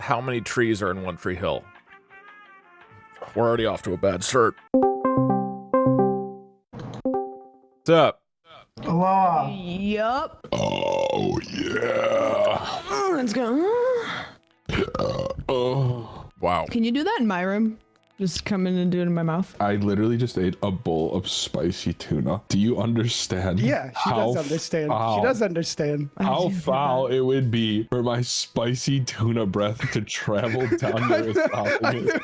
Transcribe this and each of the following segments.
how many trees are in One Tree Hill. We're already off to a bad start. What's up? Hello. Yup. Oh, yeah. Let's go. Wow. Can you do that in my room? Just come in and do it in my mouth. I literally just ate a bowl of spicy tuna. Do you understand? Yeah, she does understand. Foul, she does understand. how foul it would be for my spicy tuna breath to travel down your esophagus.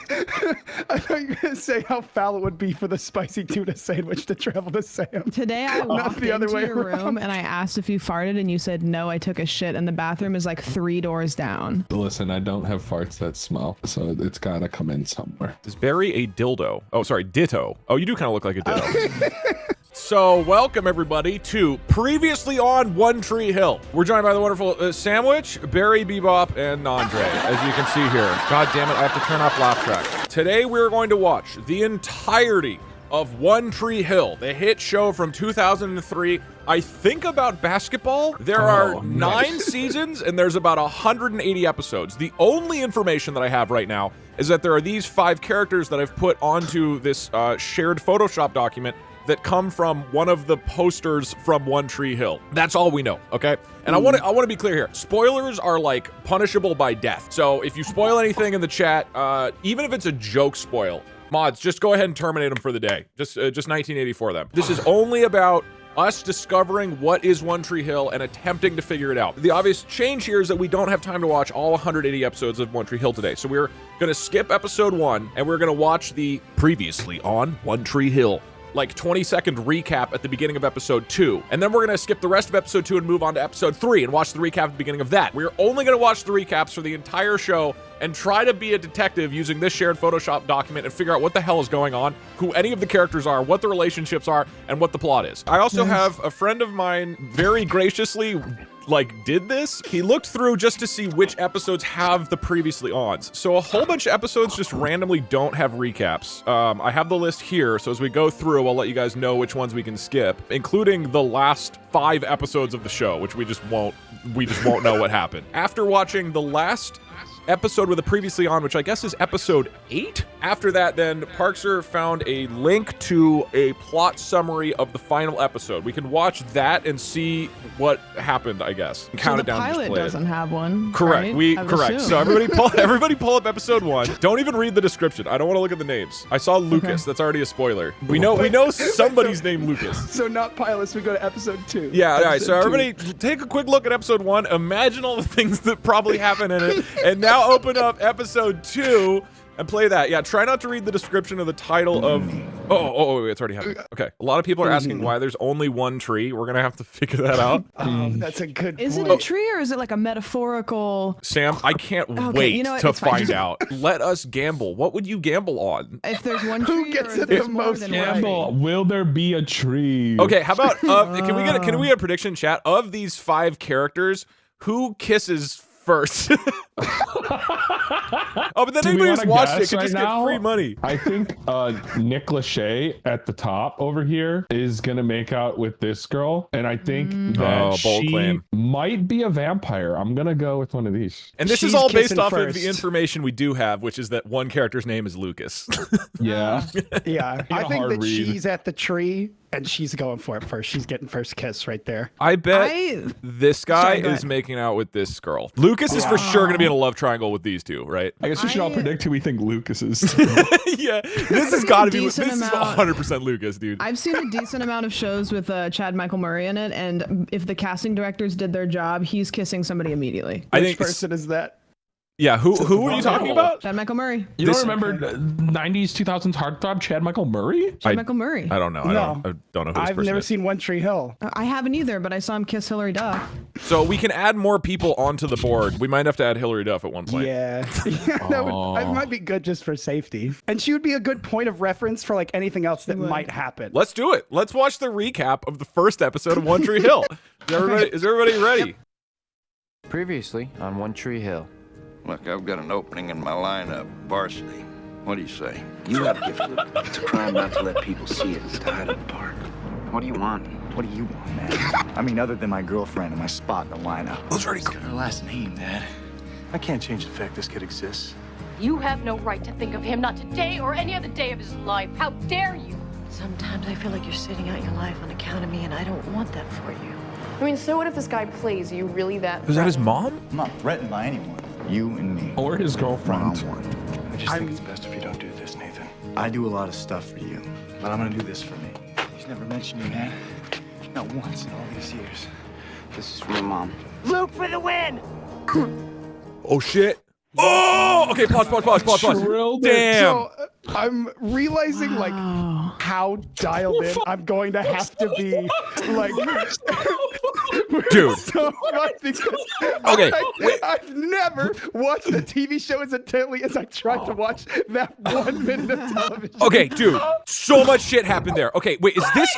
I thought you were going to say how foul it would be for the spicy tuna sandwich to travel to Sam. Today I walked the other into way your room around. and I asked if you farted and you said no, I took a shit, and the bathroom is like 3 doors down. Listen, I don't have farts that smell, so it's gotta come in somewhere. Is Barry a dildo? Oh, sorry, ditto. Oh, you do kind of look like a ditto. So, welcome everybody to Previously on One Tree Hill. We're joined by the wonderful Sandwich, Barry, Bebop, and Andre, as you can see here. God damn it, I have to turn off laugh track. Today we're going to watch the entirety of One Tree Hill, the hit show from 2003. I think about basketball. There are 9 seasons and there's about 180 episodes. The only information that I have right now is that there are these 5 characters that I've put onto this shared Photoshop document that come from one of the posters from One Tree Hill. That's all we know, okay? And I want to be clear here. Spoilers are like punishable by death. So if you spoil anything in the chat, even if it's a joke spoil, mods, just go ahead and terminate them for the day. Just 1984 them. This is only about us discovering what is One Tree Hill and attempting to figure it out. The obvious change here is that we don't have time to watch all 180 episodes of One Tree Hill today. So we're gonna skip episode 1 and we're gonna watch the Previously on One Tree Hill, like 20-second recap at the beginning of episode 2. And then we're gonna skip the rest of episode 2 and move on to episode 3 and watch the recap at the beginning of that. We're only gonna watch the recaps for the entire show and try to be a detective using this shared Photoshop document and figure out what the hell is going on, who any of the characters are, what the relationships are, and what the plot is. I also have a friend of mine very graciously did this. He looked through just to see which episodes have the previously ons. So a whole bunch of episodes just randomly don't have recaps. I have the list here, so as we go through, I'll let you guys know which ones we can skip, including the last 5 episodes of the show, which we just won't know what happened. After watching the last episode with the previously on, which I guess is episode 8. After that, then Parkser found a link to a plot summary of the final episode. We can watch that and see what happened, I guess. Count it down. The pilot doesn't have one. Correct. Right? Correct. So everybody pull up episode 1. Don't even read the description. I don't want to look at the names. I saw Lucas. Okay. That's already a spoiler. We know somebody's named Lucas. So not pilots, we go to episode 2. Yeah, all right. So everybody take a quick look at episode 1. Imagine all the things that probably happen in it. And now open up episode 2 and play that. Yeah, try not to read the description of the title of... Oh, it's already happening. Okay. A lot of people are asking why there's only one tree. We're going to have to figure that out. That's a good point. Is it a tree or is it like a metaphorical... Sam, I can't wait to find out. Let us gamble. What would you gamble on? If there's one tree, who gets or it there's the more most than Gamble. Will there be a tree? Okay, how about... can we get a prediction, chat? Of these 5 characters, who kisses first? Oh, but then anybody who's watched it can just get free money. I think Nick Lachey at the top over here is gonna make out with this girl, and I think that she might be a vampire. I'm gonna go with one of these. And this is all based off of the information we do have, which is that one character's name is Lucas. Yeah. Yeah. I think that she's at the tree and she's going for it first. She's getting first kiss right there. I bet this guy is making out with this girl. Lucas is for sure gonna be in a love triangle with these two, right? I guess we should all predict who we think Lucas is. Yeah, this has got to be. This is 100% Lucas, dude. I've seen a decent amount of shows with Chad Michael Murray in it, and if the casting directors did their job, he's kissing somebody immediately. Which person is that? Yeah, who are you talking about? Chad Michael Murray. You don't remember 90s, 2000s heartthrob Chad Michael Murray? Chad Michael Murray. I don't know. No. I don't know who this I've person never is. seen One Tree Hill. I haven't either, but I saw him kiss Hilary Duff. So we can add more people onto the board. We might have to add Hilary Duff at one point. Yeah. That might be good just for safety. And she would be a good point of reference for like anything else that might happen. Let's do it. Let's watch the recap of the first episode of One Tree Hill. Is everybody ready? Yep. Previously on One Tree Hill. Look, I've got an opening in my lineup, varsity. What do you say? You have a gift, Luke. It's a crime not to let people see it. It's to hide in the park. What do you want? What do you want, man? I mean, other than my girlfriend and my spot in the lineup. Those already What's her last name, Dad? I can't change the fact this kid exists. You have no right to think of him, not today or any other day of his life. How dare you? Sometimes I feel like you're sitting out your life on account of me, and I don't want that for you. I mean, so what if this guy plays? Are you really that? Was that his mom? I'm not threatened by anyone. You and me. Or his girlfriend. I just think it's best if you don't do this, Nathan. I do a lot of stuff for you, but I'm gonna do this for me. He's never mentioned you, man. Not once in all these years. This is from my mom. Luke for the win! Oh shit. Oh, okay, pause. Damn. So I'm realizing like how dialed in I'm going to have to be, like, dude. So much because Okay, I've never watched a TV show as intently as I tried to watch that 1 minute of television. Okay, dude. So much shit happened there. Okay, wait, is this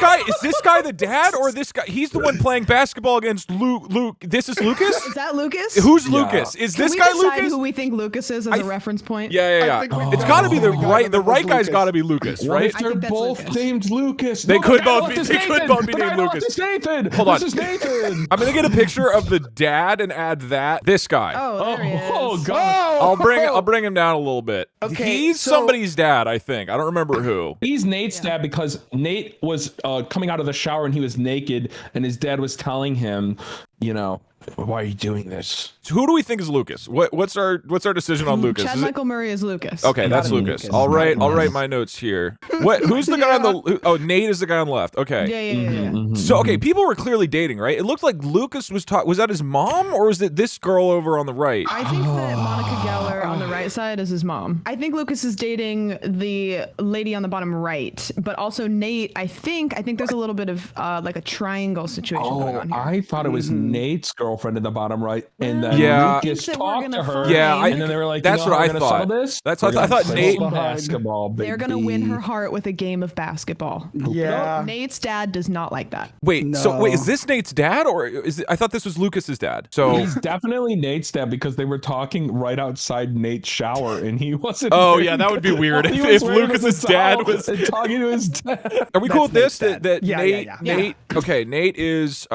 guy the dad or this guy? He's the one playing basketball against Luke. This is Lucas? Is that Lucas? Who's Lucas? Is this guy Lucas? Lucas? Who we think Lucas is as a reference point? Yeah. It's got to be the right guy's got to be Lucas, What right? if they're both named Lucas? They No, could the guy both left be. is They could Nathan. both be The guy named left Lucas. is Nathan. Hold on. This is Nathan. I'm gonna get a picture of the dad and add this guy. Oh, there he is. Oh God. I'll bring him down a little bit. Okay, He's so- somebody's dad, I think. I don't remember who. He's Nate's dad because Nate was coming out of the shower and he was naked, and his dad was telling him, you know, why are you doing this? So who do we think is Lucas? What's our decision on Lucas? Chad Is it- Michael Murray is Lucas. Okay, that's Lucas. I'll write my notes here. Who's the guy on the? Oh, Nate is the guy on the left. Okay. Yeah. So okay, people were clearly dating, right? It looked like Lucas was was that his mom or was it this girl over on the right? I think that Monica Geller on the right side is his mom. I think Lucas is dating the lady on the bottom right, but also Nate. I think there's a little bit of like a triangle situation going on here. I thought it was Nate's girlfriend in the bottom right, and then Yeah. Lucas That we're talked to gonna her. find. Yeah, and then they were like, that's you know what how I we're gonna thought. settle this? That's We're what I gonna thought. play Nate basketball. They're gonna baby. win her heart with a game of basketball. Yeah. Nate's dad does not like that. Wait, so No. wait, is this Nate's dad or is it, I thought this was Lucas's dad. So He's definitely Nate's dad because they were talking right outside Nate's shower and he wasn't. Oh, wearing- yeah, that would be weird He if was wearing Lucas's a dad towel was- and talking to his dad. are we cool with this? Nate's dad. That Yeah, Nate, yeah. Nate. Okay, Nate is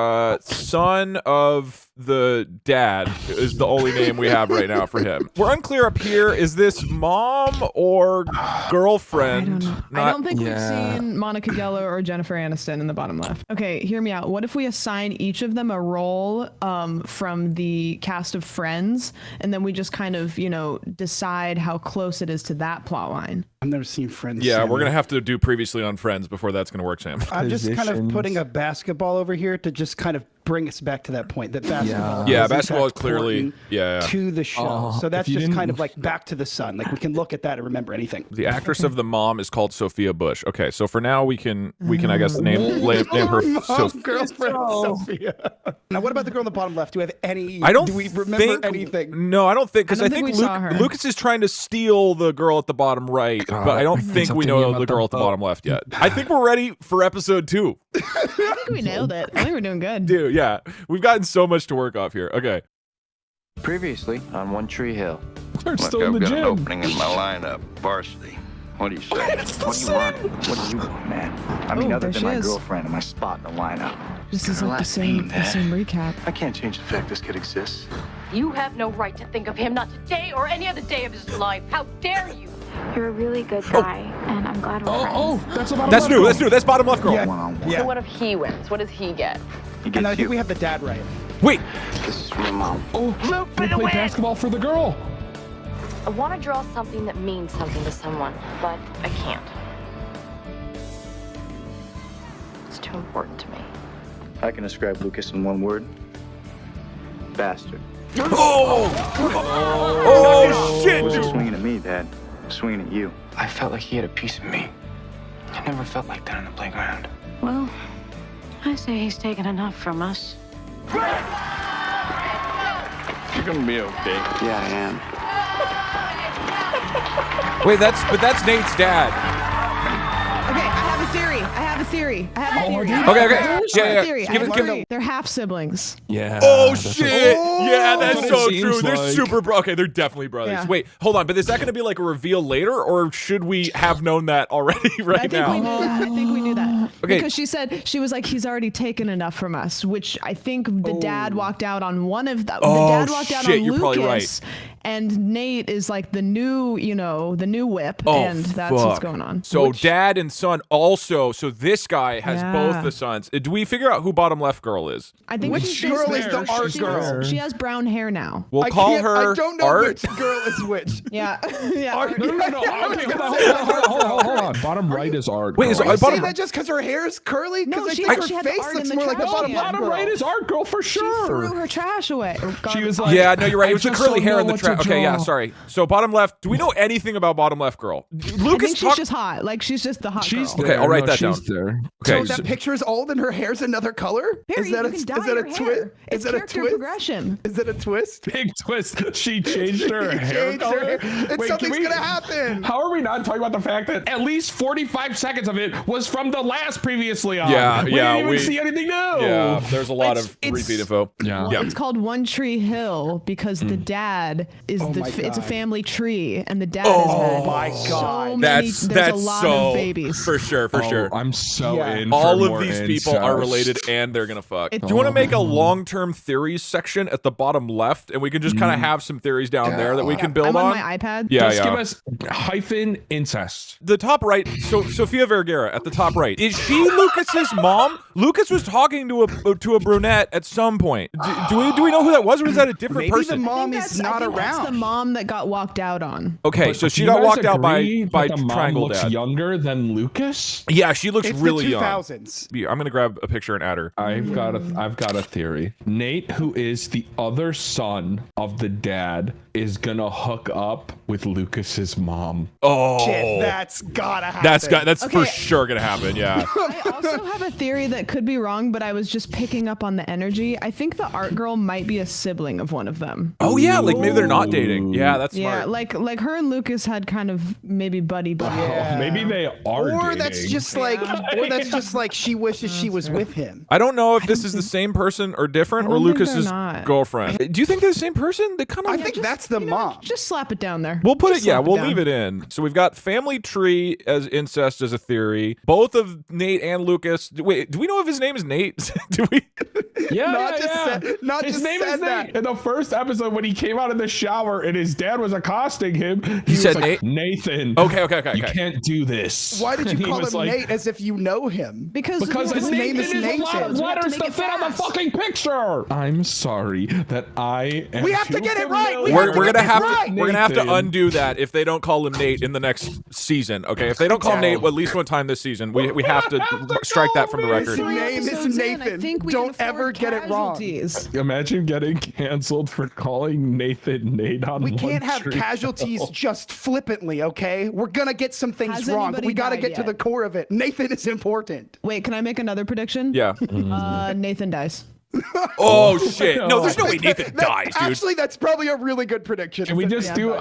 son of the dad is the only name we have right now for him. We're unclear up here. Is this mom or girlfriend? I don't think we've seen Monica Geller or Jennifer Aniston in the bottom left. Okay, hear me out. What if we assign each of them a role from the cast of Friends, and then we just kind of, decide how close it is to that plot line? I've never seen Friends. Yeah, Sam. we're gonna have to do previously on Friends before that's gonna work, Sam. I'm just kind of Positions. putting a basketball over here to just kind of bring us back to that point that basketball Yeah, is in basketball is fact clearly important to the show. So that's if you just kind didn't- of like back to the sun. Like we can look at that and remember anything. The actress of the mom is called Sophia Bush. Okay, so for now we can I guess name her. Mom's girlfriend, Sophia. Now, what about the girl on the bottom left? Do we have any? I don't. Do we remember think, anything? No, I don't think because I I don't think, think we saw her. Lucas is trying to steal the girl at the bottom right, but I don't think we know the girl at the bottom left yet. I think we're ready for episode 2. I think we nailed it. I think we're doing good. Dude, yeah, we've gotten so much to work off here. Okay. Previously on One Tree Hill. They're Look, still in the I've got an gym. opening in my lineup. Varsity. What do you say? What do you want? What do you want, man? I mean, Oh, other there than she my is. girlfriend and my spot in the lineup. This is Her like the last name, same recap. I can't change the fact this kid exists. You have no right to think of him, not today or any other day of his life. How dare you? You're a really good guy, and I'm glad we're friends. Oh, that's about That's new. That's new. That's bottom left girl. Yeah. One-on-one. Yeah. So what if he wins? What does he get? He And gets I think you. we have the dad right. Wait. This is from my mom. Oh, Luke for we the play win! basketball for the girl. I want to draw something that means something to someone, but I can't. It's too important to me. I can describe Lucas in one word. Bastard. Oh shit, Wasn't dude. swinging at me, Dad. Swinging at you. I felt like he had a piece of me. I never felt like that on the playground. Well, I say he's taken enough from us. You're gonna be okay. Yeah, I am. Wait, that's Nate's dad. Okay, I have a theory. I have a theory. Okay. I Yeah. have a theory. Give it. Theory. They're half siblings. Yeah. Oh that's shit! Yeah, That's that's what so it true. seems They're like. super okay, they're definitely brothers. Yeah. Wait, hold on, but is that going to be like a reveal later, or should we have known that already I right think now? we knew that. I think we knew that. Okay. Because she was like, he's already taken enough from us, which I think the dad walked out on one of the Oh, dad walked out shit, on you're probably Lucas, and Nate is like the new, the new whip, Oh, and that's what's going on. So dad and son also. So this guy has both the sons. Do we figure out who bottom left girl is? I think Which girl is the art girl? She has brown hair now. We'll call her I don't know Art. which girl is which. Yeah. Yeah. Art. No. Okay, hold on. Bottom right is art. Wait, is Are you bottom saying that just because her hair is curly? No, Because she her actually had the face art in looks the more like the trash bottom can. left Bottom girl. right is art girl for sure. She threw her trash away. She was like, Yeah, no, you're right. It was the just curly don't hair know and the what trash. to Okay, yeah, draw. sorry. So bottom left. Do we know anything about bottom left girl? I Lucas think she's just hot. Like she's just the hot She's girl. Okay, there. I'll write that she's down. There. Okay, So that picture is old and her hair's another color? Barry, Is that you can dye is that your a twist? hair. Is It's that a character twist? progression. Is it a twist? Big twist. She changed her hair Changed her color. hair. And Wait, something's gonna happen. How are we not talking about the fact that at least 45 seconds of it was from the last previously on? Yeah, we yeah, didn't even see anything new. Yeah, there's a lot of It's- repeat info. Yeah. Well, it's called One Tree Hill because the dad is it's a family tree, and the dad has had my God. so many. That's there's a lot so of babies. for sure. I'm so Yeah. in. All for of more these people are incest. related and they're gonna fuck. It- Do you want to make a long-term theories section at the bottom left, and we can just kind of have some theories down there that we can build I'm on? on my iPad. Yeah, Just yeah. give us hyphen incest. The top right, so Sofia Vergara at the top right. Is she Lucas's mom? Lucas was talking to a brunette at some point. Do we know who that was, or is that a different Maybe person? the mom is not I think around. That's the mom that got walked out on. Okay, But so do she you got guys walked out agree by that the mom Triangle looks Dad. younger than Lucas. Yeah, she looks It's really the young. 2000s. Yeah, I'm gonna grab a picture and add her. I've got a theory. Nate, who is the other son of the dad, is gonna hook up with Lucas's mom. Oh, Shit, that's gotta happen. that's for Okay. sure gonna happen. Yeah. I also have a theory that could be wrong, but I was just picking up on the energy. I think the art girl might be a sibling of one of them. Oh yeah, like maybe they're not dating. Yeah, that's Yeah, smart. like her and Lucas had kind of maybe buddy. Oh, maybe they are Or dating. that's just like she wishes she was with him. I don't know if this is the same person or different, I or don't think Lucas's they're not. girlfriend. Do you think they're the same person? They kind of. I think that's the mom. Just slap it down there. We'll put Just it. Yeah, slap we'll down. leave it in. So we've got family tree as incest as a theory. Both of Nate and Lucas. Wait, do we know if his name is Nate? Do we? Yeah, Not just yeah. said- not his just name said is Nate. that. In the first episode, when he came out of the shower and his dad was accosting him, he was said like, Nate? Nathan. Okay. You can't do this. Why did And you he call was him like, Nate as if you know him? Because his name is Nathan Nathan. a lot of We have to letters make to it fit on the fast. fucking picture. I'm sorry that I am We have to get it right. We We're have to gonna get have this to right. we're gonna have to Nathan. undo that if they don't call him Nate in the next season. Okay, if they don't call him Nate at least one time this season, we have to strike that from the His record. name is Episodes in, I Nathan. think we Don't can ever afford get it wrong. casualties. Imagine getting canceled for calling Nathan Nate on We One can't have Tree casualties Hill. just flippantly, okay? We're gonna get some things Has wrong, but anybody we gotta died get to yet? the core of it. Nathan is important. Wait, can I make another prediction? Yeah. Nathan dies. Oh shit! No, there's no way Nathan dies, dude. Actually, that's probably a really good prediction. Can we just do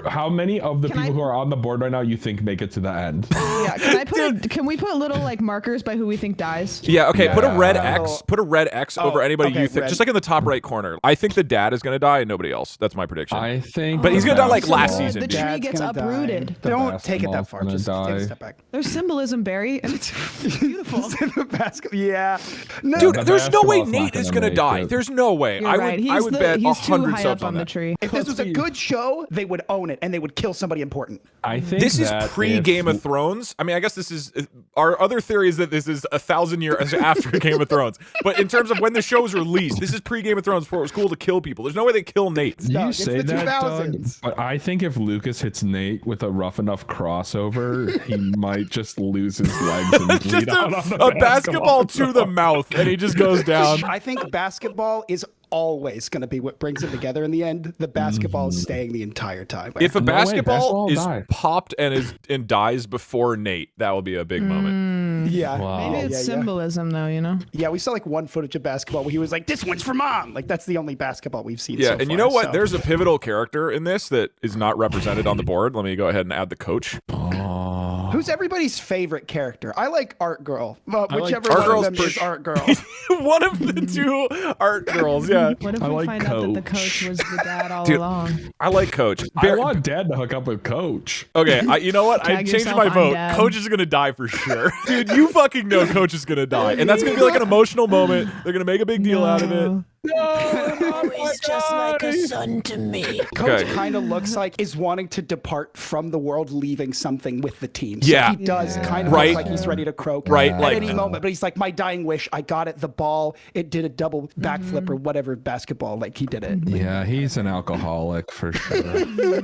how many of the Can people I- who are on the board right now you think make it to the end? Yeah. Can we put little like markers by who we think dies? Yeah, okay, put a red Yeah. X. Put a red X over anybody okay, you think. red. Just like in the top right corner. I think the dad is gonna die and nobody else. That's my prediction. I think, But he's gonna die like last The season, dude. tree Dad's gets gonna die. uprooted. Don't take it that far. basketball's Just gonna take a die. step back. There's symbolism, Barry, and it's beautiful. The basket, yeah. No, Dude, the there's no way basketball's not Nate is gonna gonna make die. it. There's no way. You're I right. would bet He's too 100 high subs up on the that. tree. if this was a good show, they would own it and they would kill somebody important. I think This is that pre-Game if- of Thrones. I mean, I guess this is our other theory is that this is 1,000 years after Game of Thrones. But in terms of when the show's released, this is pre-Game of Thrones before it was cool to kill people. There's no way they kill Nate. Doug, You it's say the that, Doug, 2000s. but I think if Lucas hits Nate with a rough enough crossover, he might just lose his legs and bleed Just out on the a basketball to the mouth, and he just goes down. I think basketball is always going to be what brings it together in the end. The basketball is staying the entire time. If a No way, basketball basketball is will die. popped and dies before Nate, that will be a big moment. yeah. Wow. Maybe it's yeah. symbolism, though. You know. Yeah, we saw like one footage of basketball where he was like, "This one's for mom." Like that's the only basketball we've seen. Yeah, so and you far, know what? so. There's a pivotal character in this that is not represented on the board. Let me go ahead and add the coach. Who's everybody's favorite character? I like Art Girl. Whichever Art one Girl's of them is pretty- Art Girl. One of the two art girls, yeah. What if I we like find out that the Coach. coach was the dad all Dude, along? I like Coach. I want Dad to hook up with Coach. Okay, you know what? I Tag changed yourself, my I'm vote. Dad. Coach is gonna die for sure. Dude, you fucking know Coach is gonna die. And that's gonna be like an emotional moment. They're gonna make a big deal out of it. No. No, he's just like a son to me. Coach kind of looks like is wanting to depart from the world, leaving something with the team. So Yeah. he does kind of Right. look like he's ready to croak Right, at like- any moment. But he's like, my dying wish, I got it. The ball, it did a double backflip or whatever basketball, like he did it. Yeah, he's an alcoholic for sure. Yeah,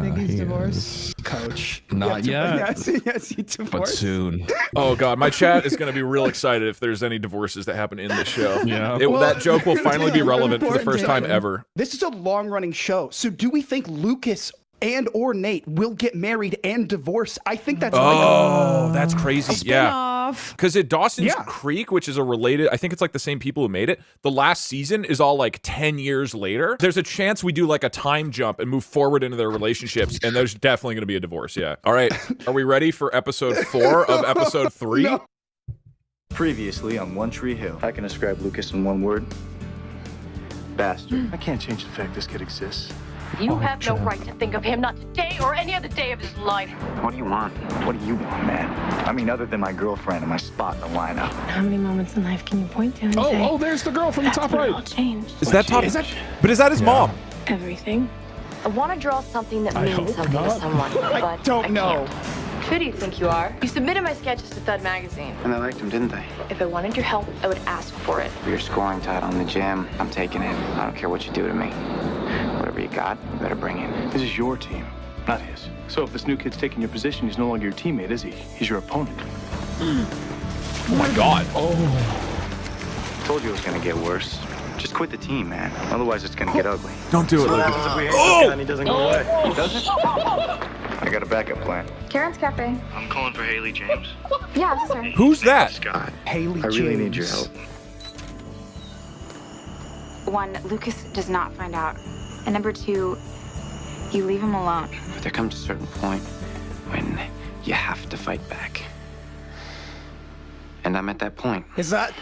Think he's he divorced? is. Coach. Not yet. Yes, he divorced. But soon. Oh god, my chat is going to be real excited if there's any divorces that happen in this show. Yeah. That joke will finally be relevant for the first time ever. This is a long-running show. So do we think Lucas and or Nate will get married and divorce? I think that's Oh, that's crazy. Yeah. Spin-off. Because at Dawson's Yeah. Creek, which is a related, I think it's like the same people who made it, the last season is all like 10 years later. There's a chance we do like a time jump and move forward into their relationships, and there's definitely going to be a divorce. Yeah. All right. Are we ready for episode 4 of episode 3? No. Previously on One Tree Hill. I can describe Lucas in one word. Bastard. I can't change the fact this kid exists. You have no right to think of him, not today or any other day of his life. What do you want? What do you want, man? I mean, other than my girlfriend and my spot in the lineup. How many moments in life can you point to and say, Oh, there's the girl from the top "That's when it all right. changed"? Is that top? But is that his mom? Everything. I want to draw something that I means hope something to not. someone, I but don't know. Who do you think you are? You submitted my sketches to Thud Magazine. And they liked him, didn't they? If I wanted your help, I would ask for it. For your scoring title in the gym, I'm taking it. I don't care what you do to me. Whatever you got, you better bring it. This is your team, not his. So if this new kid's taking your position, he's no longer your teammate, is he? He's your opponent. Oh my god. Told you it was gonna get worse. Just quit the team, man. Otherwise, it's gonna get ugly. Don't do it, Lucas. If we hate this guy and he doesn't go away. He doesn't? I got a backup plan. Karen's Cafe. I'm calling for Haley James. Yeah, this is her. Who's that? Scott. Haley I really need your James. help. 1, Lucas does not find out. And number 2, you leave him alone. But there comes a certain point when you have to fight back. And I'm at that point. Is that?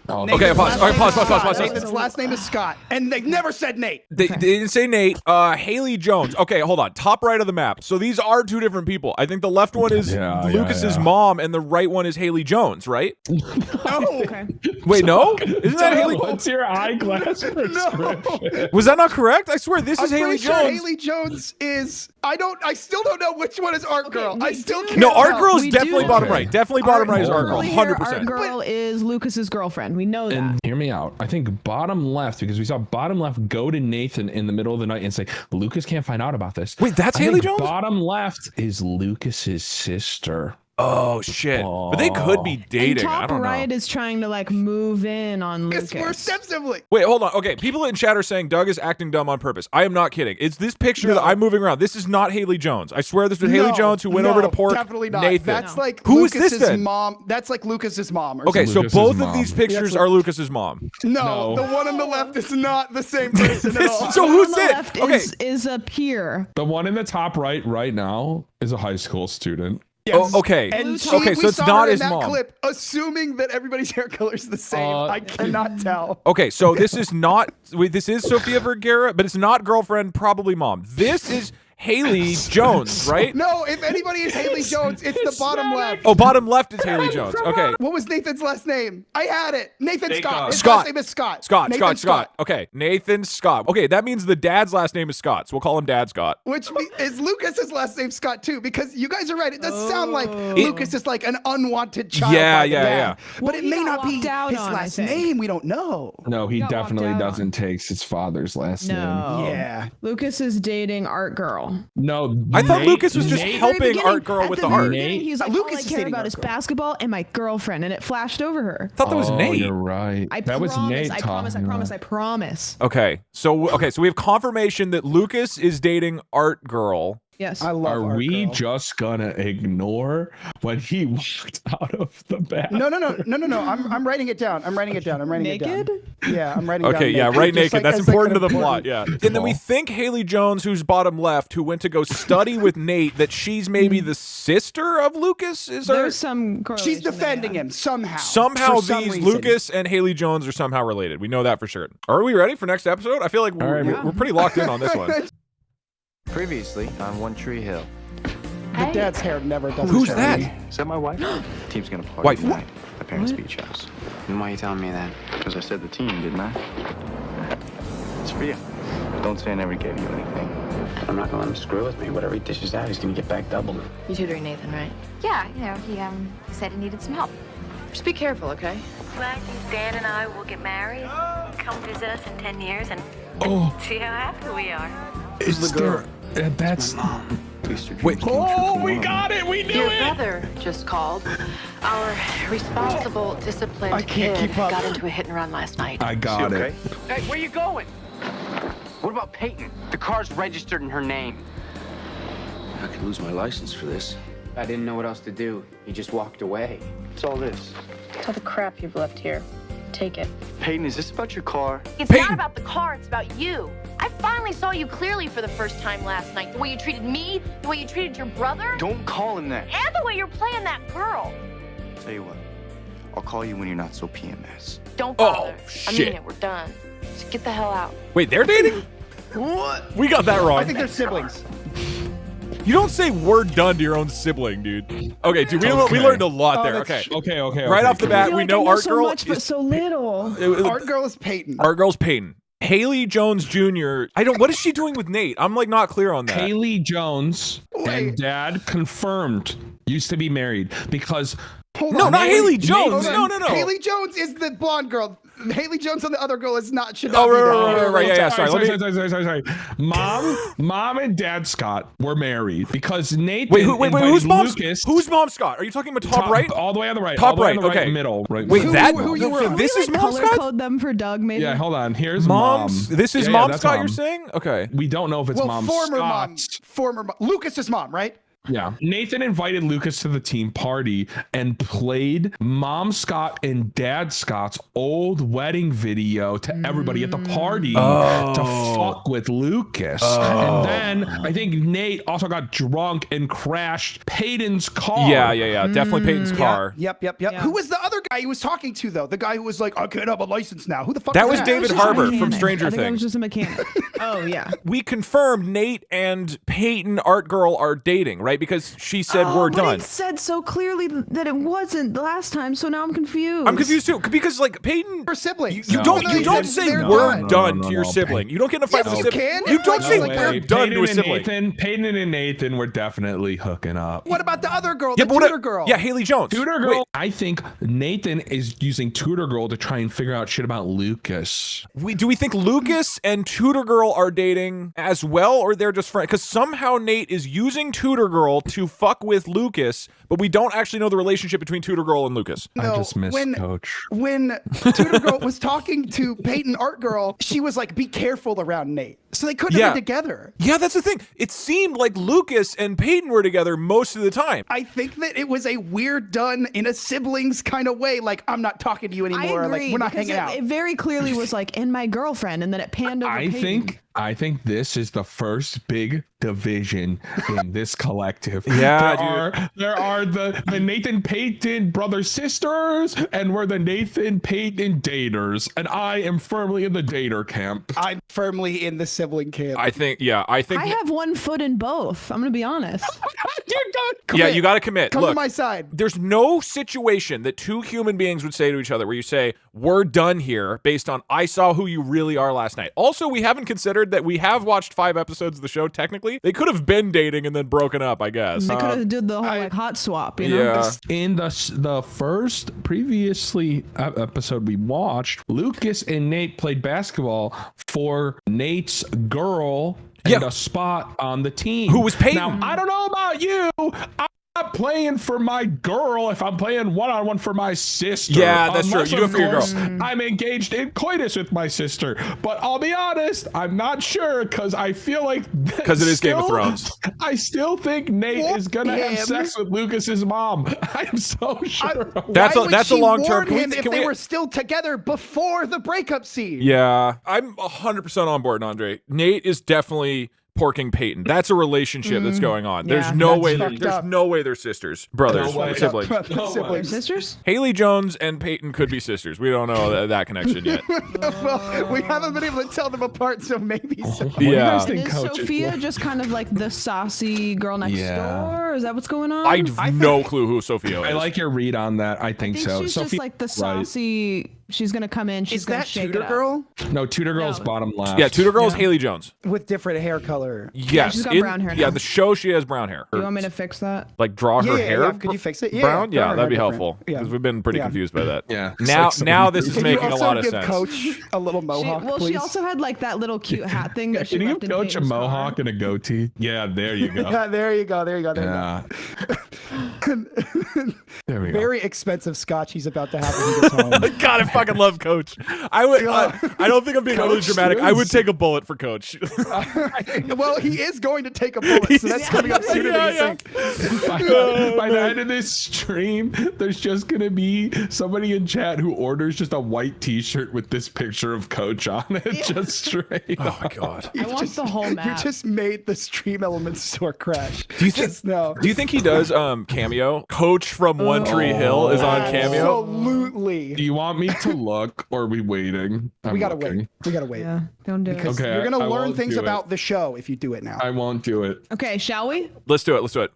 Oh, Okay, pause. All right, pause. Nathan's last name is Scott, and they never said Nate. They didn't say Nate. Haley Jones. Okay, hold on. Top right of the map. So these are 2 different people. I think the left one is Lucas's mom, and the right one is Haley Jones, right? No. Okay. Wait, no? Isn't that Haley? What's your eyeglass prescription? Was that not correct? I swear this is I'm Haley pretty sure Jones. Haley Jones is. I still don't know which one is Art Girl. I still can't. No, Art tell. Girl is We definitely do- bottom right. Definitely bottom right is Art Girl. Curly hair 100%. Art girl is Lucas's girlfriend. We know that. And hear me out. I think bottom left, because we saw bottom left go to Nathan in the middle of the night and say, Lucas can't find out about this. Wait, that's I Haley think Jones? Bottom left is Lucas's sister. Oh shit! But they could be And dating. top I don't right know. is trying to like move in on Because we're Lucas. step-sibling. Wait, hold on. Okay, people in chat are saying Doug is acting dumb on purpose. I am not kidding. It's this picture that I'm moving around. This is not Haley Jones. I swear this was Haley Jones who went over to pork Definitely not. Nathan. That's like Who is Lucas's this then? mom. That's like Lucas's mom. Or Okay, so Lucas's both mom. of these pictures Yes, are Lucas's mom. No, the one on the left is not the same person at all. So The who's one on the it? left Okay. is a peer. The one in the top right now is a high school student. Yes. Oh, okay. And she, Okay, we so it's saw not her in his that mom. clip, assuming that everybody's hair color is the same. I cannot tell. Okay, so this is not. Wait, this is Sofia Vergara, but it's not girlfriend, probably mom. This is Haley Jones, right? No, if anybody is Haley Jones, it's the bottom left. Oh, bottom left is Haley Jones. Okay. What was Nathan's last name? I had it. Nathan Scott. His Scott. last name is Scott. Nathan Nathan Scott. Okay, Nathan Scott. Okay, that means the dad's last name is Scott, so we'll call him Dad Scott. Which is Lucas's last name Scott too, because you guys are right. It does sound like Lucas is like an unwanted child. Yeah, by the yeah, dad. yeah. But Well, it he may got not be walked out his on, I last think. name. We don't know. No, he Got walked definitely out doesn't on. take his father's last name. No. Yeah. Lucas is dating Art Girl. No, I thought Lucas was just Nate- helping Art Girl with the art. Beginning, he's like, Lucas all I is care dating about Art is Girl. basketball and my girlfriend, and it flashed over her. I thought that was Oh, Nate. you're right. I That was promise, Nate I talking. promise. Okay, so we have confirmation that Lucas is dating Art Girl. Yes. I love Are Art we Girl. just gonna ignore when he walked out of the bathroom? No. I'm writing it down. I'm writing it down. Naked? Yeah, I'm writing Okay, down. yeah, right Just naked. like- That's as like important to an the plot. Yeah. And then we think Haley Jones, who's bottom left, who went to go study with Nate, that she's maybe the sister of Lucas. Is there? There's some correlation She's defending there. him somehow. Somehow for some these reason. Lucas and Haley Jones are somehow related. We know that for sure. Are we ready for next episode? I feel like we're pretty locked in on this one. Previously on One Tree Hill. The dad's hair never does. Who's it. that? Is that my wife? Team's gonna party Wife. tonight at parents' beach house. And why are you telling me that? Because I said the team, didn't I? It's for you. Don't say I never gave you anything. I'm not gonna let him screw with me. Whatever he dishes out, he's gonna get back doubled. You tutoring Nathan, right? Yeah, you know, he said he needed some help. Just be careful, okay? Well, I think Dan and I will get married. Come visit us in 10 years and see how happy we are. It's the girl. That's Mom. Wait. Oh, we got it. We knew Your it. brother just called. Our responsible, disciplined I can't kid keep up. got into a hit and run last night. I got it. Hey, where you going? What about Peyton? The car's registered in her name. I could lose my license for this. I didn't know what else to do. He just walked away. What's all this? It's all the crap you've left here. Take it. Peyton, is this about your car? It's not about the car, it's about you. I finally saw you clearly for the first time last night. The way you treated me, the way you treated your brother, Don't call him that. and the way you're playing that girl. Tell you what, I'll call you when you're not so PMS. Don't bother. I shit. mean it, we're done. Just get the hell out. Wait, they're dating? What? We got that wrong. I think they're siblings. You don't say we're done to your own sibling, dude. Okay, dude, we learned a lot there. Okay. Okay. Right off the bat, we know Art so Girl. much, but so little. Art Girl is Peyton. Art Girl's Peyton. Haley Jones Jr. What is she doing with Nate? I'm like not clear on that. Haley Jones and Wait. Dad confirmed used to be married because Hold No, on. not Haley Jones. Hold on. No. Haley Jones is the blonde girl. Haley Jones and the other girl should not Oh, be there. right. Yeah. Sorry. sorry. Mom and Dad Scott were married because Nathan Wait, invited who's mom? Lucas. Who's mom Scott? Are you talking about top right? All the way on the right. Top all the way on right, the right, okay. middle. Right. Wait, Who you were so on? this Can is we, like, mom color Scott? code them for Doug, maybe? Yeah, hold on. Here's Mom's. mom. This is Yeah, mom that's Scott. mom. You're saying? Okay. We don't know if it's Well, mom former Scott's. mom. Lucas's mom, right? Yeah. Nathan invited Lucas to the team party and played Mom Scott and Dad Scott's old wedding video to everybody at the party to fuck with Lucas. And then I think Nate also got drunk and crashed Peyton's car. Yeah. Definitely Peyton's car. Yep. Yeah. Who was the other guy he was talking to, though? The guy who was like, I could have a license now. Who the fuck That was was David Just a Harbour from mechanic. Stranger I think I was Things. just a mechanic. Oh, yeah. We confirmed Nate and Peyton Art Girl are dating, right? Because she said we're but done. it said so clearly that it wasn't the last time, so now I'm confused. I'm confused too because like Peyton, We're siblings. you don't say they're we're done. done No, to your no, sibling. You don't get in a fight Yes, with a you sibling. can. You don't No say way. we're done to a sibling. Peyton and Nathan were definitely hooking up. What about the other girl, Yeah, the but tutor girl? Yeah, Haley Jones. Tutor Girl. Wait, I think Nathan is using Tutor Girl to try and figure out shit about Lucas. do we think Lucas and Tutor Girl are dating as well, or they're just friends? Because somehow Nate is using Tutor Girl to fuck with Lucas, but we don't actually know the relationship between Tutor Girl and Lucas. No, I just miss Coach. When Tutor Girl was talking to Peyton Art Girl, she was like, be careful around Nate. So they couldn't have been together. Yeah, that's the thing. It seemed like Lucas and Peyton were together most of the time. I think that it was a weird done in a siblings kind of way. Like, I'm not talking to you anymore. I agree, Like, we're not because hanging out. It very clearly was like, and my girlfriend, and then it panned over Peyton. I think this is the first big division in this collective. Yeah, there are the Nathan Peyton brother sisters, and we're the Nathan Peyton daters, and I am firmly in the dater camp. I'm firmly in the sibling camp. I think. I have one foot in both. I'm gonna be honest. Yeah, you got to commit. Come Look, to my side. There's no situation that two human beings would say to each other where you say, we're done here based on I saw who you really are last night. Also, we haven't considered that we have watched 5 episodes of the show. Technically, they could have been dating and then broken up, I guess. They could have did the whole like hot swap, you know? Yeah. In the first previously episode we watched, Lucas and Nate played basketball for Nate's girl and a spot on the team. Who was Peyton? Now, I don't know about you. I'm not playing for my girl if I'm playing one-on-one for my sister. Yeah, that's true. Unless, You do it of for your girl. course, I'm engaged in coitus with my sister. But I'll be honest, I'm not sure because I feel like because it is Game of Thrones. I still think Nate is gonna have sex with Lucas's mom. I'm so sure. That's a long term. If they were still together before the breakup scene. Yeah, I'm 100% on board, Andre. Nate is definitely porking Peyton. That's a relationship that's going on. There's Yeah. no way. fucked There's up. no way they're sisters, brothers, No way. siblings. Siblings. Sisters? Haley Jones and Peyton could be sisters. We don't know that connection yet. Well, we haven't been able to tell them apart, so maybe so. Yeah. think Is Coach is Sophia like- just kind of like the saucy girl next door? Is that what's going on? I have no clue who Sophia is. I like your read on that. I I think think so. she's just Sophie- like the right. saucy. She's gonna come in. She's Is gonna that shake Tudor it up. girl No, Tudor Girl's No. bottom left. Yeah, Tudor Girl is Haley Jones. with different hair color? Yes. she's got brown hair Yeah, now. the show she has brown hair. You want me to fix that? Like draw her hair? Yeah. Could you fix it? Yeah, brown? draw Yeah, her that'd be hair helpful. different. Yeah. Because we've been pretty Yeah. confused by that. Yeah. Now this is Can making you a also lot of give sense. Coach a little mohawk, Well, please? she also had like that little cute hat thing that she Can you left give in Coach a Peyton's car. mohawk and a goatee? Yeah, there you go. Yeah, there you go. There you go. There Yeah. you go. There we go. Very expensive scotch he's about to have when he gets home. God, I fucking love Coach. I would. I don't think I'm being overly Coach dramatic. I would is- take a bullet for Coach. Well, he is going to take a bullet, so that's coming up sooner than you think. By the end of this stream, there's just gonna be somebody in chat who orders just a white T-shirt with this picture of Coach on it, just straight. Oh my God. I want the whole You map. just made the Stream Elements store crash. Do you think? Just no. Do you think he does cameo? Coach from One Tree Hill is on cameo. Absolutely. Do you want me to look, or are we waiting? We gotta wait. We gotta wait. Yeah, don't do it. Because Okay, you're gonna I learn won't things do it. about the show if you do it now. I won't do it. Okay, shall we? Let's do it. Let's do it.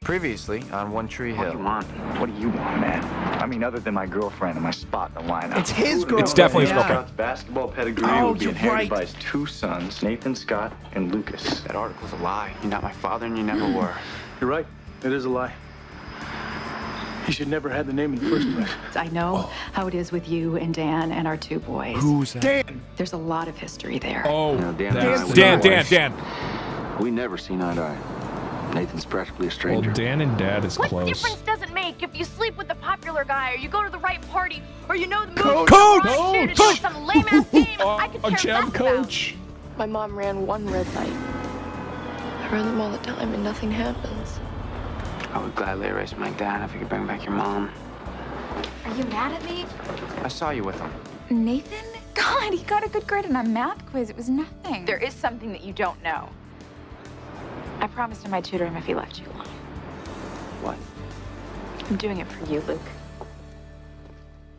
Previously on One Tree What Hill. do you want? What do you want, man? I mean, other than my girlfriend and my spot in the lineup. It's his girl. It's definitely his Yeah. girlfriend. Scott's basketball pedigree Oh, will be you're inherited right. by his two sons, Nathan Scott and Lucas. That article's a lie. You're not my father and you never were. You're right. It is a lie. He should never had the name in the first place. I know how it is with you and Dan and our two boys. Who's that? Dan. There's a lot of history there. Oh, You know, Dan and that's- I, we Dan. never- Dan. Dan. We never seen eye to eye. Nathan's practically a Well, stranger. Dan and Dad is What close. difference does it make if you sleep with the popular guy, or you go to the right party, or you know the movie? Coach! Shit, it's like some lame ass game I could A care jab less about. coach. My mom ran one red light. I run them all the time and nothing happens. I would gladly erase my dad if you could bring back your mom. Are you mad at me? I saw you with him. Nathan? God, he got a good grade on a math quiz. It was nothing. There is something that you don't know. I promised him I'd tutor him if he left you alone. What? I'm doing it for you, Luke.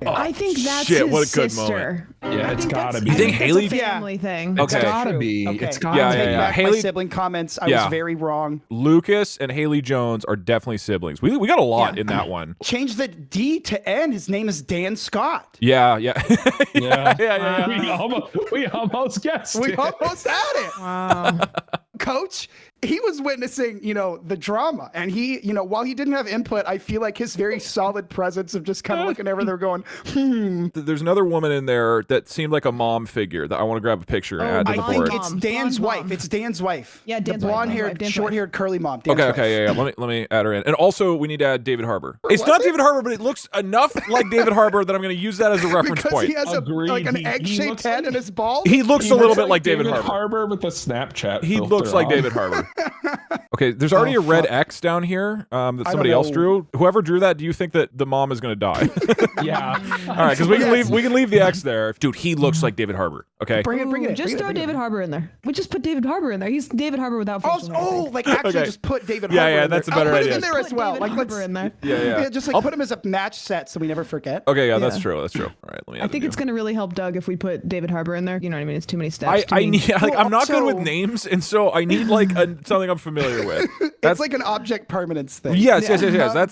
I think that's shit, his what a good sister. Yeah, it's gotta be. You think Haley- It's a family thing. It's Okay. gotta True. be. Okay. It's gotta Yeah, be. yeah, Take yeah. back Haley- my sibling comments. I Yeah. was very wrong. Lucas and Haley Jones are definitely siblings. We got a lot in that one. Change the D to N. His name is Dan Scott. Yeah. Yeah. Yeah. We almost guessed We it. almost had it. Wow. Coach, he was witnessing, the drama. And he, while he didn't have input, I feel like his very solid presence of just kind of looking over there going, There's another woman in there that seemed like a mom figure that I want to grab a picture and add to the I board. think it's Mom. Dan's Blonde wife. mom. It's Dan's wife. Yeah, Dan's the wife, blonde-haired, Dan's wife. short-haired, curly mom. Dan's Okay, wife. yeah. Let me add her in. And also we need to add David Harbour. It's not David Harbour, but it looks enough like David Harbour that I'm going to use that as a reference Because point. he has Agreed. like an He egg-shaped looks head like- and is bald. He looks He a little looks bit like David Harbour. Harbour with a Snapchat. He filter looks like on. David Harbour. Okay, there's already a red X down here that somebody else know. drew. Whoever drew that, do you think that the mom is going to die? Yeah. All right, because we can leave the X there. Dude, he looks like David Harbour. Okay. Bring it in. Just throw David Harbour in there. We just put David Harbour in there. He's David Harbour without facial hair, I think. Like actually Okay. just put David Yeah, Harbour yeah, in that's there. a better I'll put idea. it in there Put as well. David Like Harbour let's in there. Yeah. just like put him as a match set so we never forget. Okay, yeah, that's Yeah. true. That's true. All right, let me. I think it's going to really help Doug if we put David Harbour in there. You know what I mean? It's too many steps. I too many- need like I'm not good with Also- names, and so I need like something I'm familiar with. It's like an object permanence thing. Yes.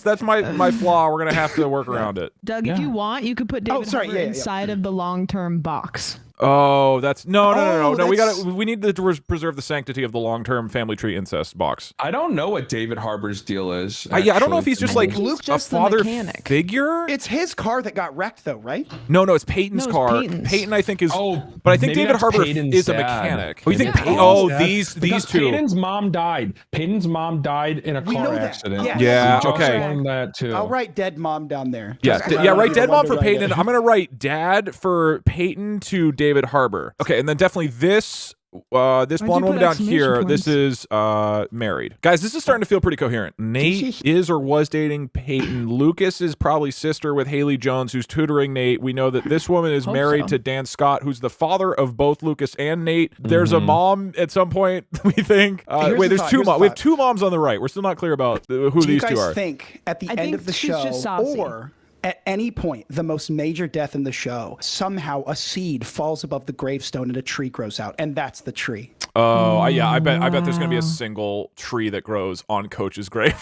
That's my flaw. We're gonna have to work around it. Doug, if you want, you could put David sorry, Harbour yeah. inside of the long-term box. Oh, that's no. that's- We need to preserve the sanctity of the long-term family tree incest box. I don't know what David Harbour's deal is. I don't know if he's just I like think he's a just the father mechanic. figure. It's his car that got wrecked though, right? No, it's Peyton's No, it's car. Peyton's. Peyton, I think, is. Oh, but I think maybe David that's Harbour Peyton's is a dad. mechanic. Oh, you think? Maybe Peyton, Peyton's oh, dad. these Because two. Peyton's mom died. Peyton's mom died in a We car know that. accident. Yeah. Yeah, We just okay. learned that too. I'll write dead mom down there. Yeah, Just 'cause I yeah, don't right. need the Dead one mom to for write Peyton, it. and I'm gonna write dad for Peyton to David Harbour. Okay, and then definitely this This Why'd blonde you woman put down exclamation here, this points? is married. Guys, this is starting to feel pretty coherent. Nate is or was dating Peyton. Lucas is probably sister with Haley Jones, who's tutoring Nate. We know that this woman is married to Dan Scott, who's the father of both Lucas and Nate. There's a mom at some point, we think. Wait, there's two moms. We have two moms on the right. We're still not clear about who these two are. Do you guys think at the end of the show, or at any point, the most major death in the show, somehow a seed falls above the gravestone and a tree grows out, and that's the tree? Oh, yeah, I bet there's going to be a single tree that grows on Coach's grave.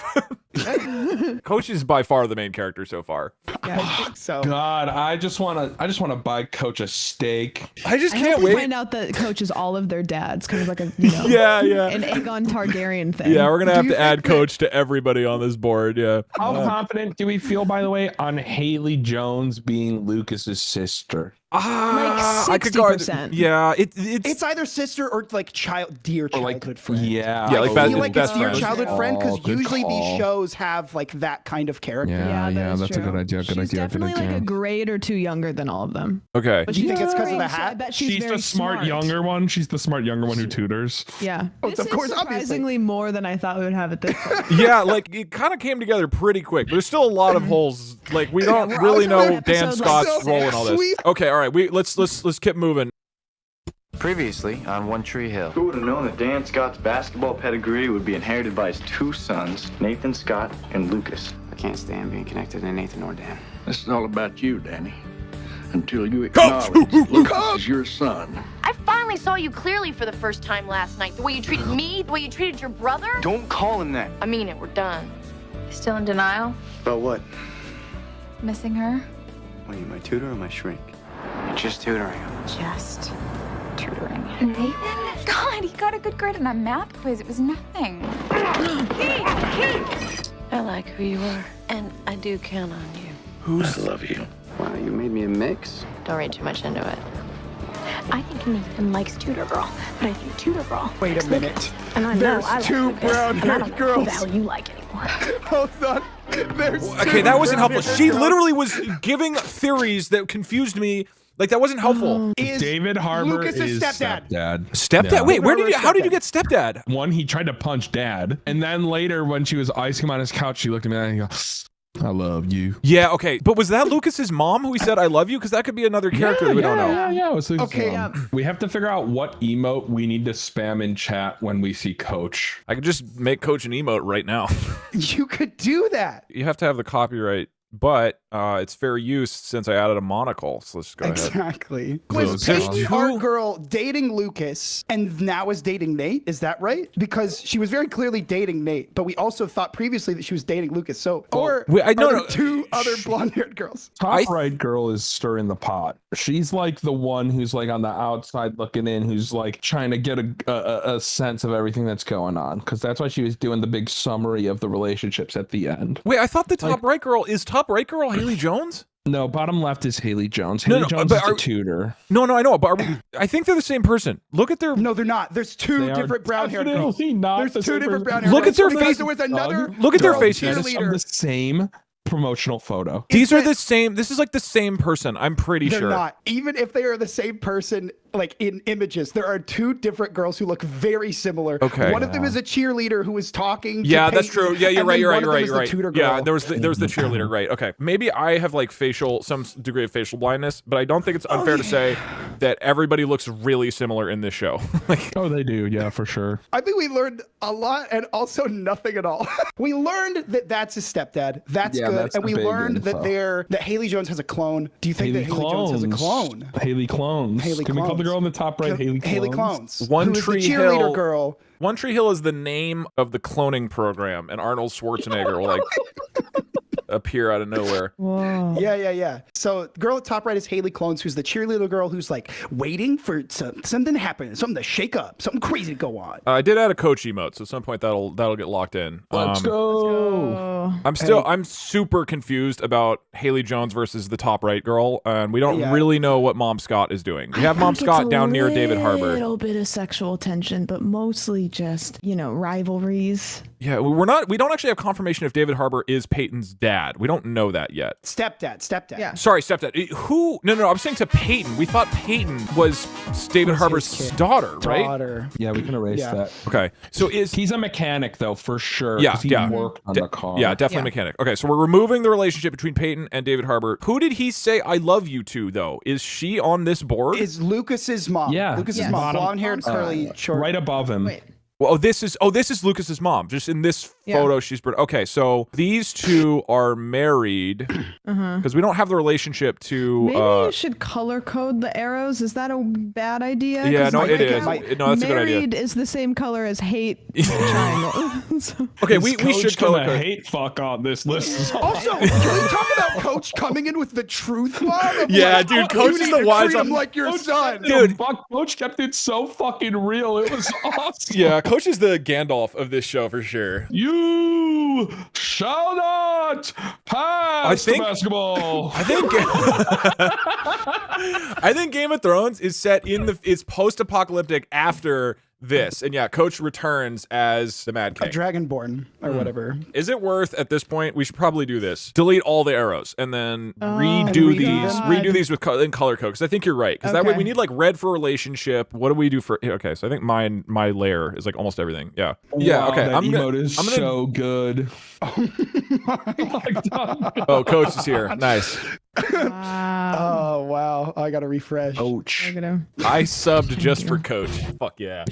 Coach is by far the main character so far. Yeah, I think so. God, I just want to buy Coach a steak. I just I can't hope we wait. find out that Coach is all of their dads, kind of like a, you know, yeah, an Aegon Targaryen thing. Yeah, we're going to have to add Coach to everybody on this board, yeah. How confident do we feel, by the way, on Haley Jones being Lucas's sister? Like I could go. 60%. Yeah, it's either sister or like dear childhood friend. Yeah, like I feel like best it's dear friend. childhood friend because Good usually call. these shows have like that kind of character. Yeah, that's true. a good idea. She's definitely like a grade or two younger than all of them. Okay. But you think it's because of the So I hat? bet she's She's very the smart younger one. She's the smart younger one who tutors. Yeah. Oh, This of course, is obviously. surprisingly more than I thought we would have at this point. Yeah, like it kind of came together pretty quick, but there's still a lot of holes. Like we don't really know Dan Scott's role in all this. Okay, all right, let's keep moving. Previously on One Tree Hill. Who would have known that Dan Scott's basketball pedigree would be inherited by his two sons, Nathan Scott and Lucas? I can't stand being connected to Nathan or Dan. This is all about you, Danny. Until you acknowledge Lucas is your son. I finally saw you clearly for the first time last night. The way you treated me, the way you treated your brother. Don't call him that. I mean it, we're done. Still in denial? About what? Missing her? What are you, my tutor or my shrink? You're just tutoring him. Just tutoring. Nathan? God, he got a good grade on that math quiz. It was nothing. I like who you are, and I do count on you. I love you. Wow, you made me a mix. Don't read too much into it. I think Nathan likes Tutor Girl, but I think Tutor Girl. Wait a minute. And I There's know I like two Lucas, and I brown-haired don't know girls. who the hell you like anymore. Hold on. There's Okay, two that wasn't helpful. brown-haired She girls. literally was giving theories that confused me. Like that wasn't helpful. Is David Harbour Lucas's is stepdad. Stepdad? Yeah. Wait, how did you get stepdad? One, he tried to punch Dad, and then later when she was icing him on his couch, she looked at me and he goes, "I love you." Yeah, okay. But was that Lucas's mom who he said I love you? Because that could be another character that we don't know. Yeah, it was Lucas's Okay. mom. We have to figure out what emote we need to spam in chat when we see Coach. I could just make Coach an emote right now. You could do that. You have to have the copyright, but it's fair use since I added a monocle. So let's just go ahead. Exactly. Those Was there's Peyton two- our girl dating Lucas and now is dating Nate? Is that right? Because she was very clearly dating Nate, but we also thought previously that she was dating Lucas. So, or wait, are there no. two other blonde-haired girls? Top right girl is stirring the pot. She's like the one who's like on the outside looking in, who's like trying to get a sense of everything that's going on. Because that's why she was doing the big summary of the relationships at the end. Wait, I thought the top right girl is top right girl Haley Jones? No, bottom left is Haley Jones. No, Haley no, Jones but is the are- tutor. No, I know, but are we, I think they're the same person. Look at their. No, they're not. There's two They are different brown-haired girls. definitely not There's the two same different person. brown-haired Look at girls. their Because face- There was another. Look at their girl faces. That is from cheerleader. the same promotional photo. These are the same. This is like the same person. I'm pretty They're sure. not. Even if they are the same person, like in images, there are two different girls who look very similar. Okay. One of them is a cheerleader who is talking. Yeah, to that's Peyton, true. Yeah, you're and right. then You're one right. of You're them right. is the You're tutor right. Yeah, girl. there was the cheerleader. Right. Okay. Maybe I have like some degree of facial blindness, but I don't think it's unfair to say that everybody looks really similar in this show. Like, Oh, they do. Yeah, for sure. I think we learned a lot and also nothing at all. We learned that that's his stepdad. That's Yeah, good. that's And the we big learned info. that Haley Jones has a clone. Do you think that Haley Jones has a clone? Haley Clones. Haley Can we call the Clones. girl in the top right Haley Clones? Haley Clones. One who is Tree the cheerleader Hill- girl. One Tree Hill is the name of the cloning program, and Arnold Schwarzenegger will like appear out of nowhere. Whoa. Yeah. So the girl at top right is Haley Clones, who's the cheerleader girl who's like waiting for something to happen, something to shake up, something crazy to go on. I did add a coach emote, so at some point that'll get locked in. Let's go. I'm super confused about Haley Jones versus the top right girl, and we don't really know what Mom Scott is doing. We have Mom Scott down near David A Harbour. little bit of sexual tension, but mostly just, rivalries. Yeah, we don't actually have confirmation if David Harbour is Peyton's dad. dad. We don't know that yet. Stepdad. Yeah. Sorry, stepdad. Who? No. I'm saying to Peyton. We thought Peyton was David Harbour's daughter, right? Yeah, we can erase that. Okay. So he's a mechanic though, for sure. Yeah, he worked on the car. Yeah, definitely mechanic. Okay, so we're removing the relationship between Peyton and David Harbour. Who did he say "I love you" to though? Is she on this board? Is Lucas's mom? Yeah, Lucas's mom, blonde-haired, curly, short. Right above him. Wait. Well, this is Lucas's mom. Just in this photo, she's okay. So these two are married because we don't have the relationship to. Maybe you should color code the arrows. Is that a bad idea? Yeah, no, it is. No, that's a good idea. Married is the same color as hate triangle. Okay, we should color code. Hate fuck on this list. Also, can we talk about Coach coming in with the truth bomb? Yeah, dude, Coach is the wise one. Like your son, dude. Coach kept it so fucking real. It was awesome. Yeah, Coach is the Gandalf of this show for sure. You shall not pass the basketball. I think Game of Thrones is set in is post-apocalyptic after this, and yeah, Coach returns as the Mad King, a Dragonborn or whatever. Is it worth at this point? We should probably do this. Delete all the arrows and then redo these with in color code. Because I think you're right. Because that way we need like red for relationship. What do we do for? Okay, so I think my layer is like almost everything. Yeah. Yeah. Wow, okay. that emote is so good. Oh, Coach is here. Nice. Oh wow! I gotta refresh. Coach. I subbed just for Coach. Fuck yeah.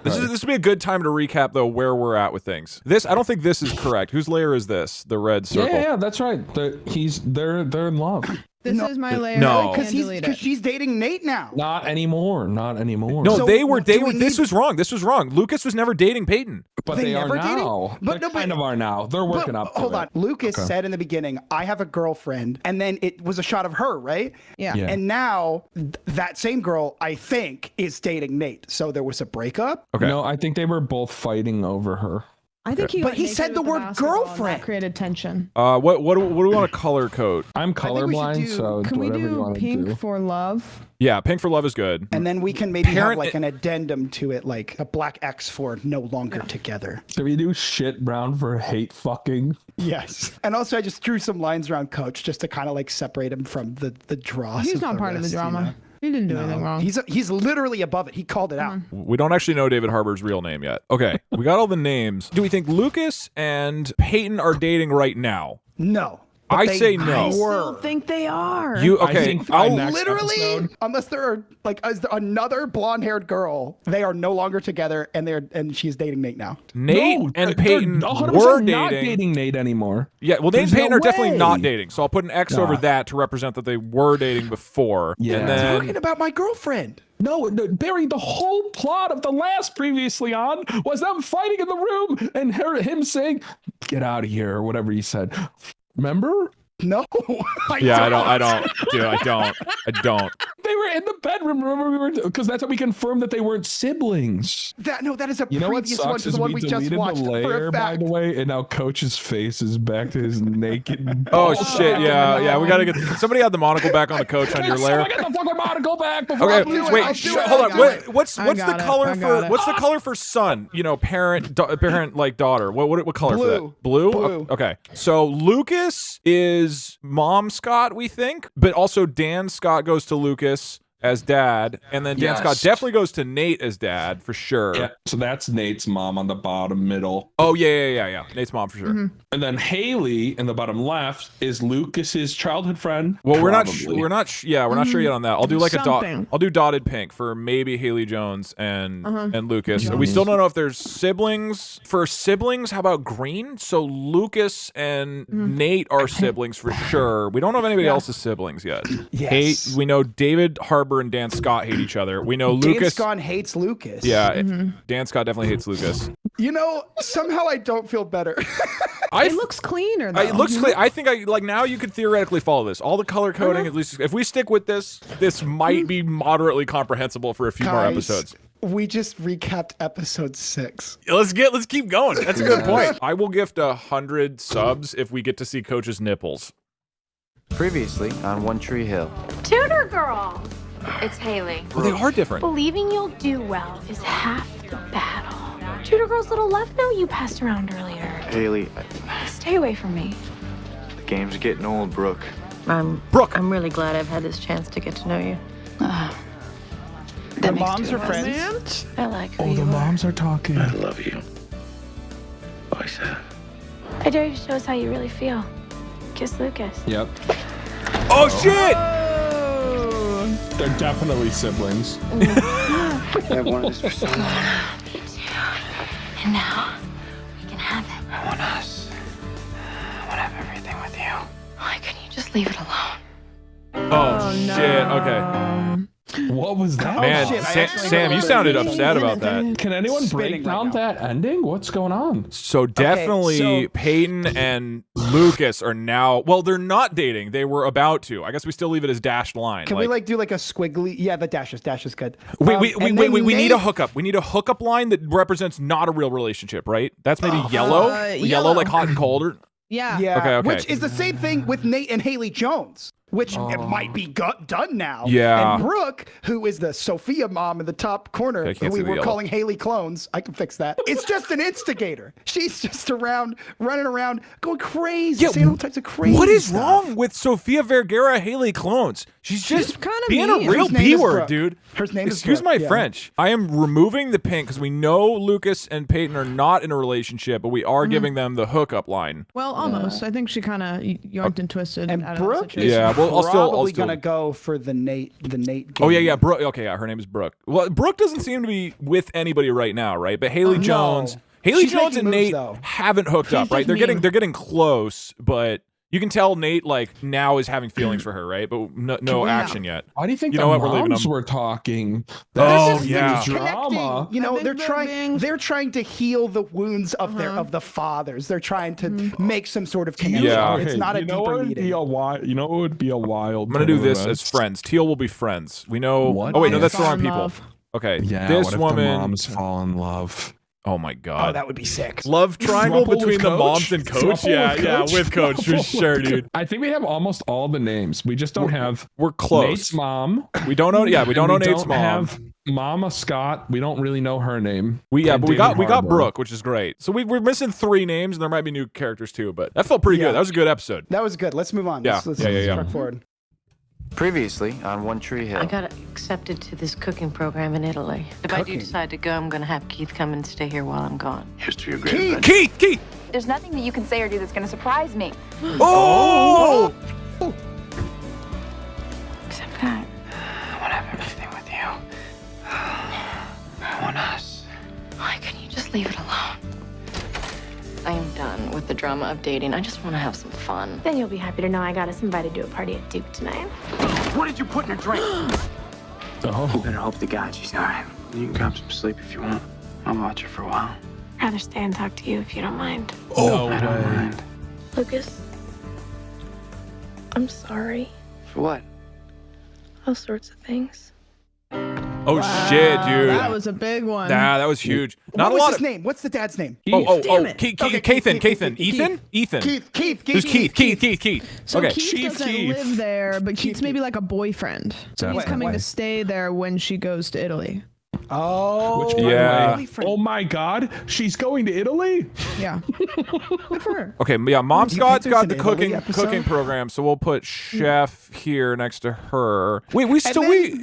This would be a good time to recap though where we're at with things. I don't think this is correct. Whose layer is this? The red circle. Yeah, that's right. They're in love. This is my layer. No, because she's dating Nate now. Not anymore. No, so they were. This was wrong. Lucas was never dating Peyton. But they are now. They kind of are now. They're working up to Hold on. Lucas said in the beginning, I have a girlfriend. And then it was a shot of her, right? Yeah. And now that same girl, I think, is dating Nate. So there was a breakup? Okay. No, I think they were both fighting over her. I think he said the word girlfriend. That created tension. What do we want to color code? I'm colorblind, so can we whatever you do want to pink do. for love? Yeah, pink for love is good. And then we can maybe have like an addendum to it, like a black X for no longer together. Can we do shit brown for hate fucking? Yes. And also I just drew some lines around Coach just to kind of like separate him from the dross. He's not part of the drama. You know? He didn't do anything wrong. He's literally above it. He called it out. We don't actually know David Harbour's real name yet. Okay, we got all the names. Do we think Lucas and Peyton are dating right now? No. I say no. I still think they are. I'll literally, unless there are like another blonde-haired girl, they are no longer together, and she's dating Nate now. Nate and Peyton were dating. Not dating Nate anymore. Yeah, well, Nate and Peyton are definitely not dating, so I'll put an X over that to represent that they were dating before. Yeah, and then, talking about my girlfriend. No, Barry, the whole plot of the last previously on was them fighting in the room and him saying, "Get out of here," or whatever he said. Remember? No. I don't. Dude, I don't. They were in the bedroom. Remember, because that's how we confirmed that they weren't siblings. That is a previous one to the one we just watched. The layer, by the way, and now Coach's face is back to his naked. Oh shit! Yeah. We gotta get somebody had the monocle back on the Coach on your layer. Get the fucking monocle back. Before okay, wait. Hold on. What's the color for son? You know, parent like daughter. What color for that? Blue. Okay. So Lucas is Mom Scott, we think, but also Dan Scott goes to Lucas as dad, and then Dan Scott definitely goes to Nate as dad for sure. Yeah, so that's Nate's mom on the bottom middle. Oh yeah. Nate's mom for sure. And then Haley in the bottom left is Lucas's childhood friend. Well, we're not sure yet on that. I'll do like I'll do dotted pink for maybe Haley Jones and Lucas. We still don't know if there's siblings. For siblings, how about green? So Lucas and Nate are siblings for sure. We don't know if anybody else is siblings yet. Yes. We know David Harbour and Dan Scott hate each other. We know Lucas. Dan Scott hates Lucas. Yeah, Dan Scott definitely hates Lucas. You know, somehow I don't feel better. It looks cleaner though. It looks clean. I think now you could theoretically follow this. All the color coding, at least if we stick with this might be moderately comprehensible for a few more episodes. We just recapped episode 6. Let's keep going. That's a good point. I will gift 100 subs if we get to see Coach's nipples. Previously on One Tree Hill. Tutor girl! It's Haley. Well, they are different. Believing you'll do well is half the battle. Tutor girl's little love note you passed around earlier. Haley, Stay away from me. Game's getting old, Brooke. I'm really glad I've had this chance to get to know you. The moms are friends. I like who Oh, the moms are talking. I love you. Always have. I dare you to show us how you really feel. Kiss Lucas. Yep. Oh shit! They're definitely siblings. I wanted this for so long. Me too. And now, we can have it. I want us. I want to have everything with you. Why couldn't you just leave it alone? Oh, shit. Okay. What was that? Man, shit, Sam, you sounded upset about that. Can anyone break Spinning down right now. that ending? What's going on? So definitely so- Peyton and Lucas are now, well, they're not dating. They were about to. I guess we still leave it as dashed line. Can we like do like a squiggly? Yeah, the dash is good. We And then need a hookup. We need a hookup line that represents not a real relationship, right? That's maybe yellow? Yellow like hot and cold? Or... Yeah. Yeah, Okay. which is the same thing with Nate and Haley Jones, which it might be done now. Yeah. And Brooke, who is the Sophia mom in the top corner, I who can't we see the were yellow. calling Haley Clones. I can fix that. It's just an instigator. She's just around, running around, going crazy, Yeah, saying all types of crazy What is stuff. wrong with Sophia Vergara Haley Clones? She's just kinda being mean. a real Her name B is word, Brooke. dude. Her name is Excuse Brooke, my yeah. French. I am removing the pink because we know Lucas and Peyton are not in a relationship, but we are giving them the hookup line. Well, almost. I think she kind of yoinked and twisted And out of the Brooke situation. is Yeah, well, I'll probably still- gonna go for the Nate. Oh yeah, game. yeah, Brooke. Okay, yeah, her name is Brooke. Well, Brooke doesn't seem to be with anybody right now, right? But Haley Jones, Haley She's Jones making and moves, Nate though. haven't hooked up, She's right? just mean. They're getting close, but you can tell Nate like now is having feelings for her, right? But no action yet. Why do you think You the know what? We're leaving moms them. were talking? Oh, Just yeah. Drama. You know, I they're think they're trying to heal the wounds of of the fathers. They're trying to make some sort of connection. Yeah. It's not a you know what deeper would meeting. be a wild. You know what would be a wild. I'm gonna do turn of this as events? friends. Teal will be friends. We know. What? Oh wait, no, Yeah. that's the Fall wrong in people. love. Okay, Yeah. this what if woman. the moms fall in love? Oh my god. Oh, that would be sick. Love triangle Throuple with between the Coach? moms and coach. Throuple Yeah, with yeah, Coach? with coach for Throuple sure, with dude. Coach. I think we have almost all the names. We just don't have We're close. Nate's mom. We don't know. Yeah, we don't know and Nate's don't mom. have Mama Scott. We don't really know her name. But And we got David Harbour. Brooke, which is great. So we're missing 3 names, and there might be new characters too. But that felt pretty Yeah. good. That was a good episode. That was good. Let's move on. Yeah. Let's Yeah. truck forward. Previously on One Tree Hill. I got accepted to this cooking program in Italy. If I do Cooking? decide to go, I'm gonna have Keith come and stay here while I'm gone. Here's to your great adventure. Keith. There's nothing that you can say or do that's going to surprise me. Oh! Except that. I want to have everything with you. I want us. Why couldn't you just leave it alone? I am done with the drama of dating. I just want to have some fun. Then you'll be happy to know I got us invited to a party at Duke tonight. What did you put in her drink? Oh. You better hope to God she's all right. You can grab some sleep if you want. I'll watch her for a while. Rather stay and talk to you if you don't mind. No I don't way. mind. Lucas, I'm sorry. For what? All sorts of things. Oh shit, dude. That was a big one. Nah, that was huge. Not What a was lot his of. name? What's the dad's name? Oh, Damn it. Kathan. Ethan. Keith. Who's Keith? So Okay. Keith doesn't Keith. live there, but Keith's maybe like a boyfriend. So he's Wait, coming what? to stay there when she goes to Italy. Oh, Which, by the Yeah. way, oh my God, she's going to Italy. Yeah. Good for her. Okay, yeah, Mom Do you Scott's think got there's the an Italy episode? cooking program, so we'll put chef here next to her. Wait,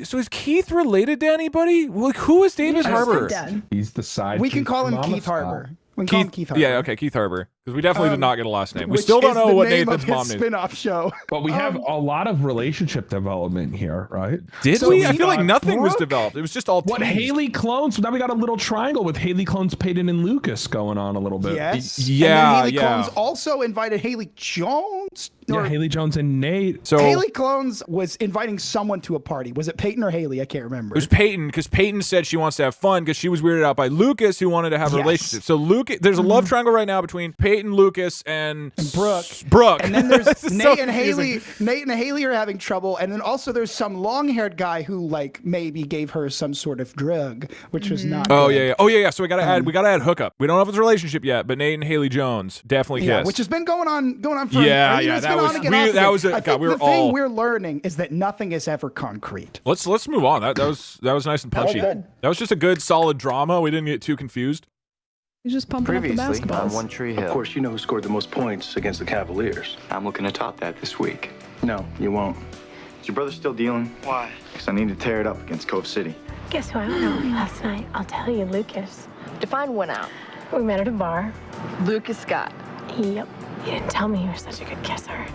so is Keith related to anybody? Like, who is David Harbour? Dad. He's the side. we can call him Mama Keith Scott. Harbour. We can call him Keith Harbour. Yeah, okay, Keith Harbour. Because we definitely did not get a last name. We Which still don't is know the what name Nathan's of mom his is. spin-off show. But we have a lot of relationship development here, right? Did So we? I we feel like got nothing was Brooke. developed. It was just all What teased. Haley clones? Now we got a little triangle with Haley clones, Peyton, and Lucas going on a little bit. Yes. Yeah, And then Haley yeah. Clones also invited Haley Jones. Yeah, Or Haley Jones and Nate. So Haley Clones was inviting someone to a party. Was it Peyton or Haley? I can't remember. it was Peyton, because Peyton said she wants to have fun because she was weirded out by Lucas, who wanted to have a Yes. relationship. So there's a love triangle right now between Peyton, Lucas, and Brooke. And then there's This is Nate so and confusing. Haley. Nate and Haley are having trouble. And then also there's some long-haired guy who like maybe gave her some sort of drug, which was not. Oh good. yeah. Oh yeah. So we gotta add hookup. We don't know if it's a relationship yet, but Nate and Haley Jones definitely Yeah, kissed. which has been going on for Yeah, you know, yeah, it's that been was- on again, we- off that again. was a- I God, think we were the thing all- we're learning is that nothing is ever concrete. Let's move on. That was nice and punchy. good. That was just a good solid drama. We didn't get too confused. He's just pumping up the basketballs. On One Tree Hill. Of course, you know who scored the most points against the Cavaliers. I'm looking to top that this week. No, you won't. Is your brother still dealing? Why? Because I need to tear it up against Cove City. Guess who I went out with last night? I'll tell you, Lucas. Define one out. We met at a bar. Lucas Scott. Yep. You didn't tell me you were such a good kisser.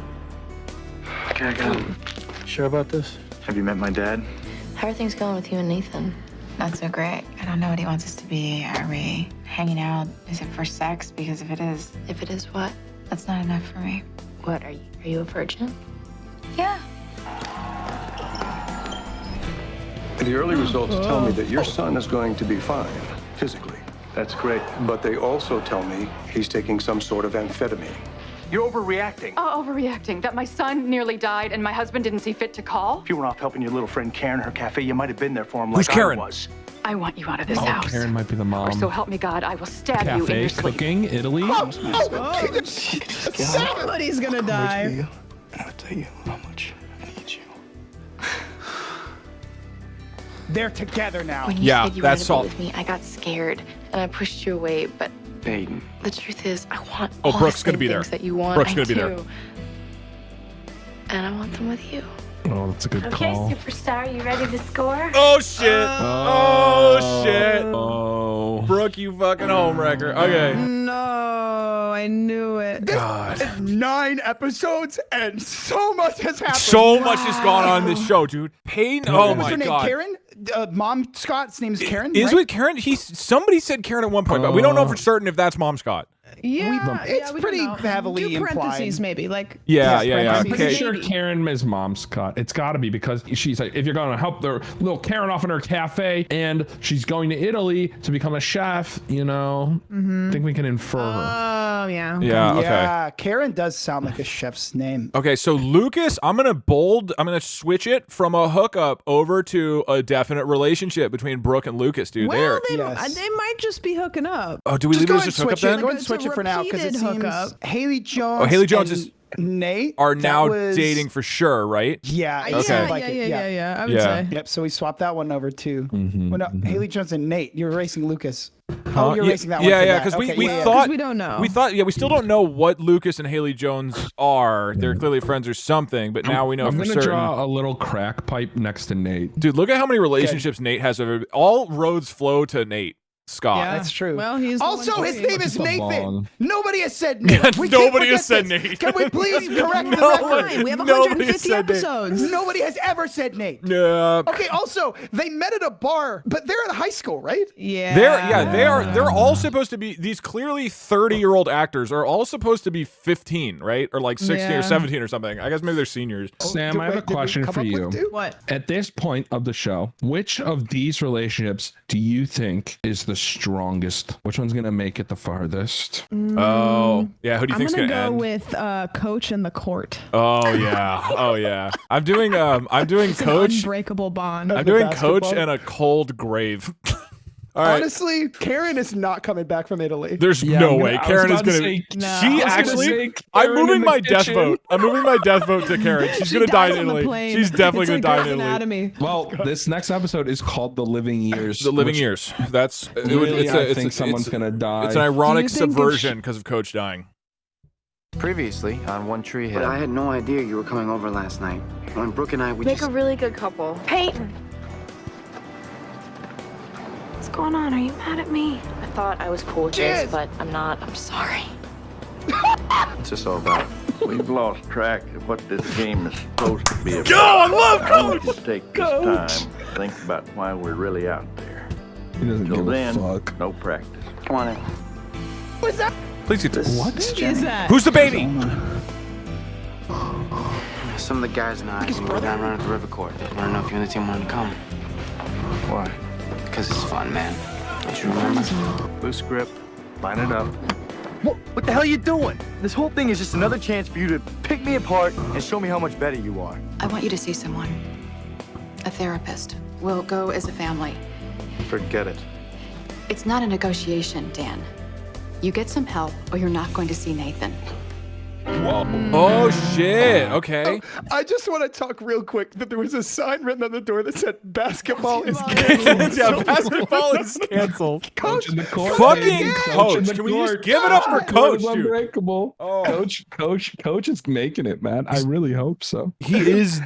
Okay, I got him. Sure about this? Have you met my dad? How are things going with you and Nathan? Not so great. I don't know what he wants us to be. Are we hanging out? Is it for sex? Because if it is, What? that's not enough for me. What, are you a virgin? Yeah. The early results tell me that your son is going to be fine, physically. That's great. But they also tell me he's taking some sort of amphetamine. You're overreacting. Oh, overreacting. That my son nearly died and my husband didn't see fit to call? If you were off helping your little friend Karen in her cafe, you might have been there for him Who's like Karen? I was. I want you out of this house. Karen might be the mom. Or so help me God, I will stab you in Cafe, your sleep. cooking, Italy. Somebody's gonna die. I'll tell you how much I need you. They're together now. When you Yeah, said you that's wanted to all. be with me, I got scared and I pushed you away. But Peyton. the truth is, I want Oh, all Brooke's the gonna same be there. things that you want. Brooke's I gonna be there. do. And I want them with you. Oh, that's a good Okay, call. superstar, you ready to score? Oh shit! Oh shit! Oh. Brooke, you fucking homewrecker. Okay. No, I knew it. God. 9 episodes and so much has happened. So much has gone on in this show, dude. Peyton. Oh What was my her name? god. Karen? Mom Scott's name is Karen. Is right? it Karen? Somebody said Karen at one point, but we don't know for certain if that's Mom Scott. Yeah, It's we pretty don't know. heavily Do parentheses implied. maybe, like. Yeah. Yes, I'm pretty Okay. sure Karen is Mom Scott. It's got to be because she's like, if you're going to help the little Karen off in her cafe and she's going to Italy to become a chef, you know, I think we can infer her. Oh, yeah. Yeah. Okay. Yeah, Karen does sound like a chef's name. Okay, so Lucas, I'm gonna switch it from a hookup over to a definite relationship between Brooke and Lucas, dude. Well, They're- they might just be hooking up. Oh, do we Just leave go it ahead as and a hookup switch it. then? Go ahead and switch it for now because it repeated seems hookup. Haley Jones. Oh, Haley Jones and is Nate are now that was- dating for sure, right? Yeah. it Okay. seemed like it, Yeah. I would Yeah. say. Yep. So we swapped that one over too. Mm-hmm, Well, no, Haley Jones and Nate. You're erasing Lucas. Huh? Oh, you're Yeah, erasing that one. Yeah, for yeah, that. because Okay, we yeah. thought 'Cause we don't know. We thought, yeah, we still don't know what Lucas and Haley Jones are. They're clearly friends or something, but now we know I'm for gonna certain. draw a little crack pipe next to Nate. Dude, look at how many relationships Nate has. All roads flow to Nate Scott. Yeah. That's true. Well, he's the also one his dating. name is Just a Nathan. bong. Nobody has said Nate. We can't Nobody has forget said this. Nate. Can we please correct the No record? one- Fine, we have Nobody 150 said Nate. episodes. Nobody has ever said Nate. Yeah. Okay. Also, they met at a bar, but they're in high school, right? Yeah. They're all supposed to be, these clearly 30-year-old actors are all supposed to be 15, right? Or like 16 Yeah. or 17 or something. I guess maybe they're seniors. Sam, I have a Did we question come for up with you. two? What? At this point of the show, which of these relationships do you think is the strongest? Which one's gonna make it the farthest? Oh, yeah. Who do you I'm think's gonna gonna go end? with Coach in the Court. Oh yeah. Oh yeah. I'm doing It's Coach. an unbreakable bond. I'm The doing Coach basketball? and a cold grave. All right. Honestly, Karen is not coming back from Italy. There's Yeah, no I'm way gonna- I was Karen is about to gonna. say- No. She I was gonna actually. say I'm Karen in moving the my death kitchen. vote. I'm moving my death vote to Karen. She's gonna die in dies on the Italy. plane. She's definitely It's gonna like die in Grey's Italy. Anatomy. Well, this next episode is called The Living Years. The living which years. That's. Really, I think it's someone's gonna die. It's an ironic Do you think if subversion because of Coach dying. Previously on One Tree Hill. But I had no idea you were coming over last night. When Brooke and I, we Make just... a really good couple. Peyton! What's going on? Are you mad at me? I thought I was cool with this, but I'm not. I'm sorry. What's this all about? We've lost track of what this game is supposed to be about. Go! I love I want you Coach. to take this time to think about why we're really out there. He doesn't Till give then, a fuck. no practice. Come on in. What's that? Please get this. What? Who is that? Who's the baby? Some of the guys and I, we were down around at the river court. I want to know if you and the team wanted to come. Why? Because it's fun, man. Don't you remember? Loose grip, line it up. What the hell are you doing? This whole thing is just another chance for you to pick me apart and show me how much better you are. I want you to see someone. A therapist. We'll go as a family. Forget it. It's not a negotiation, Dan. You get some help or you're not going to see Nathan. Whoa. Oh shit. Okay. I just want to talk real quick that there was a sign written on the door that said basketball is canceled. Yeah, basketball is canceled. Coach, fucking Coach. Can we just give it up for Coach, dude? Unbreakable. Oh. Coach is making it, man. I really hope so. He is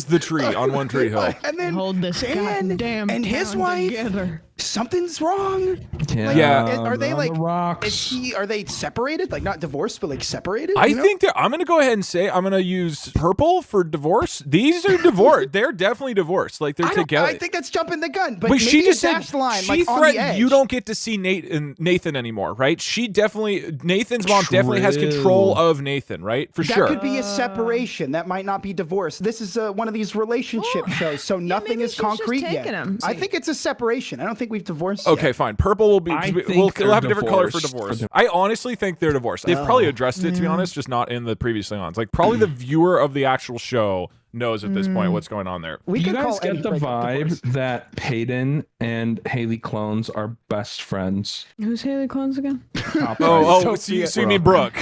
the tree on One Tree Hill. And then hold this Dan and his wife together. Something's wrong. Yeah. Are they like? Rocks. Are they separated? Like not divorced, but like separated? I think that I'm gonna go ahead and say I'm gonna use purple for divorce. These are divorced. They're definitely divorced. Like they're together. I think that's jumping the gun. But she just said line, she like, threatened you don't get to see Nathan anymore, right? Nathan's mom definitely has control of Nathan, right? For sure. That could be a separation. That might not be divorce. This is one of these relationship shows, so nothing is concrete yet. I think it's a separation. I don't think we've divorced Okay, yet. fine. Purple will be. We'll have a different color for divorced. divorce. I honestly think they're divorced. They've probably addressed it, to be honest, just not in the previously ons. Like probably the viewer of the actual show knows at this point what's going on there. You guys get the vibe that Peyton and Haley Clones are best friends. Who's Haley Clones again? So you mean Brooke?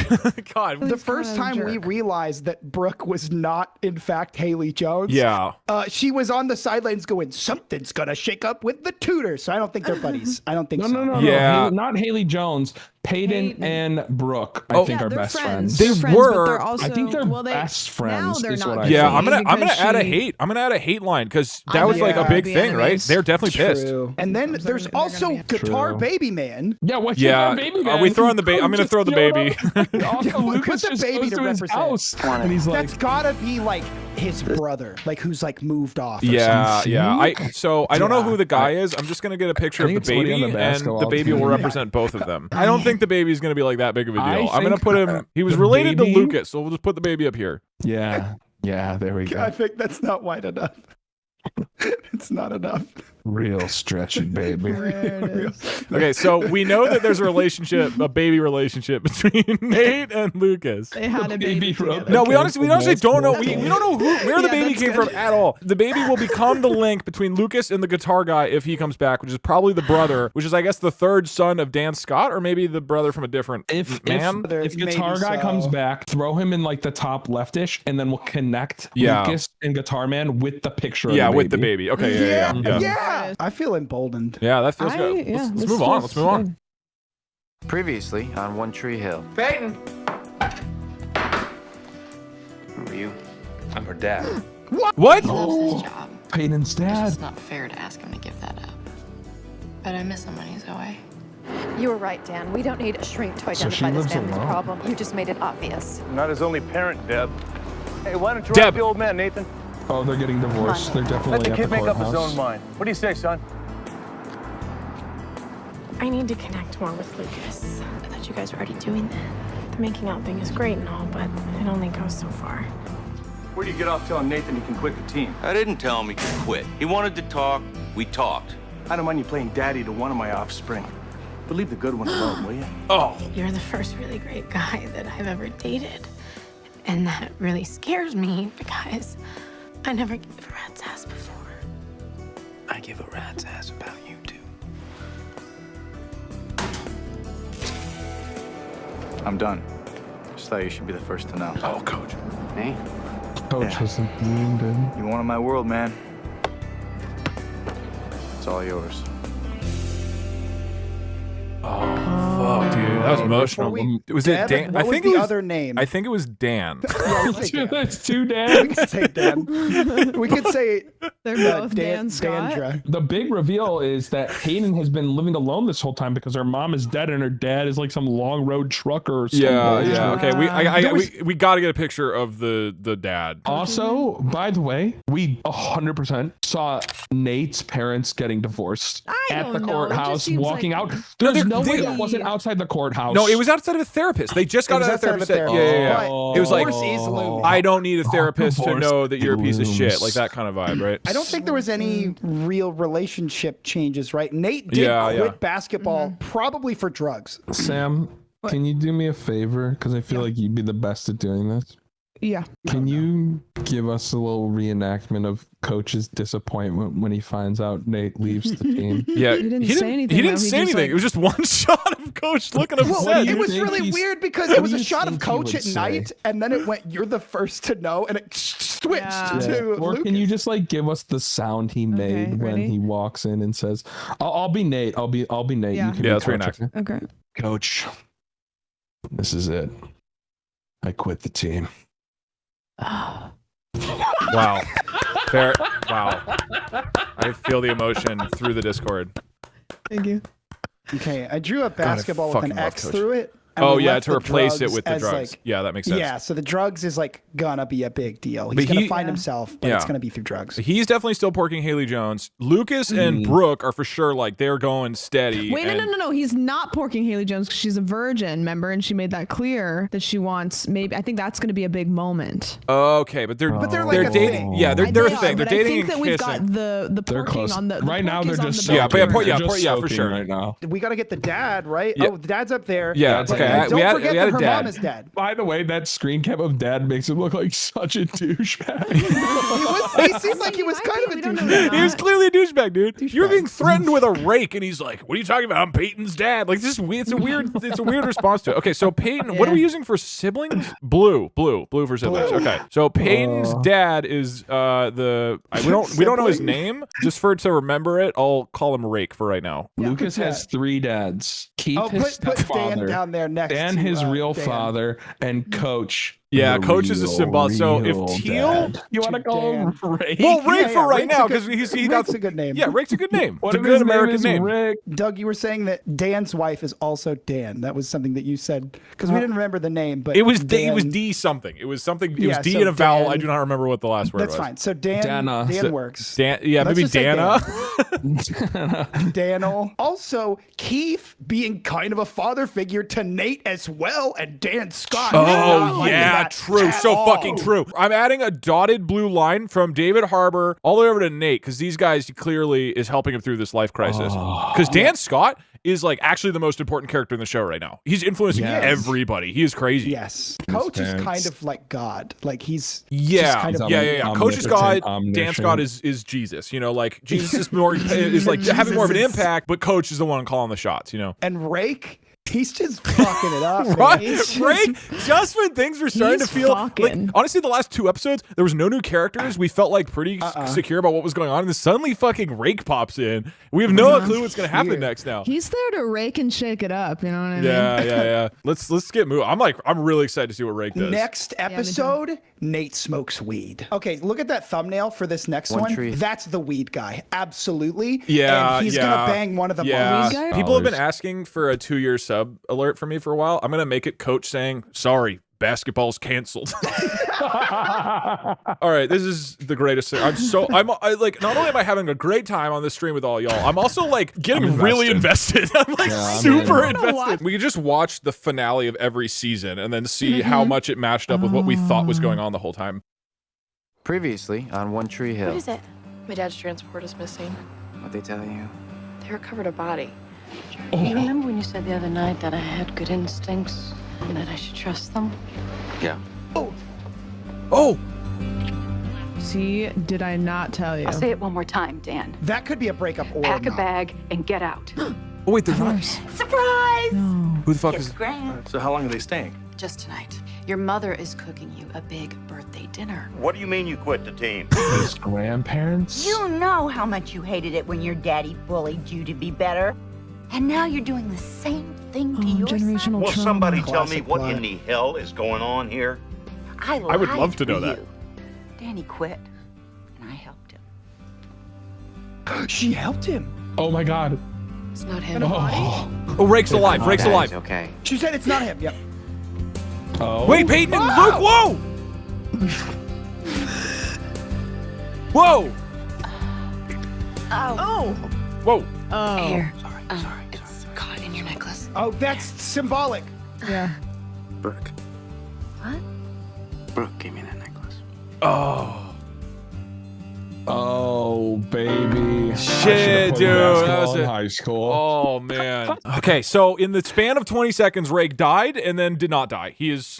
God. The first time we realized that Brooke was not, in fact, Haley Jones. Yeah. She was on the sidelines going, something's gonna shake up with the tutor. So I don't think they're buddies. I don't think so. No. Yeah. Not Haley Jones. Peyton and Brooke, I think, are best friends. They were. But also, I think they're best friends. Now they're not. I'm gonna add a hate. I'm gonna add a hate line because that was like a big thing, right? They're definitely pissed. And then there's also Guitar Baby Man. Yeah, what's your baby man? Are we throwing the baby? I'm gonna throw the baby. Also, Lucas put the baby to his house, and he's like, that's gotta be like his brother, like who's like moved off. Yeah. I don't know who the guy is. I'm just gonna get a picture of the baby, and the baby will represent both of them. I don't think the baby's gonna be like that big of a deal. I'm gonna put him. He was related to Lucas, so we'll just put the baby up here. Yeah, there we go. I think that's not wide enough. It's not enough. Real stretchy baby. Okay, so we know that there's a baby relationship between Nate and Lucas. They had a baby together. No, we honestly don't know. We don't know where the baby came from at all. The baby will become the link between Lucas and the guitar guy if he comes back, which is probably the brother, which is I guess the third son of Dan Scott, or maybe the brother from a different man. If guitar guy comes back, throw him in like the top leftish, and then we'll connect Lucas and Guitar Man with the picture. With the baby. Okay, yeah. I feel emboldened. Yeah, that feels good. Let's move on. Let's move on. Previously on One Tree Hill. Peyton! Who are you? I'm her dad. What? Loves this job. Peyton's dad. It's not fair to ask him to give that up. But I miss him when he's away. You were right, Dan. We don't need a shrink to identify this family's problem. You just made it obvious. I'm not his only parent, Deb. Hey, why don't you Deb. ask the old man, Nathan? Oh, they're getting divorced. They're definitely Let the at kid the make up his courthouse. own mind. What do you say, son? I need to connect more with Lucas. I thought you guys were already doing that. The making out thing is great and all, but it only goes so far. Where do you get off telling Nathan he can quit the team? I didn't tell him he could quit. He wanted to talk. We talked. I don't mind you playing daddy to one of my offspring. But leave the good one alone, will you? Oh. You're the first really great guy that I've ever dated. And that really scares me because I never gave a rat's ass before. I give a rat's ass about you, too. I'm done. Just thought you should be the first to know. Oh, Coach. Me? Coach wasn't being good. You wanted my world, man. It's all yours. Oh, fuck, dude. That was emotional. Was it Dan? What was the other name? I think it was Dan. There's two Dan. We could say Dan. We could say they're both Dan Scott. Dandra. The big reveal is that Hayden has been living alone this whole time because her mom is dead and her dad is like some long road trucker or something. Yeah. Okay, we got to get a picture of the dad. Also, by the way, we 100% saw Nate's parents getting divorced at the courthouse, walking out. There's no way that wasn't outside the courthouse. No, it was outside of a therapist. They just got out of a therapist. Yeah. It was like, I don't need a therapist to know that you're a piece of shit. Like that kind of vibe, right? I don't think there was any real relationship changes, right? Nate did quit basketball probably for drugs. Sam, can you do me a favor? Because I feel like you'd be the best at doing this. Yeah. Can you give us a little reenactment of Coach's disappointment when he finds out Nate leaves the team? Yeah, he didn't say anything. He didn't say anything. Like... It was just one shot of Coach looking upset. Well, it was really weird because it was a shot of Coach at night, and then it went, "You're the first to know," and it switched to Or Lucas. can you just like give us the sound he made when he walks in and says, "I'll be Nate. I'll be Nate." Yeah. You can Yeah, be that's Coach. reenact. Okay. Coach, this is it. I quit the team. Wow. Fair. Wow. I feel the emotion through the Discord. Thank you. Okay, I drew a basketball with fucking an love X Coach. through it. Oh yeah, to replace it with the drugs. Like, yeah, that makes sense. Yeah, so the drugs is like gonna be a big deal. He's gonna find himself, but it's gonna be through drugs. He's definitely still porking Haley Jones. Lucas and Brooke are for sure like they're going steady. Wait, no. He's not porking Haley Jones because she's a virgin, remember? And she made that clear that she wants I think that's going to be a big moment. Okay, but they're like they're a dating. thing. Yeah, they're a thing. They're dating. I think that we've got the porking on the right now. They're just yeah, for sure. Right now, we got to get the dad right. Yeah. Oh, the dad's up there. Yeah, it's okay. Don't forget that her dad. mom is dead. By the way, that screen cap of Dad makes him look like such a douchebag. He seemed like he was kind of a douchebag. He was clearly a douchebag, dude. You're being threatened with a rake, and he's like, "What are you talking about? I'm Peyton's dad." Like this is weird. It's a weird response to it. Okay, so Peyton, what are we using for siblings? Blue for siblings. Okay, so Peyton's dad is we don't know his name. Just to remember it, I'll call him Rake for right now. Lucas has 3 dads. Keith, his put stepfather, Dan down there next. Dan, to, his real Dan. father, and Coach. Yeah, Coach is a symbol. So if Teal, you want to call him Rake? Well, Rake for right now because Rake's a good name. Yeah, Rake's a good name. What It's a good American name? name. Doug, you were saying that Dan's wife is also Dan. That was something that you said because we didn't remember the name, but It was Dan, it was D something. It was something. It was Yeah, D so and a vowel. Dan- I do not remember what the last word was. That's fine. So Dan works. Yeah, Let's maybe just say Dana. Daniel. Also, Keith being kind of a father figure to Nate as well, and Dan Scott. Oh yeah, true. So fucking true. I'm adding a dotted blue line from David Harbour all the way over to Nate because these guys clearly is helping him through this life crisis. Because Dan Scott is like actually the most important character in the show right now. He's influencing everybody. He is crazy. Yes. Coach is kind of like God. Like he's yeah. Coach is God. Dan omniscient. Scott is Jesus. You know, like Jesus is more is like having more of an impact, but Coach is the one calling the shots. You know, and Rake. He's just fucking it up. Right? Rake, just when things were starting to feel like, honestly, the last 2 episodes, there was no new characters. We felt like pretty secure about what was going on. And then suddenly fucking Rake pops in. We have no clue what's going to happen next now. He's there to rake and shake it up. You know what I mean? Yeah. Let's get moving. I'm really excited to see what Rake does. Next episode, Nate smokes weed. Okay, look at that thumbnail for this next one. That's the weed guy. Absolutely. Yeah. And he's going to bang one of the moms. moms. People have been asking for a 2-year sub alert for me for a while. I'm going to make it Coach saying, sorry, basketball's canceled. All right, this is the greatest thing. I like, not only am I having a great time on this stream with all y'all, I'm also like getting really invested. I'm like super invested. We could just watch the finale of every season and then see how much it matched up with what we thought was going on the whole time. Previously on One Tree Hill. What is it? My dad's transport is missing. What'd they tell you? They recovered a body. You remember when you said the other night that I had good instincts and that I should trust them? Yeah. Oh! See, did I not tell you? I'll say it one more time, Dan. That could be a breakup or Pack a not. bag and get out. Oh, wait, they're not. Surprise! No. Who the fuck It's is... grand. So how long are they staying? Just tonight. Your mother is cooking you a big birthday dinner. What do you mean you quit the team? His grandparents? You know how much you hated it when your daddy bullied you to be better. And now you're doing the same thing to your son. Will somebody tell me what in the hell is going on here? I would love to know that. Danny quit, and I helped him. She helped him. Oh my God. It's not him. Oh, Rake's alive. Rake's alive. Okay. She said it's not him. Yep. Oh. Wait, Peyton and Luke, whoa! Whoa! Oh. Whoa. Oh. Here. Sorry. It's caught in your necklace. Oh, that's symbolic. Yeah. Brooke. What? Brooke gave me that necklace. Oh. Oh. Oh, baby. Shit, dude. That was in high school. Oh, man. Okay, so in the span of 20 seconds, Rake died and then did not die.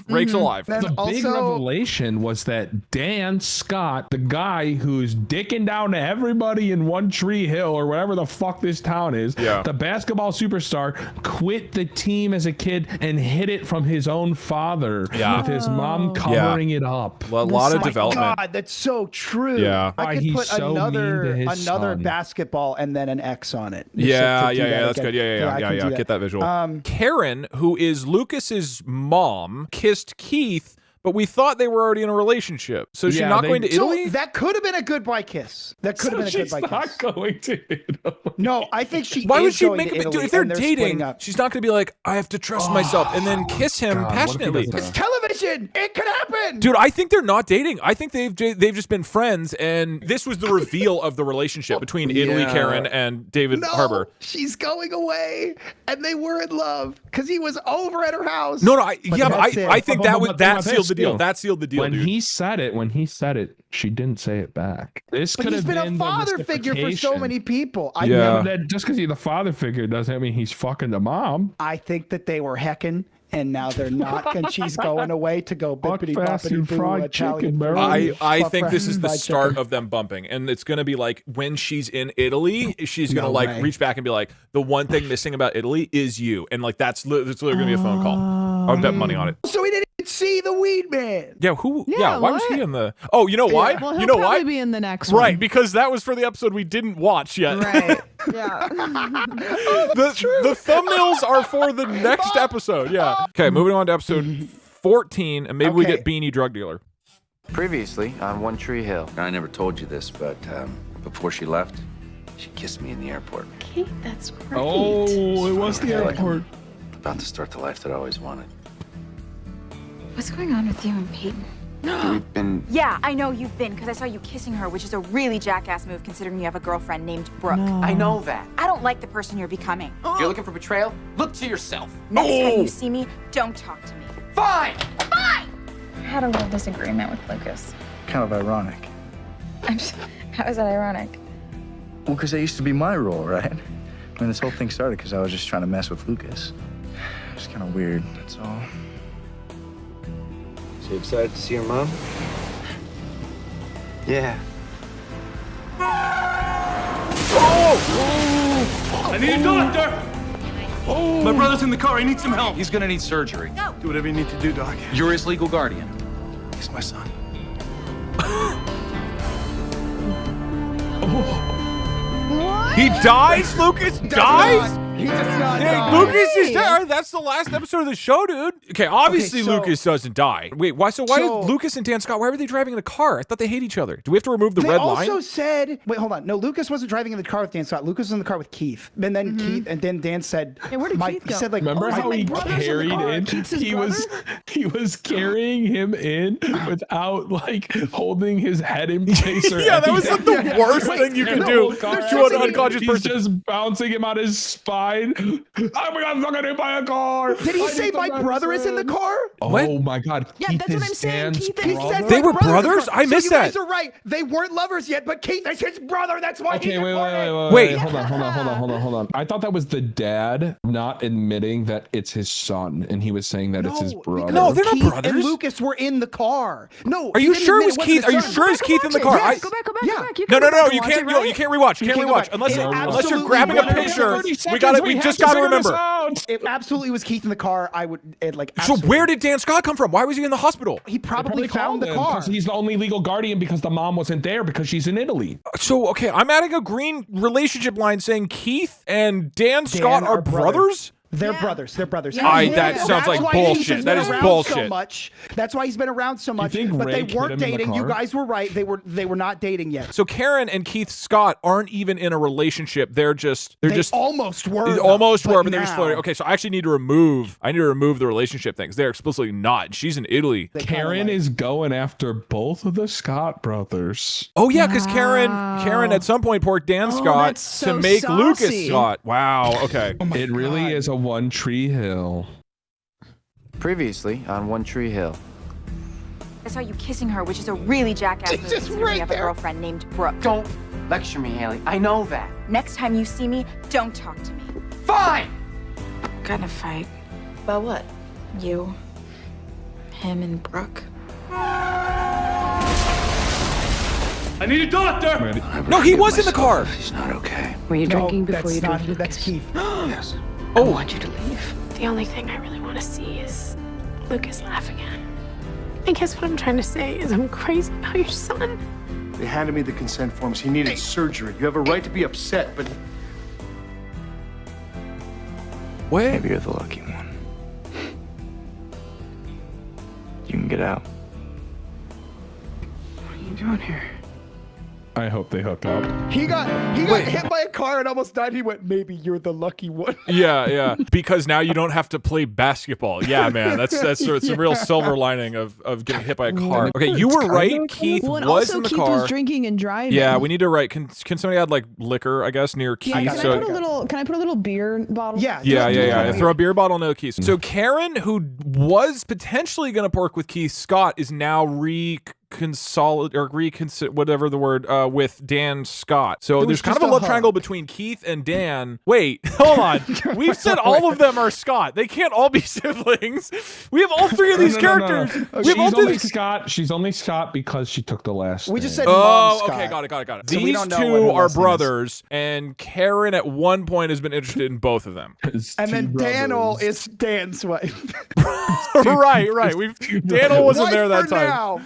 Rake's alive. The big revelation was that Dan Scott, the guy who's dicking down to everybody in One Tree Hill or whatever the fuck this town is, the basketball superstar, quit the team as a kid and hid it from his own father with his mom covering it up. A lot of development. God, that's so true. Yeah. I could put another basketball and then an X on it. Yeah, that's good. Yeah. Get that visual. Karen, who is Lucas's mom, kissed Keith, but we thought they were already in a relationship. So is she not going to Italy? So that could have been a goodbye kiss. That could have been a goodbye kiss. She's not going to Italy. No, I think she Why is would she going make to him? Italy, Dude, if they're and dating, she's not going to be like, I have to trust myself, and then kiss him passionately. It's television. It could happen. Dude, I think they're not dating. I think they've just been friends, and this was the reveal of the relationship between Italy Karen and David Harbour. She's going away, and they were in love because he was over at her house. No, I think that sealed the deal. That sealed the deal. When he said it, she didn't say it back. This could have been a father figure for so many people. But then just because he's the father figure doesn't mean he's fucking the mom. I think that they were hecking, and now they're not, and she's going away to go bippity boppity boo Italian. I think this is the start of them bumping, and it's gonna be like when she's in Italy, she's gonna reach back and be like, the one thing missing about Italy is you, and like that's literally gonna be a phone call. I would bet money on it. So he didn't see the weed man. Yeah, who? Yeah, why was he in the? Oh, you know why? Well, you know why? He'll probably be in the next one. Right, because that was for the episode we didn't watch yet. Right. Yeah. The thumbnails are for the next episode. Yeah. Okay, moving on to episode 14, and maybe we get Beanie Drug Dealer. Previously on One Tree Hill. I never told you this, but before she left, she kissed me in the airport. Kate, that's great. Oh, it was the airport. About to start the life that I always wanted. What's going on with you and Peyton? We've been... Yeah, I know you've been, because I saw you kissing her, which is a really jackass move considering you have a girlfriend named Brooke. No. I know that. I don't like the person you're becoming. You're looking for betrayal? Look to yourself. Next time you see me, don't talk to me. Fine! Fine! I had a little disagreement with Lucas. Kind of ironic. How is that ironic? Well, because that used to be my role, right? I mean, this whole thing started because I was just trying to mess with Lucas. It's kind of weird, that's all. So you excited to see your mom? Yeah. I need a doctor! Oh. My brother's in the car. He needs some help. He's gonna need surgery. Go. Do whatever you need to do, Doc. You're his legal guardian. He's my son. What? He dies? Lucas dies? He does not Hey, die. Lucas is dead. That's the last episode of the show, dude. Okay, obviously Lucas doesn't die. Wait, why? So why did Lucas and Dan Scott? Why were they driving in a car? I thought they hate each other. Do we have to remove the red line? They also said, wait, hold on. No, Lucas wasn't driving in the car with Dan Scott. Lucas was in the car with Keith. And then Dan said, hey, where did Keith go? He said, like, remember how he carried in? He was carrying him in without like holding his head in place. Or yeah, that was like the worst thing you could do to an unconscious person. He's just bouncing him out his spine. I got fucking hit by a car. Did he say my brother is in the car? Oh my God. Yeah, that's what I'm saying. Keith He said they were brothers? I missed that. You guys are right. They weren't lovers yet, but Keith is his brother. That's why he's Wait. Hold on. I thought that was the dad not admitting that it's his son, and he was saying that it's his brother. No, they're not Keith brothers. and Lucas were in the car. No. Are you sure it was Keith? Are you sure it's Keith in the car? Yes. Go back. No. You can't rewatch. You can't rewatch unless you're grabbing a picture. We just gotta remember. It absolutely was Keith in the car. So where did Dan Scott come from? Why was he in the hospital? He probably found the car. He's the only legal guardian because the mom wasn't there because she's in Italy. So, okay, I'm adding a green relationship line saying Keith and Dan Scott are brothers? They're brothers. They're brothers. Yeah. That sounds like bullshit. That is bullshit. That's why he's been around so much. But they weren't dating. You guys were right. They were not dating yet. So Karen and Keith Scott aren't even in a relationship. They're just almost were. They almost were, but they're just flirting. Okay, so I actually need to remove the relationship things. They're explicitly not. She's in Italy. Karen is going after both of the Scott brothers. Oh yeah, because Karen at some point porked Dan Scott to make Lucas Scott. Wow. Okay. It really is a One Tree Hill. Previously on One Tree Hill. I saw you kissing her, which is a really jackass move considering you have a girlfriend named Brooke. Don't Lecture me, Haley. I know that. Next time you see me, don't talk to me. Fine! Got in a fight. About what? You. Him and Brooke. I need a doctor! No, he was in the car. She's not okay. Were you drinking before that's you not, drove? That's Keith. Yes. I want you to leave. The only thing I really want to see is Lucas laugh again. I guess what I'm trying to say is I'm crazy about your son. They handed me the consent forms. He needed surgery. You have a right to be upset, but... What? Maybe you're the lucky one. You can get out. What are you doing here? I hope they hook up. He got hit by a car and almost died. He went, maybe you're the lucky one. Yeah. Because now you don't have to play basketball. Yeah, man. That's sort of some real silver lining of getting hit by a car. Okay, you were right. Keith Well, and was also in the Keith car. was drinking and driving. Yeah, we need to write. Can somebody add like liquor, I guess, near Keith? Yeah, can I put a little bear bottle? Yeah. Throw a beer bottle, no Keith. So Karen, who was potentially going to pork with Keith Scott, is now whatever the word with Dan Scott. So there's kind of a love triangle between Keith and Dan. Wait, hold on. We've said all of them are Scott. They can't all be siblings. We have all three of these characters. She's only Scott because she took the last. We just said Mom Scott. Okay, got it. So These two are brothers, and Karen at one point has been interested in both of them. And then Daniel is Dan's wife. right. Daniel wasn't there that time.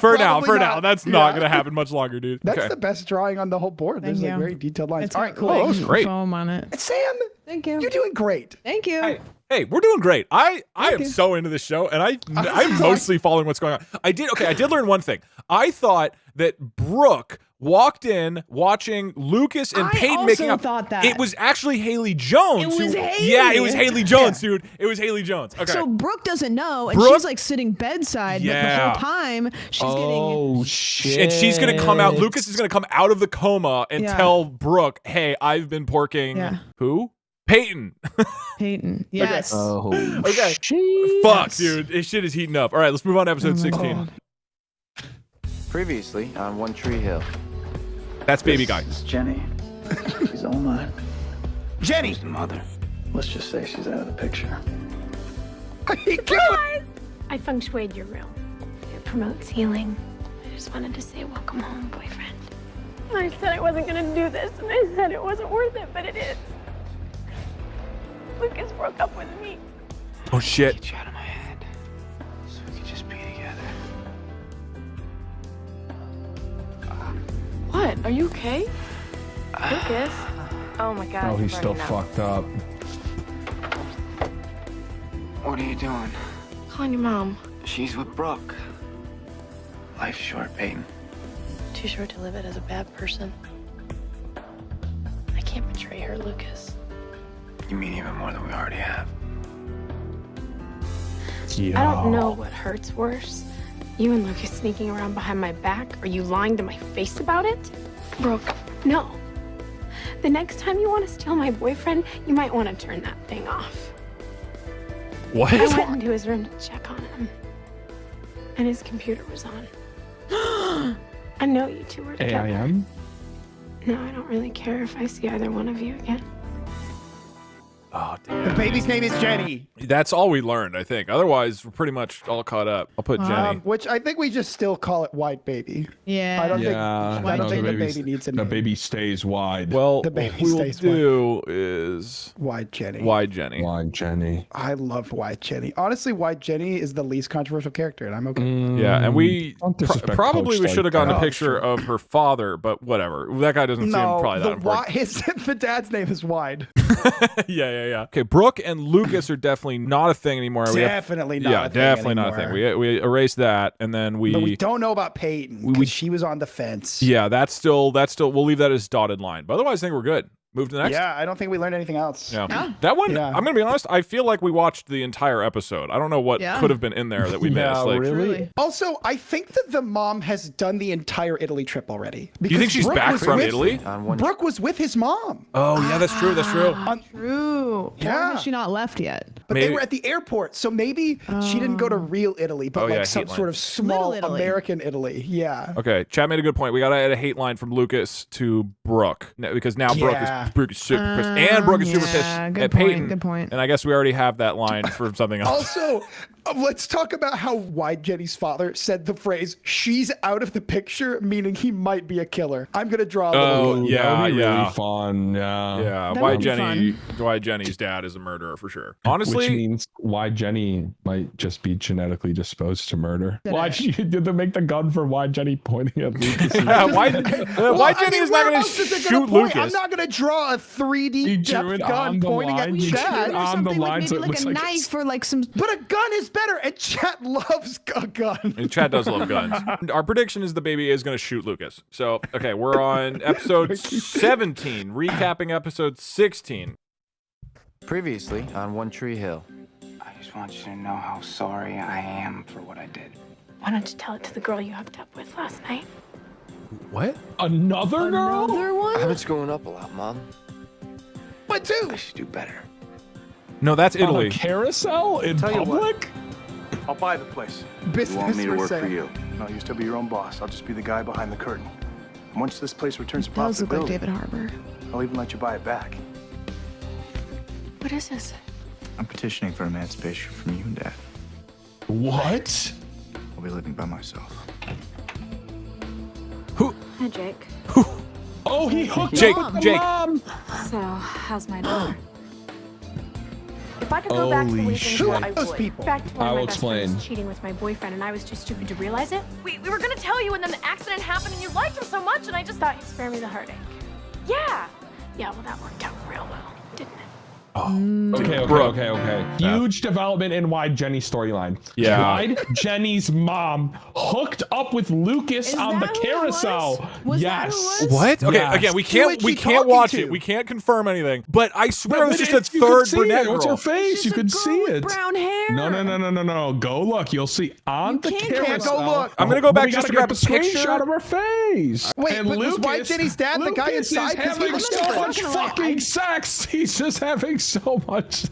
For now. That's not going to happen much longer, dude. That's the best drawing on the whole board. There's like very detailed lines. It's All right, cool. like that was great. Foam on it. Sam, thank you. You're doing great. Thank you. Hey, we're doing great. I am so into this show, and I'm mostly following what's going on. I did learn one thing. I thought that Brooke walked in watching Lucas and Peyton making up. Thought that. It was actually Haley Jones. It was Haley. Yeah, it was Haley Jones, dude. It was Haley Jones. Okay. So Brooke doesn't know, and she's like sitting bedside, but the whole time she's getting. Oh shit! And she's gonna come out. Lucas is gonna come out of the coma and tell Brooke, "Hey, I've been porking who? Peyton." Peyton. Yes. Okay. Fuck, dude. This shit is heating up. All right, let's move on to episode 16. God. Previously on One Tree Hill. That's baby guy. This is Jenny. She's all mine. Jenny! Who's the mother? Let's just say she's out of the picture. Surprise! I feng shuied your room. It promotes healing. I just wanted to say welcome home, boyfriend. I said I wasn't gonna do this, and I said it wasn't worth it, but it is. Lucas broke up with me. Oh shit. Get you out of my head. So we could just be together. What? Are you okay? Lucas? Oh my god. Oh, he's still fucked up. What are you doing? Calling your mom. She's with Brooke. Life's short, Peyton. Too short to live it as a bad person. I can't betray her, Lucas. You mean even more than we already have? I don't know what hurts worse. You and Lucas sneaking around behind my back, or you lying to my face about it? Brooke, no. The next time you want to steal my boyfriend, you might want to turn that thing off. What? I went into his room to check on him, and his computer was on. I know you two were together. AIM? No, I don't really care if I see either one of you again. Oh, damn. The baby's name is Jenny. That's all we learned, I think. Otherwise, we're pretty much all caught up. I'll put Jenny. Which I think we just still call it White Baby. Yeah. I don't think the baby needs a name. The baby stays wide. Well, The baby what we will stays do is White Jenny. Wide Jenny. Wide Jenny. I love White Jenny. Honestly, White Jenny is the least controversial character, and I'm okay. Yeah, and we Don't disrespect probably Coach we should have gotten a that. picture of her father, but whatever. That guy doesn't seem probably that important. The dad's name is Wide. Yeah. Okay, Brooke and Lucas are definitely not a thing anymore. Definitely not. Yeah, a thing definitely not a anymore. thing. We erased that, and then But we don't know about Peyton. She was on the fence. Yeah, that's still. We'll leave that as dotted line. But otherwise, I think we're good. Move to the next? Yeah, I don't think we learned anything else. Yeah. That one, I'm going to be honest, I feel like we watched the entire episode. I don't know what could have been in there that we missed. Like, really? Also, I think that the mom has done the entire Italy trip already. Do you think she's back from Italy? Brooke was with his mom. Oh, yeah, that's true. That's true. True. Yeah. Why has she not left yet? But they were at the airport, so maybe she didn't go to real Italy, but like some sort of small American Italy. Yeah. Okay, Chad made a good point. We got to add a hate line from Lucas to Brooke because now Brooke is super pissed, and Brooke is super pissed at Peyton. Good point. And I guess we already have that line for something else. Also, let's talk about how Wide Jenny's father said the phrase "she's out of the picture," meaning he might be a killer. I'm gonna draw a little. Oh yeah, really fun. Yeah. Why Jenny's dad is a murderer for sure. Honestly, which means why Jenny might just be genetically disposed to murder. Why did they make the gun for why Jenny pointing at Lucas? Why Jenny is not going to shoot Lucas? I'm not going to draw a 3D depth gun pointing at Chad. On the line, so like a knife or like some. But a gun is better, and Chad loves a gun. And Chad does love guns. Our prediction is the baby is going to shoot Lucas. So okay, we're on episode 17, recapping episode 16. Previously on One Tree Hill. I just want you to know how sorry I am for what I did. Why don't you tell it to the girl you hooked up with last night? What? Another girl? Another one? I've been screwing up a lot, Mom. What too? I should do better. No, that's Italy. On a carousel in public? I'll buy the place. Business You want me to for work sale. for you? No, you'll still be your own boss. I'll just be the guy behind the curtain. And once this place returns to Does look like profitability, David Harbour. I'll even let you buy it back. What is this? I'm petitioning for emancipation from you and Dad. What? I'll be living by myself. Hi, Jake. Oh, he hooked Jake, up with the Jake. mom. So, how's my daughter? If I could go back to the way Holy things were, I those would. people? Back to when I will my best friend explain. was cheating with my boyfriend, and I was too stupid to realize it. We were gonna tell you, and then the accident happened, and you liked him so much, and I just Thought you'd spare me the heartache. yeah. Yeah, well, that worked out real well, didn't it? Okay. Huge development in Why Jenny's storyline. Yeah. Why Jenny's mom hooked up with Lucas on the carousel. Yes. What? Okay, Yes. again, we Who is can't she watch talking it. to? We can't confirm anything. But I swear it was just a You could third see brunette it. What's her girl. face? You could see it. Brown hair. No. Go look. You'll see on the carousel. can't go look. I'm gonna go back We just gotta to grab get a the picture. screenshot of her face. Wait, and but was White Jenny's dad the guy Lucas inside? is 'Cause he having looks so different. much fucking sex. He's just having so much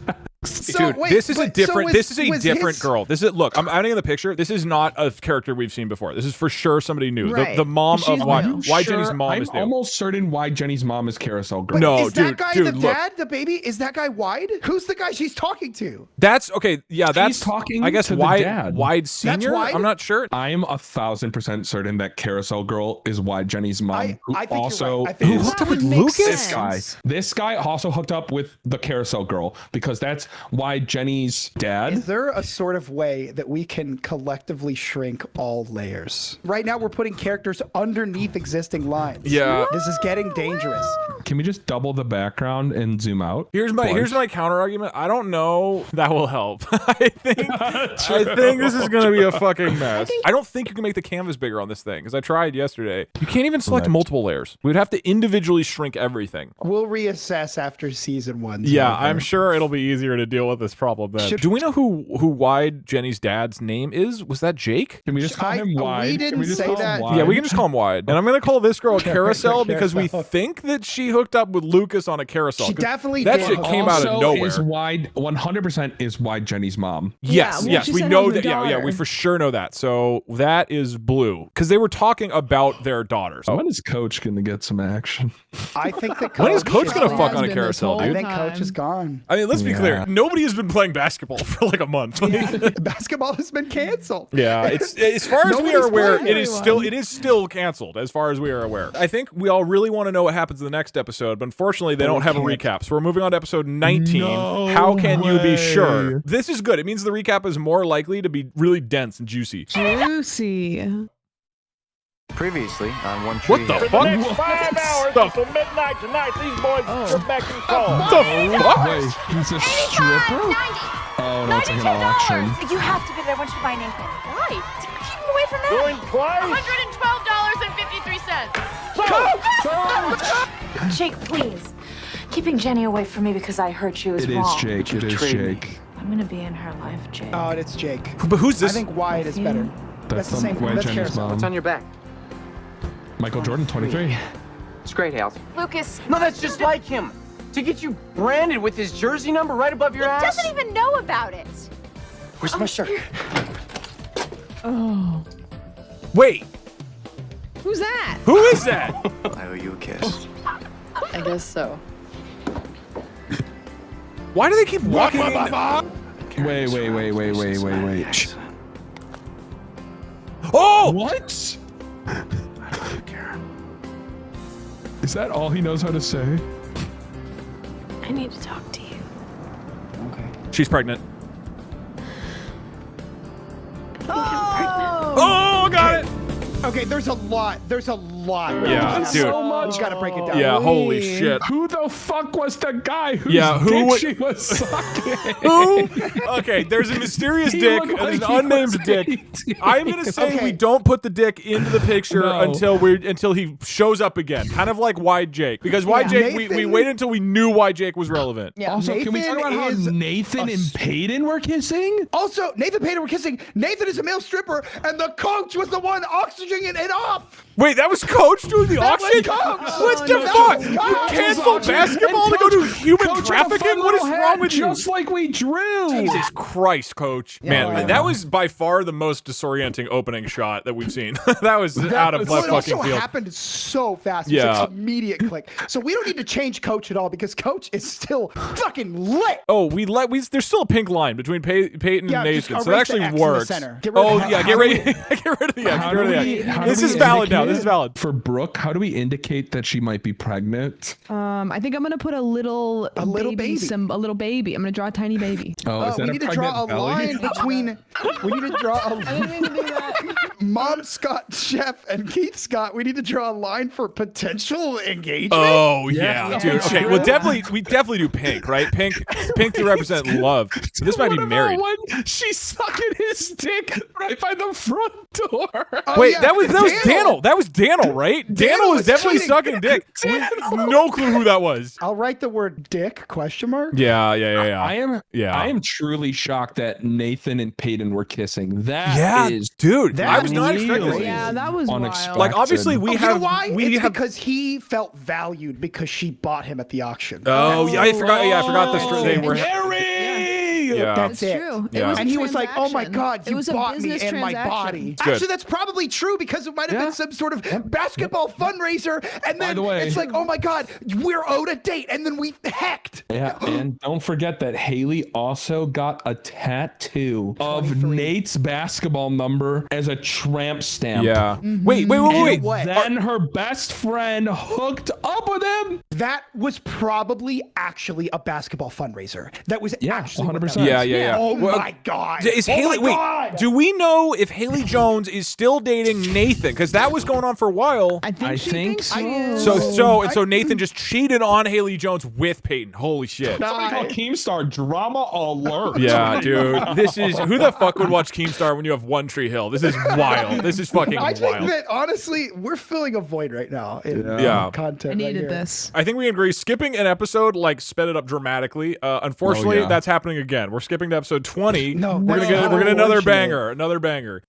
sex. Dude, this is a different. This is a was different his- girl. This is look. I'm adding in the picture. This is not a character we've seen before. This is for sure somebody new. Right. The mom She's of Why new. Jenny's mom I'm is new. almost certain Why Jenny's mom is Carousel Girl. No, is that dude, guy dude, the look. dad, the baby? Is that guy Wide? Who's the guy she's talking to? That's okay. Yeah, that's talking I guess to the Wide dad. Wide Senior. Wide? I'm not sure. I am 1,000% certain that Carousel Girl is Why Jenny's mom, who I think you're also right. I think is you're hooked up with Makes Lucas? this guy. sense. This guy also hooked up with the Carousel Girl because that's Why Jenny's dad. Is there a sort of way that we can collectively shrink all layers? Right now, we're putting characters underneath existing lines. Yeah. This is getting dangerous. Can we just double the background and zoom out? Here's my counter argument. I don't know that will help. I think this is gonna be a fucking mess. I don't think you can make the canvas bigger on this thing because I tried yesterday. You can't even select multiple layers. We'd have to individually shrink everything. We'll reassess after season 1. Yeah, I'm sure it'll be easier to deal with this problem then. Do we know who Wide Jenny's dad's name is? Was that Jake? Can we just call him Wide? we didn't say that. Yeah, we can just call him Wide. And I'm gonna call this girl Carousel because we think that she hooked up with Lucas on a carousel. She definitely that did. shit came out of nowhere. Is Wide 100% is Wide Jenny's mom. Yes, well, yes, she we said know it was that. her Yeah, daughter. we for sure know that. So that is blue because they were talking about their daughters. When is Coach gonna get some action? I think that When is Coach gonna Has fuck on a been this carousel, whole dude? I think time. Coach is gone. I mean, let's be Yeah. clear. Nobody has been playing basketball for like a month. Basketball has been canceled. Yeah, it's as far as we Nobody's are aware, playing it is still canceled. As far as we are aware, I think we all really want to know what happens in the next episode, but unfortunately, they don't have a recap. So we're moving on to episode 19. No How can you be way. sure? This is good. It means the recap is more likely to be really dense and juicy. Juicy. Previously on One Tree What the Hill. fuck? Next 5 hours until midnight tonight, these boys are back in call. What the fuck? Wait, he's a stripper? Oh, no, it's like an auction. You have to bid it. I want you to buy an ankle. Why? Keep him away from that. Going twice. $112.53. Jake, please. keeping Jenny away from me because I heard she was wrong. Jake. It is Jake. I'm gonna be in her life, Jake. Oh, it's Jake. But who's this? I think Wyatt is better. That's the same. That's Jenny's mom. What's on your back? Michael Jordan, 23. It's great, Halsey. Lucas. No, that's just like him. To get you branded with his jersey number right above your ass. He doesn't even know about it. Where's my shirt? Oh. Wait. Who's that? Who is that? I owe you a kiss. I guess so. Why do they keep walking in? Wait. Oh! What? Is that all he knows how to say? I need to talk to you. Okay. She's pregnant. Oh! Oh, got it. Okay, there's a lot. Yeah, dude. So much. You gotta break it down. Yeah, holy shit. Who the fuck was the guy whose who dick she was sucking? Who? Okay, there's a mysterious dick and there's an unnamed dick. I'm gonna say we don't put the dick into the picture until he shows up again. Kind of like Why Jake, because Why Jake we waited until we knew why Jake was relevant. Yeah. Also, can we talk about how Nathan and Peyton were kissing? Also, Nathan and Peyton were kissing. Nathan is a male stripper, and the coach was the one oxygening it off. Wait, that was Coach doing the auction? What the fuck? You canceled basketball to go do human trafficking? What is wrong with you? Just like we drew. Jesus Christ, Coach. Man, that was by far the most disorienting opening shot that we've seen. That was out of left fucking field. It also happened so fast. It was like immediate click. So we don't need to change Coach at all because Coach is still fucking lit. Oh, there's still a pink line between Peyton and Nathan, so that actually works. Get rid of the X. This is valid now. This is valid. For Brooke, how do we indicate that she might be pregnant? I think I'm gonna put a little baby. I'm gonna draw a tiny baby. We need to draw a line between. We need to draw a. I didn't mean to do that. Mom Scott Chef and Keith Scott. We need to draw a line for potential engagement. Oh yeah, dude. Okay, well we definitely do pink, right? Pink to represent love. So this might be married. She's sucking his dick right by the front door. Wait, that was Daniel. That was Daniel, right? Daniel was definitely sucking dick. No clue who that was. I'll write the word dick ? Yeah. I am truly shocked that Nathan and Peyton were kissing. That is, dude. I was not expecting. Yeah, that was unexpected. Like obviously we have. You know why? It's because he felt valued because she bought him at the auction. Oh yeah, I forgot. Yeah, I forgot this. They were. Yeah. That's true. Yeah. And he was like, "Oh my God, you bought me and my transaction. body." Good. Actually, that's probably true because it might have been some sort of basketball fundraiser, and then it's like, "Oh my God, we're owed a date," and then we hecked. Yeah, and don't forget that Haley also got a tattoo of Nate's basketball number as a tramp stamp. Yeah. Wait. Then her best friend hooked up with him. That was probably actually a basketball fundraiser. That was actually 100%. Yeah. Oh my God. Is Haley? Wait. Do we know if Haley Jones is still dating Nathan? Because that was going on for a while. I think so. So Nathan just cheated on Haley Jones with Peyton. Holy shit. Somebody call Keemstar drama alert. Yeah, dude. This is who the fuck would watch Keemstar when you have One Tree Hill? This is wild. This is fucking wild. I think that honestly, we're filling a void right now in content. I needed this. I think we agree. Skipping an episode sped it up dramatically. Unfortunately, that's happening again. We're skipping to episode 20. No, we're gonna get another banger.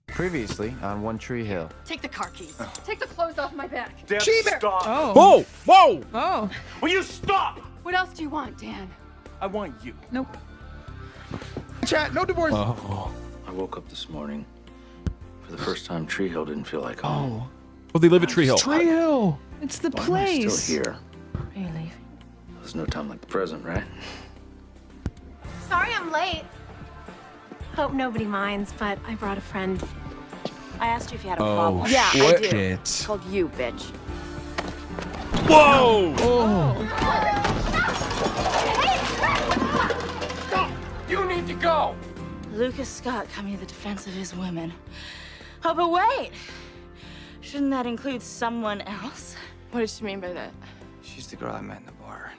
Previously on One Tree Hill. Take the car keys. Take the clothes off my back. Stop. Oh. Whoa! Will you stop? What else do you want, Dan? I want you. Nope. Chat, no divorce. I woke up this morning. For the first time, Tree Hill didn't feel like home. Well, they live at Tree Hill. Tree Hill. It's the Why place. am I still here? Are you leaving? There's no time like the present, right? Sorry I'm late. Hope nobody minds, but I brought a friend. I asked you if you had a problem. Yeah, I do. shit. It's called you, bitch. Whoa! You need to go. Lucas Scott coming to the defense of his women. Oh, but wait. Shouldn't that include someone else? What does she mean by that? She's the girl I met in the bar.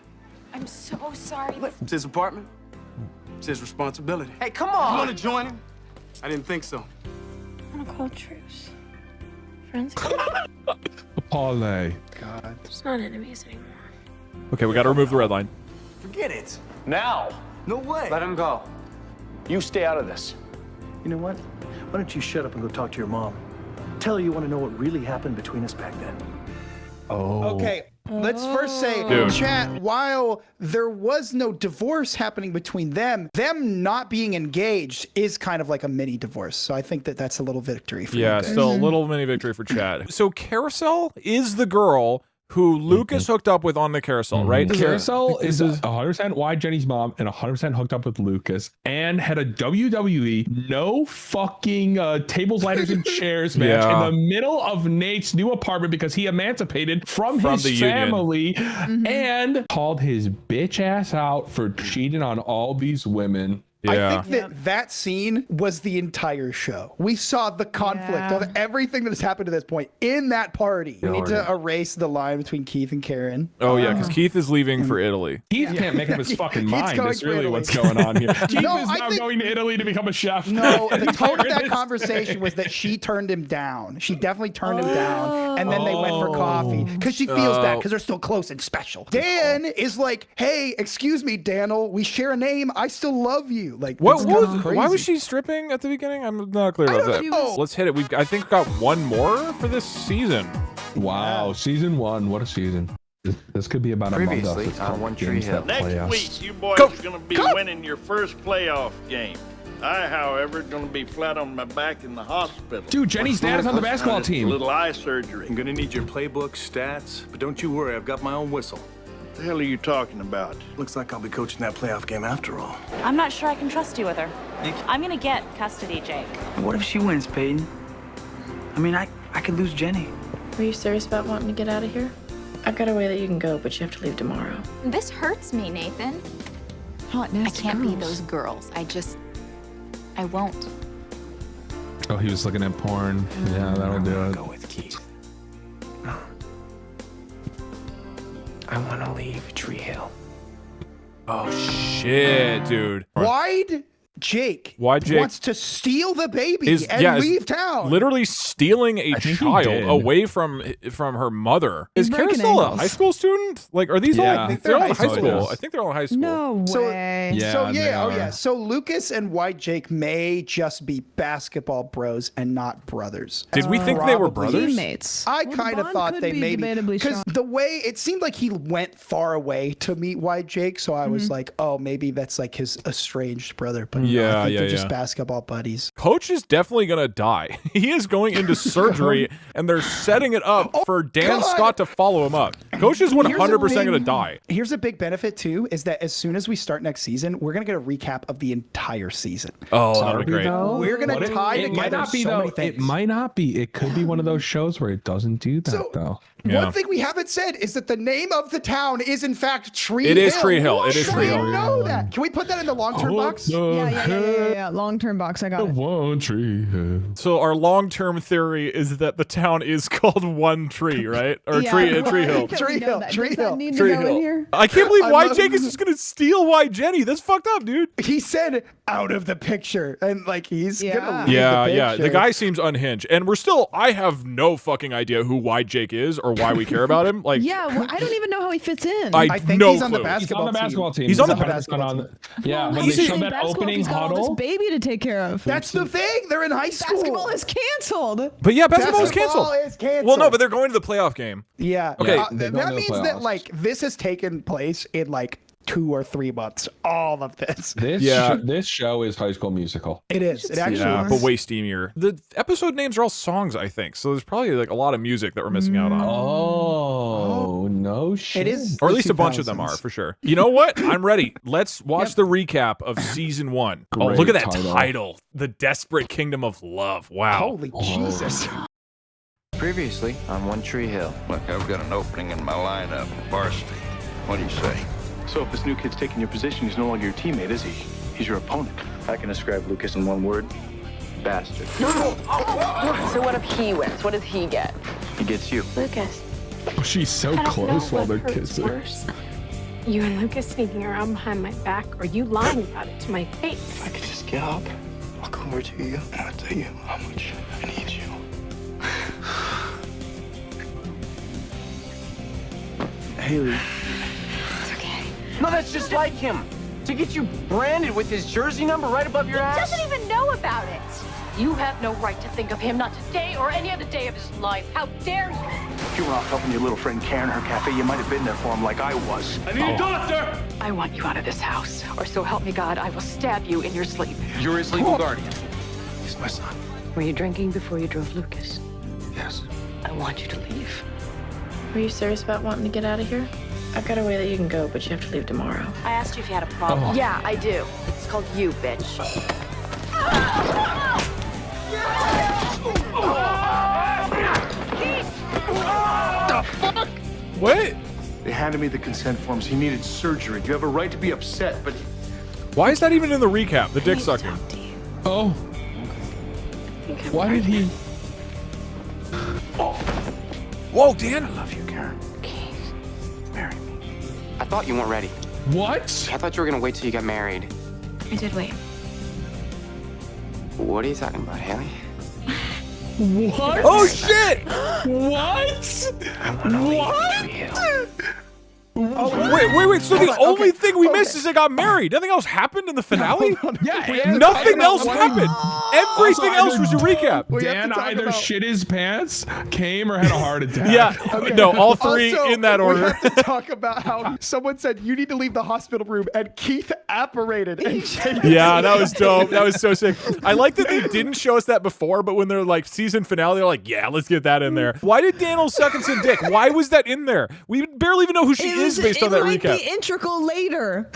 I'm so sorry. It's his apartment. It's his responsibility. Hey, come on. You want to join him? I didn't think so. I'm gonna call truce. Friends? Parlay. God. It's not enemies anymore. Okay, we got to remove the red line. Forget it. Now. No way. Let him go. You stay out of this. You know what? Why don't you shut up and go talk to your mom? Tell her you want to know what really happened between us back then. Oh. Okay, let's first say, Dude. chat, while there was no divorce happening between them not being engaged is kind of like a mini divorce. So I think that that's a little victory for you guys. Still a little mini victory for Chad. So Carousel is the girl who Lucas hooked up with on the carousel, right? Carousel is 100% why Jenny's mom and 100% hooked up with Lucas and had a WWE no fucking tables, ladders, and chairs match in the middle of Nate's new apartment because he emancipated from his the family and called his bitch ass out for cheating on all these women. I think that scene was the entire show. We saw the conflict of everything that has happened to this point in that party. We need to erase the line between Keith and Karen. Oh, yeah, because Keith is leaving for Italy. Keith can't make up his fucking mind. going That's for really Italy. what's going on here. Keith No, is I now think- going to Italy to become a chef. No, the tone of that conversation was that she turned him down. She definitely turned him down. And then they went for coffee because she feels bad because they're still close and special. Dan is like, hey, excuse me, Daniel, we share a name. I still love you. Like, Why was she stripping at the beginning? I'm not clear about that. Let's hit it. I think got one more for this season. Wow, season 1. What a season. This could be about a month. Previously on One Tree Hill. Next week, you boys are going to be winning your first playoff game. I, however, going to be flat on my back in the hospital. Dude, Jenny's dad is on the basketball team. A little eye surgery. I'm gonna need your playbook, stats, but don't you worry, I've got my own whistle. What the hell are you talking about? Looks like I'll be coaching that playoff game after all. I'm not sure I can trust you with her. I'm gonna get custody, Jake. What if she wins, Peyton? I mean, I could lose Jenny. Are you serious about wanting to get out of here? I've got a way that you can go, but you have to leave tomorrow. This hurts me, Nathan. Hot, I nasty can't be girls. those girls. I won't. Oh, he was looking at porn. Yeah, that'll do it. Go with Keith. I want to leave Tree Hill. Oh, shit, dude. Why'd Jake wants to steal the baby and leave town? Literally stealing a child away from her mother. Is Karen still a high school student? Like, are these all? I think they're all in high school. I think they're all in high school. No way. So Lucas and White Jake may just be basketball bros and not brothers. Did we think they were brothers? Teammates. I kind of thought they maybe, because the way it seemed like he went far away to meet White Jake, so I was like, oh, maybe that's like his estranged brother. But no, I think they're just basketball buddies. Coach is definitely gonna die. He is going into surgery, and they're setting it up for Dan Scott to follow him up. Coach is 100% gonna die. Here's a big benefit too: is that as soon as we start next season, we're gonna get a recap of the entire season. Oh, that'll be great. We're gonna tie It might together not be so though. many things. It might not be. It could be one of those shows where it doesn't do that though. One thing we haven't said is that the name of the town is in fact Tree Hill. It is Tree Hill. It is Tree Hill. I didn't know that. Can we put that in the long-term box? Yeah. Long-term box. I got it. One Tree Hill. So our long-term theory is that the town is called One Tree, right? Or Tree Hill. Tree Hill. Tree Hill. Need Tree to go Hill. in here? I can't believe White Jake is just gonna steal White Jenny. That's fucked up, dude. He said out of the picture, and like he's gonna leave Yeah, the yeah. picture. The guy seems unhinged, and I have no fucking idea who White Jake is or why we care about him. Like, Yeah, well, I don't even know how he fits in. I think no he's on the clue. basketball team. He's on the basketball team. Yeah, when He's they in showed that Basketball, opening he's got all huddle. this baby to take care of. That's the thing. They're in high school. Basketball is canceled. But yeah, basketball is canceled. is canceled. Well, no, but they're going to the playoff game. Yeah. Okay. They're going that to the means that playoffs. like this has taken place in like 2 or 3 months. All of this. This show is High School Musical. It is. It actually Yeah, is. but way steamier. The episode names are all songs, I think. So there's probably like a lot of music that we're missing out on. Oh, no shit. It is. Or at the least a bunch of them 2000s. are, for sure. You know what? I'm ready. Let's watch the recap of season 1. Oh, look at that title. The Desperate Kingdom of Love. Wow. Holy Jesus. Previously on One Tree Hill. Look, I've got an opening in my lineup. Varsity. What do you say? So if this new kid's taking your position, he's no longer your teammate, is he? He's your opponent. I can describe Lucas in one word. Bastard. So what if he wins? What does he get? He gets you. Lucas, Oh, she's so I don't close know while they're what hurts kissing. worse. You and Lucas sneaking around behind my back, or you lying about it to my face. If I could just get up, walk over to you, and I'll tell you how much I need you. Haley, No, that's just like him. To get you branded with his jersey number right above your ass. He doesn't even know about it. You have no right to think of him, not today or any other day of his life. How dare you? If you were off helping your little friend Karen in her cafe, you might have been there for him like I was. I need a doctor! I want you out of this house, or so help me God, I will stab you in your sleep. You're his legal guardian. He's my son. Were you drinking before you drove Lucas? Yes. I want you to leave. Were you serious about wanting to get out of here? I've got a way that you can go, but you have to leave tomorrow. I asked you if you had a problem. Yeah, I do. It's called you, bitch. The fuck? What? They handed me the consent forms. He needed surgery. You have a right to be upset, but Why is that even in the recap? The dick sucking. Oh. Why did he? Whoa, Dan. I love you, Karen. Marry me. I thought you weren't ready. What? I thought you were gonna wait till you got married. I did wait. What are you talking about, Haley? What? Oh shit! What? What? Wait. So the only thing we missed is they got married. Nothing else happened in the finale? Yeah, nothing else happened. Everything else was a recap. Dan either shit his pants, came, or had a heart attack. Yeah, no, all three Also, in that order. We have to talk about how someone said you need to leave the hospital room, and Keith apparated. And Yeah, that was dope. That was so sick. I like that they didn't show us that before, but when they're like season finale, they're like, yeah, let's get that in there. Why did Daniel suck and dick? Why was that in there? We barely even know who she is based on that It might recap. be integral later.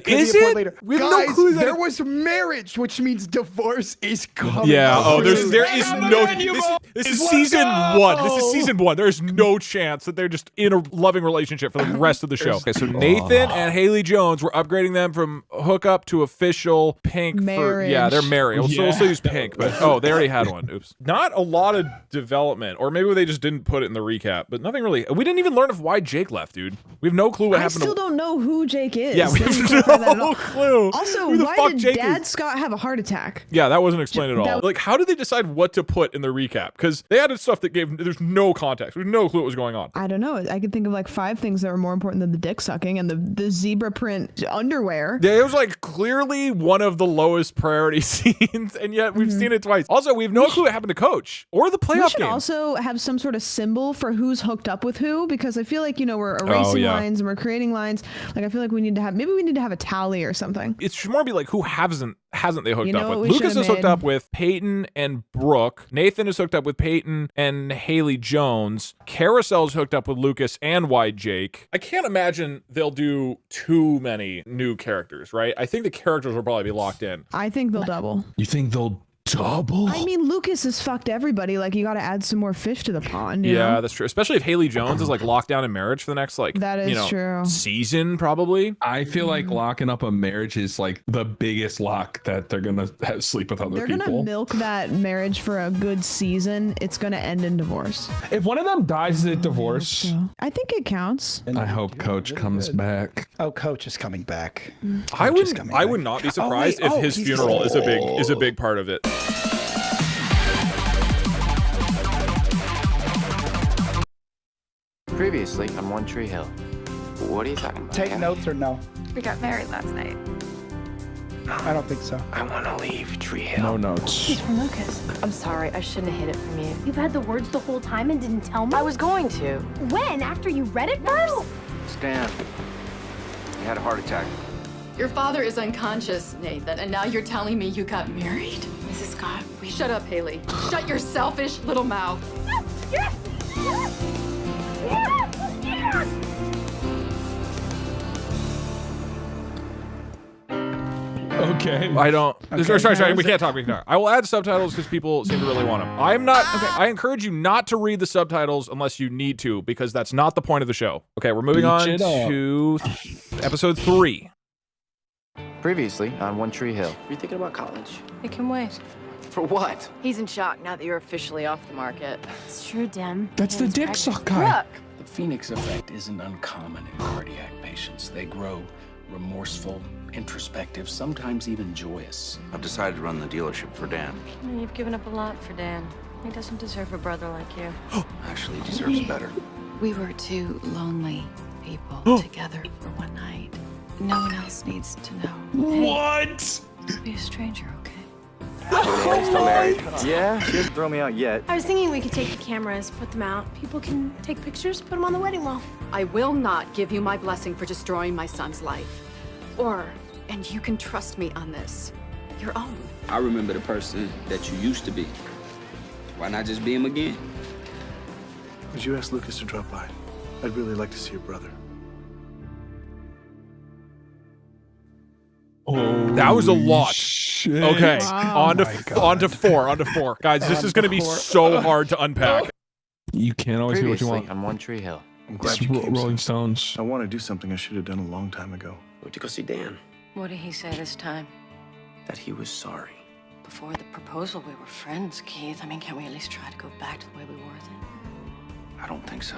Is it? Later. We have Guys, no clue that there was marriage, which means divorce is coming. Yeah. Oh, there is no. menu, This is Let's season go. 1. This is season 1. There is no chance that they're just in a loving relationship for the rest of the show. Okay, so Nathan and Haley Jones, we're upgrading them from hookup to official pink. Marriage. Yeah, they're married. We'll Yeah. still use pink, but they already had one. Oops. Not a lot of development, or maybe they just didn't put it in the recap. But nothing really. We didn't even learn of why Jake left, dude. We have no clue what I happened. still don't know who Jake is. Yeah, we They didn't have clarify that at no all. clue. Also, who the why fuck did Jake Dad is. Scott have a heart attack? Yeah, that wasn't explained at all. That- Like, how did they decide what to put in the recap? Because they added stuff that there's no context. There's no clue what was going on. I don't know. I could think of like 5 things that were more important than the dick sucking and the zebra print underwear. Yeah, it was like clearly one of the lowest priority scenes, and yet we've seen it twice. Also, we have no clue what happened to Coach or the We playoff should game. also have some sort of symbol for who's hooked up with who, because I feel like, we're erasing lines and we're creating lines. Like, I feel like we need to have a tally or something. It should more be like who hasn't they hooked You know up what with. we Lucas should've is hooked made? up with Peyton and Brooke. Nathan is hooked up with Peyton and Haley Jones. Carousel's hooked up with Lucas and Wide Jake. I can't imagine they'll do too many new characters, right? I think the characters will probably be locked in. I think they'll double. You think they'll double? I mean, Lucas has fucked everybody. Like, you got to add some more fish to the pond. you Yeah, know? that's true. Especially if Haley Jones is like locked down in marriage for the next That is true. season, probably. I feel like locking up a marriage is like the biggest lock that they're gonna sleep with other They're people. gonna milk that marriage for a good season. It's gonna end in divorce. If one of them dies, is it divorce? I think it counts. I hope Coach comes back. Oh, Coach is coming back. I would not be surprised if his funeral is a big part of it. Previously on One Tree Hill. What are you talking about? Take notes or no? We got married last night. I don't think so. I want to leave Tree Hill. No notes. She's from Lucas. I'm sorry. I shouldn't have hid it from you. You've had the words the whole time and didn't tell me? I was going to. When? After you read it first? Stan, he had a heart attack. Your father is unconscious, Nathan, and now you're telling me you got married? Mrs. Scott, we... Shut up, Haley. Shut your selfish little mouth. Okay. I don't. Okay. Sorry. We can't talk. I will add subtitles because people seem to really want them. I'm not. Okay. I encourage you not to read the subtitles unless you need to, because that's not the point of the show. Okay, we're moving on to episode 3. Previously on One Tree Hill. Are you thinking about college? It can wait. For what? He's in shock now that you're officially off the market. It's true, Dim. That's the dick suck guy. Look! The Phoenix effect isn't uncommon in cardiac patients. They grow remorseful, introspective, sometimes even joyous. I've decided to run the dealership for Dan. You've given up a lot for Dan. He doesn't deserve a brother like you. Actually, he deserves better. We were two lonely people together for one night. No one else needs to know. What? Don't be a stranger, okay? Still married? Yeah, she doesn't throw me out yet. I was thinking we could take the cameras, put them out. People can take pictures, put them on the wedding wall. I will not give you my blessing for destroying my son's life. And you can trust me on this, your own. I remember the person that you used to be. Why not just be him again? Would you ask Lucas to drop by? I'd really like to see your brother. That was a lot. Shit. Okay, Wow. on to four. Guys, this is going to be so hard to unpack. You can't always get what you want. On One Tree Hill. I'm glad It's you came. Rolling Stones. I want to do something I should have done a long time ago. Went to go see Dan. What did he say this time? That he was sorry. Before the proposal, we were friends, Keith. I mean, can't we at least try to go back to the way we were then? I don't think so.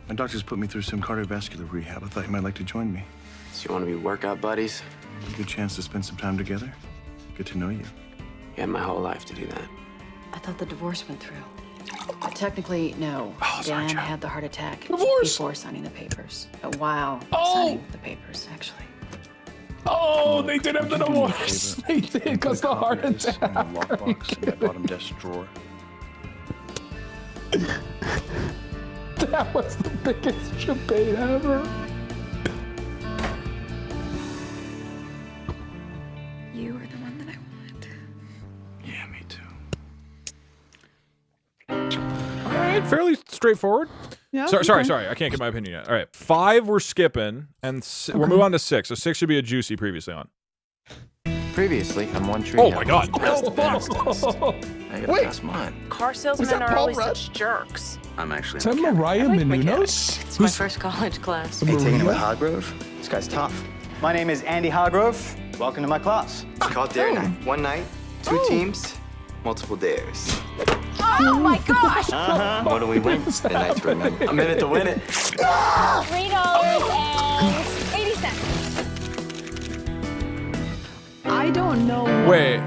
My doctors put me through some cardiovascular rehab. I thought you might like to join me. So you want to be workout buddies? A good chance to spend some time together. Get to know you. You had my whole life to do that. I thought the divorce went through. But technically, no. Dan had the heart attack before signing the papers. While signing the papers, actually. Oh, they did have the divorce. They did because the heart attack. In the lockbox in that bottom desk drawer. That was the biggest debate ever. You were the one that I wanted. Yeah, me too. All right, fairly straightforward. Yeah. Sorry. I can't get my opinion yet. All right, 5 we're skipping, and we're moving on to 6. So 6 should be a juicy previously on. Previously on One Tree Oh Hill. my God. That's the fast test. I gotta pass mine. Car salesmen are always such jerks. I'm actually. Is that Mariah Menounos? It's my first college class. Hey, taking it with Hargrove? This guy's tough. My name is Andy Hargrove. Welcome to my class. It's called Dare Night. One night, 2 teams, multiple dares. Oh my gosh! What do we win? The night to remember. A minute to win it. $3.80. I don't know. Wait.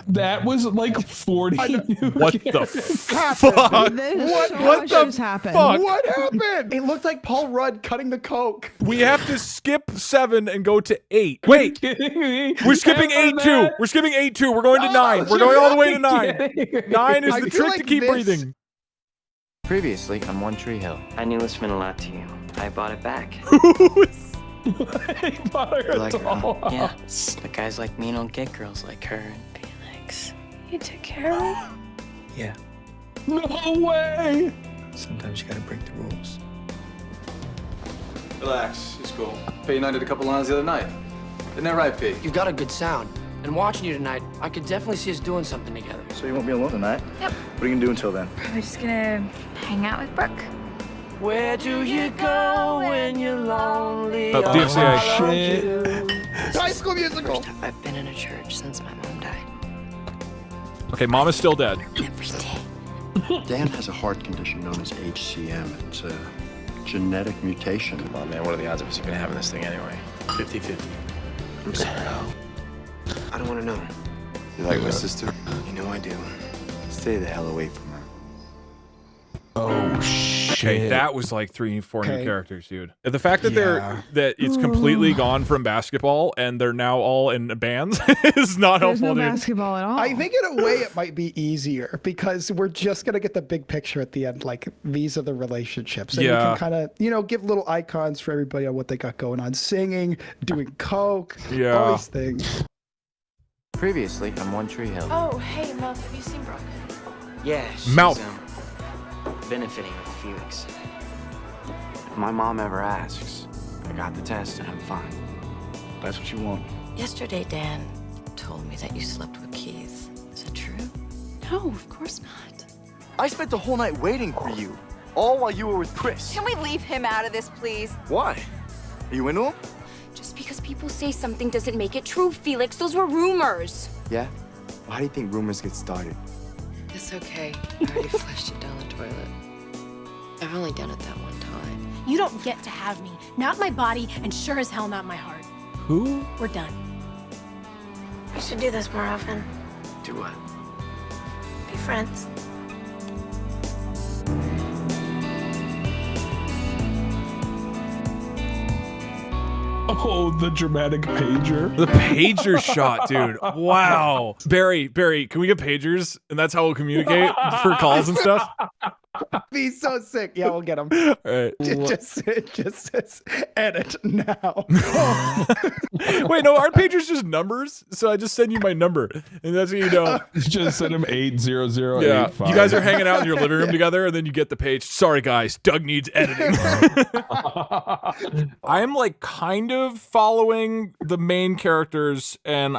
That was like 40. What the fuck? What the happened? fuck? What happened? It looked like Paul Rudd cutting the coke. We have to skip 7 and go to 8. Wait, we're skipping 8 too. We're skipping 8 too. We're going to 9. We're going all the way to 9. 9 is the trick to keep breathing. Previously on One Tree Hill. I knew this meant a lot to you. I bought it back. He bought her a Like her, huh? dollhouse. Yeah. But guys like me don't get girls like her. Felix, you took care of me? Yeah. No way. Sometimes you gotta break the rules. Relax, it's cool. P and I did a couple lines the other night. Isn't that right, P? You've got a good sound. And watching you tonight, I could definitely see us doing something together. So you won't be alone tonight? Yep. What are you gonna do until then? Probably just gonna hang out with Brooke. Where do you go when you're lonely? DFCA. High School Musical. I've been in a church since my mom died. Okay, mom is still dead. Dan has a heart condition known as HCM. It's a genetic mutation. Come on, man. What are the odds of us even having this thing anyway? 50-50. I'm sorry. I don't want to know. You like my sister? You know I do. Stay the hell away from her. Oh shit. Okay, that was like 3-4 new Okay. characters, dude. The fact that that it's completely gone from basketball and they're now all in bands is not There's helpful, no dude. basketball at all. I think in a way it might be easier because we're just gonna get the big picture at the end. Like these are the relationships, and we Yeah. can kind of give little icons for everybody on what they got going on, singing, doing coke, Yeah. all these things. Previously on One Tree Hill. Oh, hey, Mouth, have you seen Brooke? Yeah, she's, Mouth. benefiting with Felix. If my mom ever asks, I got the test and I'm fine. That's what you want. Yesterday, Dan told me that you slept with Keith. Is it true? No, of course not. I spent the whole night waiting for you, all while you were with Chris. Can we leave him out of this, please? Why? Are you into him? Just because people say something doesn't make it true, Felix. Those were rumors. Yeah? Well, how do you think rumors get started? It's okay. I already flushed it down the toilet. I've only done it that one time. You don't get to have me. Not my body, and sure as hell not my heart. Who? We're done. We should do this more often. Do what? Be friends. Oh, the dramatic pager. The pager shot, dude. Wow. Barry, can we get pagers? And that's how we'll communicate for calls and stuff? Be so sick. Yeah, we'll get them. All right. It just says edit now. Wait, no, aren't pagers just numbers? So I just send you my number, and that's what you know. Just send him 80085. Yeah, you guys are hanging out in your living room together, and then you get the page. Sorry, guys, Doug needs editing. I'm like kind of following the main characters, and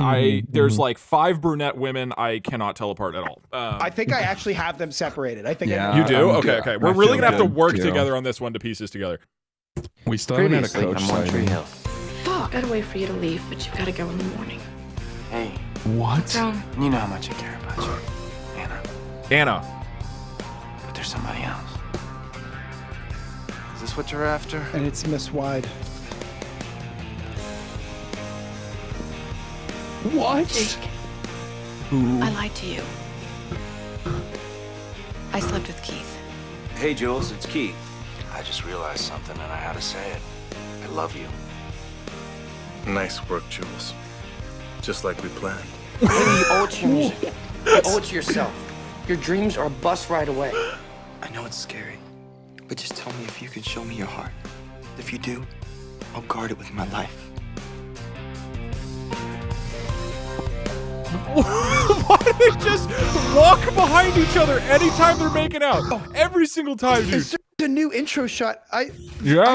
there's like 5 brunette women I cannot tell apart at all. I think I actually have them separated. I think you do. Okay. We're really gonna have to work together on this one to piece this together. We still haven't had a coach sighting. Fuck. I'd wait for you to leave, but you've got to go in the morning. Hey, What? you know how much I care about you, Anna. but there's somebody else. Is this what you're after? And it's Miss Wide. What? Jake, I lied to you. I slept with Keith. Hey, Jules, it's Keith. I just realized something and I had to say it. I love you. Nice work, Jules. Just like we planned. Maybe you owe it to your music. You owe it to yourself. Your dreams are a bus ride away. I know it's scary, but just tell me if you can show me your heart. If you do, I'll guard it with my life. Why do they just walk behind each other anytime they're making out? Every single time, dude. It's a new intro shot. I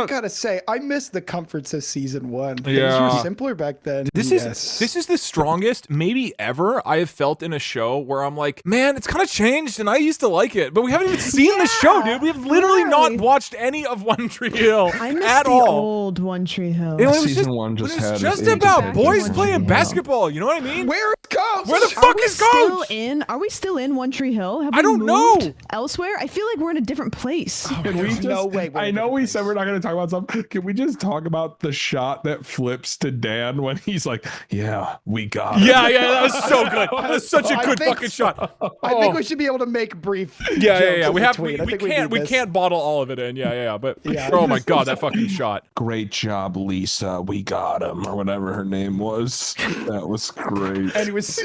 gotta say, I miss the comforts of season 1. Things were simpler back then. This is the strongest maybe ever I have felt in a show where I'm like, man, it's kind of changed and I used to like it, but we haven't even seen the show, dude. We have literally not watched any of One Tree Hill I miss at the all. old One Tree Hill. It was Season 1 just had just about boys playing basketball. You know what I mean? Where is Coach? Where the fuck is Coach? Are we still in One Tree Hill? Have I we don't moved know. elsewhere? I feel like we're in a different place. Can we just, no way. I know we said we're not going to talk about something. Can we just talk about the shot that flips to Dan when he's like, yeah, we got it. Yeah, that was so good. That was such a good fucking shot. I think we should be able to make brief. Yeah. We have. between. We can't bottle all of it in. Yeah. But Yeah. oh my god, that fucking shot. Great job, Lisa. We got him, or whatever her name was. That was great. And he was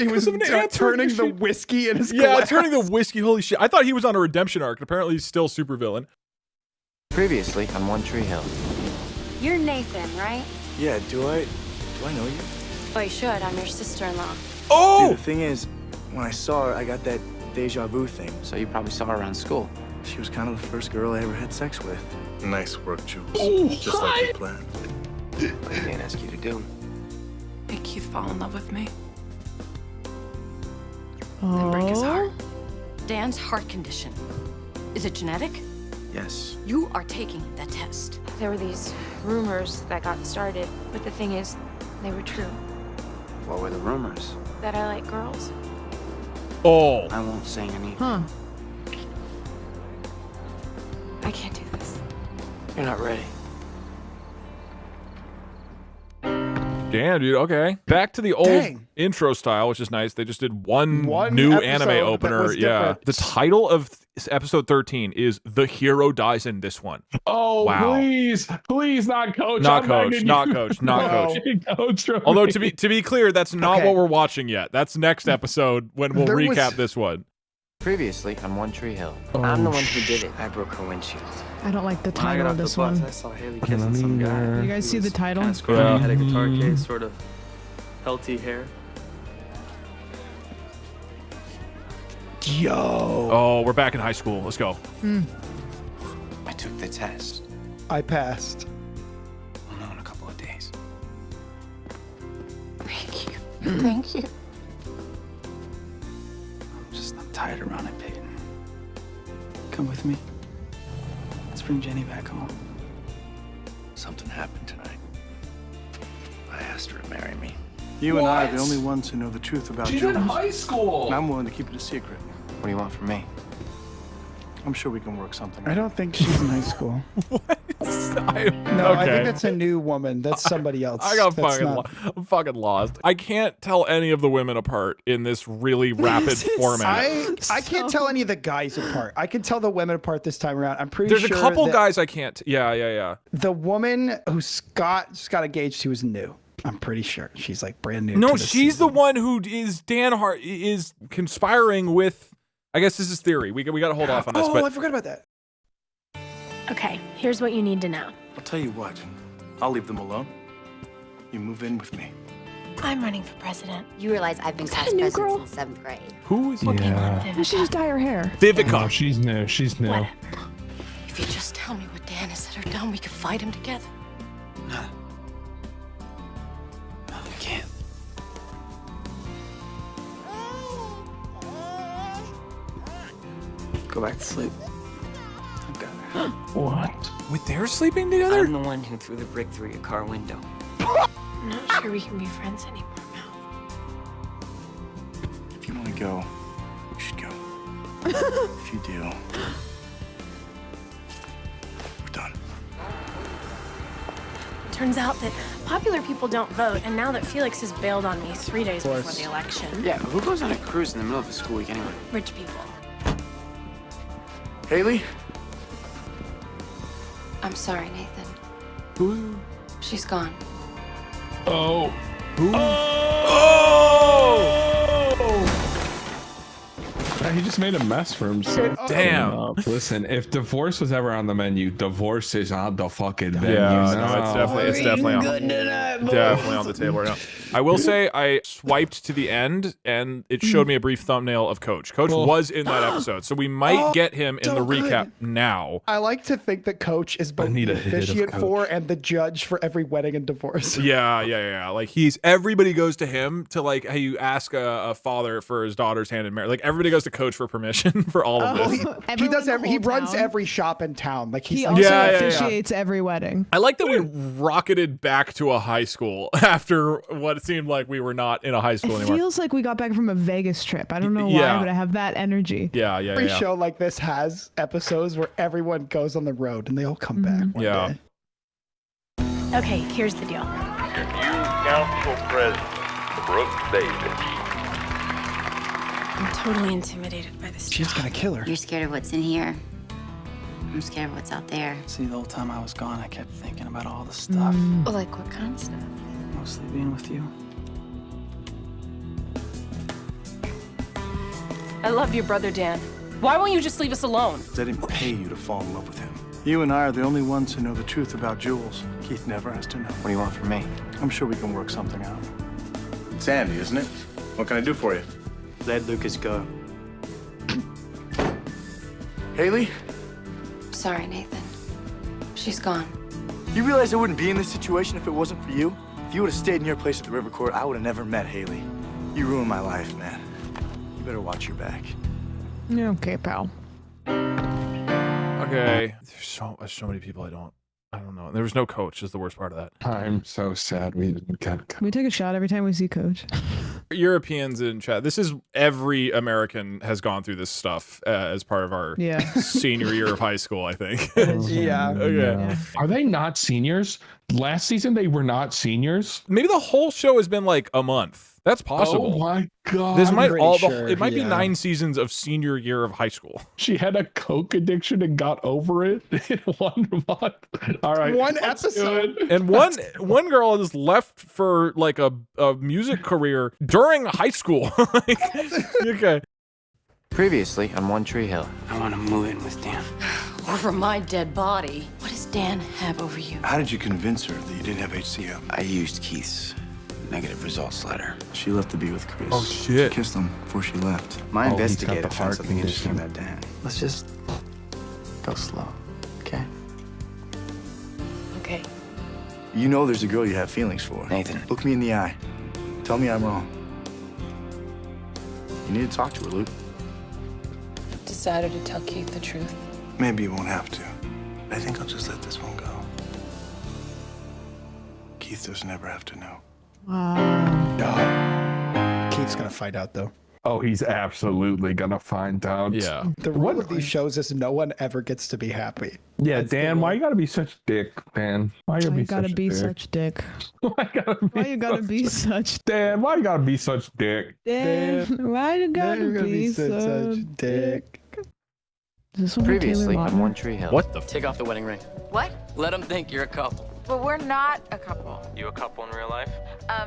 turning the whiskey in his Yeah, glass. turning the whiskey. Holy shit! I thought he was on a redemption arc. And apparently, he's still super villain. Previously on One Tree Hill. You're Nathan, right? Yeah, do I know you? Well, you should. I'm your sister-in-law. Oh! Dude, the thing is, when I saw her, I got that deja vu thing. So you probably saw her around school. She was kind of the first girl I ever had sex with. Nice work, Jules. Oh, Just like we planned. What did Dan ask you to do? Make Keith fall in love with me. Then break his heart. Dan's heart condition. Is it genetic? Yes. You are taking the test. There were these rumors that got started, but the thing is, they were true. What were the rumors? That I like girls. Oh. I won't say anything. Huh. I can't do this. You're not ready. Damn, dude. Okay. Back to the old intro style, which is nice. They just did one new anime opener. Yeah. The title of episode 13 is "The Hero Dies in This One." Oh, wow. please, not Coach. Not Coach. Not Coach. Not Coach. Although to be clear, that's not what we're watching yet. That's next episode when we'll recap this one. Previously on One Tree Hill. I'm the one who did it. I broke her windshield. I don't like the When I title got of off this the bus, one. I saw Haley kissing some guy. You guys see the title? Kind of scrawny, had a guitar case, sort of healthy hair. Yo. Oh, we're back in high school. Let's go. I took the test. I passed. We'll know in a couple of days. Thank you. Thank you. I'm tired of running, Peyton. Come with me. Let's bring Jenny back home. Something happened tonight. I asked her to marry me. You and I are the only ones who know the truth about She's Jules. in high school. And I'm willing to keep it a secret. What do you want from me? I'm sure we can work something I out. don't think she's in high school. I think that's a new woman. That's somebody else. I got That's fucking not- I'm fucking lost. I can't tell any of the women apart in this really rapid format. I can't tell any of the guys apart. I can tell the women apart this time around. I'm pretty There's sure a couple that guys I can't. Yeah. the woman who got engaged to is new. I'm pretty sure she's like brand new. No, to this she's season. the one who is Dan Hart is conspiring with. I guess this is theory. We got to hold off on this. Oh, but I forgot about that. Okay, here's what you need to know. I'll tell you what. I'll leave them alone. You move in with me. I'm running for president. You realize I've been that class a new president girl? since 7th grade. Who is? Yeah. You should just dye her hair. Vivica. No, she's new. She's new. Whatever. If you just tell me what Dan has said or done, we could fight him together. No, we can't. Go back to sleep. I've got her. What? Wait, they're sleeping together? I'm the one who threw the brick through your car window. I'm not sure we can be friends anymore now. If you want to go, you should go. If you do, we're done. Turns out that popular people don't vote, and now that Felix has bailed on me 3 days before the election, Yeah, who goes on a cruise in the middle of a school week anyway? rich people. Haley? I'm sorry, Nathan. Who? She's gone. Oh. Who? He just made a mess for himself. Damn. Listen, if divorce was ever on the menu, divorce is on the fucking menu. Yeah, no, it's definitely on the table right now. I will say I swiped to the end and it showed me a brief thumbnail of Coach. Coach was in that episode, so we might get him in the recap now. I like to think that Coach is both need the a hit of officiant Coach. for and the judge for every wedding and divorce. Yeah. Like everybody goes to him to like how you ask a father for his daughter's hand in marriage. Like everybody goes to Coach for permission for all of this. He does he runs every shop in town. Like He he's also Yeah. officiates every wedding. I like that we rocketed back to a high school after what it seemed like we were not in a high school It anymore. feels like we got back from a Vegas trip. I don't know why, Yeah. but I have that energy. Yeah. Every show like this has episodes where everyone goes on the road and they all come back. one day. Okay, here's the deal. Council President Brooke Davis. I'm totally intimidated by this. She's gonna kill her. You're scared of what's in here. I'm scared of what's out there. See, the whole time I was gone, I kept thinking about all the stuff. Like what kind of stuff? Mostly being with you. I love your brother, Dan. Why won't you just leave us alone? I didn't pay you to fall in love with him. You and I are the only ones who know the truth about Jules. Keith never has to know. What do you want from me? I'm sure we can work something out. It's Andy, isn't it? What can I do for you? Let Lucas go. Haley? Sorry, Nathan. She's gone. You realize I wouldn't be in this situation if it wasn't for you? If you would have stayed in your place at the River Court, I would have never met Haley. You ruined my life, man. You better watch your back. Okay, pal. Okay. There's so many people I don't know. There was no Coach is the worst part of that. I'm so sad we didn't get. Can we take a shot every time we see Coach? Europeans in chat. This is every American has gone through this stuff as part of our senior year of high school, I think. Yeah. Okay. Yeah. Are they not seniors? Last season they were not seniors. Maybe the whole show has been like a month. That's possible. Oh my god! This might pretty all sure, it might be yeah. 9 seasons of senior year of high school. She had a coke addiction and got over it in 1 month. All right, One let's episode. do it. And one girl has left for like a music career during high school. Okay. Previously on One Tree Hill. I want to move in with Dan. Over my dead body. What does Dan have over you? How did you convince her that you didn't have HCM? I used Keith's negative results letter. She left to be with Chris. Oh, shit. She kissed him before she left. My Oh, he's got investigator the found heart something interesting condition. about Dan. Let's just go slow, okay? Okay. You know there's a girl you have feelings for. Nathan. Look me in the eye. Tell me I'm wrong. You need to talk to her, Luke. Decided to tell Keith the truth. Maybe you won't have to. I think I'll just let this one go. Keith doesn't ever have to know. Wow. God. Keith's gonna fight out though. Oh, he's absolutely gonna find out. Yeah. The rule of these shows is no one ever gets to be happy. Yeah, Dan, why you gotta be such dick, Dan? Why you gotta be such dick? Why you gotta be such Dan? Why you gotta be such dick? Dan, why you gotta be such dick? This one Previously on One Tree Hill. What the? Take off the wedding ring. What? Let them think you're a couple. But we're not a couple. You a couple in real life?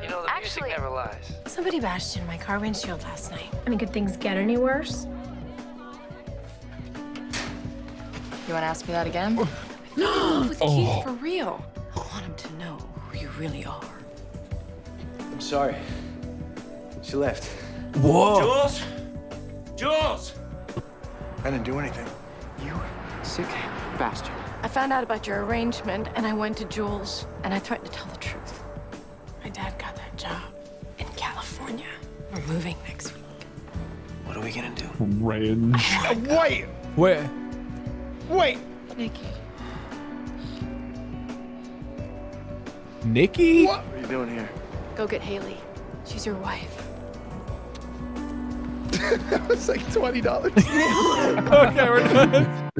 You know, the music never lies. Somebody bashed in my car windshield last night. I mean, could things get any worse? You want to ask me that again? No, with Keith for real. I want him to know who you really are. I'm sorry. She left. Whoa. Jules? Jules! I didn't do anything. You sick bastard. I found out about your arrangement and I went to Jules and I threatened to tell the truth. My dad got that job in California. We're moving next week. What are we gonna do? Range. Wait. Where? Wait. Nikki. Nikki? What are you doing here? Go get Haley. She's your wife. That was like $20. Okay, we're done.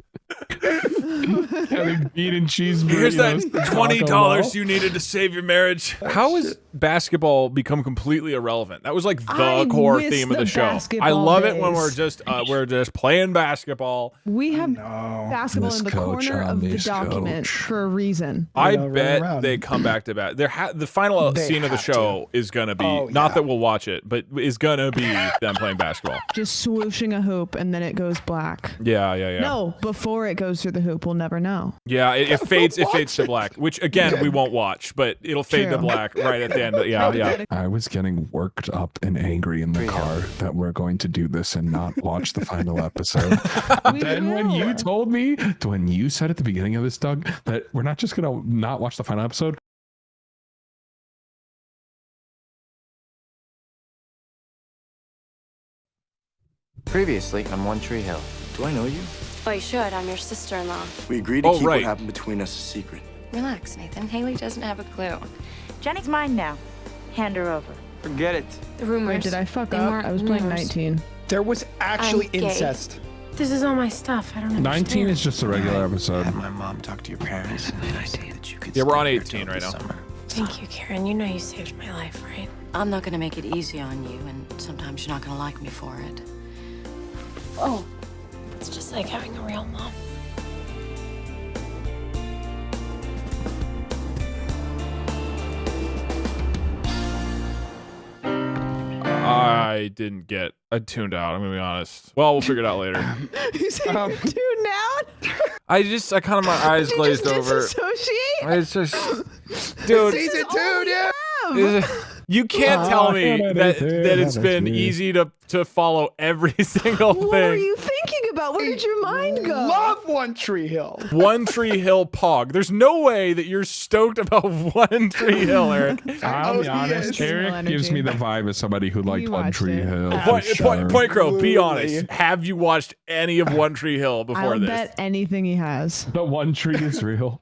Having bean and cheese burritos. Here's that $20 you needed to save your marriage. How has basketball become completely irrelevant? That was like the core theme of the show. I love it when we're just playing basketball. We have basketball in the corner of the document for a reason. I bet they come back to back. The final scene of the show is gonna be not that we'll watch it, but is gonna be them playing basketball. Just swooshing a hoop and then it goes black. Yeah. No, before it goes through the hoop, we'll never know. Yeah, it fades to black, which again we won't watch, but it'll fade to black right at the end. Yeah. I was getting worked up and angry in the car that we're going to do this and not watch the final episode. Then when you told me, when you said at the beginning of this, Doug, that we're not just gonna not watch the final episode. Previously on One Tree Hill. Do I know you? Oh, you should. I'm your sister-in-law. We agreed to keep what happened between us a secret. Relax, Nathan. Haley doesn't have a clue. Jenny's mine now. Hand her over. Forget it. The rumors. Wait, did I fuck up? I was playing 19. There was actually I'm gay. incest. This is all my stuff. I don't understand. 19 is just a regular episode. Have my mom talk to your parents and I say that you could Yeah, we're on stay here 18 till right the now. summer. Thank you, Karen. You know you saved my life, right? I'm not gonna make it easy on you, and sometimes you're not gonna like me for it. Oh, it's just like having a real mom. I didn't get. I tuned out. I'm gonna be honest. Well, we'll figure it out later. You said you tuned out? I kind of my eyes glazed over. It's just, dude. Season 2, dude. You can't tell me that it's been easy to follow every single thing. What were you thinking about? Where did your mind go? Love One Tree Hill. One Tree Hill Pog. There's no way that you're stoked about One Tree Hill, Eric. I'll be honest. Eric gives me the vibe of somebody who liked One Tree Hill. Point Crow, be honest. Have you watched any of One Tree Hill before this? I'll bet anything he has. The one tree is real.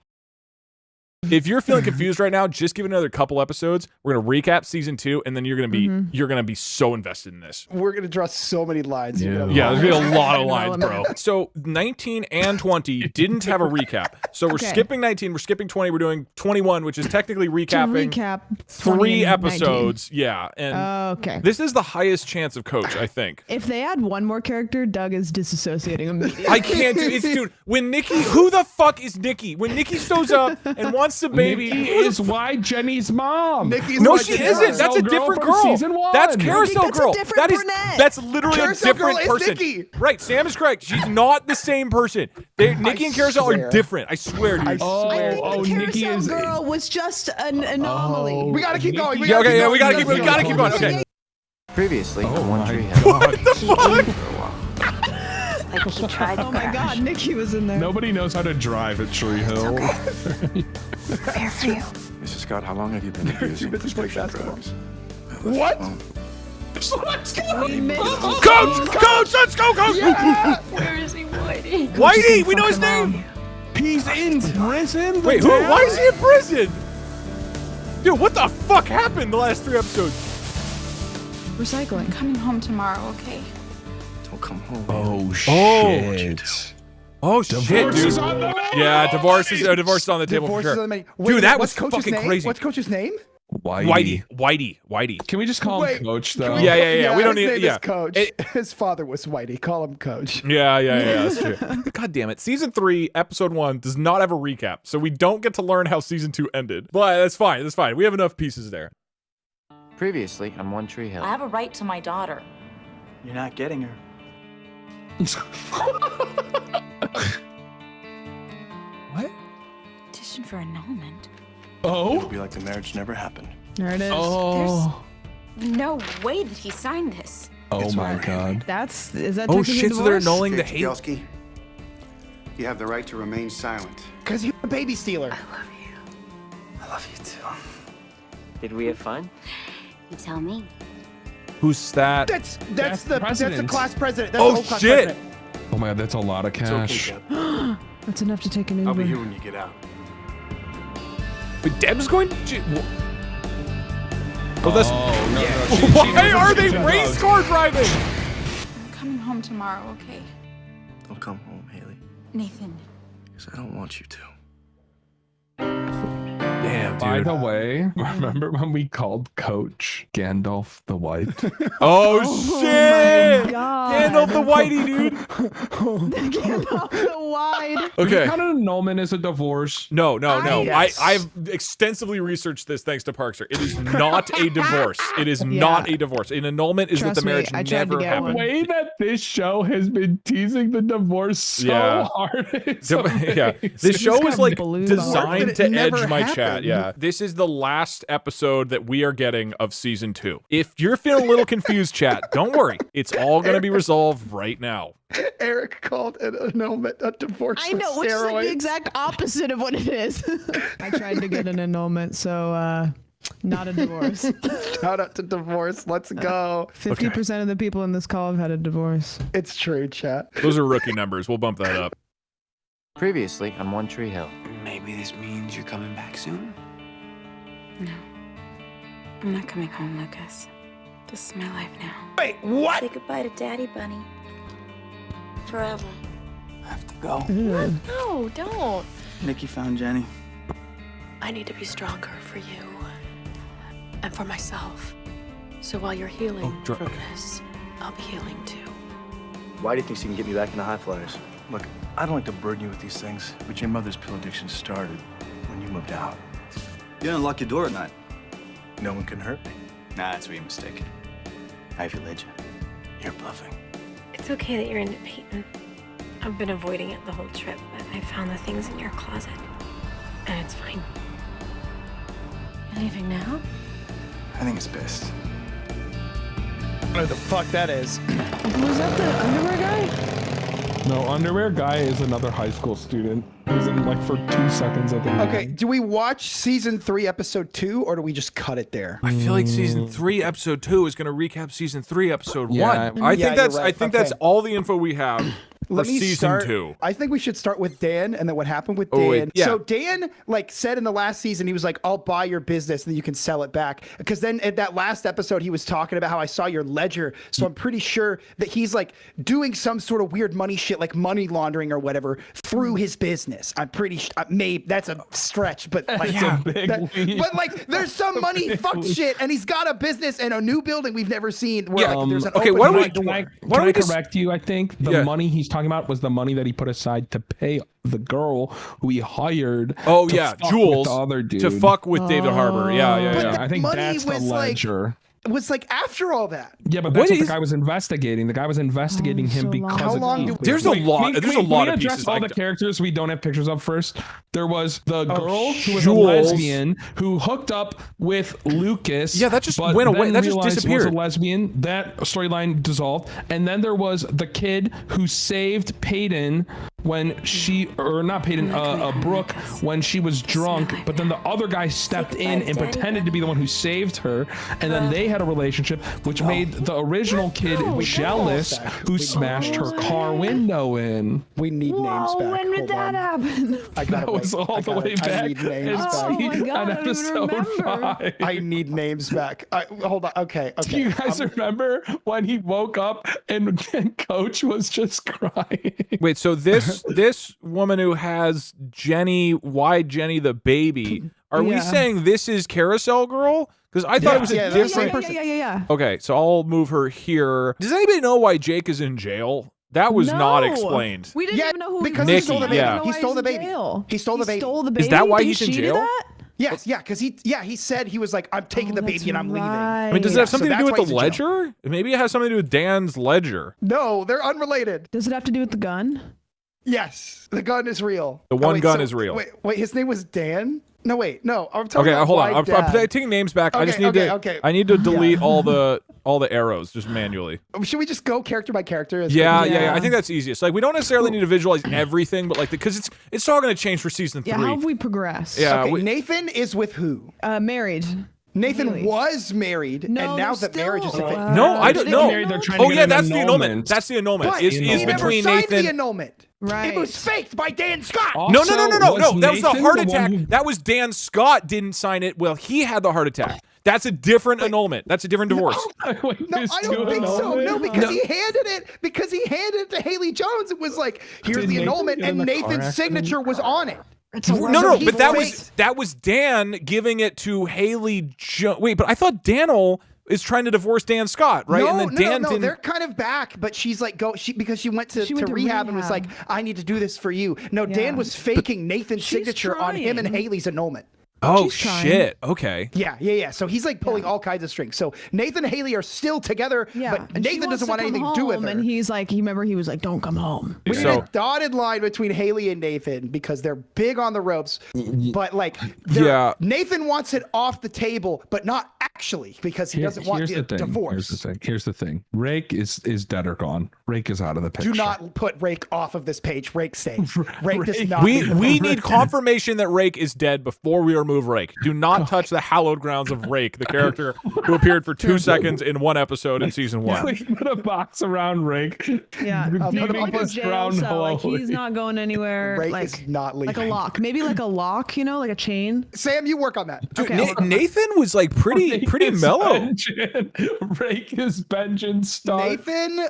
If you're feeling confused right now, just give it another couple episodes. We're gonna recap season 2, and then you're gonna be so invested in this. We're gonna draw so many lines. Yeah, there's gonna be a lot of lines, bro. So 19 and 20 didn't have a recap. So we're skipping 19, we're skipping 20, we're doing 21, which is technically recapping 3 episodes. 19. Yeah, and this is the highest chance of Coach, I think. If they add one more character, Doug is disassociating immediately. I can't do it, dude. When Nikki, who the fuck is Nikki? When Nikki shows up and wants the baby, Nikki is why Jenny's mom. No, she isn't. That's a different girl. Season 1. That's Carousel Girl. That's literally Carousel a different Girl is person. Nikki. Right, Sam is correct. She's not the same person. Nikki and Carousel are different. I swear, dude. I think the Carousel Girl was just an anomaly. We gotta keep going. We gotta keep going. Okay. Previously on One Tree Hill. What the fuck? Like he tried to Oh my God, Nikki was in there. Nobody knows how to drive at Tree Hill. Fair for you. Mrs. Scott, how long have you been abusing prescription drugs? What? Let's go. We missed Coach, let's go, Coach. Yeah. Where is he, Whitey? Whitey, we know his name. He's in prison. Wait, who? Why is he in prison? Dude, what the fuck happened the last 3 episodes? Recycling. I'm coming home tomorrow, okay? Don't come home. Oh shit. Oh shit, Divorce dude. is on the Yeah, divorce is on the table Divorce for is sure. on the menu. Wait, Dude, that what's was Coach's fucking name? crazy. What's Coach's name? Whitey. Can we just call him Coach though? Yeah. We don't his need. name Yeah. is Coach. His father was Whitey. Call him Coach. Yeah. That's true. God damn it. Season 3, episode 1 does not have a recap, so we don't get to learn how season 2 ended. But that's fine. That's fine. We have enough pieces there. Previously on One Tree Hill. I have a right to my daughter. You're not getting her. What? Petition for annulment. It'll be like the marriage never happened. There it is. Oh. There's no way that he signed this. Oh my god. Is that Oh technically shit, so they're divorce? annulling the hate. Jagelski, you have the right to remain silent. Because you're a baby stealer. I love you too. Did we have fun? You tell me. Who's that? That's the president. class president. That's Oh, the old class shit. president. Oh my god, that's a lot of cash. It's okay, Deb. That's enough to take an Uber. I'll be here when you get out. But Deb's going to... Oh, that's... no. Why are they race car driving? I'm coming home tomorrow, okay? Don't come home, Haley. Nathan. Because I don't want you to. Damn, dude. By the way, remember when we called Coach Gandalf the White? Oh, shit! my God. Gandalf the Whitey, dude. Gandalf the Wide. Okay. Kind of annulment is a divorce. No. Yes. I've extensively researched this thanks to Parkster. It is not a divorce. It is not a divorce. An annulment is Trust that the me, marriage I tried to never get happened. The way that this show has been teasing the divorce so hard. It's Yeah, amazing. this show is got like blue designed It to never edge my chat. happened. Yeah, this is the last episode that we are getting of season 2. If you're feeling a little confused, chat, don't worry. It's all gonna be resolved right now. Eric called an annulment a divorce. I know, with which is like steroids. the exact opposite of what it is. I tried to get an annulment, so not a divorce. Shout out to divorce. Let's go. 50% of the people in this call have had a divorce. It's true, chat. Those are rookie numbers. We'll bump that up. Previously on One Tree Hill. Maybe this means you're coming back soon? No. I'm not coming home, Lucas. This is my life now. Wait, what? Say goodbye to Daddy Bunny. Forever. I have to go. No, don't. Nikki found Jenny. I need to be stronger for you and for myself. So while you're healing from this, I'll be healing too. Why do you think she can get me back into high flyers? Look, I don't like to burden you with these things, but your mother's pill addiction started when you moved out. You didn't lock your door at night. No one can hurt me. Nah, that's where you're mistaken. I have religion. You're bluffing. It's okay that you're into Peyton. I've been avoiding it the whole trip, but I found the things in your closet. And it's fine. You leaving now? I think it's best. I don't know who the fuck that is. Was that the underwear guy? No, underwear guy is another high school student. He was in like for 2 seconds at the beginning. Okay, do we watch season 3, episode 2, or do we just cut it there? I feel like season 3, episode 2 is going to recap season 3, episode 1. Yeah. I think that's you're right. I think that's all the info we have for Let me season start. 2. I think we should start with Dan and then what happened with Oh, Dan. wait, yeah. So Dan like said in the last season, he was like, I'll buy your business and then you can sell it back. Because then at that last episode, he was talking about how I saw your ledger. So I'm pretty sure that he's like doing some sort of weird money shit, like money laundering or whatever through his business. I'm pretty sure, maybe that's a stretch, but like, but like there's some money fuck shit and he's got a business and a new building we've never seen where like, there's an okay, open why don't we- front door. Can I correct you? I think the money he's talking about was the money that he put aside to pay the girl who he hired. Oh to yeah, fuck with Jules the other dude. to fuck with David Harbour. Yeah. But I think money that's the was, like, ledger. was like after all that. Yeah, but that's what the guy was investigating. The guy was investigating him because How of long him. do we- There's a lot. There's a lot of address pieces. all the characters we don't have pictures of first. There was the girl who was a Jules. lesbian who hooked up with Lucas. Yeah, that just but went away. then That just realized disappeared. Was a lesbian. That storyline dissolved, and then there was the kid who saved Peyton when she, or not Peyton, Brooke, when she was drunk, but then the other guy stepped in and pretended to be the one who saved her, and then they had a relationship, which made the original kid jealous, who smashed her car window in. We need names back. When did that happen? That was all the way back. I need names back. Oh my God, on episode 5. I need names back. Hold on. Okay. Do you guys remember when he woke up and Coach was just crying? Wait, so this woman who has Jenny, why Jenny the baby? Are we saying this is Carousel Girl? Because I thought it was a different. Yeah. Okay, so I'll move her here. Does anybody know why Jake is in jail? That was not explained. We didn't even know who because he he was. stole the baby. Yeah. He stole the baby. He stole the baby. Stole the baby. Is that why Didn't he's in she do jail? that? Yes, because he said he was like, I'm taking the baby and I'm leaving. I mean, does it have something to do with the ledger? Maybe it has something to do with Dan's ledger. No, they're unrelated. Does it have to do with the gun? Yes, the gun is real. The one gun is real. Wait, his name was Dan? No, wait, no. I'm talking Okay, about hold on. Dad. I'm taking names back. I just need to. I need to delete all the arrows just manually. Should we just go character by character? Yeah. I think that's easiest. Like we don't necessarily need to visualize everything, but like because it's all going to change for season 3. Yeah, how have we progressed? Yeah, okay, Nathan is with who? Married. Nathan was married, and now that marriage is a fake. No, I don't know. Oh yeah, that's the annulment. That's the annulment. But Is he never between signed Nathan. The annulment. Right. It was faked by Dan Scott. No. That was the heart attack. Who... That was Dan Scott didn't sign it. Well, he had the heart attack. That's a different annulment. That's a different divorce. No, I don't think so. No, because he handed it to Haley Jones. It was like, here's the annulment, and Nathan's signature was on it. No, but that was Dan giving it to Haley Jones. Wait, but I thought Daniel is trying to divorce Dan Scott, right? No, and then Dan no, didn't... they're kind of back, but she's like, because she went to rehab and was like, I need to do this for you. No, Dan was faking Nathan's signature on him and Haley's annulment. Oh, shit. Okay. Yeah. So he's like pulling all kinds of strings. So Nathan and Haley are still together, but Nathan doesn't want anything to do with her. And he's like, he was like, don't come home. We need a dotted line between Haley and Nathan because they're big on the ropes. But like, Nathan wants it off the table, but not actually because he doesn't want the divorce. Here's the thing. Rake is dead or gone. Rake is out of the picture. Do not put Rake off of this page. Rake stays. Rake does not. We need confirmation that Rake is dead before we remove Rake. Do not touch the hallowed grounds of Rake, the character who appeared for 2 seconds in one episode in season 1. We put a box around Rake. Yeah, put him up in jail cell. Like he's not going anywhere. Rake like, is not leaving. Like a lock, maybe like a lock. You know, like a chain. Sam, you work on that. Dude, Nathan was like pretty mellow. Rake is Benjamin Stark.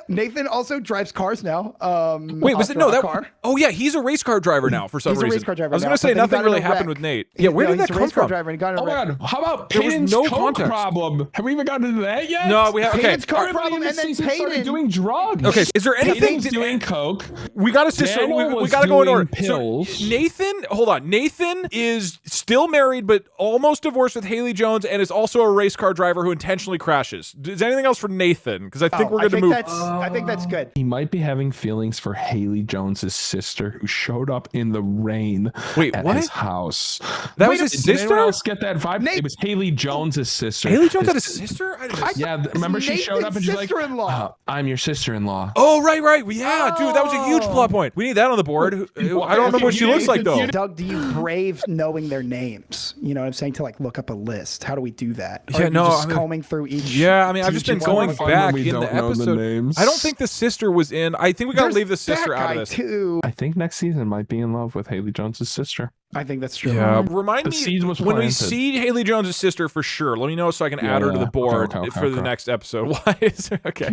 Nathan also drives cars now. Wait, was it car? Oh yeah, he's a race car driver now for some reason. He's a race car driver. I was gonna say nothing really happened with Nate. Yeah, where did that come from? Driver and got in a wreck. God, how about Peyton's coke problem? Have we even gotten into that yet? No, we have. Okay, Peyton's coke problem, and then Peyton doing drugs. Okay, is there anything Peyton's doing coke? We got to we got to go in order. Pills. So Nathan, hold on. Nathan is still married, but almost divorced with Haley Jones, and is also a race car driver who intentionally crashes. Is there anything else for Nathan? Because I think we're going to move. I think that's good. He might be having feelings for Haley Jones's sister, who showed up in the rain at his house. That was his sister. Did anyone else get that vibe? It was Haley Jones's sister. Haley Jones had a sister? Yeah, remember she showed up and she's like, I'm your sister-in-law. Oh, right. Yeah, dude, that was a huge plot point. We need that on the board. I don't remember what she looks like, though. Doug, do you brave knowing their names? You know what I'm saying? To like look up a list. How do we do that? Yeah, no, just combing through each. Yeah, I mean, I've just been going back in the episode. I don't think the sister was in. I think we got to leave the sister out of this. Too. I think next season might be in love with Haley Jones's sister. I think that's true. Yeah. Remind me when we planted. see Haley Jones' sister for sure. Let me know so I can add her to the board for the next episode. Why is her? Okay.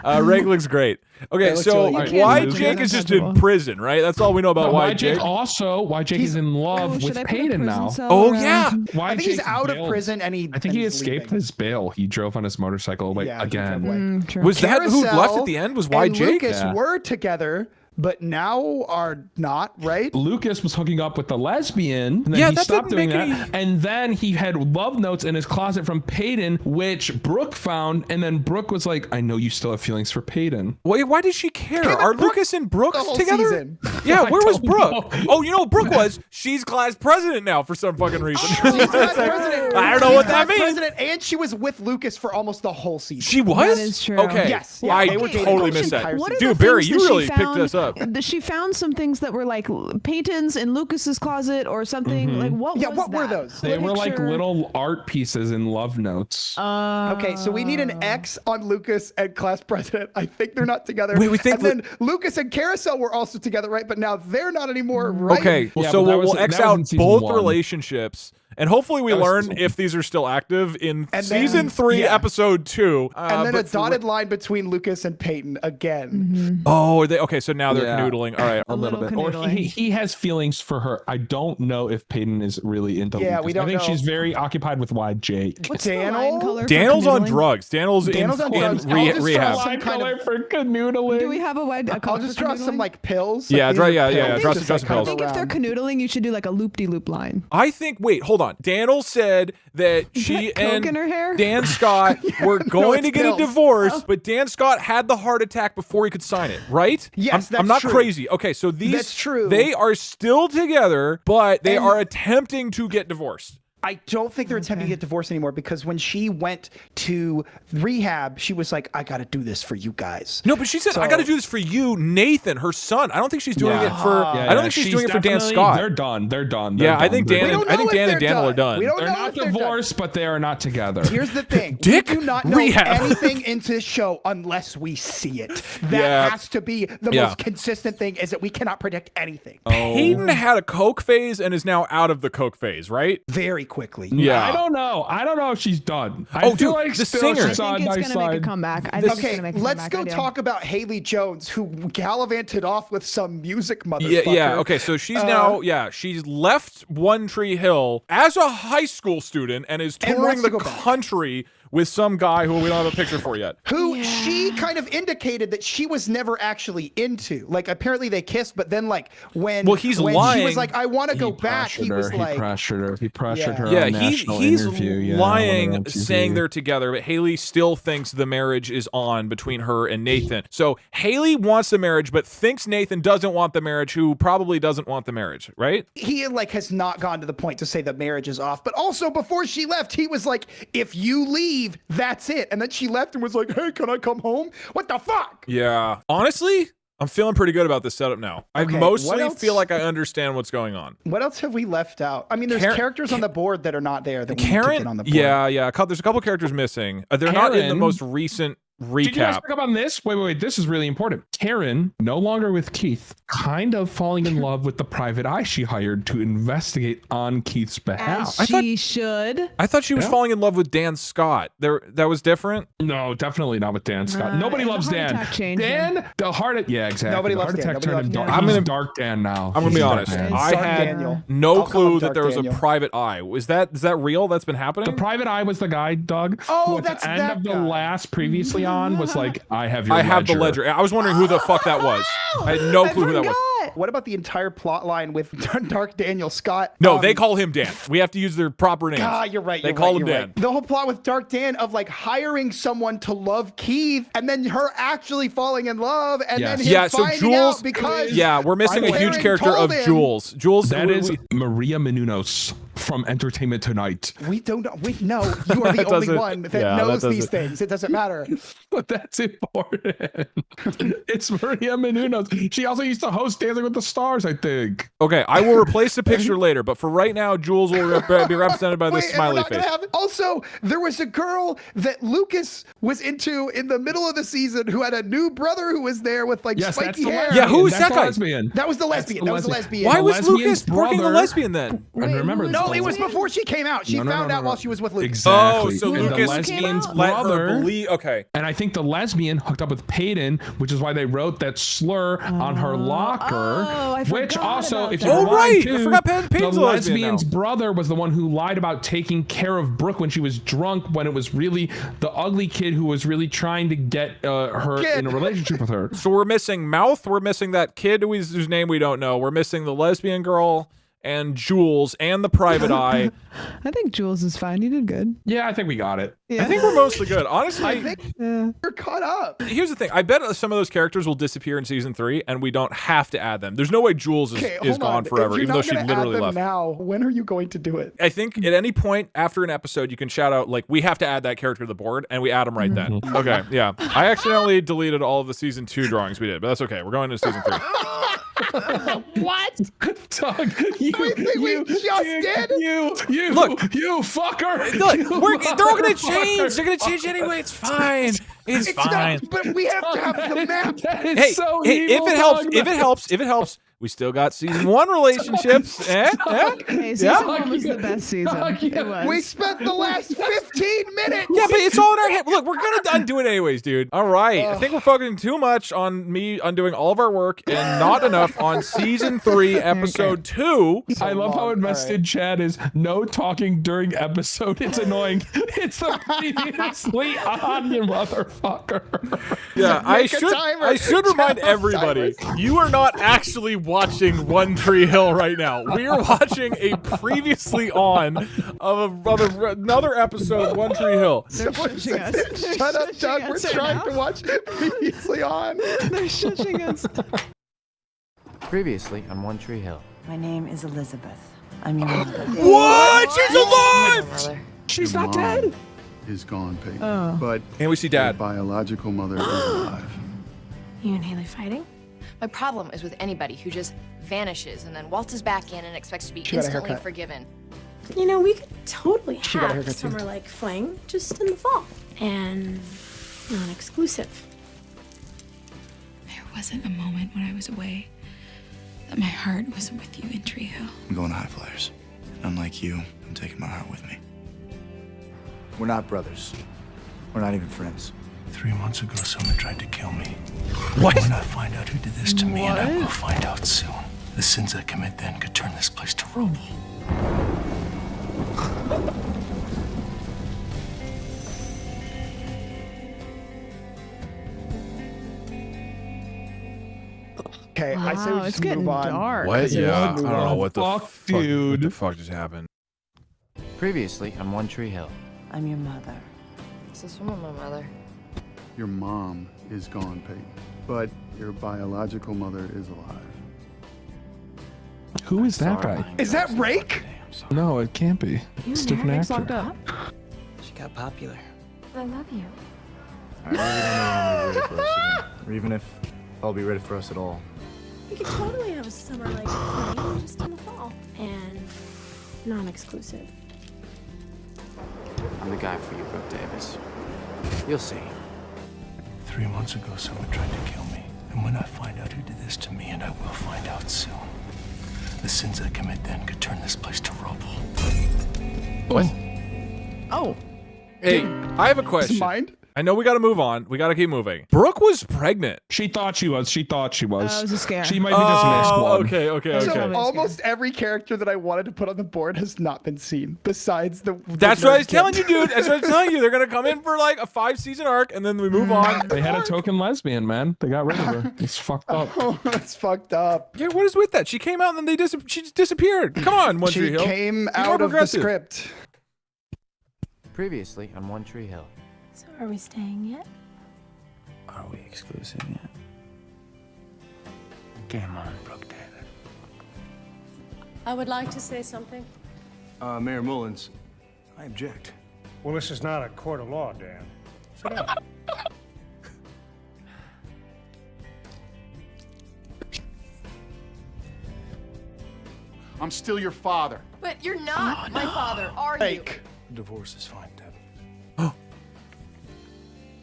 Reg looks great. Okay, so why Jake is just in prison, right? That's all we know about why Jake. Why Jake is in love with Peyton now. Oh yeah. I think he's out of prison and I think he escaped his bail. He drove on his motorcycle away again. Was that who left at the end? Was why Jake? Lucas were together. But now are not, right? Lucas was hooking up with the lesbian. And then he stopped doing that. And then he had love notes in his closet from Peyton, which Brooke found. And then Brooke was like, I know you still have feelings for Peyton. Wait, why did she care? Are Lucas and Brooke together? Yeah, where was Brooke? Oh, you know what Brooke was? She's class president now for some fucking reason. She's class president. I don't know what that She's class means. president, and she was with Lucas for almost the whole season. She was? That is true. Okay. Yes. Yeah, I they were dating totally the missed that. entire What are Dude, the Barry, things you that really she picked found, this up. She found some things that were like Peyton's in Lucas's closet or something. Like what? Yeah, was what were that? those? They were like little art pieces in love notes. Okay, so we need an X on Lucas and class president. I think they're not together. Wait, we think and then Lucas and Carousel were also together, right? But now they're not anymore, right? Okay, well, Yeah, so but that we'll was- X that was out in season both 1. relationships, and hopefully we That was learn season if these are still active in And season then- 3, yeah. episode 2. And then a but for- dotted line between Lucas and Peyton again. Oh, are they okay? So now they're Yeah. canoodling. All right, A little bit. Or he has feelings for her. I don't know if Peyton is really into Yeah, Lucas. we don't I think know. she's very occupied with Jake. What's the line color for Daniel's on canoodling? drugs. Daniel's on in drugs. I'll just rehab. draw some kind of, for canoodling. Do we have a wide? I'll just draw some like pills. Yeah, like, draw- these are yeah, pills, draw just, some like, kind pills. I of think if they're around. canoodling, you should do like a loop-de-loop line. I think. Wait, hold on. Daniel said that she that coke and in her hair? Dan Scott were going to it's get pills. a divorce, but Dan Scott had the heart attack before he could sign it. Right? Yes, I'm that's not true. crazy. Okay, so these That's true. They are still together, but they And- are attempting to get divorced. I don't think they're attempting to get divorced anymore because when she went to rehab, she was like, I got to do this for you guys. No, but she said, I got to do this for you, Nathan, her son. I don't think she's doing it for. I don't think she's doing it for Dan Scott. They're done. They're done. Yeah, They're I think done. Dan. don't I think know Dan if and they're Daniel are done. done. We don't They're know not if they're done. divorced, but they are not together. Here's the thing. Dick we do not know rehab. anything into this show unless we see it. That Yeah. has to be the Yeah. most consistent thing is that we cannot predict anything. Hayden had a coke phase and is now out of the coke phase, right? Very quickly. Yeah. I don't know. I don't know if she's done. I Oh, feel dude, like the still singer. she's I on think it's my gonna make side. a comeback. I think it's Okay, gonna make a let's comeback. go I do. talk about Haley Jones, who gallivanted off with some music motherfucker. Yeah, yeah. Okay, so she's now, she's left One Tree Hill as a high school student and is And touring wants to the go back. country with some guy who we don't have a picture for yet. Who she kind of indicated that she was never actually into. Like apparently they kissed, but then like when he's when she lying. was like, I want to go back, he was He like, pressured her. He pressured her. Yeah, on national he's interview. Yeah, lying, on TV. saying they're together, but Haley still thinks the marriage is on between her and Nathan. So Haley wants the marriage, but thinks Nathan doesn't want the marriage, who probably doesn't want the marriage, right? he like has not gone to the point to say the marriage is off. But also before she left, he was like, if you leave, that's it. And then she left and was like, hey, can I come home? What the fuck? Yeah. Honestly, I'm feeling pretty good about this setup now. Okay, I what mostly else? feel like I understand what's going on. What else have we left out? I mean, there's characters on the board that are not there that we need to get on the board. Yeah. There's a couple characters missing. They're not in the Karen- most recent Did you guys recap. pick up on this? Wait. This is really important. Karen, no longer with Keith, kind of falling in love with the private eye she hired to investigate on Keith's behalf. As she should. I thought she was Yeah. falling in love with Dan Scott. That was different. No, definitely not with Dan Scott. Nobody the loves heart Dan. attack changed Dan, the heart. Yeah, exactly. Nobody the loves heart Dan. attack Nobody turned loves him dark. Dan. I'm He's gonna- Dark Dan now. I'm gonna He's be Dark honest. Dan. I Dark had Daniel. no I'll call clue him that Dark there was Daniel. a private eye. Is that real? That's been happening? The private eye was the guy, Doug. Oh, who at that's the end that of the guy. last previously on was like, I have your I have the ledger. I was wondering who the fuck that was. I had no clue who that was. What about the entire plot line with Dark Daniel Scott? No, they call him Dan. We have to use their proper names. Ah, you're right. They You're call right, him you're Dan. right. The whole plot with Dark Dan of like hiring someone to love Keith and then her actually falling in love and then him Yeah, so finding Jules. out because Yeah, we're missing a huge Karen character told of him. Jules. Jules. That is Maria Menounos from Entertainment Tonight. We don't know. We know you are the That only doesn't- one that yeah, that knows these doesn't- things. It doesn't matter. But that's important. It's Maria Menounos. She also used to host Dancing with the Stars, I think. Okay, I will replace the picture later, but for right now, Jules will be represented by this Wait, and we're smiley not gonna face. have it. Also, there was a girl that Lucas was into in the middle of the season who had a new brother who was there with like Yes, that's spiky the hair. lesbian. Yeah, who is That's that the guy? lesbian. That was the lesbian. That was the lesbian. Why The was lesbian's Lucas working a brother- lesbian then? And remember, No, it was before she came out. She No, found out no. while she was with Lucas. Exactly. Oh, so And the Lucas lesbian's let her brother. believe. Okay. And I think the lesbian hooked up with Peyton, which is why they wrote that slur on her locker. Oh, I which forgot also, about if that. you Oh, rewind right. I too, forgot Peyton's the a lesbian now. lesbian's brother was the one who lied about taking care of Brooke when she was drunk, when it was really the ugly kid who was really trying to get her in a relationship with her. So we're missing Mouth. We're missing that kid whose name we don't know. We're missing the lesbian girl. and Jules and the Private Eye. I think Jules is fine. You did good. Yeah, I think we got it. Yeah. I think we're mostly good. Honestly, I think you're caught up. Here's the thing. I bet some of those characters will disappear in season 3, and we don't have to add them. There's no way Jules is gone forever, even though she literally left. Now, when are you going to do it? I think at any point after an episode, you can shout out, like, we have to add that character to the board, and we add them right then. Okay, yeah. I accidentally deleted all of the season 2 drawings we did, but that's okay. We're going into season 3. What? Doug, you fucker. Look, they're all gonna change. They're gonna change anyway. It's fine. It's fine. But we have to have the map. If it helps, we still got season 1 relationships. Hey, season 1 was the best season. It was. We spent the last 15 minutes. Yeah, but it's all in our head. Look, we're gonna undo it anyways, dude. All right. I think we're focusing too much on me undoing all of our work and not enough on season 3, episode 2. I love how invested Chad is. No talking during episode. It's annoying. It's the previously on, you motherfucker. Yeah, I should remind everybody, you are not actually watching One Tree Hill right now. We are watching a previously on of another episode of One Tree Hill. They're shushing us. Shut up, Doug. We're trying to watch previously on. They're shushing us. Previously on One Tree Hill. My name is Elizabeth. I'm your mother. What? She's alive! She's not dead. Is gone, Peyton. Oh. But and we see Dad. Your biological mother is alive. You and Haley fighting? My problem is with anybody who just vanishes and then waltzes back in and expects to be instantly forgiven. You know, we could totally She got a have haircut too. summer like fling just in the fall. And non-exclusive. There wasn't a moment when I was away that my heart wasn't with you in Tree Hill. I'm going to High Flyers. Unlike you, I'm taking my heart with me. We're not brothers. We're not even friends. 3 months ago, someone tried to kill me. What? When I find out who did this to me, and I will find out soon, the sins I commit then could turn this place to rubble. Okay, I say we Wow, just it's getting move on. dark. What? Yeah, I Move don't know on. what the Fuck, fuck, dude. What the fuck just happened? Previously on One Tree Hill. I'm your mother. This is from my mother. Your mom is gone, Peyton. But your biological mother is alive. Who is that guy? Is that Rake? No, it can't be. It's a different Rake's actor. locked up. She got popular. I love you. I really don't know when you'll be ready for us again. Or even if I'll be ready for us at all. We could totally have a summer like fling just in the fall. And non-exclusive. I'm the guy for you, Brooke Davis. You'll see. 3 months ago, someone tried to kill me. And when I find out who did this to me, and I will find out soon, the sins I commit then could turn this place to rubble. What? Oh. Hey, I have a question. Mind? I know we got to move on. We got to keep moving. Brooke was pregnant. She thought she was. She thought she was. It was a scare. She might be just missed one. Okay. So almost every character that I wanted to put on the board has not been seen, besides the. That's what I was telling you, dude. That's what I was telling you. They're gonna come in for like a 5-season arc, and then we move on. They had a token lesbian, man. They got rid of her. It's fucked up. Oh, that's fucked up. Yeah, what is with that? She came out and then she just disappeared. Come on, One Tree She Hill. came Be more out of the progressive. script. Previously on One Tree Hill. So are we staying yet? Are we exclusive yet? Game on, Brooke Davis. I would like to say something. Mayor Mullins, I object. Well, this is not a court of law, Dan. Sit down. I'm still your father. But you're not my father, are you? Divorce is fine, Deb.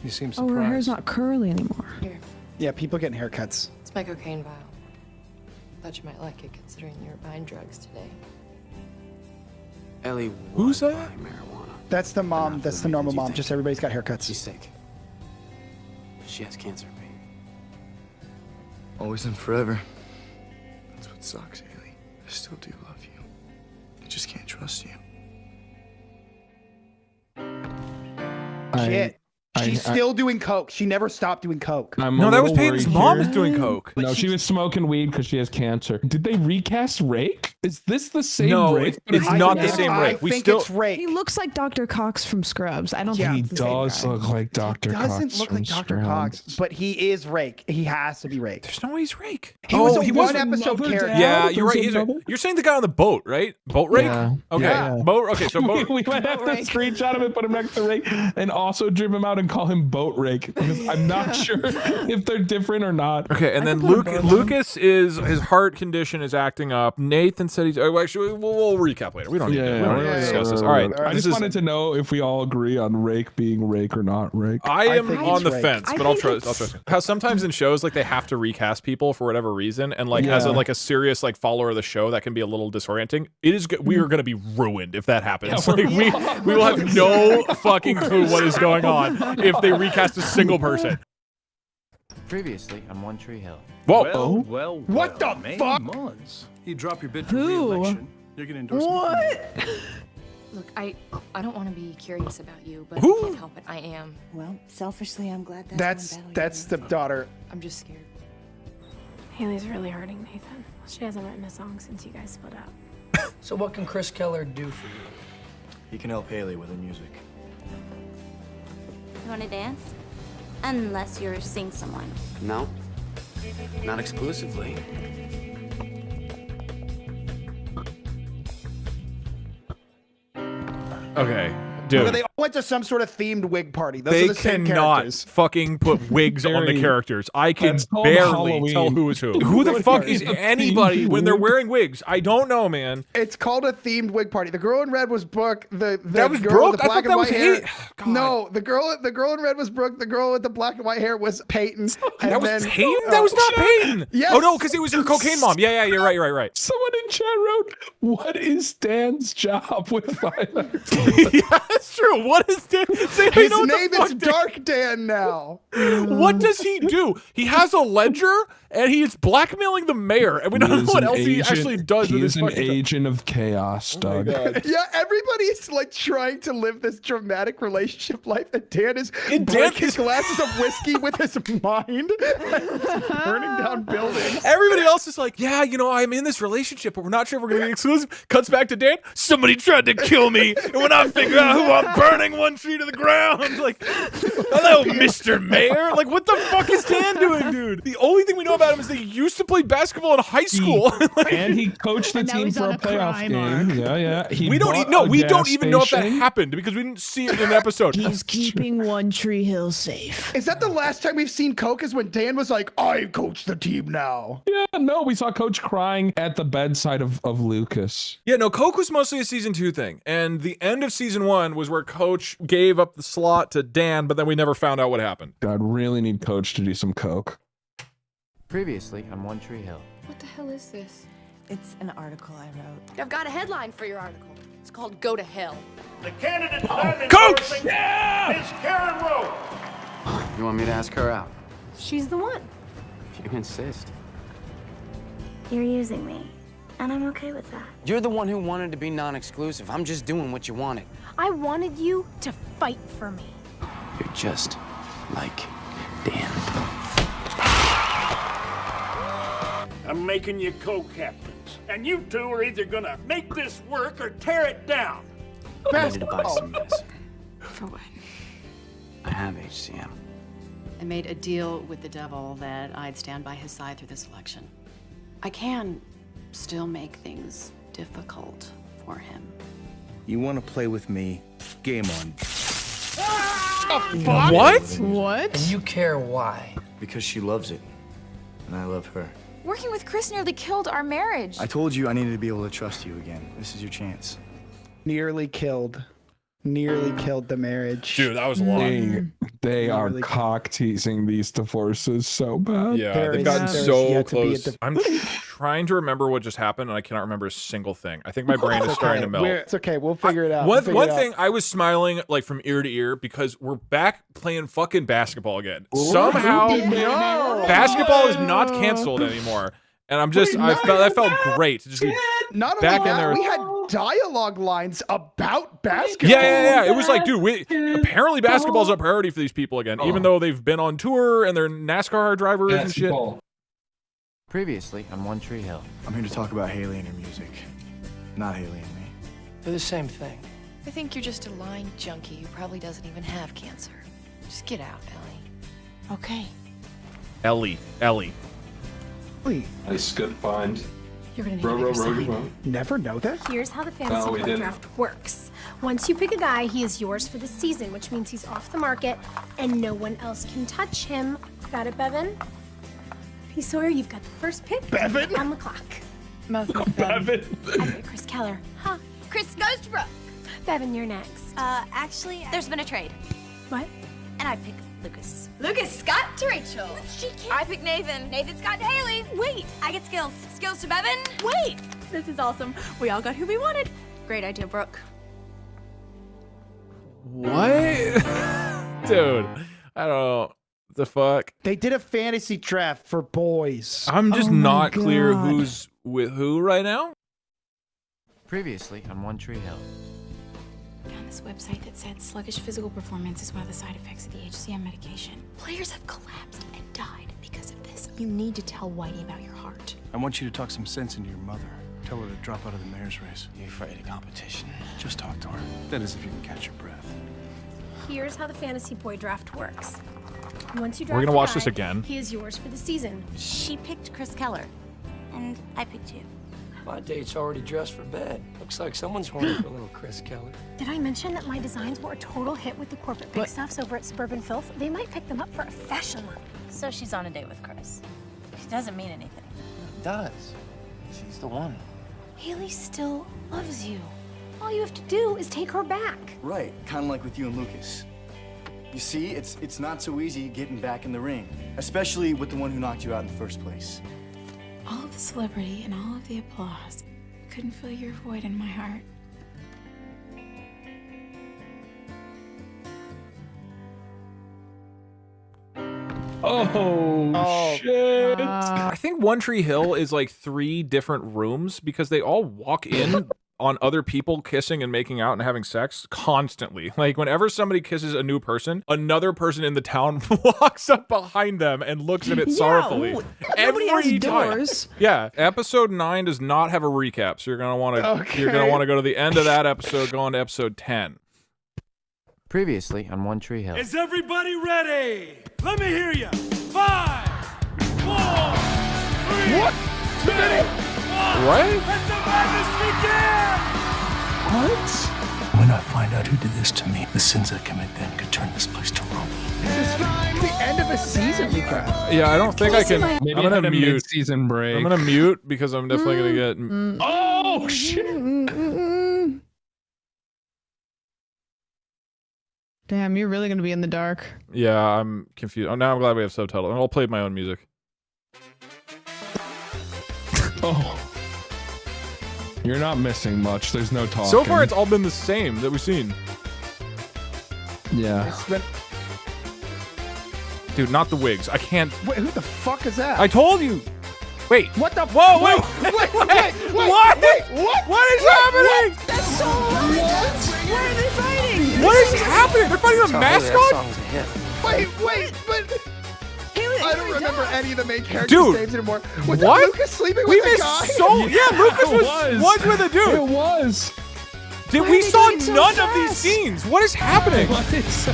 You seem Oh, surprised. her hair's not curly anymore. Here, Yeah, people getting haircuts. it's my cocaine vial. Thought you might like it considering you're buying drugs today. Ellie, who's that? Marijuana. That's the mom. That's the normal mom. Just everybody's got haircuts. She's sick. She has cancer, Pete. Always and forever. That's what sucks, Haley. I still do love you. I just can't trust you. Shit. She's still doing coke. She never stopped doing coke. No, that was Peyton's mom is doing coke. No, she was smoking weed because she has cancer. Did they recast Rake? Is this the same No, Rake? it's not the same I Rake. We think still. it's Rake. He looks like Dr. Cox from Scrubs. I don't think He it's the same does guy. look like Dr. Cox. Doesn't look like Dr. Cox, but he is Rake. He has to be Rake. There's no way he's Rake. He was a he was one-episode another character. dad? Yeah, you're right. There's another? You're saying the guy on the boat, right? Boat Rake? Yeah. Okay. Yeah. Boat. Okay, so boat. we might have to screenshot him and put him next to Rake, and also drip him out and call him Boat Rake because I'm not sure if they're different or not. Okay, and then Lucas is his heart condition is acting up. Nathan said he's. Oh, actually, we'll recap later. We don't need to discuss this. All right. I just wanted to know if we all agree on Rake being Rake or not Rake. I am think on it's the Rake. fence, but I'll trust. How sometimes in shows like they have to recast people for whatever reason, and like as a serious like follower of the show, that can be a little disorienting. It is. We are going to be ruined if that happens. Yeah, like we will have no fucking clue what is going on if they recast a single person. Previously on One Tree Hill. Whoa. Well, What the fuck? months. You drop your bid for Who? re-election. You're gonna endorse me. What? Look, I don't want to be curious about you, but Who? I can't help it. I am. Well, selfishly, I'm glad That's the daughter. I'm just scared. Haley's really hurting Nathan. She hasn't written a song since you guys split up. So what can Chris Keller do for you? He can help Haley with her music. You want to dance? Unless you're seeing someone. No, not exclusively. Okay, dude. They all went to some sort of themed wig party. Those They are the same cannot characters. fucking put wigs on the Barry, characters. I can that's called barely Halloween. tell who is who. Who the fuck is It's a anybody themed when they're wig. wearing wigs? I don't know, man. It's called a themed wig party. The girl in red was Brooke. The That was girl with Brooke? the I black thought and that white was hair. God. No, the girl in red was Brooke. The girl with the black and white hair was Peyton. And That was then, Peyton? That was not Peyton. Yes. Oh no, because it was her cocaine mom. Yeah, you're right. Someone in chat wrote, "What is Dan's job with violence?" Yeah, that's true. What is Dan? His name is Dark Dan now. What does he do? He has a ledger and he is blackmailing the mayor, and we don't know what else he actually does He with is his an fucking job. agent of chaos, Doug. Yeah, everybody's like trying to live this dramatic relationship life, and Dan is And breaking glasses of whiskey with his mind, and burning down buildings. Everybody else is like, yeah, I'm in this relationship, but we're not sure if we're gonna be exclusive. Cuts back to Dan. Somebody tried to kill me, and when I figure out who I'm burning one tree to the ground, like, hello, Mr. Mayor. Like, what the fuck is Dan doing, dude? The only thing we know about him is that he used to play basketball in high school. And he coached the And now team he's for on a a playoff crime game. arc. Yeah. He we don't bought no, a we don't gas even know if that station. happened because we didn't see it in an episode. He's keeping One Tree Hill safe. Is that the last time we've seen Coke? Is when Dan was like, "I coach the team now." Yeah, no, we saw Coach crying at the bedside of Lucas. Yeah, no, Coke was mostly a season 2 thing, and the end of season 1 was where Coach gave up the slot to Dan, but then we never found out what happened. God, really need Coach to do some coke. Previously on One Tree Hill. What the hell is this? It's an article I wrote. I've got a headline for your article. It's called Go to Hell. The candidate standing Coach! for is Karen Rowe. You want me to ask her out? She's the one. If you insist. You're using me, and I'm okay with that. You're the one who wanted to be non-exclusive. I'm just doing what you wanted. I wanted you to fight for me. You're just like Dan. I'm making you co-captains, and you two are either gonna make this work or tear it down. I needed to buy some medicine. For what? I have HCM. I made a deal with the devil that I'd stand by his side through this election. I can still make things difficult for him. You want to play with me? Game on. What? And you care why? Because she loves it, and I love her. Working with Chris nearly killed our marriage. I told you I needed to be able to trust you again. This is your chance. Nearly killed the marriage. Dude, that was a lot. They are cock teasing these divorces so bad. Yeah, they've gotten so close. I'm trying to remember what just happened, and I cannot remember a single thing. I think my brain is starting to melt. It's okay. We'll figure it out. One thing, I was smiling like from ear to ear because we're back playing fucking basketball again. Somehow, basketball is not canceled anymore, and that felt great to just be Not only back in that, there. we had dialogue lines about basketball. Yeah. It was like, dude, apparently basketball's a priority for these people again, even though they've been on tour and they're NASCAR drivers and shit. Previously on One Tree Hill. I'm here to talk about Haley and her music. not Haley and me. They're the same thing. I think you're just a lying junkie who probably doesn't even have cancer. Just get out, Ellie. Okay. Ellie. Wait. Nice, good find. You're gonna need Row, to row, pick a row, side. row. Never know that. Here's how the fantasy we boy didn't. draft works. Once you pick a guy, he is yours for the season, which means he's off the market and no one else can touch him. Got it, Bevan? Hey, Sawyer, you've got the first pick. Bevan? On the clock. Bevan. I pick Chris Keller. Huh. Chris goes to Brooke. Bevan, you're next. Actually, there's been a trade. What? And I picked Lucas. Lucas Scott to Rachel. She can't. I picked Nathan. Nathan Scott to Haley. Wait. I get Skills. Skills to Bevan. Wait. This is awesome. We all got who we wanted. Great idea, Brooke. What? Dude, I don't know. The fuck? They did a fantasy draft for boys. I'm just Oh my not clear God. who's with who right now. Previously on One Tree Hill. Found this website that said sluggish physical performance is one of the side effects of the HCM medication. Players have collapsed and died because of this. You need to tell Whitey about your heart. I want you to talk some sense into your mother. Tell her to drop out of the mayor's race. You're afraid of competition. Just talk to her. That is if you can catch your breath. Here's how the fantasy boy draft works. Once you We're draft gonna a watch guy, this again. He is yours for the season. She picked Chris Keller. And I picked you. My date's already dressed for bed. Looks like someone's horny for a little Chris Keller. Did I mention that my designs were a total hit with the corporate pick stuffs over at Suburban Filth? They might pick them up for a fashion line. So she's on a date with Chris. It doesn't mean anything. It does. She's the one. Haley still loves you. All you have to do is take her back. Right, kind of like with you and Lucas. You see, it's not so easy getting back in the ring, especially with the one who knocked you out in the first place. All of the celebrity and all of the applause couldn't fill your void in my heart. Oh, shit. I think One Tree Hill is like 3 different rooms because they all walk in on other people kissing and making out and having sex constantly. Like whenever somebody kisses a new person, another person in the town walks up behind them and looks at it sorrowfully. Nobody has Every time. doors. Yeah, episode 9 does not have a recap, so you're gonna want to you're gonna want to go to the end of that episode, go on to episode 10. Previously on One Tree Hill. Is everybody ready? Let me hear you. 5, 4, 3, What? 2, 1. What? Let the madness begin! What? When I find out who did this to me, the sins I commit then could turn this place to rubble. This is the end of a season recap. Yeah, I don't think I can. Maybe I'm gonna a mute. mid-season break. I'm gonna mute because I'm definitely gonna get. Oh shit! Damn, you're really gonna be in the dark. Yeah, I'm confused. Oh, now I'm glad we have subtitles. I'll play my own music. Oh. You're not missing much. There's no talking. So far, it's all been the same that we've seen. Yeah. It's been... Dude, not the wigs. I can't. Wait, who the fuck is that? I told you. Wait. What the? Whoa! Wait! Wait! What? What is happening? That's so right. Why are they fighting? What is happening? They're fighting the mascot? Wait, but Haley, I don't remember any of the main characters' Dude, names anymore. Was what? it Lucas sleeping We with a missed guy? yeah, Lucas was with a dude. It was. Dude, Why we are they saw doing it so none of these fast? scenes. What is happening? What is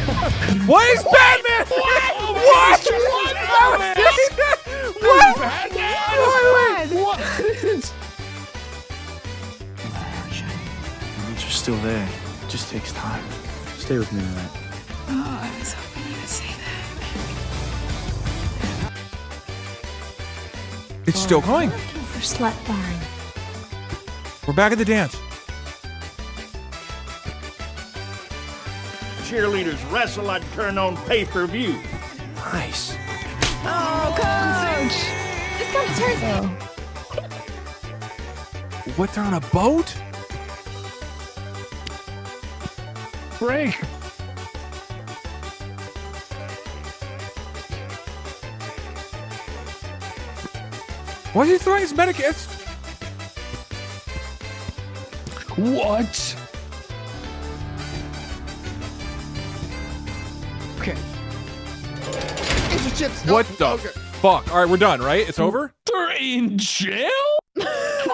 What is Batman? What? What? What is? The roots are still there. It just takes time. Stay with me tonight. Oh, I was hoping you would say that. It's still going. Looking for Slut Barn. We're back at the dance. Cheerleaders wrestle and turn on pay-per-view. Nice. Oh, coach! This kind of turns. What? They're on a boat? Break. Why is he throwing his medikits? What? Okay. It's a chips. What the fuck? All right, we're done, right? It's over? They're in jail?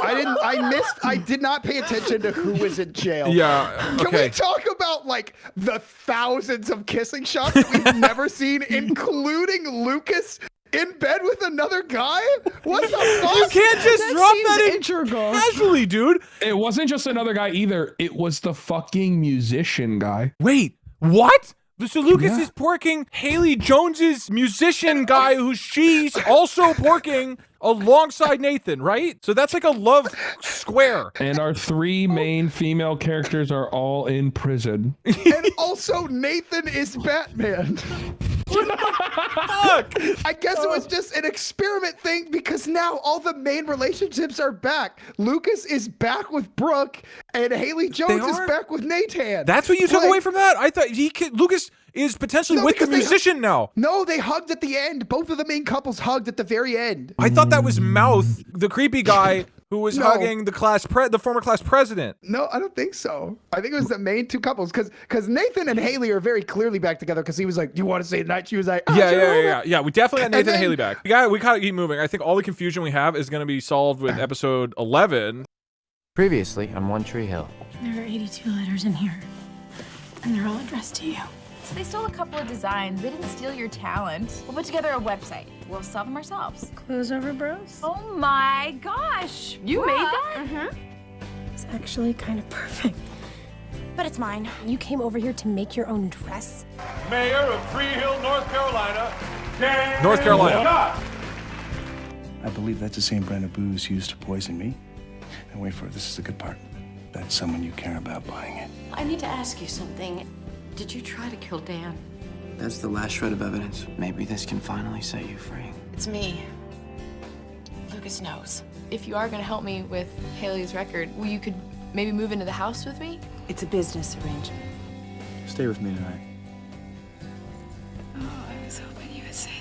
I did not pay attention to who was in jail. Yeah. Can we talk about like the thousands of kissing shots that we've never seen, including Lucas in bed with another guy? What the fuck? You can't just drop that in integral. casually, dude. It wasn't just another guy either. It was the fucking musician guy. Wait, what? So Lucas is porking Haley Jones's musician guy who she's also porking alongside Nathan, right? So that's like a love square. And our 3 main female characters are all in prison. And also Nathan is Batman. Fuck. I guess it was just an experiment thing because now all the main relationships are back. Lucas is back with Brooke and Haley Jones is back with Nathan. That's what you took away from that? I thought Lucas is potentially with the musician now. No, they hugged at the end. Both of the main couples hugged at the very end. I thought that was Mouth, the creepy guy who was hugging the former class president. No, I don't think so. I think it was the main 2 couples because Nathan and Haley are very clearly back together because he was like, "Do you want to stay tonight?" She was like, "Oh, Yeah. We definitely got Nathan and Haley back. We gotta keep moving. I think all the confusion we have is gonna be solved with episode 11. Previously on One Tree Hill. There are 82 letters in here, and they're all addressed to you. So they stole a couple of designs. They didn't steal your talent. We'll put together a website. We'll sell them ourselves. Clothes over bros? Oh my gosh. You made that? Mm-hmm. It's actually kind of perfect. But it's mine. You came over here to make your own dress? Mayor of Tree Hill, North Carolina, Dan North Carolina. Scott. I believe that's the same brand of booze used to poison me. And wait for it, this is the good part. That's someone you care about buying it. I need to ask you something. Did you try to kill Dan? That's the last shred of evidence. Maybe this can finally set you free. It's me. Lucas knows. If you are going to help me with Haley's record, you could maybe move into the house with me? It's a business arrangement. Stay with me tonight. Oh, I was hoping you would say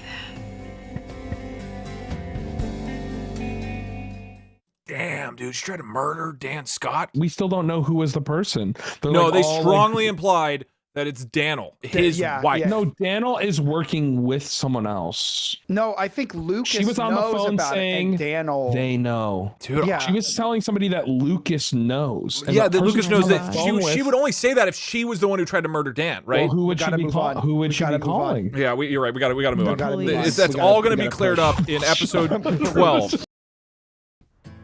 that. Damn, dude, she tried to murder Dan Scott. We still don't know who was the person. They strongly implied that it's Daniel, his wife. Yeah. No, Daniel is working with someone else. No, I think Lucas She was on the knows phone about saying it, and Daniel. they know. Dude, She was telling somebody that Lucas knows. And that person Lucas knows that she she would only say that if she was the one who tried to murder Dan, right? Well, who would she be calling? Who would she be calling? Yeah, you're right. We got to move on. That's We all going to gotta be cleared push. up in episode 12.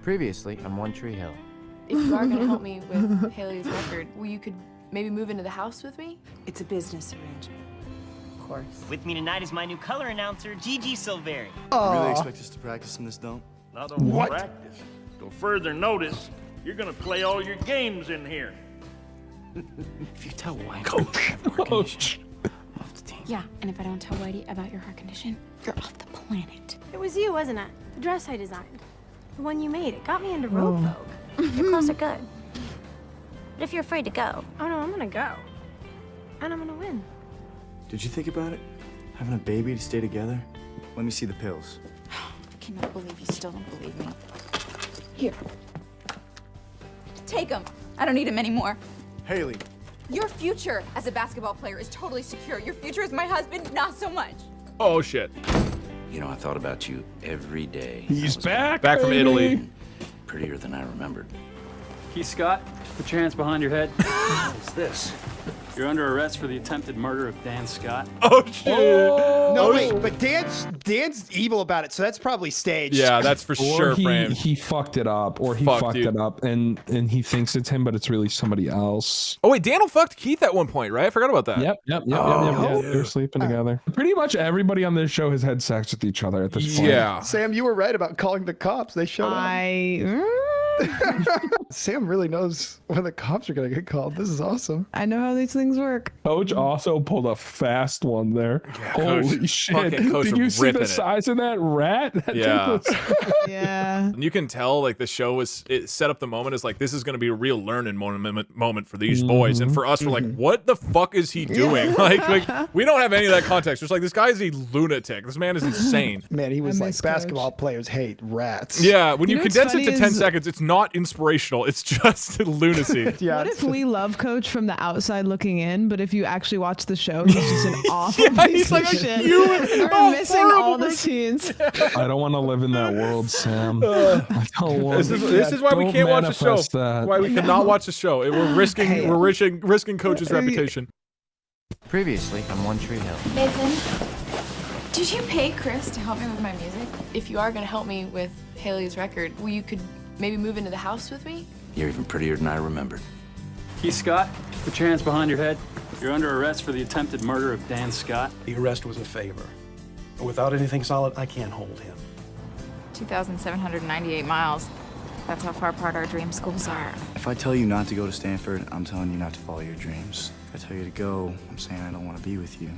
Previously on One Tree Hill. If you are going to help me with Haley's record, you could maybe move into the house with me? It's a business arrangement. Of course. With me tonight is my new color announcer, Gigi Silveri. You really expect us to practice in this dome? Not only practice. Till further notice, you're gonna play all your games in here. If you tell White, Coach. Yeah, and if I don't tell Whitey about your heart condition, you're off the planet. It was you, wasn't it? The dress I designed. The one you made. It got me into Rogue Vogue. Your clothes are good. But if you're afraid to go. Oh no, I'm gonna go. And I'm gonna win. Did you think about it? Having a baby to stay together? Let me see the pills. I cannot believe you still don't believe me. Here. Take them. I don't need them anymore. Haley. Your future as a basketball player is totally secure. Your future as my husband, not so much. Oh, shit. You know, I thought about you every day. He's back. Back from Italy. Prettier than I remembered. Keith Scott, put your hands behind your head. What's this? You're under arrest for the attempted murder of Dan Scott. Oh, shit. No, wait, but Dan's evil about it, so that's probably staged. Yeah, that's for sure framed. He fucked it up, or he fucked it up, and he thinks it's him, but it's really somebody else. Oh, wait, Daniel fucked Keith at one point, right? I forgot about that. Yep. They're sleeping together. Pretty much everybody on this show has had sex with each other at this point. Yeah. Sam, you were right about calling the cops. They showed up. Sam really knows when the cops are gonna get called. This is awesome. I know how these things work. Coach also pulled a fast one there. Yeah, Holy shit. Did you see the size of that rat? That Yeah. And you can tell, like, the show it set up the moment as, like, this is going to be a real learning moment for these boys. And for us, we're like, what the fuck is he doing? Like, we don't have any of that context. It's like, this guy is a lunatic. This man is insane. Man, he was like, basketball players hate rats. Yeah, when you know what's condense it to funny 10 is- seconds, it's not inspirational. It's just lunacy. Yeah. What if we love Coach from the outside looking in, but if you actually watch the show, he's just an awful piece of shit. We're missing all the scenes. I don't want to live in that world, Sam. I don't want. This is why we can't watch the show. That. Why we cannot watch the show. We're risking Coach's reputation. Previously on One Tree Hill. Nathan, did you pay Chris to help me with my music? If you are gonna help me with Haley's record, you could maybe move into the house with me? You're even prettier than I remembered. Keith Scott, put your hands behind your head. You're under arrest for the attempted murder of Dan Scott. The arrest was a favor. Without anything solid, I can't hold him. 2,798 miles. That's how far apart our dream schools are. If I tell you not to go to Stanford, I'm telling you not to follow your dreams. If I tell you to go, I'm saying I don't want to be with you.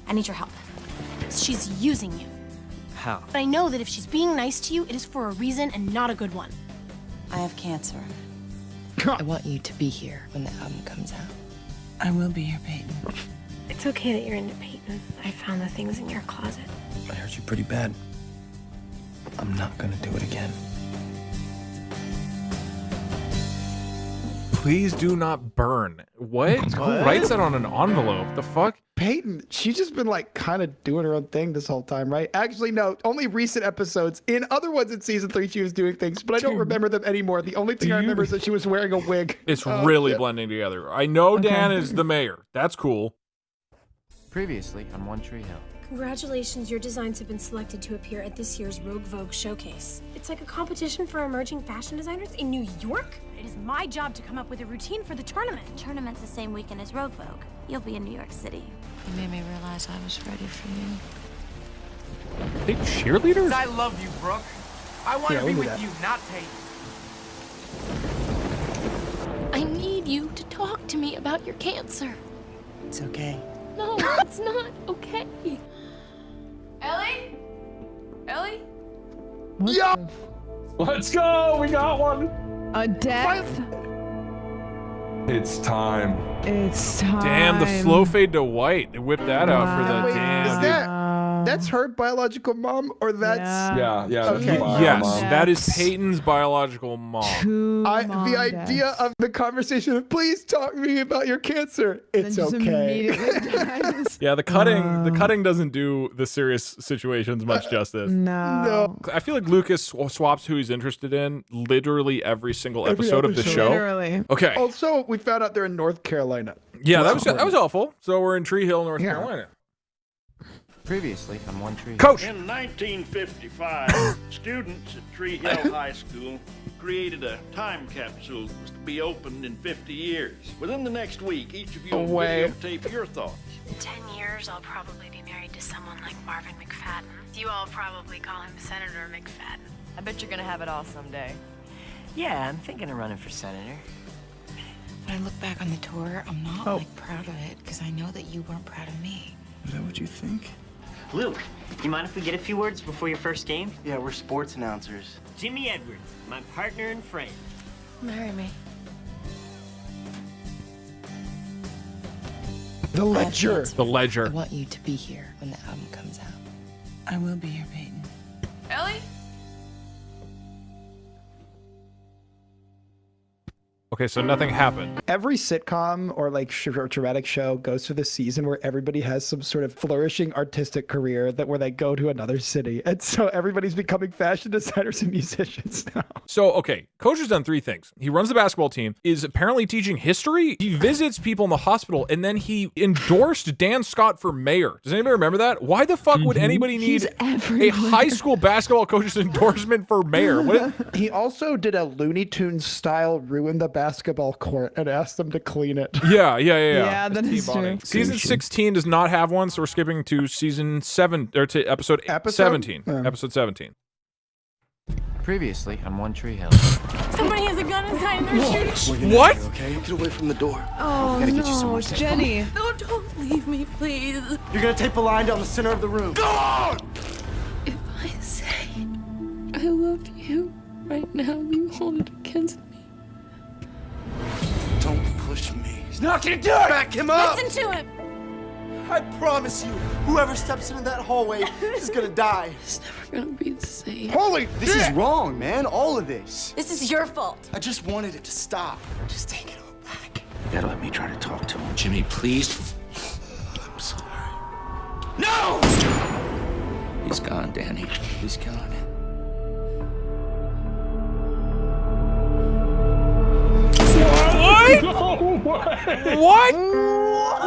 I need your help. She's using you. How? But I know that if she's being nice to you, it is for a reason and not a good one. I have cancer. I want you to be here when the album comes out. I will be here, Peyton. It's okay that you're into Peyton. I found the things in your closet. I hurt you pretty bad. I'm not gonna do it again. Please do not burn. What? Who writes that on an envelope? The fuck? Peyton, she's just been like kind of doing her own thing this whole time, right? Actually, no, only recent episodes. In other ones in season 3, she was doing things, but I don't remember them anymore. The only thing I remember is that she was wearing a wig. It's really blending together. I know Dan is the mayor. That's cool. Previously on One Tree Hill. Congratulations, your designs have been selected to appear at this year's Rogue Vogue showcase. It's like a competition for emerging fashion designers in New York? It is my job to come up with a routine for the tournament. The tournament's the same weekend as Rogue Vogue. You'll be in New York City. You made me realize I was ready for you. Are they cheerleaders? I love you, Brooke. I want to be with you, not Tate. I need you to talk to me about your cancer. It's okay. No, it's not okay. Ellie? Ellie? Yeah. Let's go. We got one. A death. It's time. It's time. Damn, the slow fade to white. They whipped that out for the Wait, damn. that's her biological mom, or that's Yeah. That's Okay. my Yes, mom. that is Peyton's biological mom. the idea of the conversation of please talk to me about your cancer. It's okay. Yeah, the cutting doesn't do the serious situations much justice. No. I feel like Lucas swaps who he's interested in literally every single episode of the show. Literally. Okay. Also, we found out they're in North Carolina. Yeah, that was helpful. So we're in Tree Hill, North Carolina. Previously on One Tree Hill. Coach! In 1955, students at Tree Hill High School created a time capsule that was to be opened in 50 years. Within the next week, each of you will videotape your thoughts. In 10 years, I'll probably be married to someone like Marvin McFadden. You all probably call him Senator McFadden. I bet you're gonna have it all someday. Yeah, I'm thinking of running for senator. When I look back on the tour, I'm not like proud of it because I know that you weren't proud of me. Is that what you think? Luke, you mind if we get a few words before your first game? Yeah, we're sports announcers. Jimmy Edwards, my partner and friend. Marry me. The Ledger. The Ledger. I want you to be here when the album comes out. I will be here, Peyton. Ellie? Okay, so nothing happened. Every sitcom or like dramatic show goes through the season where everybody has some sort of flourishing artistic career where they go to another city. And so everybody's becoming fashion designers and musicians now. So, okay, Coach has done 3 things. He runs the basketball team, is apparently teaching history, he visits people in the hospital, and then he endorsed Dan Scott for mayor. Does anybody remember that? Why the fuck would anybody need a high school basketball coach's endorsement for mayor? He also did a Looney Tunes style ruin the basketball court and asked them to clean it. Yeah. Yeah, that is true. Season 16 does not have one, so we're skipping to season 7 or to episode 17. Episode 17. Previously on One Tree Hill. Somebody has a gun inside and they're shooting. What? Okay, get away from the door. Oh, Gotta get you no, somewhere it's safe. Jenny. No, don't leave me, please. You're gonna tape a line down the center of the room. Go on! If I say I love you right now, you hold it against me. Don't push me. He's not gonna do it! Back him up! Listen to him. I promise you, whoever steps into that hallway is gonna die. It's never gonna be the same. Holy This is wrong, man. All of this. This is your fault. I just wanted it to stop. Just take it all back. You gotta let me try to talk to him. Jimmy, please. I'm sorry. No! He's gone, Danny. He's gone. What? No way. What?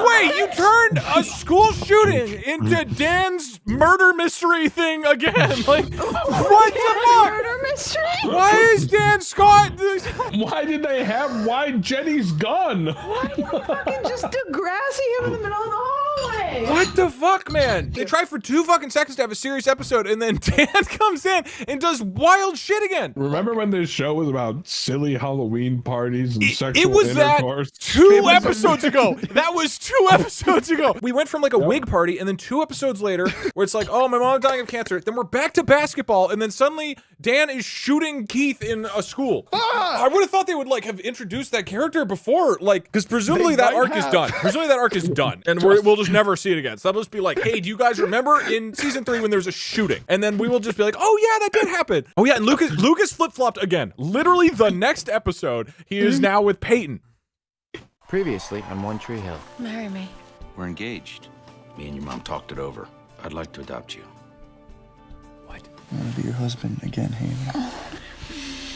Wait, you turned a school shooting into Dan's murder mystery thing again. Like, what the fuck? Murder mystery? Why is Dan Scott? Why Jenny's gun? Why do you fucking just Degrassi him in the middle of the hallway? What the fuck, man? They try for 2 fucking seconds to have a serious episode, and then Dan comes in and does wild shit again. Remember when this show was about silly Halloween parties and sexual It was intercourse? that 2 episodes ago. That was 2 episodes ago. We went from like a wig party, and then 2 episodes later, where it's like, oh, my mom's dying of cancer. Then we're back to basketball, and then suddenly Dan is shooting Keith in a school. I would have thought they would like have introduced that character before, like, because presumably that arc is done. Presumably that arc is done, and we'll just never see it again. So that'll just be like, hey, do you guys remember in season 3 when there was a shooting? And then we will just be like, oh yeah, that did happen. Oh yeah, and Lucas flip-flopped again. Literally the next episode, he is now with Peyton. Previously on One Tree Hill. Marry me. We're engaged. Me and your mom talked it over. I'd like to adopt you. I want to be your husband again, Haley.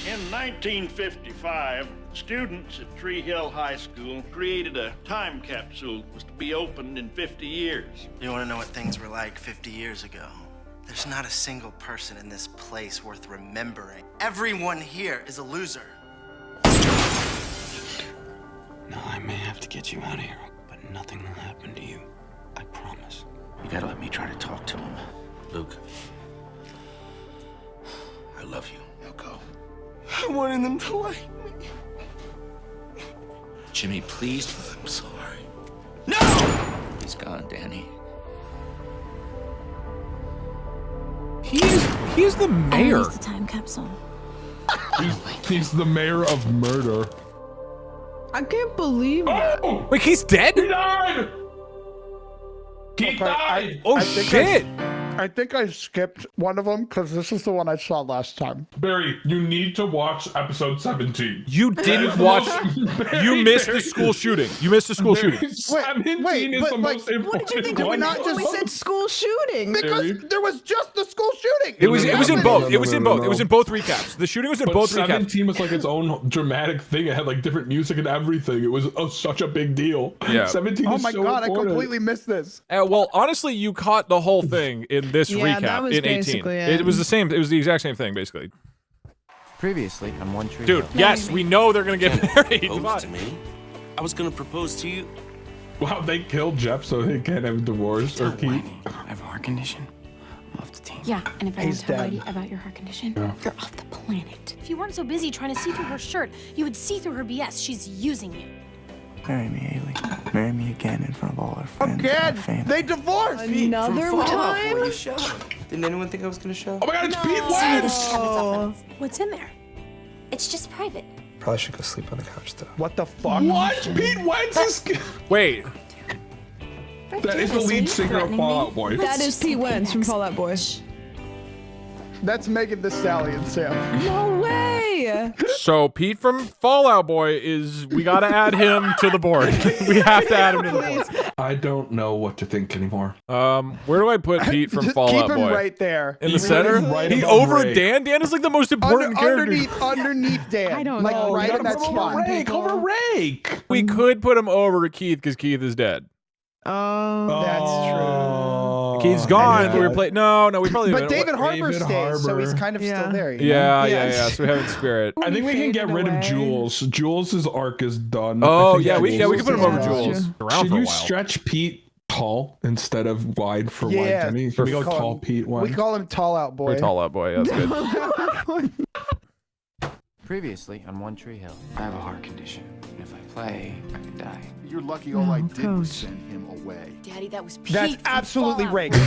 In 1955, students at Tree Hill High School created a time capsule that was to be opened in 50 years. You want to know what things were like 50 years ago? There's not a single person in this place worth remembering. Everyone here is a loser. No, I may have to get you out of here, but nothing will happen to you. I promise. You gotta let me try to talk to him. Luke, I love you. Now go. I wanted them to like me. Jimmy, please. I'm sorry. No! He's gone, Danny. He is the mayor. The time capsule. He's the mayor of murder. I can't believe that. Wait, he's dead? He died! He died! Oh shit! I think I skipped one of them because this is the one I saw last time. Barry, you need to watch episode 17. You didn't watch. You missed the school shooting. You missed the school shooting. 17 is the most important. What did you think? Did we not just said school shooting? Because there was just the school shooting. It was in both. It was in both. It was in both recaps. The shooting was in both recaps. 17 was like its own dramatic thing. It had like different music and everything. It was such a big deal. Yeah. 17 Oh is my so god, important. I completely missed this. Well, honestly, you caught the whole thing in this Yeah, that recap was in 18. basically It was the same. It was the exact same thing, basically. Previously on One Tree Dude, Hill. yes, we know they're gonna get married. Propose to me? I was gonna propose to you. Wow, they killed Jeff so they can't have a divorce or keep. I have a heart condition. I'm off the team. Yeah, and if I don't He's tell dead. Whitey about your heart condition, Yeah. you're off the planet. If you weren't so busy trying to see through her shirt, you would see through her BS. She's using you. Marry me, Haley. Marry me again in front of all our friends. and our Again, family. they divorced. Another time? You show. Didn't anyone think I was gonna show? Oh my god, it's Pete Wentz! What's in there? It's just private. Probably should go sleep on the couch, though. What the fuck? What? Pete Wentz is. Wait. That is the lead singer of Fall Out Boy. That is Pete Wentz from Fall Out Boy. That's Megan the Stallion, Sam. No way! So Pete from Fallout Boy is. We gotta add him to the board. We have to add him to the board. I don't know what to think anymore. Where do I put Pete from Just Fallout keep him Boy? right there. In the center? right He above over Ray. Dan? Dan is like the most important character. Underneath Dan. I don't like know. right You in gotta that put him spot. Rake, over Rake. We could put him over Keith because Keith is dead. Oh, That's true. Keith's gone. But we play. No, we probably. But David Harbour David stays, so he's Harbour. kind of still there. you know? Yeah. So we have it in spirit. I think we can get Faded rid of away. Jules. Jules's arc is done. Oh I think yeah, we can put him over Yeah. Jules. Around Should for a you while. stretch Pete tall instead of wide for Yeah. wide Jimmy? Can we go Call tall him- Pete one? We call him Tall Out Boy. We're Tall Out Boy. That's good. Previously on One Tree Hill. I have a heart condition. And if I play, I could die. You're lucky all I did was Coach. send him away. Daddy, that was Pete. That's from absolutely Fallout Rake. Boy.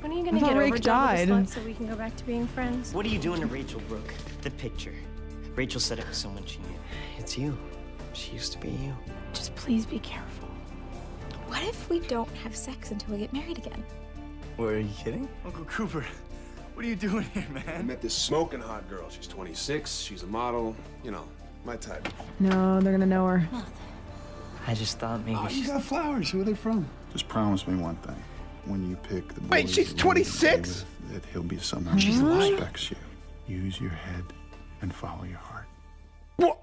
When are you gonna I thought get over Rake Doug with died. this so we can go back to being friends? What are you doing to Rachel, Brooke? The picture. Rachel said it was someone she knew. It's you. She used to be you. Just please be careful. What if we don't have sex until we get married again? Wait, are you kidding? Uncle Cooper, what are you doing here, I man? met this smoking hot girl. She's 26. She's a model. You know, my type. No, they're gonna know her. I just thought maybe Oh, you she's... got flowers. Who are they from? Just promise me one thing. When you pick the boy Wait, she's you're really gonna be 26? with, that he'll be someone She's who lying. respects you. Use your head and follow your heart. What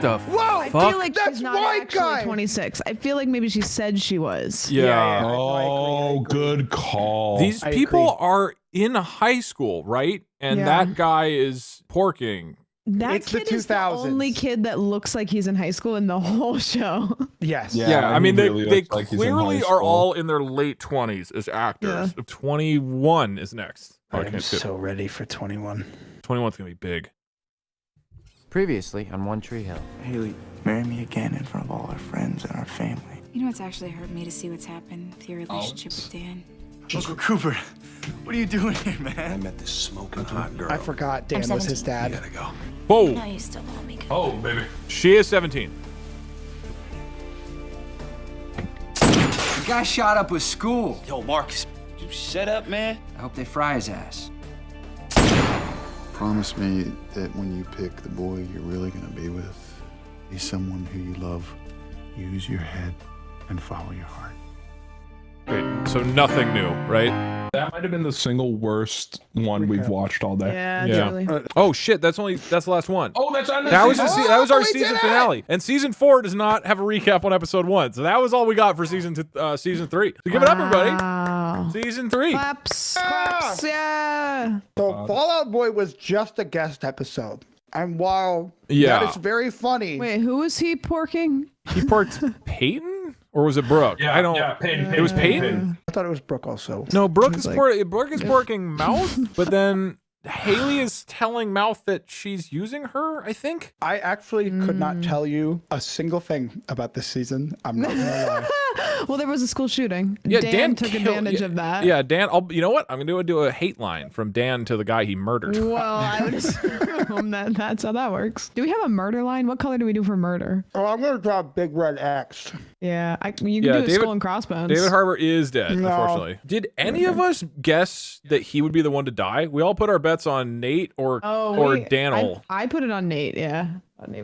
the I fuck? feel like she's not actually 26. I feel like maybe she said she was. Yeah. Oh, good call. These people are in high school, right? And Yeah. that guy is porking. That It's the kid is the 2000s. only kid that looks like he's in high school in the whole show. Yes. Yeah, I mean, he they, really they looks like he's in clearly high are school. all in their late 20s as actors. 21 is next. I Okay, am it's good. so ready for 21. 21's going to be big. Previously on One Tree Hill. Haley, marry me again in front of all our friends and our family. You know, it's actually hurt me to see what's happened with your relationship with Dan. Uncle Cooper, what are you doing here, I man? met this smoking hot girl. I forgot Dan was his dad. Gotta go. Whoa. No, you still love me. Oh, baby. She is 17. The guy shot up with school. Yo, Marcus, you shut up, man. I hope they fry his ass. Promise me that when you pick the boy you're really gonna be with, he's someone who you love. Use your head and follow your heart. Wait, so nothing new, right? That might have been the single worst one we've watched all day. Yeah, totally. Oh shit, that's the last one. Oh, that's on the That was season. that was our we did season it! finale, and season 4 does not have a recap on episode 1, so that was all we got for season 3. So give it up, everybody! Wow. Season 3. Claps. Claps. Yeah. So Fallout Boy was just a guest episode. And while Yeah. that is very funny, Wait, who was he porking? He porked Peyton, or was it Brooke? Yeah, I don't. yeah, Peyton, It was Peyton, Peyton. I thought it was Brooke also. No, Brooke is like- porking Mouth, but then Haley is telling Mouth that she's using her. I think. I actually could not tell you a single thing about this season. I'm not gonna lie. Well, there was a school shooting. Yeah, Dan took killed- advantage yeah, of that. Yeah, Dan. You know what? I'm gonna do a hate line from Dan to the guy he murdered. Well, I would assume that's how that works. Do we have a murder line? What color do we do for murder? Oh, I'm gonna draw a big red X. Yeah, you can do a skull and crossbones. David Harbour is dead, No. unfortunately. Did any of us guess that he would be the one to die? We all put our bets on Nate or wait, Daniel. I put it on Nate. Yeah.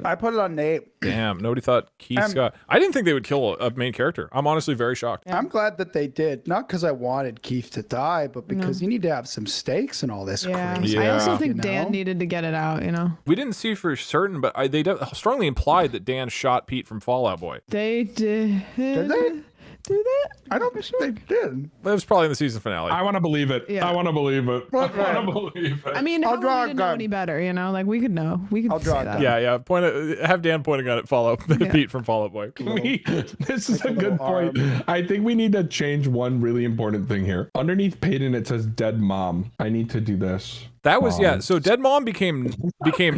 I put it on Nate. Damn, nobody thought Keith Scott. I didn't think they would kill a main character. I'm honestly very shocked. I'm glad that they did. Not because I wanted Keith to die, but because you need to have some stakes and all this Yeah. crazy. I also stuff, think you Dan know? needed to get it out. You know. We didn't see for certain, but they strongly implied that Dan shot Pete from Fallout Boy. They did. Did they? Do that? I don't think they did. That was probably in the season finale. I want to believe it. Yeah. I want to believe it. I What? want to believe it. I mean, I'll how draw are a we to know gun. any better? You know, like we could know. We could I'll draw say a that. gun. Yeah. Have Dan pointing gun at Fallout Pete from Fallout Boy. This is a Like a good little point. I think we need to change one really important thing here. Underneath Peyton, it says dead mom. I need to do this. That was So Dead Mom became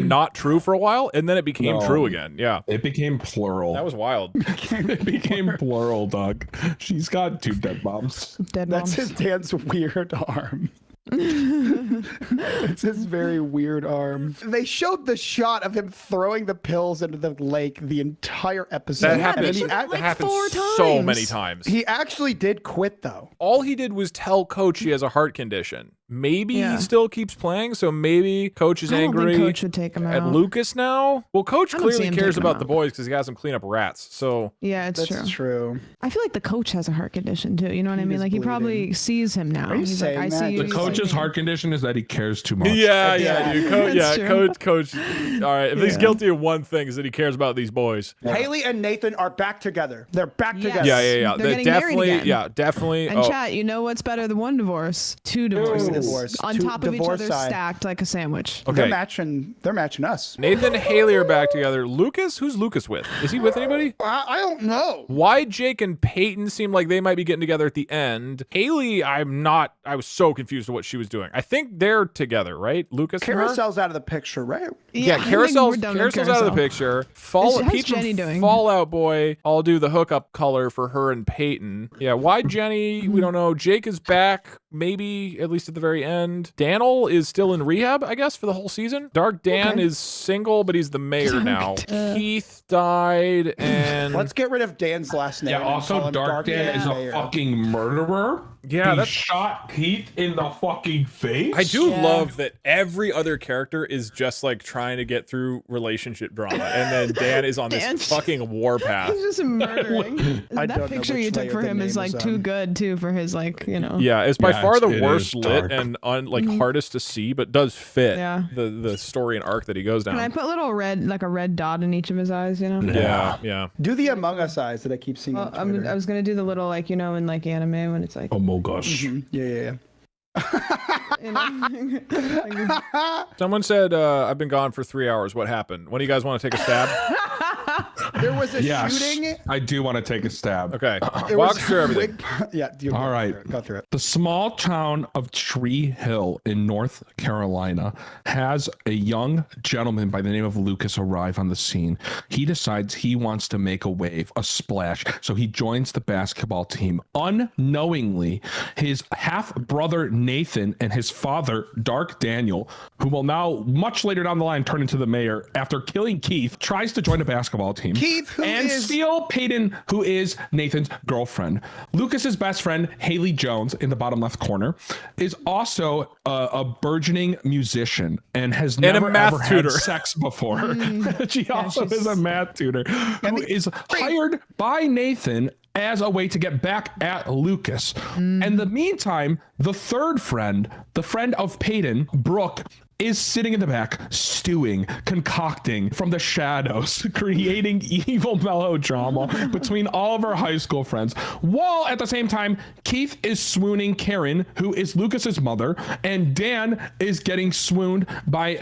not true for a while, and then it became No. true again. Yeah, It became plural. that was wild. It became plural, Doug. She's got 2 dead moms. Dead That's moms. his Dan's weird arm. It's his very weird arm. They showed the shot of him throwing the pills into the lake the entire episode. That And happened. then he That like happened 4 so times. many times. He actually did quit though. All he did was tell Coach he has a heart condition. Maybe Yeah. he still keeps playing, so maybe Coach is I don't angry think Coach would take him at out. Lucas now. Well, Coach I don't see clearly him cares taking him about the out. boys because he has them clean up rats. So Yeah, it's That's true. true. I feel like the coach has a heart condition too. You know what I He mean? is Like he probably bleeding. sees him now. Are you He's like, saying I that? see you. The you coach's see me. heart condition is that he cares too much. yeah, Yeah. dude. That's true. Coach. All right, if he's Yeah. guilty of one thing, is that he cares about these boys. Haley and Nathan are back together. They're back Yes. together. Yeah. They're They getting married definitely, again. yeah, definitely. And chat, you know what's better than one divorce? 2 divorces. divorce. On Two top of each divorce other, side. stacked like a sandwich. Okay. They're matching us. Nathan and Haley are back together. Lucas, who's Lucas with? Is he with anybody? I don't know. Why Jake and Peyton seem like they might be getting together at the end. Haley, I was so confused with what she was doing. I think they're together, right? Lucas and her? Carousel's out of the picture, right? Yeah, I think Carousel's we're done with out of the Carousel. picture. How's Pete Jenny from doing? Fallout Boy, I'll do the hookup color for her and Peyton. Yeah, why Jenny? We don't know. Jake is back, maybe, at least at the very very end. Daniel is still in rehab, I guess, for the whole season. Dark Dan is single, but he's the mayor now. Keith died, and let's get rid of Dan's last name. Yeah, also Dark Dan is a fucking murderer. Yeah, he shot Keith in the fucking face. I do love that every other character is just like trying to get through relationship drama, and then Dan is on this fucking warpath. He's just murdering. I That don't know picture which you took layer for the him is name like is too on. good too for his like, you know. Yeah, it's by far the it worst is lit dark. and hardest to see, but does fit the story and arc that he goes down. Can I put little red, like a red dot in each of his eyes, you know? Yeah. Do the Among Us eyes that I keep seeing. Well, on Twitter. I was gonna do the little, like, you know, in like anime when it's like. Oh my gosh. Yeah. You know? Someone said, I've been gone for 3 hours. What happened? When do you guys want to take a stab? There was a shooting. I do want to take a stab. Okay. There Walk was through everything. All right. Go through it. The small town of Tree Hill in North Carolina has a young gentleman by the name of Lucas arrive on the scene. He decides he wants to make a wave, a splash, so he joins the basketball team. Unknowingly, his half-brother Nathan and his father, Dark Daniel, who will now, much later down the line, turn into the mayor after killing Keith, tries to join the basketball team. Keith, who and is... steal Peyton, who is Nathan's girlfriend. Lucas's best friend, Haley Jones, in the bottom left corner, is also a burgeoning musician and has never ever had sex before. She also is a math tutor who is hired by Nathan as a way to get back at Lucas. In the meantime, the third friend, the friend of Peyton, Brooke, is sitting in the back, stewing, concocting from the shadows, creating evil melodrama between all of our high school friends, while at the same time, Keith is swooning Karen, who is Lucas's mother, and Dan is getting swooned by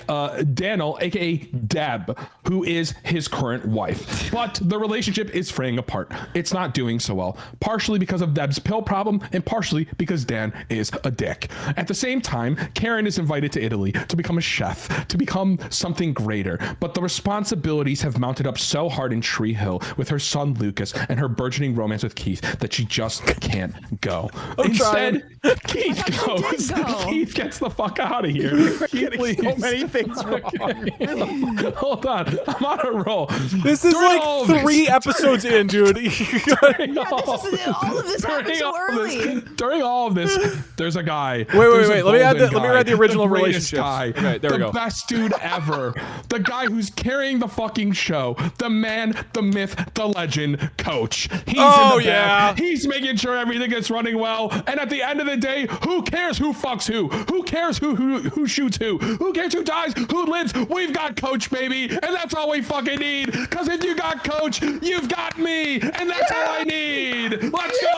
Daniel, aka Deb, who is his current wife. But the relationship is fraying apart. It's not doing so well, partially because of Deb's pill problem, and partially because Dan is a dick. At the same time, Karen is invited to Italy to become a chef, to become something greater. But the responsibilities have mounted up so hard in Tree Hill with her son Lucas and her burgeoning romance with Keith that she just can't go. Instead, Keith goes. Keith gets the fuck out of here. Keith leaves. So many things wrong. Hold on, I'm on a roll. This is like 3 episodes in, dude. All of this happened so early. During all of this, there's a guy. Wait. Let me read the original relationship. Okay, there we go. The best dude ever. The guy who's carrying the fucking show. The man, the myth, the legend, Coach. He's in the back. He's making sure everything is running well. And at the end of the day, who cares who fucks who? Who cares who shoots who? Who cares who dies? Who lives? We've got Coach, baby. And that's all we fucking need. Because if you got Coach, you've got me. And that's all I need. Let's go.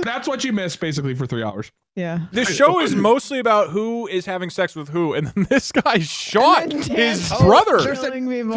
That's what you missed basically for 3 hours. Yeah. This show is mostly about who is having sex with who, and then this guy shot his brother. There's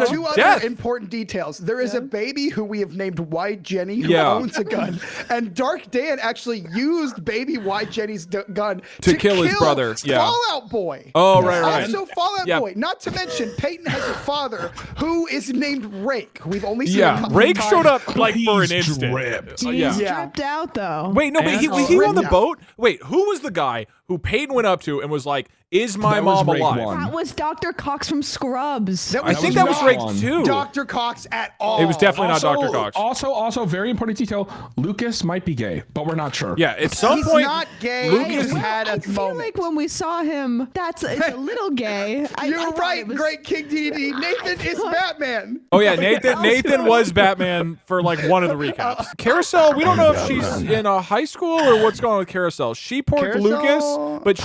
two other important details. There is a baby who we have named White Jenny who owns a gun, and Dark Dan actually used baby White Jenny's gun to kill his brother. Fallout Boy. Oh, right. Also Fallout Boy. Not to mention Peyton has a father who is named Rake. We've only seen a couple Rake times. showed up like for an instant. He's dripped out though. Wait, no, but he on the boat? Wait, who was the guy who Peyton went up to and was like, is my mom alive? That was Dr. Cox from Scrubs. I think that was Rake too. Dr. Cox at all. It was definitely not Dr. Cox. Also, very important detail, Lucas might be gay, but we're not sure. Yeah, at some point, he's not gay. Lucas had a I feel moment. like when we saw him, it's a little gay. You're right, Great King DD. Nathan is Batman. Oh yeah, Nathan was Batman for like one of the recaps. Carousel, we don't know if she's in a high school or what's going on with Carousel. She porked Lucas, but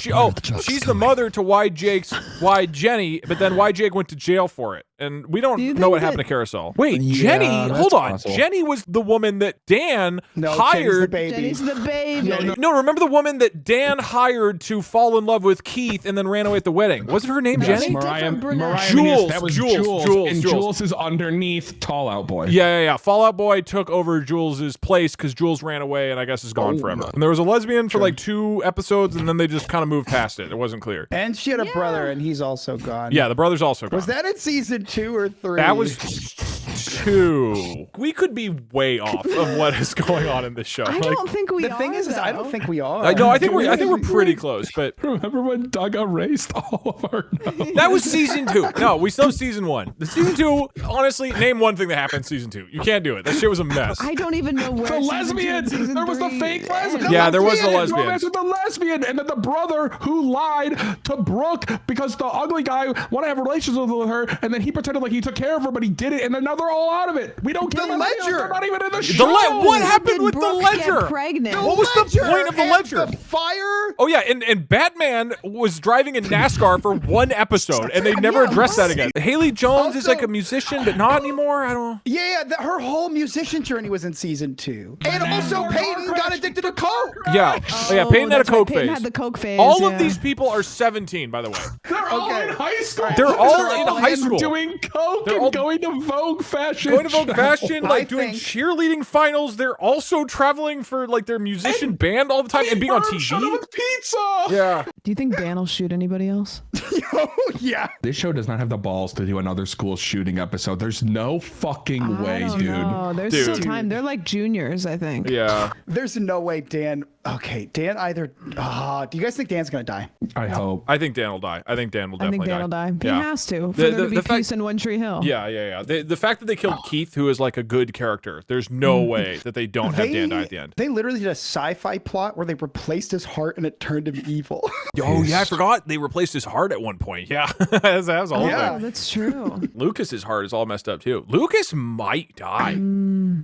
she's the mother to Wide Jenny, but then Wide Jake went to jail for it. And we don't know what happened to Carousel. Wait, Jenny, hold on. Possible. Jenny was the woman that Dan hired. Jenny's the baby. No, remember the woman that Dan hired to fall in love with Keith and then ran away at the wedding? Wasn't her name Jenny? Mariah Jules. That was Jules. And Jules is underneath Tall Out Boy. Yeah. Fallout Boy took over Jules's place because Jules ran away and I guess is gone forever. And there was a lesbian for like 2 episodes and then they just kind of moved past it. It wasn't clear. And she had a brother and he's also gone. Yeah, the brother's also gone. Was that in season 2 or 3? That was 2. We could be way off of what is going on in this show. I don't think we are. The thing is, I don't think we are. I think we're pretty close. But remember when Doug erased all of our notes? That was season 2. No, we still have season 1. The season 2, honestly, name one thing that happened in season 2. You can't do it. That shit was a mess. I don't even know where. The lesbian. There was the fake lesbian. Yeah, there was the lesbian. Romance with the lesbian, and then the brother who lied to Brooke because the ugly guy wanted to have relations with her, and then he pretended like he took care of her, but he did it, and then now they're all out of it. We don't get the ledger. They're not even in the show. What happened with the ledger? Pregnant. What was the point of the ledger? The fire. Oh yeah, and Batman was driving in NASCAR for 1 episode, and they never addressed that again. Haley Jones is like a musician, but not anymore. I don't. Yeah, her whole musician journey was in season 2, and also Peyton got addicted to coke. Yeah, Peyton had a coke phase. Peyton had the coke phase. All of these people are 17, by the way. They're all in high school. They're all in high school. Doing coke and going to Vogue fashion. Going to Vogue fashion, like doing cheerleading finals. They're also traveling for like their musician band all the time and being on TV. With pizza. Yeah. Do you think Dan will shoot anybody else? Oh yeah. This show does not have the balls to do another school shooting episode. There's no fucking way, dude. No, there's still time. They're like juniors, I think. Yeah. There's no way Dan. Okay, Dan either. Do you guys think Dan's gonna die? I hope. I think Dan will die. I think Dan will definitely die. Dan will die. He Yeah. has to for there to be peace in One Tree Hill. Yeah. The fact that they killed Keith, who is like a good character, there's no way that they don't have Dan die at the end. They literally did a sci-fi plot where they replaced his heart and it turned him evil. Oh yeah, I forgot they replaced his heart at one point. Yeah, that was a whole Yeah, thing. that's true. Lucas's heart is all messed up too. Lucas might die.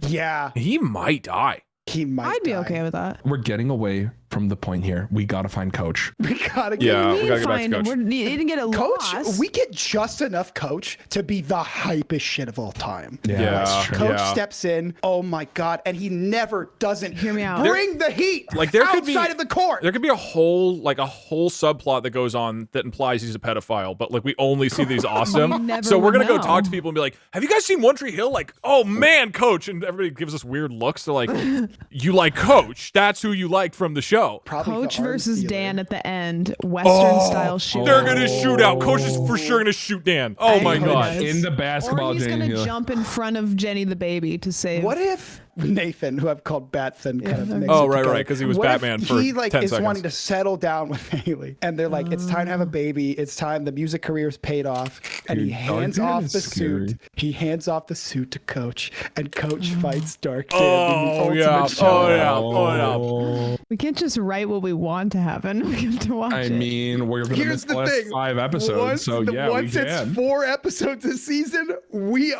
Yeah, he might die. He might. I'd be okay with that. We're getting away from the point here. We gotta find Coach. We gotta get. Yeah, we gotta get back to Coach. You didn't get a Coach. loss. We get just enough Coach to be the hypest shit of all time. Yeah, that's true. Coach Yeah. steps in. Oh my god, and he never doesn't hear me out. Bring the heat. Like there outside could be of the court. There could be a whole subplot that goes on that implies he's a pedophile, but like we only see these awesome. So we're gonna go talk to people and be like, "Have you guys seen One Tree Hill?" Like, "Oh man, Coach!" And everybody gives us weird looks. They're like, "You like Coach? That's who you liked from the show." Coach versus Dan at the end, Western style shoot. They're gonna shoot out. Coach is for sure gonna shoot Dan. Oh my god! In the basketball Or he's game. gonna jump in front of Jenny the baby to save. What if Nathan, who I've called Batson, kind of makes Oh, it right, together. because he was What if Batman for he like 10 is seconds. wanting to settle down with Haley, and they're like, it's time to have a baby. It's time. The music career's paid off, and he Dude, hands Dark Dan off is the scary. suit. He hands off the suit to Coach, and Coach fights Dark Dan. Oh in the yeah! ultimate showdown. Oh yeah! We can't just write what we want to happen. We have to watch I it. mean, we're gonna Here's miss the the last thing. 5 episodes, Once, so yeah, once we it's can. 4 episodes a season, we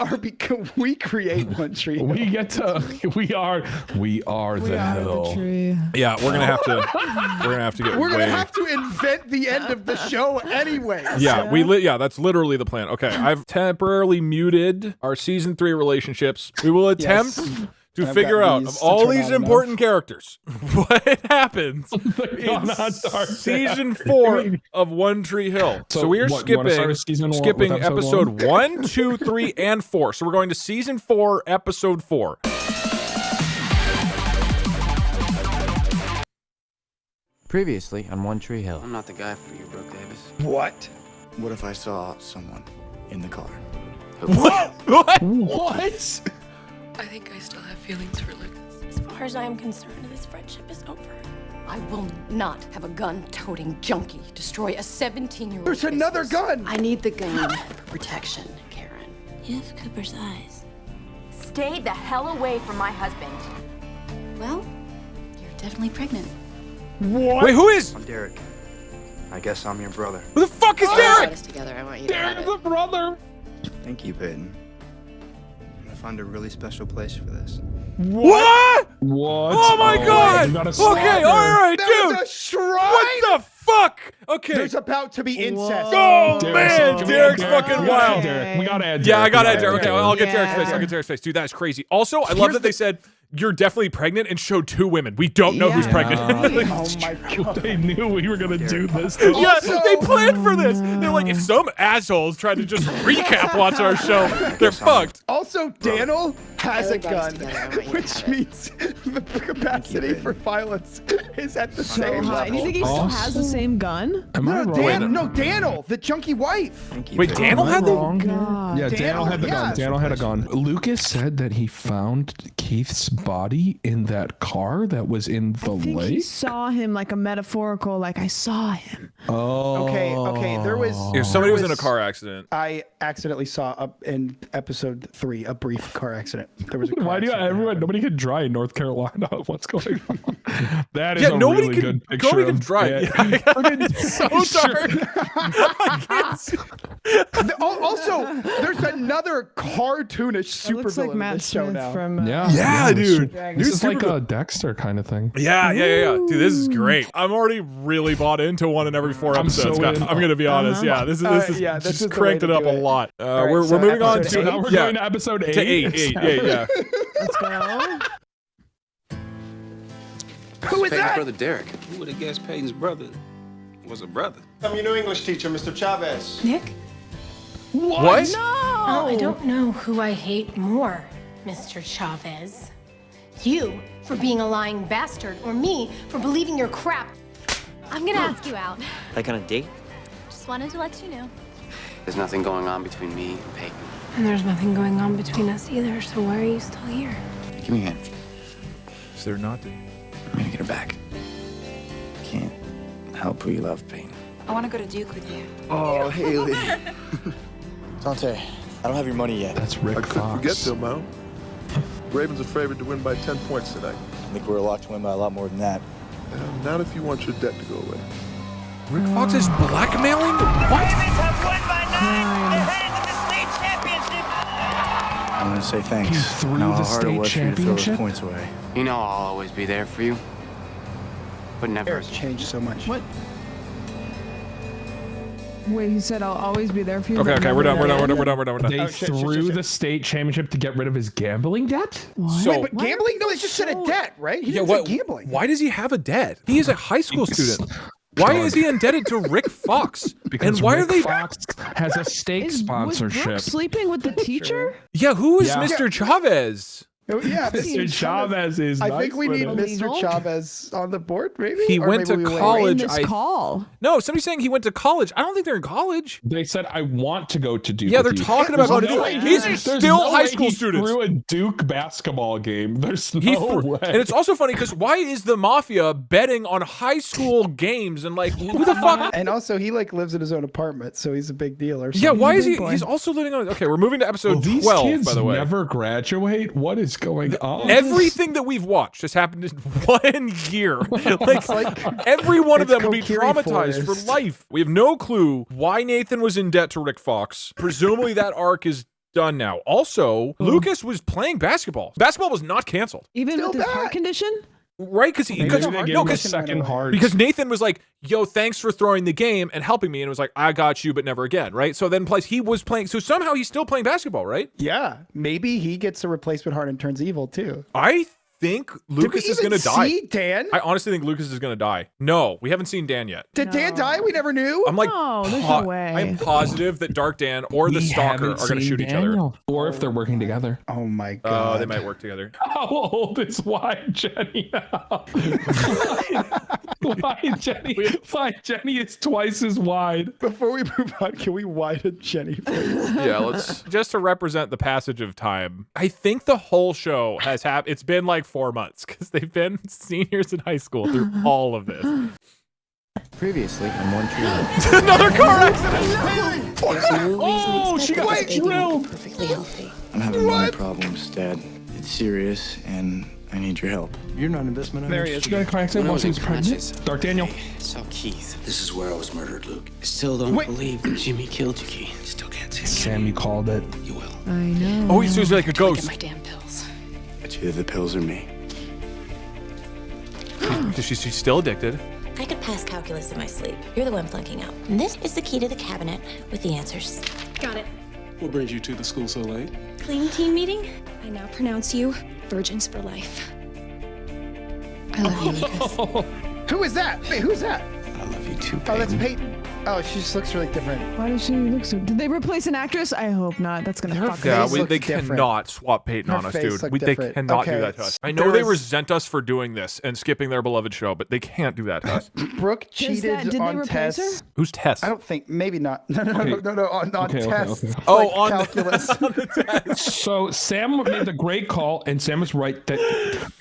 create One Tree Hill. We get to. We are the hill. Yeah, we're gonna have to. We're gonna have to get. We're gonna way- have to invent the end of the show anyway. Yeah, that's literally the plan. Okay, I've temporarily muted our season 3 relationships. We will attempt to I've figure got out these of to all turn these on important characters what happens in season 4 of One Tree Hill. So we are what, you wanna start skipping with season one- with episode 1, 2, 3, and 4. So we're going to season 4, episode 4. Previously on One Tree Hill. I'm not the guy for you, Brooke Davis. What? What if I saw someone in the car? What? I think I still have feelings for Lucas. As far as I am concerned, this friendship is over. I will not have a gun-toting junkie destroy a 17-year-old. There's another gun. I need the gun for protection, Karen. You have Cooper's eyes. Stay the hell away from my husband. Well, you're definitely pregnant. What? Wait, who is? I'm Derek. I guess I'm your brother. Who the fuck is Put Derek? us together. I want you to have Derek's it. the brother. Thank you, Peyton. I'm gonna find a really special place for this. What? What? Oh my god! You got a Okay, all right, There's dude. a shrine. What the fuck? Okay. There's about to be incest. Oh Derek, man, so- Derek's Derek, fucking we gotta add wild. Derek. We gotta add Derek. Yeah, I gotta We add Derek. Okay, Derek. I'll get Derek's Yeah. face. I'll get Derek's face. Dude, that's crazy. Also, I love that they said you're definitely pregnant and showed 2 women. We don't know who's Yeah. pregnant. Oh my god. They knew we were gonna do this. though. Yeah, they planned for this. They're like, if some assholes try to just recap watch our show, they're fucked. Also, Daniel has a Haley brought us gun, together. I want you to which have it. means the capacity for violence is at the So same high. Do you level. think he still has the same gun? Am I No, wrong? no, Daniel, the junkie wife. Wait, Daniel had the. God. Yeah, Daniel had the gun. yeah. Daniel had a gun. Lucas said that he found Keith's body in that car that was in the I think he lake. saw him like a metaphorical, like I saw him. Oh. Okay, there was. If somebody was in a car accident. I accidentally saw in episode 3 a brief car accident. There was a car Why do you accident. everyone? Nobody can drive in North Carolina. What's going on? That is Yeah, a nobody really can. good picture. Nobody can of drive. it. It's so dark. I can't see. Also, there's another cartoonish It looks supervillain like in Matt this show Smith now. from. Yeah, dude. This is like a Dexter kind of thing. Yeah. Dude, this is great. I'm already really bought into 1 in every 4 I'm episodes. so in. I'm gonna be honest. Yeah, this is yeah, this just is the cranked way it to up do a it. lot. All right, We're so moving on episode to So now we're yeah, going to episode 8. to 8. Yeah. Let's go. Who is Peyton's that? brother Derek. Who would have guessed Peyton's brother was a brother? I'm your new English teacher, Mr. Chavez. Nick? What? Oh, I don't know who I hate more, Mr. Chavez. You for being a lying bastard, or me for believing your crap. I'm gonna ask you out. Like on a date? Just wanted to let you know. There's nothing going on between me and Peyton. And there's nothing going on between us either, so why are you still here? Give me a hand. Is there not? I'm gonna get her back. Can't help who you love, Peyton. I want to go to Duke with you. Oh, Haley. Dante, I don't have your money yet. That's Rick I couldn't Fox. forget them, Mal. Ravens are favored to win by 10 points tonight. I think we're a lock to win by a lot more than that. Not if you want your debt to go away. Rick Fox is blackmailing? What? I want to say thanks. He threw I know the how hard it state was for you to throw those championship? points away. You know I'll always be there for you. But never Eric's changed so much. What? Wait, he said I'll always be there for you. Okay, we're done. They threw the state championship to get rid of his gambling debt? So, Wait, but gambling? No, they just said a debt, right? He didn't say gambling. Why does he have a debt? He is a high school student. Why is he indebted to Rick Fox? Because and why Rick are they? Fox has a steak Was sponsorship. Brooke sleeping with the teacher? Yeah, who is Yeah. Mr. Chavez? Oh, yeah, Mr. Chavez is. I think we nice need with it. Mr. Chavez on the board, maybe? He Or went to maybe we wait. college. In this call. No, somebody's saying he went to college. I don't think they're in college. They said, I want to go to Duke. Yeah, with they're you." talking about There's going to no Duke. way- He's there's still no high way school he students. threw a Duke basketball game. There's He no threw- way. And it's also funny because why is the mafia betting on high school games and like who the fuck? And also, he like lives in his own apartment, so he's a big deal or something. Yeah, why is he? big boy. He's also living on. Okay, we're moving to episode Will these 12, kids by the way. never graduate? What is going on? Everything that we've watched has happened in 1 year. Like every one of it's them would be Kokiri traumatized Forest. for life. We have no clue why Nathan was in debt to Rick Fox. Presumably that arc is done now. Also, Lucas was playing basketball. Basketball was not canceled. Even Still with his heart back. condition? Right? Because Maybe they gave him a second heart. because Nathan was like, yo, thanks for throwing the game and helping me. And it was like, I got you, but never again. Right? So then plus he was playing. So somehow he's still playing basketball, right? Yeah, maybe he gets a replacement heart and turns evil too. I think Lucas is going to die. See Dan? I honestly think Lucas is going to die. No, we haven't seen Dan yet. Did Dan die? We never knew. I'm like, No, there's no way. I'm positive that Dark Dan or the We Stalker haven't are going to seen shoot each other. Daniel. Or if they're working together. Oh my god. Oh, they might work together. How old is Wide Jenny now? Why Jenny is twice as wide. Before we move on, can we widen Jenny, please? Yeah, let's just to represent the passage of time. I think the whole show has happened. It's been like 4 months because they've been seniors in high school through all of this. Previously on One Tree Hill. Another car accident. Oh, she got drilled. Perfectly healthy. I'm having money problems, Dad. It's serious, and I need your help. You're not an investment on There he this is. She got a car accident When I while was she in was pregnant. Conscious. Dark Daniel. So Keith, this is where I was murdered, Luke. I still don't believe that Jimmy killed you, Keith. Still can't see it. Sam, you called it. You will. I know. Oh, he's like a Get ghost. my damn pills. It's either the pills or me. She's still addicted. I could pass calculus in my sleep. You're the one flunking out. And this is the key to the cabinet with the answers. Got it. What brings you to the school so late? Clean team meeting? I now pronounce you virgins for life. I love you, Lucas. Who is that? Wait, who's that? I love you too, Peyton. Oh, that's Peyton. Oh, she just looks really different. Why does she look so? Did they replace an actress? I hope not. That's gonna fuck Yeah, us. they cannot swap Peyton on us, dude. They different. cannot do Okay, that to us. I know they resent us for doing this and skipping their beloved show, but they can't do that to us. Brooke cheated on Tess. Who's Tess? I don't think. Maybe not. No. On Tess. Okay. Oh, like on calculus. So Sam made the great call, and Sam was right that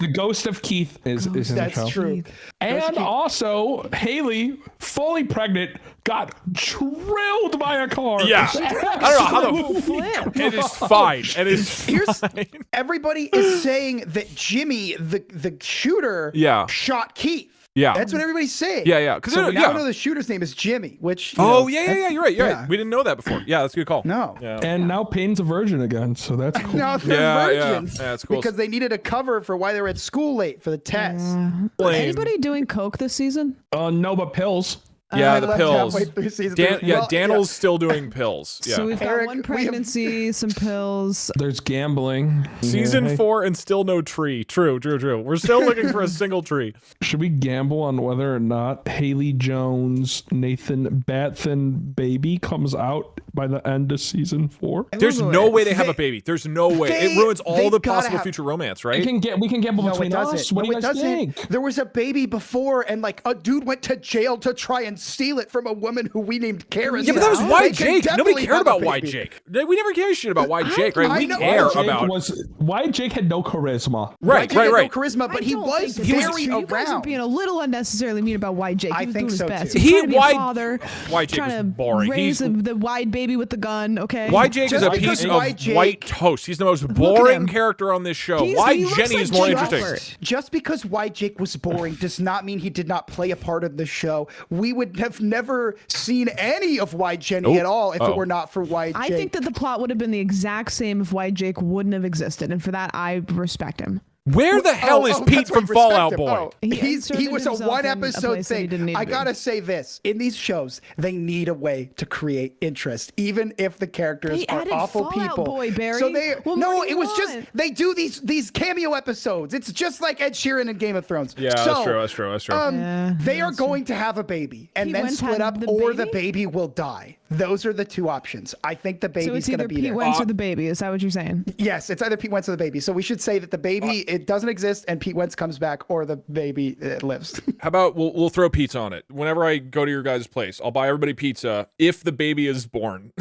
the ghost of Keith is in the show. That's true. And also, Haley, fully pregnant, got drilled by a car. Yeah. I don't know how the it is fine. It is fine. Everybody is saying that Jimmy, the shooter, shot Keith. Yeah. That's what everybody's saying. Yeah. So we now know the shooter's name is Jimmy, which. You're right. You're right. We didn't know that before. Yeah, that's a good call. No. Yeah. And now Payne's a virgin again, so that's cool. Now they're virgins. Yeah, that's cool. Because they needed a cover for why they were at school late for the test. Anybody doing coke this season? No, but pills. Yeah, the pills. Well, Daniel's still doing pills. Yeah. So we've got one pregnancy, some pills. There's gambling. Season 4 and still no tree. True. We're still looking for a single tree. Should we gamble on whether or not Haley Jones, Nathan Batson baby comes out by the end of season 4? There's no way they have a baby. There's no way. It ruins all the possible future romance, right? We can gamble between us. What do you guys think? There was a baby before, and like a dude went to jail to try and steal it from a woman who we named Kara. Yeah, but that was White Jake. Nobody cared about White Jake. We never gave a shit about White Jake, right? We care about. White Jake had no charisma. Right. No charisma, but he was very around. You guys are being a little unnecessarily mean about White Jake. He was doing his best. He was trying to be a father. White Jake was boring. Raise the wide baby with the gun. Okay. White Jake is a piece of white toast. He's the most boring character on this show. Why Jenny is more interesting? Just because White Jake was boring does not mean he did not play a part in the show. We would have never seen any of White Jenny at all if it were not for White Jake. I think that the plot would have been the exact same if White Jake wouldn't have existed, and for that I respect him. Where the hell is Pete from Fallout Boy? He was a one-episode thing. I gotta say this. In these shows, they need a way to create interest, even if the characters are awful people. Boy, Barry. So they do these cameo episodes. It's just like Ed Sheeran in Game of Thrones. Yeah, that's true. They are going to have a baby and then split up, or the baby will die. Those are the two options. I think the baby's going to be there. So it's either Pete Wentz or the baby. Is that what you're saying? Yes, it's either Pete Wentz or the baby. So we should say that the baby, it doesn't exist, and Pete Wentz comes back, or the baby lives. How about we'll throw pizza on it? Whenever I go to your guys' place, I'll buy everybody pizza if the baby is born.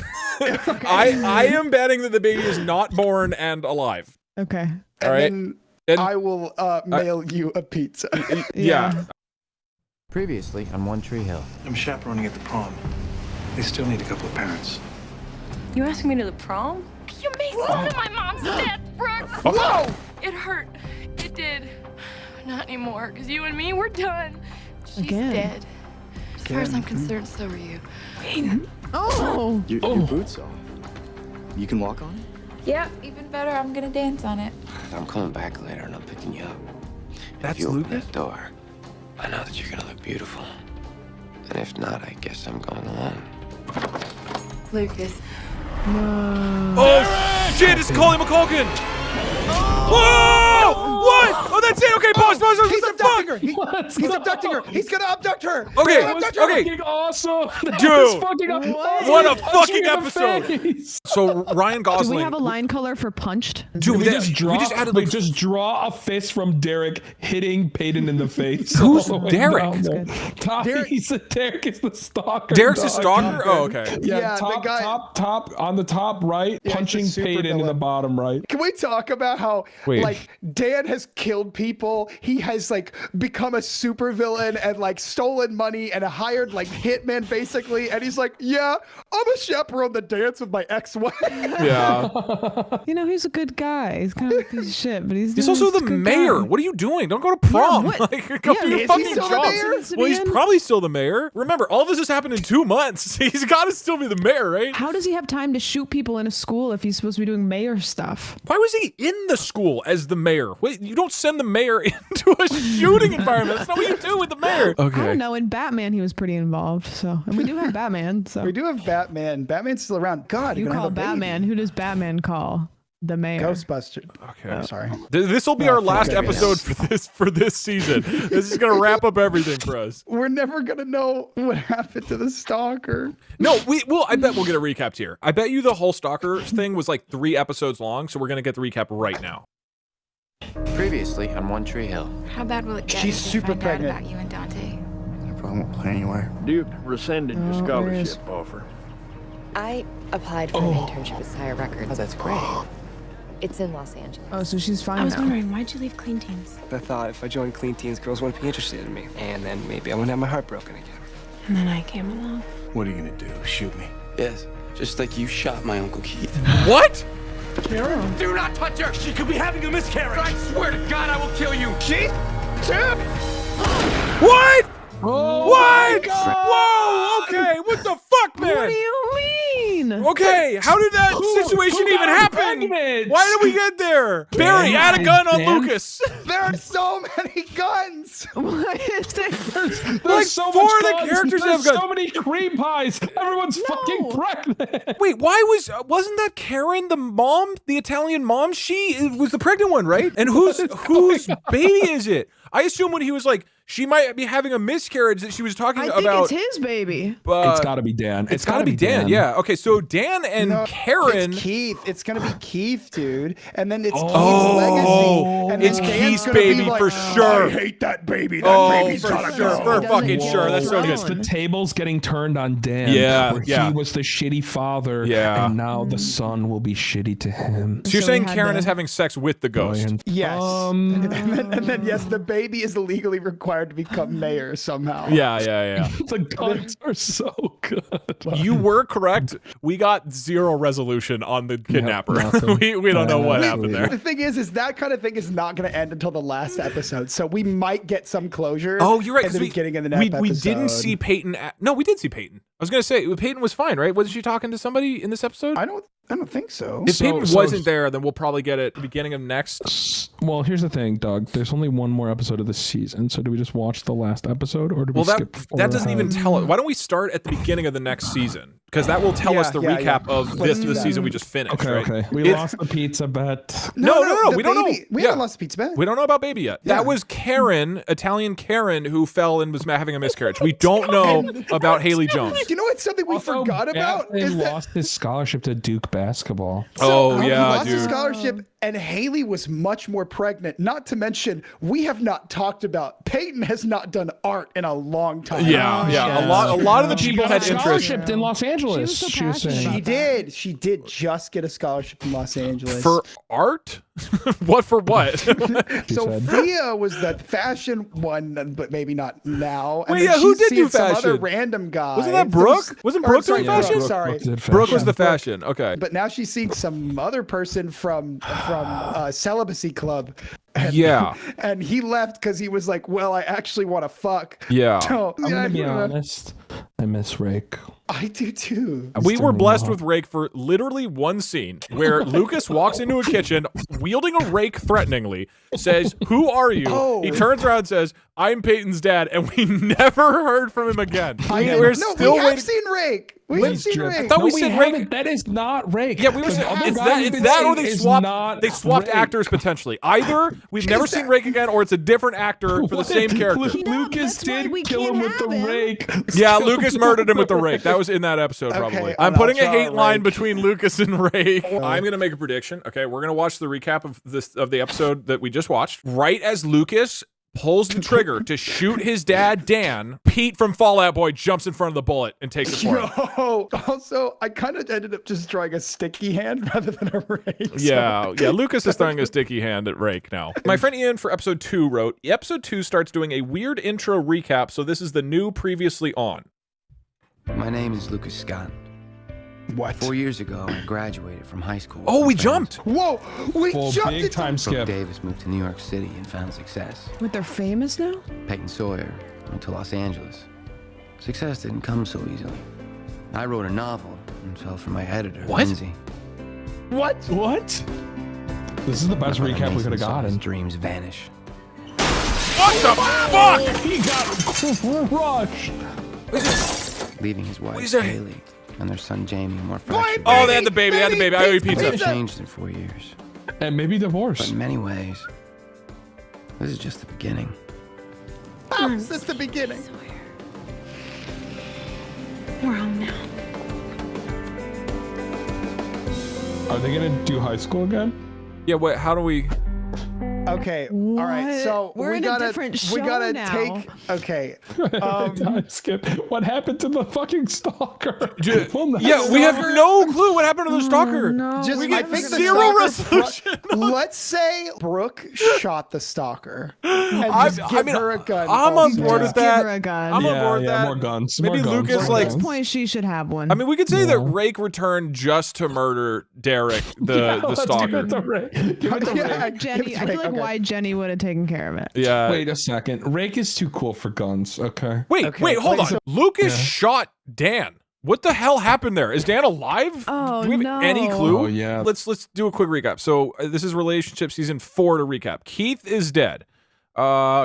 I am betting that the baby is not born and alive. Okay. All right. And I will mail you a pizza. Yeah. Previously on One Tree Hill. I'm chaperoning at the prom. They still need a couple of parents. You asking me to the prom? You made fun of my mom's death, Brooke. Whoa! It hurt. It did. Not anymore, because you and me, we're done. She's dead. As far as I'm concerned, so are you. Oh! Your boot's off. You can walk on it? Yep, even better. I'm gonna dance on it. I'm coming back later and I'm picking you up. That's if you open Lucas? that door, I know that you're gonna look beautiful. And if not, I guess I'm going alone. Lucas. Oh shit! It's Coley McCulkin. Whoa! What? Oh, that's it. Okay, pause. He's abducting her. He's abducting her. He's gonna abduct her. Okay, Fucking awesome. Dude, fucking what a fucking episode. So Ryan Gosling. Do we have a line color for punched? Dude, we just draw a fist from Derek hitting Peyton in the face. Who's Derek? Derek is the stalker. Derek's the stalker? Oh, okay. Yeah, top on the top right, punching Peyton in the bottom right. Can we talk about how like Dan has killed people? He has like become a supervillain and like stolen money and hired like hitmen basically. And he's like, yeah, I'm a chaperone to dance with my ex-wife. Yeah. You know, he's a good guy. He's kind of a piece of shit, but he's also the mayor. Guy. What are you doing? Don't go to prom. Yeah, like, go do your fucking job. Well, he's probably still the mayor. Remember, all this has happened in 2 months. He's got to still be the mayor, right? How does he have time to shoot people in a school if he's supposed to be doing mayor stuff? Why was he in the school as the mayor? Wait, you don't send the mayor into a shooting environment. That's not what you do with the mayor. Okay. I don't know. In Batman, he was pretty involved. So, and we do have Batman. So we do have Batman. Batman's still around. God, you call Batman. Who does Batman call? the mayor. Ghostbusters. Okay. I'm sorry. This will be our last episode for this season. This is gonna wrap up everything for us. We're never gonna know what happened to the stalker. No, I bet we'll get a recap here. I bet you the whole stalker thing was like 3 episodes long, so we're gonna get the recap right now. Previously on One Tree Hill. How bad will it get? She's if super they find out pregnant. about you and Dante. I probably won't play anywhere. Duke rescinded your scholarship offer. I applied for an internship at Sire Records. Oh, that's great. It's in Los Angeles. Oh, so she's fine I was now. wondering, why'd you leave Clean Teams? I thought if I joined Clean Teens, girls wouldn't be interested in me. And then maybe I wouldn't have my heart broken again. And then I came along. What are you gonna do? Shoot me? Yes, just like you shot my Uncle Keith. What? Do not touch her! She could be having a miscarriage! I swear to God I will kill you! She too. What? Oh What? Whoa! Okay, what the fuck, man? What do you mean? Okay, how did that situation even happen? Pregnant? Why did we get there? Barry, add a gun on Lucas. There are so many guns. What is there? There's Like so 4 much of the guns. characters There's have guns. so many cream pies. Everyone's fucking pregnant. Wait, why wasn't that Karen the mom, the Italian mom? She was the pregnant one, right? And whose baby is it? I assume when he was like, she might be having a miscarriage that she was talking I about. think it's his baby. It's got to be Dan. It's got to be Dan. Yeah. Okay. So Dan and Karen. It's Keith. It's gonna be Keith, dude. And then it's Keith's Oh, legacy. And it's then Dan's Keith's gonna be baby like, for sure. I hate that baby. That baby's for gotta sure. go. For fucking sure. That's so It's good. the tables getting turned on Dan. Yeah, where yeah. he was the shitty father. Yeah. And now the son will be shitty to him. So you're So saying we had Karen the- is having sex with the ghost? Yes. and then yes, the baby is legally required to become mayor somehow. Yeah. The guns are so good. You were correct. We got 0 resolution on the kidnapper. nothing. we don't know what happened there. The thing is that kind of thing is not going to end until the last episode. So we might get some closure. Oh, you're right. At the 'cause beginning of the next episode. we didn't see Peyton. No, we did see Peyton. I was gonna say Peyton was fine, right? Wasn't she talking to somebody in this episode? I don't think so. If Peyton wasn't there, then we'll probably get it at the beginning of next. Well, here's the thing, Doug. There's only one more episode of this season. So do we just watch the last episode, or do we skip? That doesn't even tell us. Why don't we start at the beginning of the next season? Because that will tell us the recap of the season we just finished. Okay, right? okay. We lost the pizza bet. No. the We don't know. baby- We haven't lost the pizza bet. We don't know about baby yet. That was Karen, Italian Karen, who fell and was having a miscarriage. We don't know about Haley Jones. You know what's something we forgot about? He Is that lost his scholarship to Duke basketball. he lost his scholarship, and Haley was much more pregnant. Not to mention, we have not talked about Peyton has not done art in a long time. Yeah. A lot of the She people got had interest. scholarship in Los Angeles. so She was saying. She did just get a scholarship in Los Angeles For art? What for what? Sophia was the fashion one, but maybe not now. And Wait, then yeah, who she's did do seen some other fashion? random guy. Wasn't that Brooke? Wasn't Brooke doing fashion? Sorry, Brooke was the fashion. Okay. But now she's seeing some other person from Celibacy Club. And, Yeah. And he left because he was like, well, I actually want to fuck. Yeah. So, I'm gonna be honest. I miss Rake. I do too. We were blessed with Rake for literally one scene where Lucas walks into a kitchen wielding a rake threateningly, says, "Who are you?" Oh. He turns around and says, "I'm Peyton's dad," and we never heard from him again. We have seen Rake. We have seen Rake. I thought we said Rake. That is not Rake. Yeah, we were saying it's that or they swapped actors potentially. Either we've never seen Rake again, or it's a different actor for the same character. Lucas did kill him with the rake. Yeah, Lucas murdered him with the rake. That was in that episode, probably. Okay, I'm putting a I'll hate draw line Rake. between Lucas and Rake. I'm gonna make a prediction. Okay, we're gonna watch the recap of the episode that we just watched. Right as Lucas pulls the trigger to shoot his dad, Dan, Pete from Fall Out Boy jumps in front of the bullet and takes it for him. Yo, also, I kind of ended up just drawing a sticky hand rather than a rake. Yeah, Lucas is throwing a sticky hand at Rake now. My friend Ian for episode 2 wrote, episode 2 starts doing a weird intro recap, so this is the new previously on. My name is Lucas Scott. What? 4 years ago, I graduated from high school. Oh, we jumped. Whoa, we jumped big time Brooke skip. Davis moved to New York City and found success. What, they're famous now? Peyton Sawyer went to Los Angeles. Success didn't come so easily. I wrote a novel and fell for my editor, What? Lindsay. What? This is the best My recap we could have amazing saw his gotten. dreams vanish. What the fuck? He got crushed. Leaving his wife, Is there- Haley, and their son Jamie more fractured. Oh, they had the baby. They had the baby. I owe you pizza. They've changed in 4 years. And maybe divorce. But in many ways, this is just the beginning. Is this the beginning? We're home now. Are they gonna do high school again? Yeah, wait, how do we... Okay, all right. So We're we in gotta, a different show we gotta now. take. Okay. Time skip. What happened to the fucking stalker? Yeah, we have no clue what happened to the stalker. Just, We I get think the zero stalker- resolution. Let's say Brooke shot the stalker and just I give mean, her a gun. I'm on board with Just give that. her a gun. I'm on board with that. more guns. Maybe more guns, Lucas, more like... At this point, she should have one. I mean, we could say that Rake returned just to murder Derek, the stalker. Give it to Ray. Give it to Ray. Jenny, I feel like why Jenny would have taken care of it. Yeah. Wait a second. Rake is too cool for guns. Okay. Wait, hold on. Lucas shot Dan. What the hell happened there? Is Dan alive? Oh, do we have any clue? Oh, yeah. Let's do a quick recap. So this is relationship season 4 to recap. Keith is dead.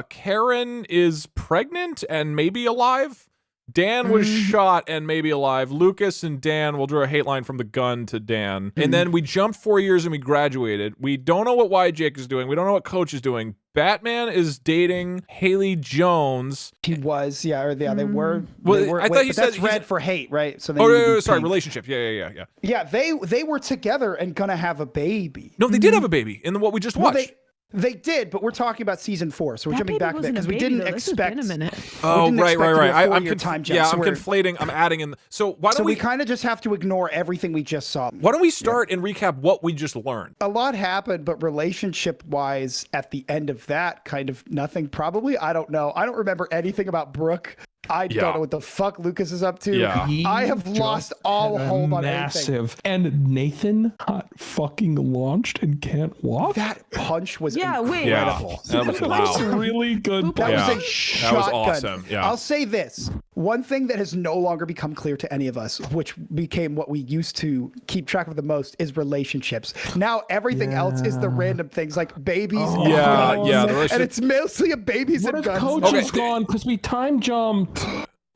Karen is pregnant and maybe alive. Dan was shot and maybe alive. Lucas and Dan, we'll draw a hate line from the gun to Dan. And then we jumped 4 years and we graduated. We don't know what Jake is doing. We don't know what Coach is doing. Batman is dating Haley Jones. He was, yeah, or yeah, they were. Well, they were I thought he said that's red for hate, right? So they Oh, need to no, be sorry, pink. relationship. Yeah. Yeah, they were together and gonna have a baby. No, they did have a baby in what we just Well, watched. They did, but we're talking about season 4, so we're jumping back a bit because we baby, didn't though. This has expect. been a minute. Oh, right. I'm time jump. yeah, so I'm we're- conflating. I'm adding in. So why don't So we we kind of just have to ignore everything we just saw. why don't we start and recap what we just learned? A lot happened, but relationship-wise, at the end of that, kind of nothing. Probably, I don't know. I don't remember anything about Brooke. I don't know what the fuck Lucas is up to. Yeah. I have lost all hold on anything. Massive. And Nathan got fucking launched and can't walk. That punch was incredible. Yeah, that was loud. Really good. That Yeah. was a That shotgun. was awesome. Yeah. I'll say this. One thing that has no longer become clear to any of us, which became what we used to keep track of the most, is relationships. Now everything else is the random things like babies and Yeah, guns. yeah, the And relationship- it's mostly a babies What and if guns. Coach is gone because we time jumped?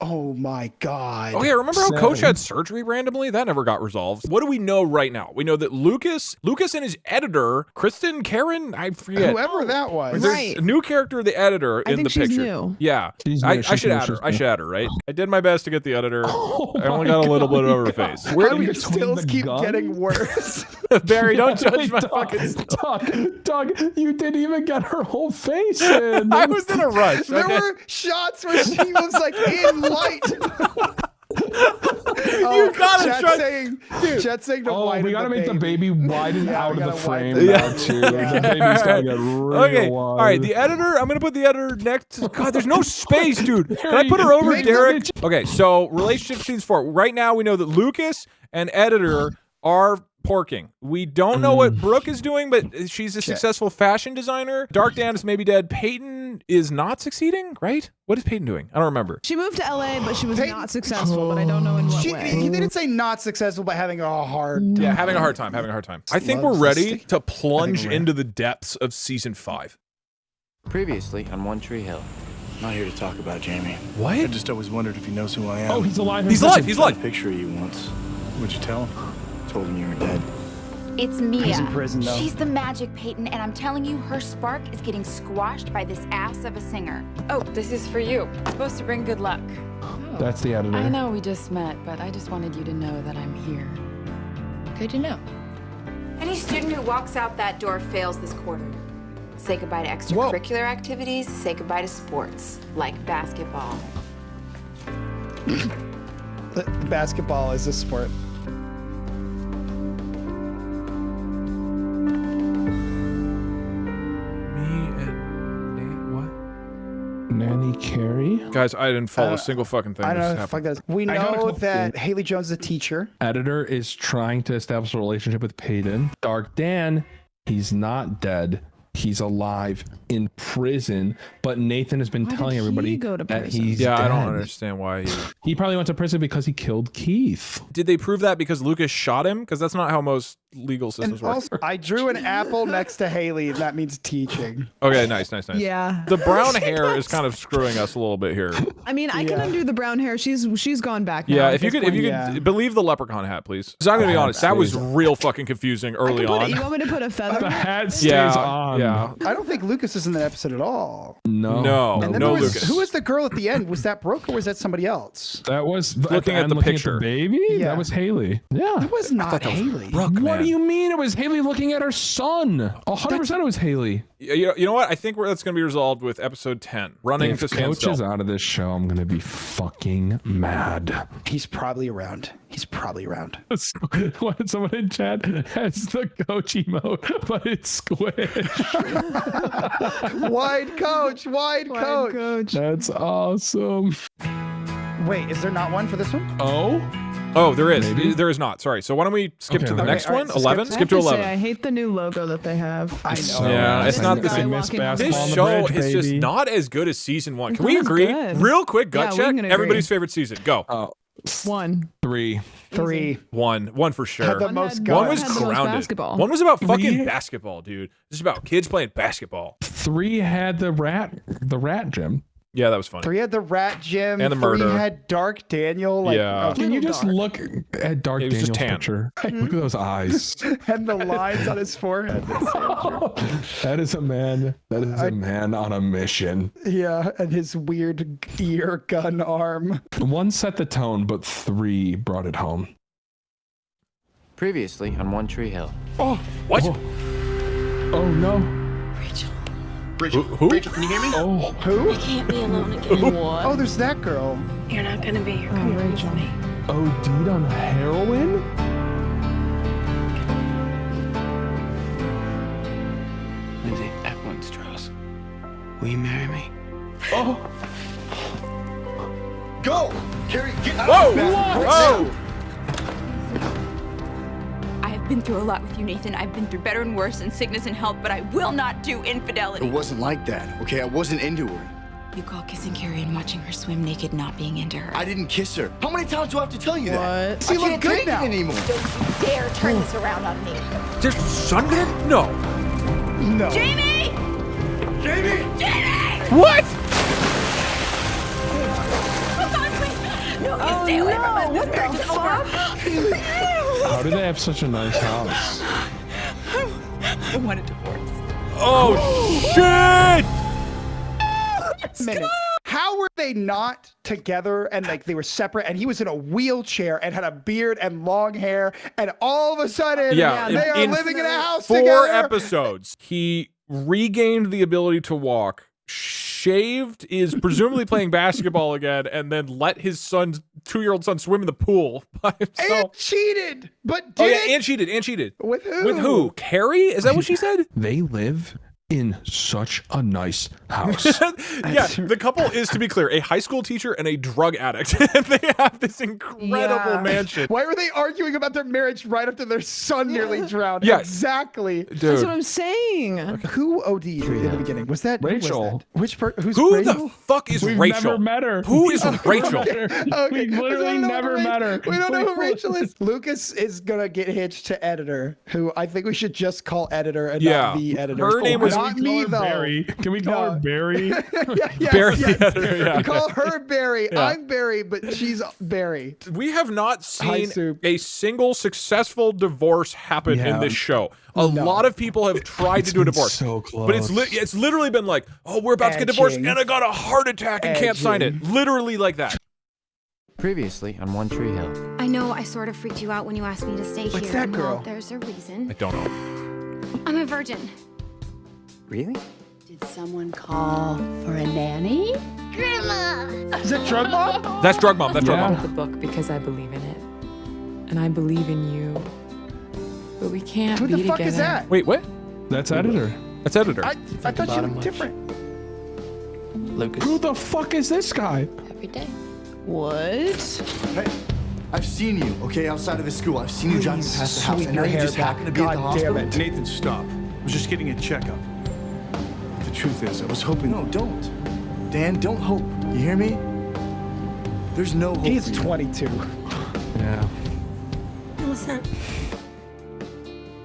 Oh my God. Oh yeah, remember how Seven. Coach had surgery randomly? That never got resolved. What do we know right now? We know that Lucas and his editor, Karen, I forget. Whoever that was. There's a new character, the editor, in think the she's picture. new. Yeah, She's I new, should she's new, add her. she's I new. should add her, right? I did my best to get the editor. Oh I only my got a little God. bit over her face. Where do Are your you stills the keep gun? getting worse? Barry, don't judge Wait, my Doug, fucking. Doug, you didn't even get her whole face in. I was in a rush. There okay? were shots where she was like in light. You gotta Chat trust- saying, Chat saying to Oh, widen we gotta the make the baby. baby widen Yeah, out we of the gotta widen frame the- now too. The baby's gotta get real Okay, wide. all right. The editor. I'm gonna put the editor next. To, God, there's no space, dude. Can I put her over Make Derek? the- Okay, so relationship scenes 4. Right now, we know that Lucas and editor are porking. We don't know what Brooke is doing, but she's a successful fashion designer. Dark Dan is maybe dead. Peyton is not succeeding, right? What is Peyton doing? I don't remember. She moved to LA, but she was not successful, but I don't know in what way. He didn't say not successful, but having a hard. Yeah, having a hard time. I think Loves we're the ready stick. to plunge into the depths of season 5. Previously on One Tree Hill. I'm not here to talk about Jamie. What? I just always wondered if he knows who I am. Oh, he's alive. He's alive. He's I alive. had a picture of you once. What'd you tell him? Told him you were dead. It's Mia. He's in prison, though. She's the magic, Peyton, and I'm telling you, her spark is getting squashed by this ass of a singer. Oh, this is for you. It's supposed to bring good luck. That's the editor. I know we just met, but I just wanted you to know that I'm here. Good to know. Any student who walks out that door fails this quarter. Say goodbye to extracurricular activities, say goodbye to sports, like basketball. Basketball is a sport. Nanny Carey. Guys, I didn't follow a single fucking thing. I don't that know. just Fuck happened. that. We I know know it's that Haley Jones is a teacher. Editor is trying to establish a relationship with Peyton. Dark Dan, he's not dead. He's alive. in prison, but Nathan has been telling everybody go to that prison? he's Yeah, dead. I don't understand why He probably went to prison because he killed Keith. Did they prove that because Lucas shot him? Because that's not how most legal systems And work. also, I drew an apple next to Haley, and that means teaching. Okay, nice. Yeah. The brown hair is kind of screwing us a little bit here. I mean, I can undo the brown hair. She's gone back now. Yeah, at if you this could point. believe the leprechaun hat, please. Because I'm gonna be honest, that was real fucking confusing early on. You want me to put a feather? The hat stays on. Yeah. I don't think Lucas is in that episode at all. No, And then no there was, Lucas. who was the girl at the end? Was that Brooke or was that somebody else? That was Looking at the picture. baby. Yeah. That was Haley. Yeah. It was not Haley. What do you mean? It was Haley looking at her son. 100% it was Haley. You know what? I think that's going to be resolved with episode 10. Running If to Coach standstill. is out of this show, I'm gonna be fucking mad. He's probably around. What someone in chat has the coach emote, but it's squish. Wide coach. That's awesome. Wait, is there not one for this one? Oh, there is. Maybe. There is not. Sorry. So why don't we skip Okay, to the okay. next All right, one? so 11? I Skip have to to say, 11. I hate the new logo that they have. I know. Yeah, it's not the guy same. walking on the This on the show bridge, is just baby. not as good as season 1. Can Not we as agree? good. Real quick, gut Yeah, we check. can agree. Everybody's favorite season. Go. 1. 3. 3. One for sure. Had the most One was had the most grounded. basketball. One was about fucking 3. basketball, dude. This is about kids playing basketball. 3 had the rat gym. Yeah, that was funny. 3 had the rat gym. And the murder. 3 had Dark Daniel. Like, Yeah. a Can you little just dark. look at Dark He was Daniel's just tan. picture? Look at those eyes. And the lines on his forehead. That is a man. That is a man on a mission. Yeah, and his weird ear gun arm. 1 set the tone, but 3 brought it home. Previously on One Tree Hill. Oh, what? Oh no. Rachel, Who? Rachel, can you hear me? Oh. Who? I can't be alone again. What? Oh, there's that girl. You're not gonna be. You're coming with me. OD'd on heroin? Lindsay, at once, Charles. Will you marry me? Oh. Go! Carrie, get out Whoa! of the bathroom. Whoa! I've been through a lot with you, Nathan. I've been through better and worse, and sickness and health, but I will not do infidelity. It wasn't like that, okay? I wasn't into her. You call kissing Carrie and watching her swim naked not being into her. I didn't kiss her. How many times do I have to tell you that? What? She I look can't good take now. it anymore. Don't you dare turn this around on me. There's son gonna? No. No. Jamie! Jamie! Jamie! What? Oh, God, please! No, you stay away from us. This marriage is over. How do they have such a nice house? I want a divorce. Oh, shit! Minute. How were they not together and like they were separate and he was in a wheelchair and had a beard and long hair and all of a sudden they are living in a house 4 together? episodes, he regained the ability to walk, shaved, is presumably playing basketball again, and then let his 2-year-old son swim in the pool by himself. And cheated, but Oh did yeah, and cheated. With who? With who? Carrie? Is that what she said? They live in such a nice house. Yeah, the couple is, to be clear, a high school teacher and a drug addict. And they have this incredible mansion. Why were they arguing about their marriage right after their son nearly drowned? Yeah. Exactly. That's what I'm saying. Who OD'd in the beginning? Was that Rachel. Which who's Who Rachel? the fuck is We've Rachel? never met her. Who is Rachel? Okay. We literally never met her. We don't know who Rachel is. Lucas is gonna get hitched to editor, who I think we should just call editor and not the editor. Her name was not me though. Barry. Can we call her Barry? Yes, Barry yes. the editor, yeah. Call her Barry. Yeah. I'm Barry, but she's Barry. We have not Hi, seen Soup. a single successful divorce happen in Yeah. this show. A lot of people have tried to do a divorce. So close. But it's literally been like, oh, we're about to get divorced, Edging. and I got a heart attack and can't sign it. Literally like that. Previously on One Tree Hill. I know I sort of freaked you out when you asked me to stay What's here. that girl? Well, there's a reason. I don't know. I'm a virgin. Really? Did someone call for a nanny? Grandma! Is that drug mom? That's drug mom. That's drug Yeah. mom. The book because I believe in it. And I believe in you. But we can't Who be the fuck together. is that? Wait, what? That's editor. That's editor. I thought you were different. Lucas. Who the fuck is this guy? Every day. What? Hey, I've seen you, okay, outside of the school. I've seen you driving past the house, Sweep and your now you hair just back. happen to be at the God hospital. damn it. Nathan, stop. I was just getting a checkup. The truth is, I was hoping. No, don't. Dan, don't hope. You hear me? There's no hope. He's 22. Yeah. Listen.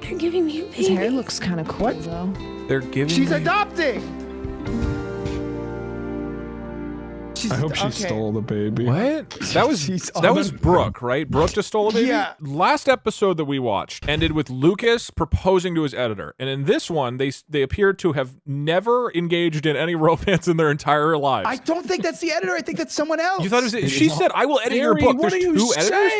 They're giving me a baby. His hair looks kind of cool though. They're giving. She's adopting. I hope she stole the baby. What? That was Brooke, right? Brooke just stole a baby? Yeah. Last episode that we watched ended with Lucas proposing to his editor. And in this one, they appeared to have never engaged in any romance in their entire lives. I don't think that's the editor. I think that's someone else. You thought it was... She said, I will edit your book. There's two editors?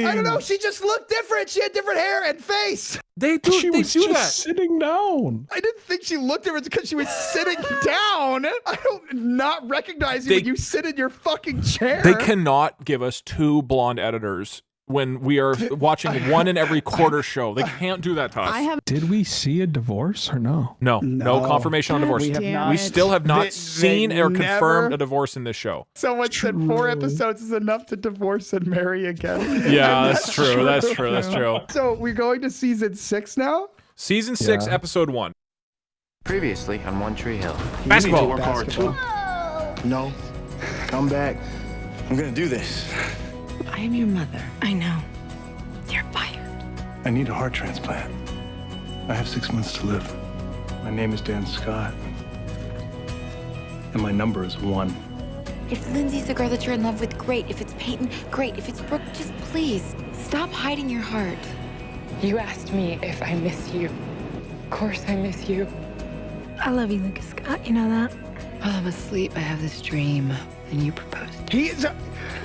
I don't know. She just looked different. She had different hair and face. They do that. Sitting down. I didn't think she looked different because she was sitting down. I don't not recognize you when you sit in your fucking chair. They cannot give us two blonde editors when we are watching one in every quarter show. They can't do that to us. Did we see a divorce or no? No confirmation on divorce. We still have not They seen or never- confirmed a divorce in this show. Someone said 4 episodes is enough to divorce and marry again. Yeah, that's true. That's true. That's true. So we're going to season 6 now? Season 6, episode 1. Previously on One Tree Hill. Basketball. Work hard too. No, come back. I'm gonna do this. I am your mother. I know. You're fired. I need a heart transplant. I have 6 months to live. My name is Dan Scott. And my number is 1. If Lindsay's the girl that you're in love with, great. If it's Peyton, great. If it's Brooke, just please stop hiding your heart. You asked me if I miss you. Of course I miss you. I love you, Lucas Scott. You know that? While I'm asleep, I have this dream, and you proposed to me. He is...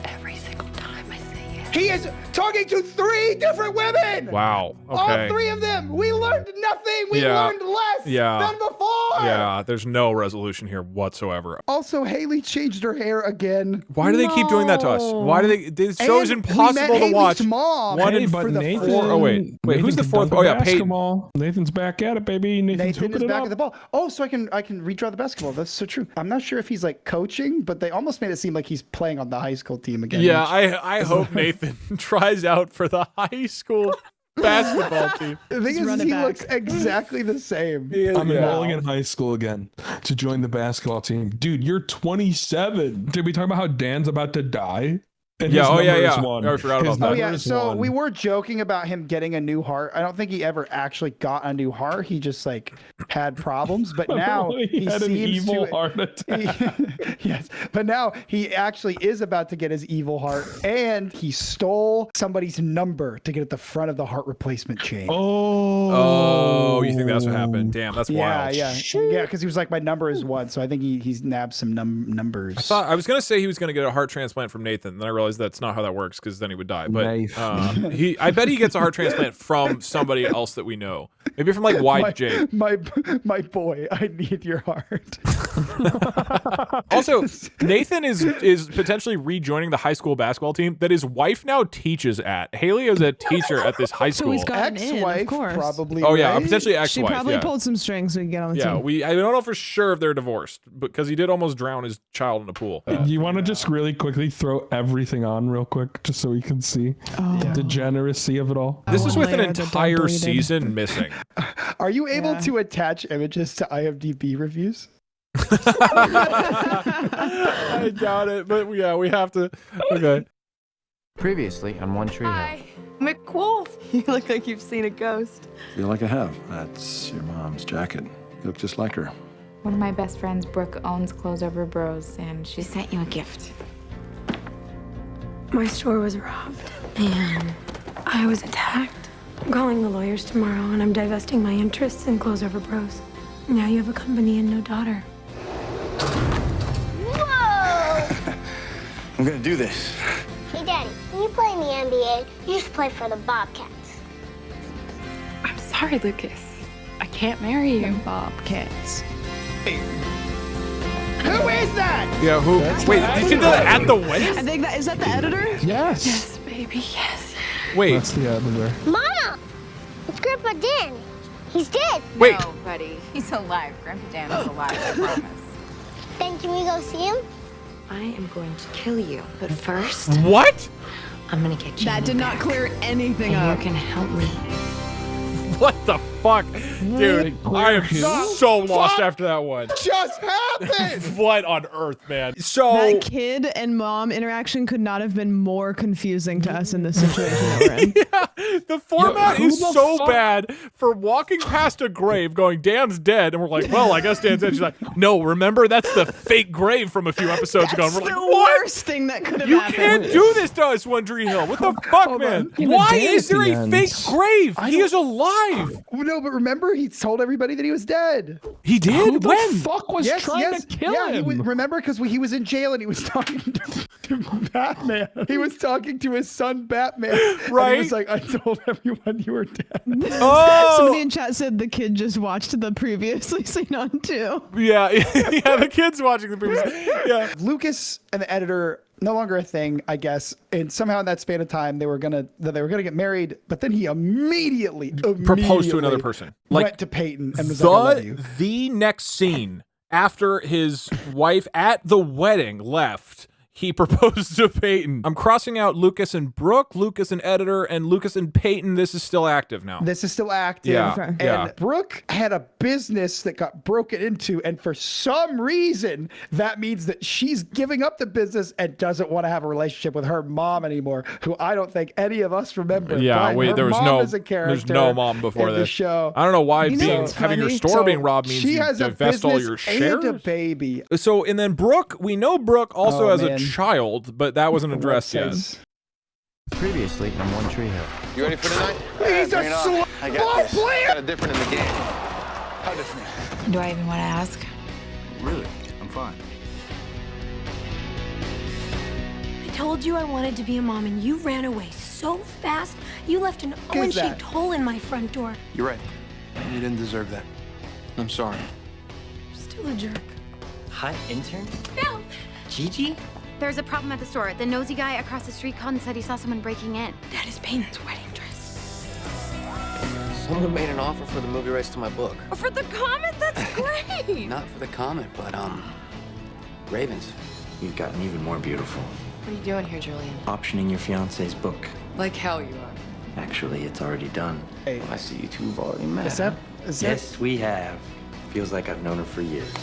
Every single time I say yes. He is talking to 3 different women. Wow. Okay. All 3 of them. We learned nothing. We learned less than before. Yeah, there's no resolution here whatsoever. Also, Haley changed her hair again. Why do they keep doing that to us? Why do they? This show is And we impossible met to Haley's watch. Mom. One Hey, in but for the Nathan, 4. Oh wait, who's the Nathan 4th? dunk Oh the yeah, Peyton. basketball. Nathan's back at it, baby. Nathan's Nathan is hooking it back up. at the ball. Oh, so I can redraw the basketball. That's so true. I'm not sure if he's like coaching, but they almost made it seem like he's playing on the high school team again. Yeah, I hope Nathan tries out for the high school basketball team. The thing is, he looks exactly the same. I'm enrolling in high school again to join the basketball team. Dude, you're 27. Did we talk about how Dan's about to die? And Yeah, his oh, yeah, number is yeah. 1. I forgot about His that. Oh number yeah, is so 1. we were joking about him getting a new heart. I don't think he ever actually got a new heart. He just like had problems, but now he had an seems evil to, heart attack. yes, but now he actually is about to get his evil heart, and he stole somebody's number to get at the front of the heart replacement chain. Oh, you think that's what happened? Damn, that's wild. Yeah, because he was like, my number is 1, so I think he's nabbed some numbers. I was gonna say he was gonna get a heart transplant from Nathan, then I realized that's not how that works because then he would die. But I bet he gets a heart transplant from somebody else that we know. Maybe from like YJ. My boy, I need your heart. Also, Nathan is potentially rejoining the high school basketball team that his wife now teaches at. Haley is a teacher at this high school. So he's gotten in, of course. Probably. Oh yeah, right? potentially ex-wife. She probably yeah. pulled some strings so he could get on the team. I don't know for sure if they're divorced because he did almost drown his child in a pool. You want to just really quickly throw everything on real quick just so we can see the degeneracy of it all? This is with an layer the entire dog-breeded. season missing. Are you able to attach images to IMDb reviews? I doubt it, but yeah, we have to. Okay. Previously on One Tree Hill. Hi, McWolf. You look like you've seen a ghost. Feel like I have. That's your mom's jacket. You look just like her. One of my best friends, Brooke, owns Clothes Over Bros, and she sent you a gift. My store was robbed, and I was attacked. I'm calling the lawyers tomorrow, and I'm divesting my interests in Clothes Over Bros. Now you have a company and no daughter. Whoa! I'm gonna do this. Hey, Daddy, when you play in the NBA, you used to play for the Bobcats. I'm sorry, Lucas. I can't marry you. Bobcats. Who is that? Yeah, who? Wait, did you do that at the wedding? I think is that the editor? Yes. Yes, baby, yes. Wait. That's the editor. Mama! It's Grandpa Dan. He's dead. Wait. No, buddy. He's alive. Grandpa Dan is alive, I promise. Then can we go see him? I am going to kill you. But first, What? I'm going to get you. That did not clear anything and up. you can help me. What the fuck? Dude, I am so lost after that one. Just happened. What on earth, man? So that kid and mom interaction could not have been more confusing to us in this situation that we're in. Yeah, the format is so bad for walking past a grave going, Dan's dead, and we're like, well, I guess Dan's dead. She's like, no, remember, that's the fake grave from a few episodes ago. And we're like, what? Worst thing that could have You happened. can't do this to us, One Tree Hill. What the fuck, man? Why is there a fake grave? He is alive. No, but remember, he told everybody that he was dead. He did? Who the When? fuck was trying to kill him? Remember, because he was in jail and he was talking to Batman. He was talking to his son, Batman. Right. And he was like, I told everyone you were dead. Oh. Somebody in chat said the kid just watched the previously seen on too. Yeah, yeah, the kid's watching the previous. Yeah. Lucas and the editor, no longer a thing, I guess. And somehow in that span of time, they were gonna get married. But then he immediately Proposed to another person. Went to Peyton and was like, I love you. The next scene after his wife at the wedding left, he proposed to Peyton. I'm crossing out Lucas and Brooke, Lucas and editor, and Lucas and Peyton. This is still active now. This is still active. Yeah. And Yeah. Brooke had a business that got broken into, and for some reason, that means that she's giving up the business and doesn't want to have a relationship with her mom anymore, who I don't think any of us remember. Yeah, But wait, her there was mom no, is a character there's no mom before in the this show. I don't know why You know what's having your funny? store being robbed means she you has a divest all business your shares. and a baby. So, and then Brooke, we know Brooke also Oh, has man. a child, but that wasn't addressed yet. Previously on One Tree Hill. You ready for tonight? He's Bring a it on. slow I ball got this. player. Kind of different in the game. How different? Do I even want to ask? Really? I'm fine. I told you I wanted to be a mom, and you ran away so fast, you left an Owen-shaped hole in my front door. You're right. You didn't deserve that. I'm sorry. Still a jerk. Hot intern? Bill! Gigi? There's a problem at the store. The nosy guy across the street called and said he saw someone breaking in. That is Peyton's wedding dress. Someone made an offer for the movie rights to my book. For the comet? That's great! Not for the comet, but Ravens. You've gotten even more beautiful. What are you doing here, Julian? Optioning your fiance's book. Like hell you are. Actually, it's already done. Hey. I see you two have already met. Is that? Yes, we have. Feels like I've known her for years.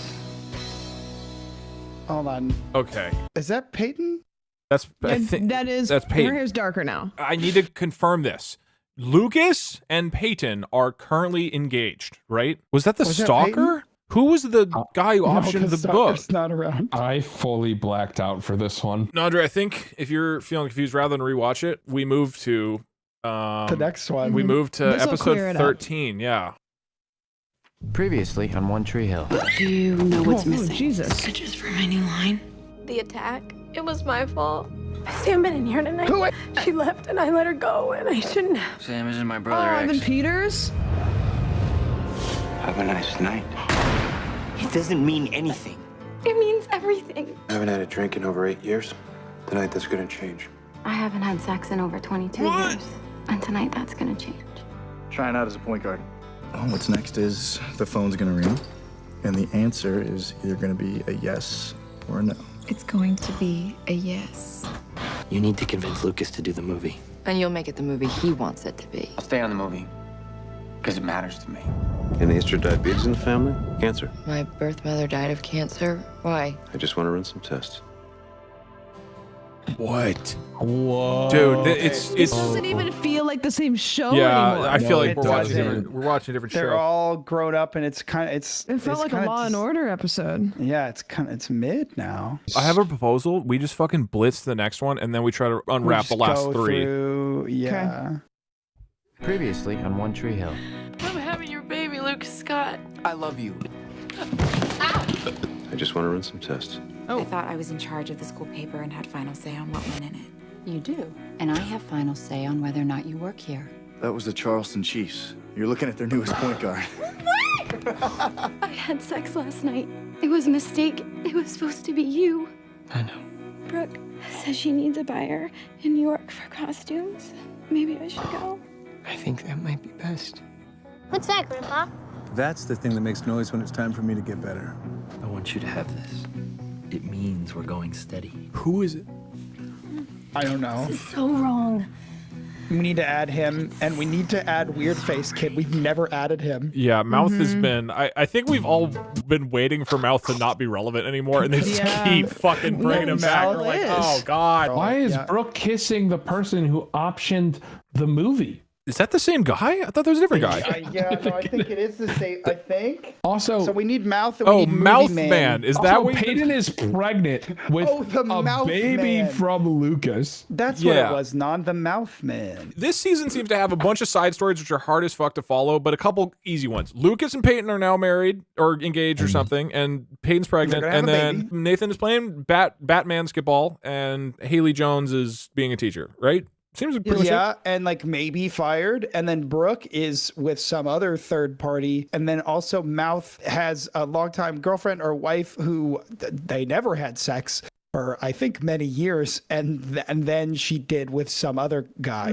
Hold on. Okay. Is that Peyton? That's I think That is, that's her Peyton. hair's darker now. I need to confirm this. Lucas and Peyton are currently engaged, right? Was that the Was that stalker? Peyton? Who was the guy who No, optioned the book? stalker's not around. I fully blacked out for this one. No, Andre, I think if you're feeling confused, rather than rewatch it, we move to The next one. we move to This'll clear episode it up. 13. Yeah. Previously on One Tree Hill. Do you know what's Oh, missing? Jesus. Stitches for my new line. The attack, it was my fault. Sam been in here tonight. She left and I let her go, and I shouldn't have. Sam isn't my Oh, brother, Evan Peters? Have a nice night. It doesn't mean anything. It means everything. I haven't had a drink in over 8 years. Tonight, that's gonna change. I haven't had sex in over 22 years. And tonight that's gonna change. Trying out as a point guard. Well, what's next is the phone's gonna ring, and the answer is either gonna be a yes or a no. It's going to be a yes. You need to convince Lucas to do the movie. And you'll make it the movie he wants it to be. I'll stay on the movie. Because it matters to me. Any history of diabetes in the family? Cancer? My birth mother died of cancer. Why? I just want to run some tests. What? Whoa. Dude, it's It doesn't even feel like the same show yeah. anymore. I feel like it we're watching doesn't. a different They're show. all grown up, and it's kind of It felt it's like a kinda Law and Order episode. Yeah, it's mid now. I have a proposal. We just fucking blitz the next one, and then we try to unwrap the We just last go three. through- yeah. Previously on One Tree Hill. I'm having your baby, Lucas Scott. I love you. I just want to run some tests. I thought I was in charge of the school paper and had final say on what went in it. You do. And I have final say on whether or not you work here. That was the Charleston Chiefs. You're looking at their newest point guard. I had sex last night. It was a mistake. It was supposed to be you. I know. Brooke says she needs a buyer in New York for costumes. Maybe I should go. I think that might be best. What's that, Grandpa? That's the thing that makes noise when it's time for me to get better. I want you to have this. It means we're going steady. Who is it? I don't know. This is so wrong. We need to add him, and we need to add Weird Face Kid. We've never added him. Yeah, Mouth has been. I think we've all been waiting for Mouth to not be relevant anymore, and they just keep fucking bringing him back. We're like, oh god, why is Brooke kissing the person who optioned the movie? Is that the same guy? I thought that was a different guy. Yeah, no, I think it is the same. I think. Also, so we need Mouth. And we need Mouth Movie Man. Is also, that what Peyton is pregnant with a baby from Lucas? That's what it was, the Mouth Man. This season seems to have a bunch of side stories which are hard as fuck to follow, but a couple easy ones. Lucas and Peyton are now married or engaged or something, and Peyton's pregnant, and then Nathan is playing Batman Skip-Ball, and Haley Jones is being a teacher, right? Seems pretty much and like maybe fired, and then Brooke is with some other third party, and then also Mouth has a longtime girlfriend or wife who they never had sex for I think many years, and then she did with some other guy.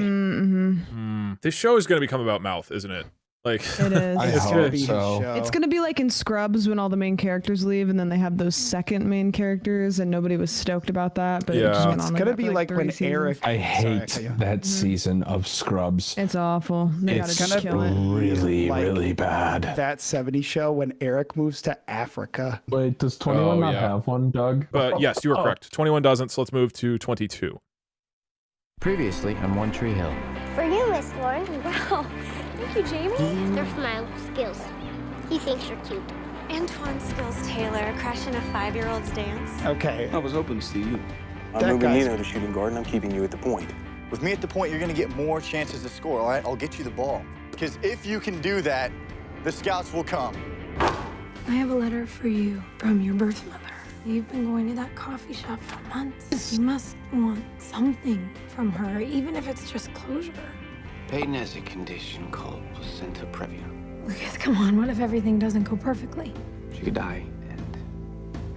This show is going to become about Mouth, isn't it? Like it is. It's gonna be so. It's gonna be like in Scrubs when all the main characters leave, and then they have those second main characters, and nobody was stoked about that. But it just went on. It's gonna be like when Eric. I hate that season of Scrubs. It's awful. They gotta just kill it. Really bad. That 70s show when Eric moves to Africa. Wait, does 21 not have one, Doug? But yes, you were correct. 21 doesn't. So let's move to 22. Previously on One Tree Hill. For you, Miss Lauren. Wow. Thank you, Jamie. They're for my Uncle Skills. He thinks you're cute. Antoine Skills Taylor, crashing a 5-year-old's dance. Okay. I was hoping to see you. That I'm moving guy's- Nino to shooting guard, and I'm keeping you at the point. With me at the point, you're gonna get more chances to score, all right? I'll get you the ball. Because if you can do that, the scouts will come. I have a letter for you from your birth mother. You've been going to that coffee shop for months. You must want something from her, even if it's just closure. Peyton has a condition called placenta previa. Lucas, come on, what if everything doesn't go perfectly? She could die,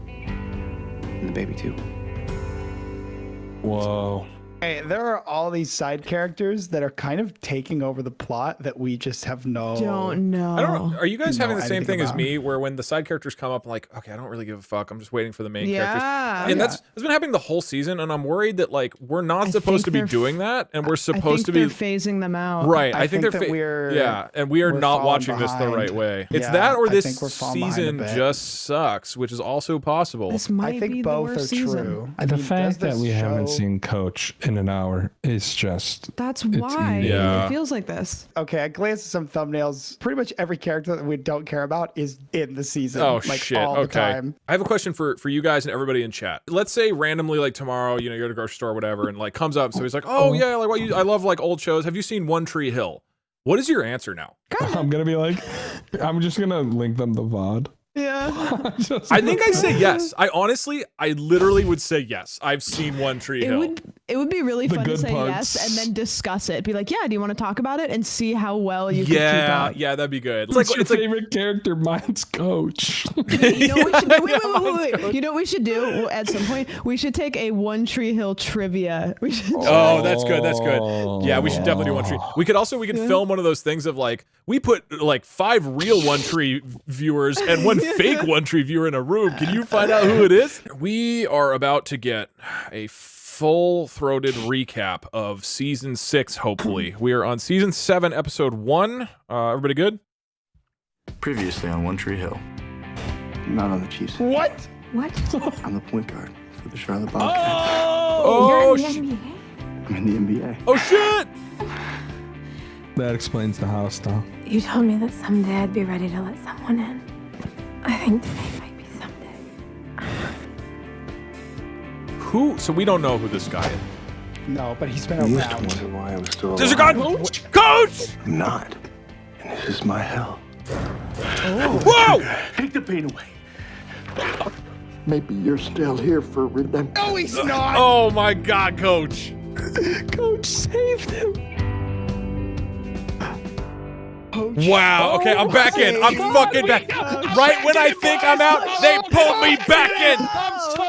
and the baby too. Whoa. Hey, there are all these side characters that are kind of taking over the plot that we just have Don't know. I don't know. Are you guys having the same anything thing as about. me, where when the side characters come up, I'm like, okay, I don't really give a fuck. I'm just waiting for the main Yeah. characters. And that's been happening the whole season, and I'm worried that like we're not supposed to be they're doing that, and we're I supposed think to be they're phasing them out. right. I think think they're that we're- yeah, and we are we're not falling watching this the behind. right way. It's Yeah, that, or I this think we're falling behind a season bit. just sucks, which is also possible. This might I think be both the are worst season. true. The does fact that this we haven't show- seen Coach in an hour is just. That's why Yeah. it feels like this. Okay, I glanced at some thumbnails. Pretty much every character that we don't care about is in the season. Oh like, shit! all the Okay, time. I have a question for you guys and everybody in chat. Let's say randomly, like tomorrow, you know, you're at a grocery store or whatever, and like comes up, so he's like, "Oh yeah, like I love like old shows. Have you seen One Tree Hill?" What is your answer now? I'm gonna be like, I'm just gonna link them the VOD. Yeah. I think I say yes. I literally would say yes. I've seen One Tree Hill. It would be really The fun to good say parts. yes and then discuss it. Be like, yeah, do you want to talk about it and see how well you can keep Yeah, up? yeah, that'd be good. It's like your favorite character. Mine's Coach. You know what we should do? Wait. You know what we should do? At some point, we should take a One Tree Hill trivia. We should. Oh, that's good. That's good. Yeah, we should definitely do One Tree. We could film one of those things of like we put like 5 real One Tree viewers and 1 fake One Tree viewer in a room. Can you find out who it is? We are about to get a full-throated recap of season 6. Hopefully, we are on season 7, episode 1. Everybody good? Previously on One Tree Hill. I'm not on the Chiefs. What? What? I'm the point guard for the Charlotte Bobcats. Oh, You're in the NBA? I'm in the NBA. Oh shit! That explains the house, though. You told me that someday I'd be ready to let someone in. I think today might be someday. Who? So we don't know who this guy is. No, but he's been I used to around. wonder why I was still There's a alive. gun! Coach! I'm not. And this is my hell. Whoa! Take the pain away. Maybe you're still here for redemption. No, he's not. Oh my God, Coach! Coach saved him. Wow. Okay, I'm back in. I'm fucking back. Right when I think I'm out, they pull me back in. I'm so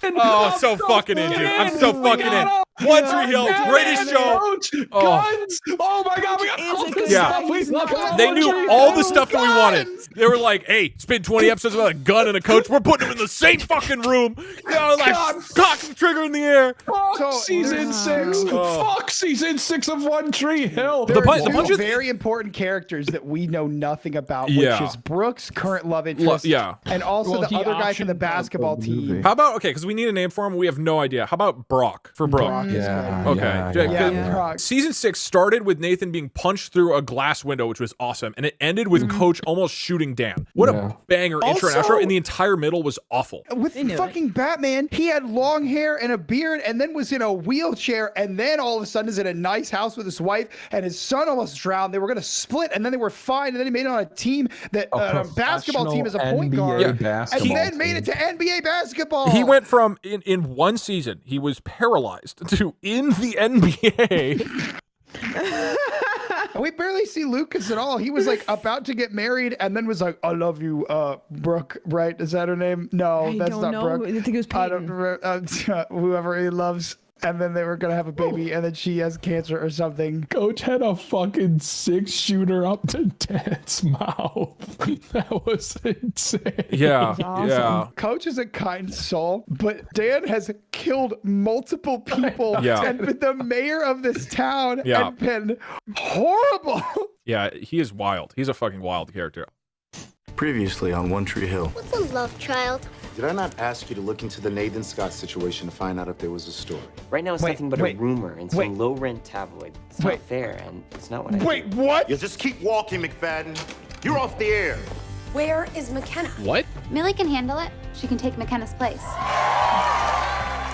in. Oh, I'm so fucking in, dude. I'm so fucking in. One Tree Hill, greatest show. Coach, guns. Oh my God, we got all this stuff. We love They knew all the stuff that we wanted. They were like, hey, spend 20 episodes about a gun and a coach. We're putting them in the same fucking room. Like, cock the trigger in the air. Fuck season 6. Fuck season 6 of One Tree Hill. There are two very important characters that we know nothing about, which is Brooks' current love interest, and also the other guy from the basketball team. How about, okay, because we need a name for him. We have no idea. How about Brock for Brooke? Brock is good. Okay. Brock. Season 6 started with Nathan being punched through a glass window, which was awesome, and it ended with Coach almost shooting Dan. What a banger intro and outro, and the entire middle was awful. With fucking Batman, he had long hair and a beard, and then was in a wheelchair, and then all of a sudden is in a nice house with his wife, and his son almost drowned. They were going to split, and then they were fine, and then he made it on a team that a basketball team as a point guard, and then made it to NBA basketball. He went from in one season he was paralyzed to in the NBA. We barely see Lucas at all. He was like about to get married and then was like, I love you, Brooke, right? Is that her name? No, that's not Brooke. I think it was Peyton. Whoever he loves. And then they were going to have a baby, and then she has cancer or something. Coach had a fucking 6-shooter up to Dan's mouth. That was insane. Yeah, yeah. Coach is a kind soul, but Dan has killed multiple people and been the mayor of this town and been horrible. Yeah, he is wild. He's a fucking wild character. Previously on One Tree Hill. What's a love child? Did I not ask you to look into the Nathan Scott situation to find out if there was a story? Right now, it's nothing but a rumor in some low-rent tabloid. It's not fair, and it's not what I do. What? You just keep walking, McFadden. You're off the air. Where is McKenna? What? Millie can handle it. She can take McKenna's place.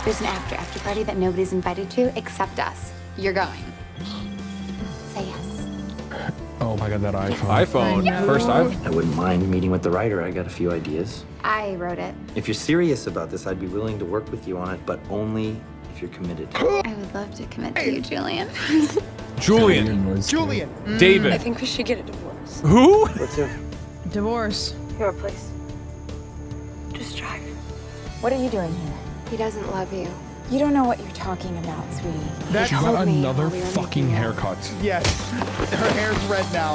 There's an after party that nobody's invited to except us. You're going. Say yes. Oh my God, that iPhone. First iPhone. I wouldn't mind meeting with the writer. I got a few ideas. I wrote it. If you're serious about this, I'd be willing to work with you on it, but only if you're committed. I would love to commit to you, Julian. Julian. David. I think we should get a divorce. Who? What's up? Divorce. Your place. Just drive. What are you doing here? He doesn't love you. You don't know what you're talking about, sweetie. That's She got another fucking haircut. Yes. Her hair's red now.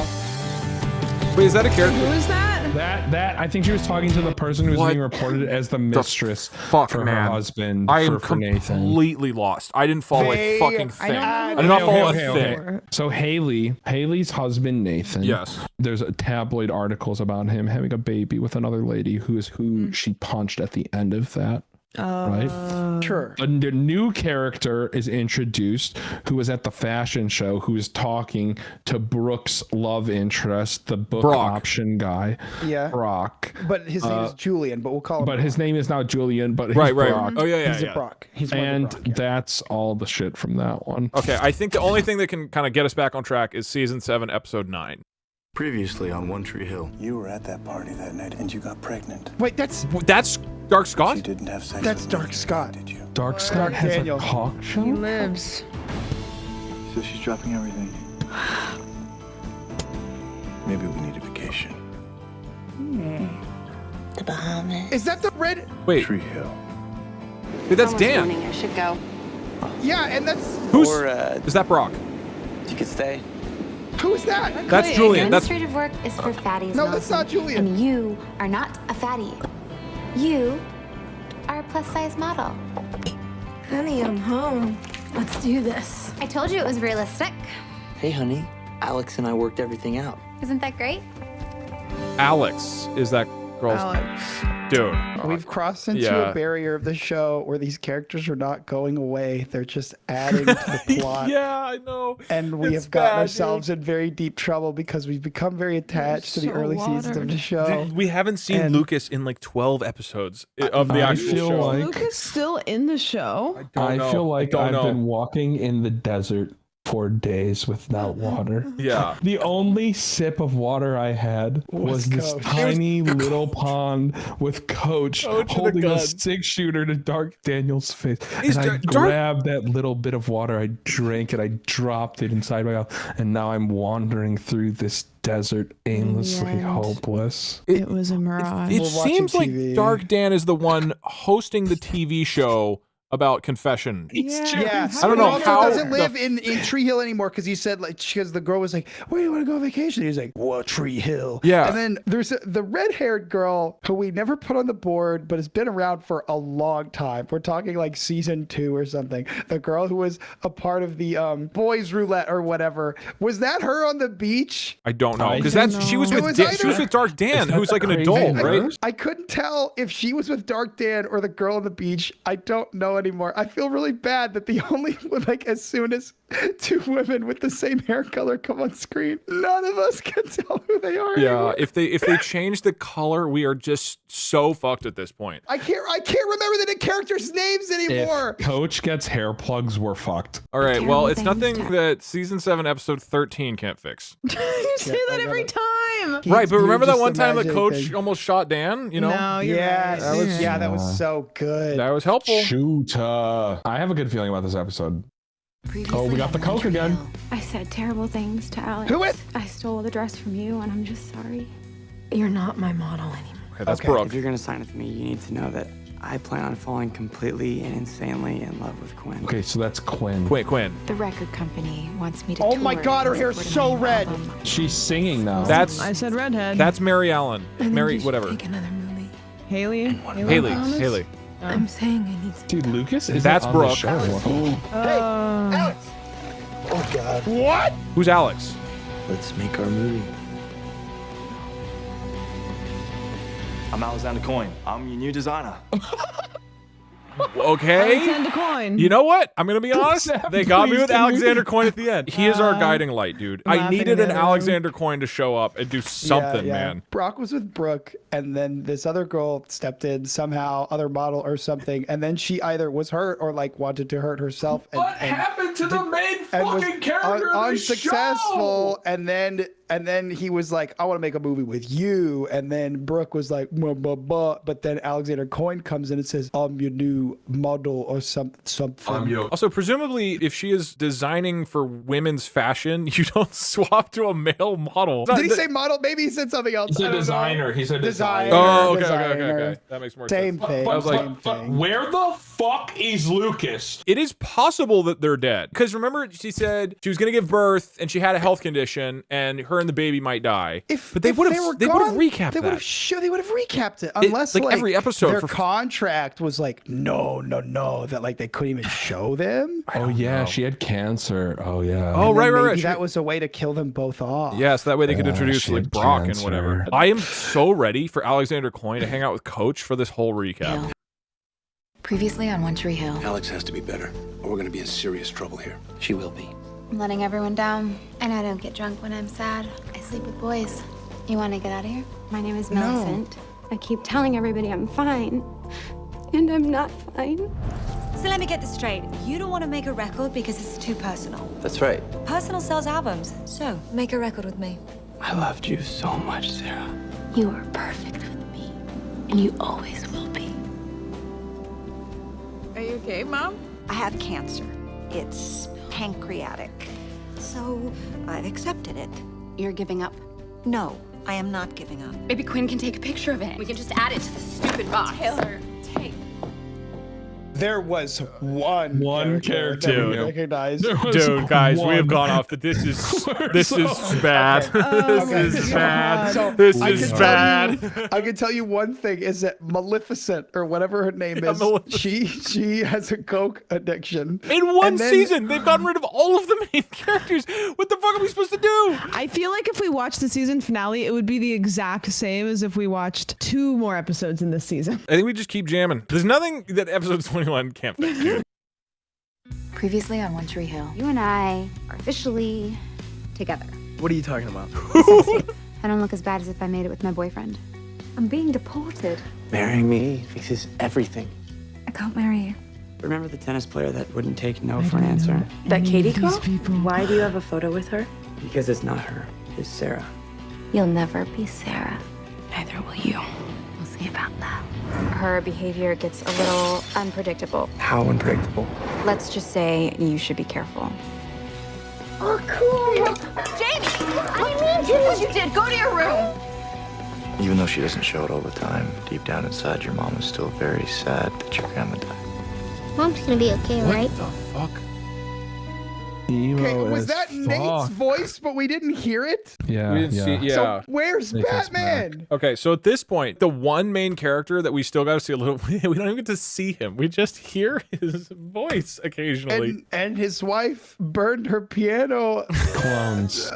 Wait, is that a character? Who is that? That I think she was talking to the person who was being reported as the mistress for her husband. I am for Nathan. completely lost. I didn't follow a fucking thing. I did not follow a thing. So Haley's husband Nathan. Yes. There's tabloid articles about him having a baby with another lady who she punched at the end of that. Right? Sure. The new character is introduced who was at the fashion show who is talking to Brooke's love interest, the book option guy. Yeah. Brock. But his name is Julian, but we'll call him But Brock. his name is not Julian, but he's Right. Brock. Oh, yeah. He's a Brock. He's more And than Brock, that's all the shit from that one. Okay, I think the only thing that can kind of get us back on track is season 7, episode 9. Previously on One Tree Hill. You were at that party that night and you got pregnant. Wait, that's Dark Scott? You didn't have sex. That's Dark Scott. Did you? Dark Scott has Daniel. a talk show? He lives. So she's dropping everything. Maybe we need a vacation. The Bahamas. Is that the red? Wait. Tree Hill. Wait, that's Someone's Dan. warning I should go. Yeah, and that's Who's? Or, is that Brock? you could stay. who's that? That's Julian. That's Administrative work is for fatties. No, that's not Julian. And you are not a fatty. You are a plus-size model. Honey, I'm home. Let's do this. I told you it was realistic. Hey, honey. Alex and I worked everything out. Isn't that great? Alex is that girl's dude. We've crossed into a barrier of the show where these characters are not going away. They're just adding to the plot. Yeah, I know. And we have gotten ourselves in very deep trouble because we've become very attached to the early seasons of the show. We haven't seen Lucas in like 12 episodes of the actual show. Is Lucas still in the show? I feel like I've been walking in the desert for days without water. Yeah. The only sip of water I had was this tiny little pond with Coach holding a 6-shooter to Dark Daniel's face. And I grabbed that little bit of water, I drank it, I dropped it inside my mouth, and now I'm wandering through this desert aimlessly hopeless. It was a mirage. It seems like Dark Dan is the one hosting the TV show about confession. Yeah, I don't know also how doesn't live in Tree Hill anymore because he said because the girl was like, "Where do you want to go on vacation?" He's like, "What, Tree Hill?" Yeah. And then there's the red-haired girl who we never put on the board, but has been around for a long time. We're talking like season 2 or something. The girl who was a part of the boys roulette or whatever. Was that her on the beach? I don't know because she was with Dark Dan, who's like an adult, right? I couldn't tell if she was with Dark Dan or the girl on the beach. I don't know anymore. I feel really bad that the only like as soon as 2 women with the same hair color come on screen, none of us can tell who they are. Yeah, anymore. if they change the color, we are just so fucked at this point. I can't remember the characters' names anymore. If Coach gets hair plugs, we're fucked. All right, well, it's nothing that season 7, episode 13 can't fix. You say that every time. Right, but remember that one time that Coach almost shot Dan? You know? No, you're yes, right. that was so good. That was helpful. Shoot. I have a good feeling about this episode. Oh, we got the Coke again. I said terrible things to Alex. Who it? I stole the dress from you, and I'm just sorry. You're not my model anymore. Okay, that's Brooke. If you're gonna sign with me, you need to know that I plan on falling completely and insanely in love with Quinn. Okay, so that's Quinn. Quinn. The record company wants me to Oh my God, her hair's so red. She's singing now. I said redhead. That's Mary Ellen. Mary, whatever. Pick another movie. Haley. Haley. I'm saying I need to. Dude, Lucas is That's on Brooke. the show. Alex. Oh God. What? Who's Alex? Let's make our movie. I'm Alexander Coyne. I'm your new designer. Okay. Alexander Coyne. You know what? I'm gonna be honest. They got me with Please do. Alexander Coyne at the end. He is our guiding light, dude. I laughing needed an at him. Alexander Coyne to show up and do something, man. Brock was with Brooke, and then this other girl stepped in somehow, other model or something, and then she either was hurt or like wanted to hurt herself. And, What happened to the main fucking character of the unsuccessful, show? and then he was like, I want to make a movie with you. And then Brooke was like, blah, blah, blah. But then Alexander Coyne comes in and says, I'm your new model or something. Also, presumably, if she is designing for women's fashion, you don't swap to a male model. Did he say model? Maybe he said something else. He's a designer. He's a designer. Oh, okay. That makes more Same sense. thing. I was like, same thing. Where the fuck is Lucas? it is possible that they're dead. Because remember, she said she was going to give birth and she had a health condition and her and the baby might die. But they would have recapped they that. They would have recapped it unless like every episode their for- contract was like no, that like they couldn't even show them. Oh yeah, she had cancer. Oh yeah. Oh, And then right. maybe that was a way to kill them both off. Yeah, so that way they could introduce she like had Brock cancer. and whatever. I am so ready for Alexander Coyne to hang out with Coach for this whole recap. Previously on One Tree Hill. Alex has to be better, or we're gonna be in serious trouble here. She will be. I'm letting everyone down, and I don't get drunk when I'm sad. I sleep with boys. You want to get out of here? My name is Millicent. I keep telling everybody I'm fine, and I'm not fine. So let me get this straight. You don't want to make a record because it's too personal. That's right. Personal sells albums. So make a record with me. I loved you so much, Sarah. You are perfect with me, and you always will be. Are you okay, Mom? I have cancer. It's pancreatic. So I've accepted it. You're giving up. No, I am not giving up. Maybe Quinn can take a picture of it. We can just add it to the stupid box. Taylor, take. There was one character that we dude. recognized. Dude, guys, we one. have gone off. This is bad. Okay. This is bad. So This I is can bad. tell you- I can tell you one thing is that Maleficent or whatever her name is, she has a coke addiction. In one And then- season, they've gotten rid of all of the main characters. What the fuck are we supposed to do? I feel like if we watched the season finale, it would be the exact same as if we watched 2 more episodes in this season. I think we just keep jamming. There's nothing that episode 21 can't fix, dude. Previously on One Tree Hill. You and I are officially together. What are you talking about? I don't look as bad as if I made it with my boyfriend. I'm being deported. Marrying me fixes everything. I can't marry you. Remember the tennis player that wouldn't take no for an answer? That Katie girl? Why do you have a photo with her? Because it's not her. It's Sarah. You'll never be Sarah. Neither will you. We'll see about that. Her behavior gets a little unpredictable. How unpredictable. Let's just say you should be careful. Oh, cool. Jamie! I need what you did. Go to your room. Even though she doesn't show it all the time, deep down inside, your mom is still very sad that your grandma died. Mom's gonna be okay, right? What the fuck? Okay, was that Nate's voice, but we didn't hear it? Yeah, we didn't see. Yeah. So where's Batman? Okay, so at this point, the one main character that we still got to see a little, we don't even get to see him. We just hear his voice occasionally. And his wife burned her piano. Clones.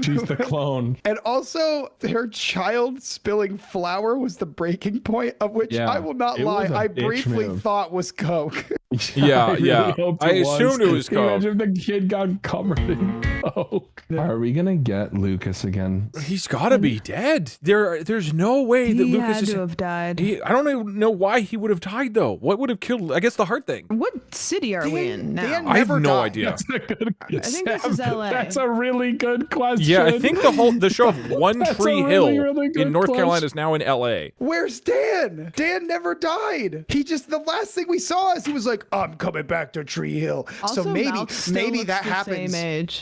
She's the clone. And also, her child spilling flour was the breaking point, of which I will not lie, I briefly thought was Coke. Yeah. I assumed it was Coke. Imagine if the kid got covered in Coke. Are we gonna get Lucas again? He's got to be dead. There's no way that Lucas had to have died. I don't even know why he would have died though. What would have killed? I guess the heart thing. What city are we in now? I have no idea. That's a good I think this is LA. That's a really good question. Yeah, I think the show of One Tree Hill in North Carolina is now in LA. Where's Dan? Dan never died. The last thing we saw is he was like, I'm coming back to Tree Hill. Also, so maybe that happens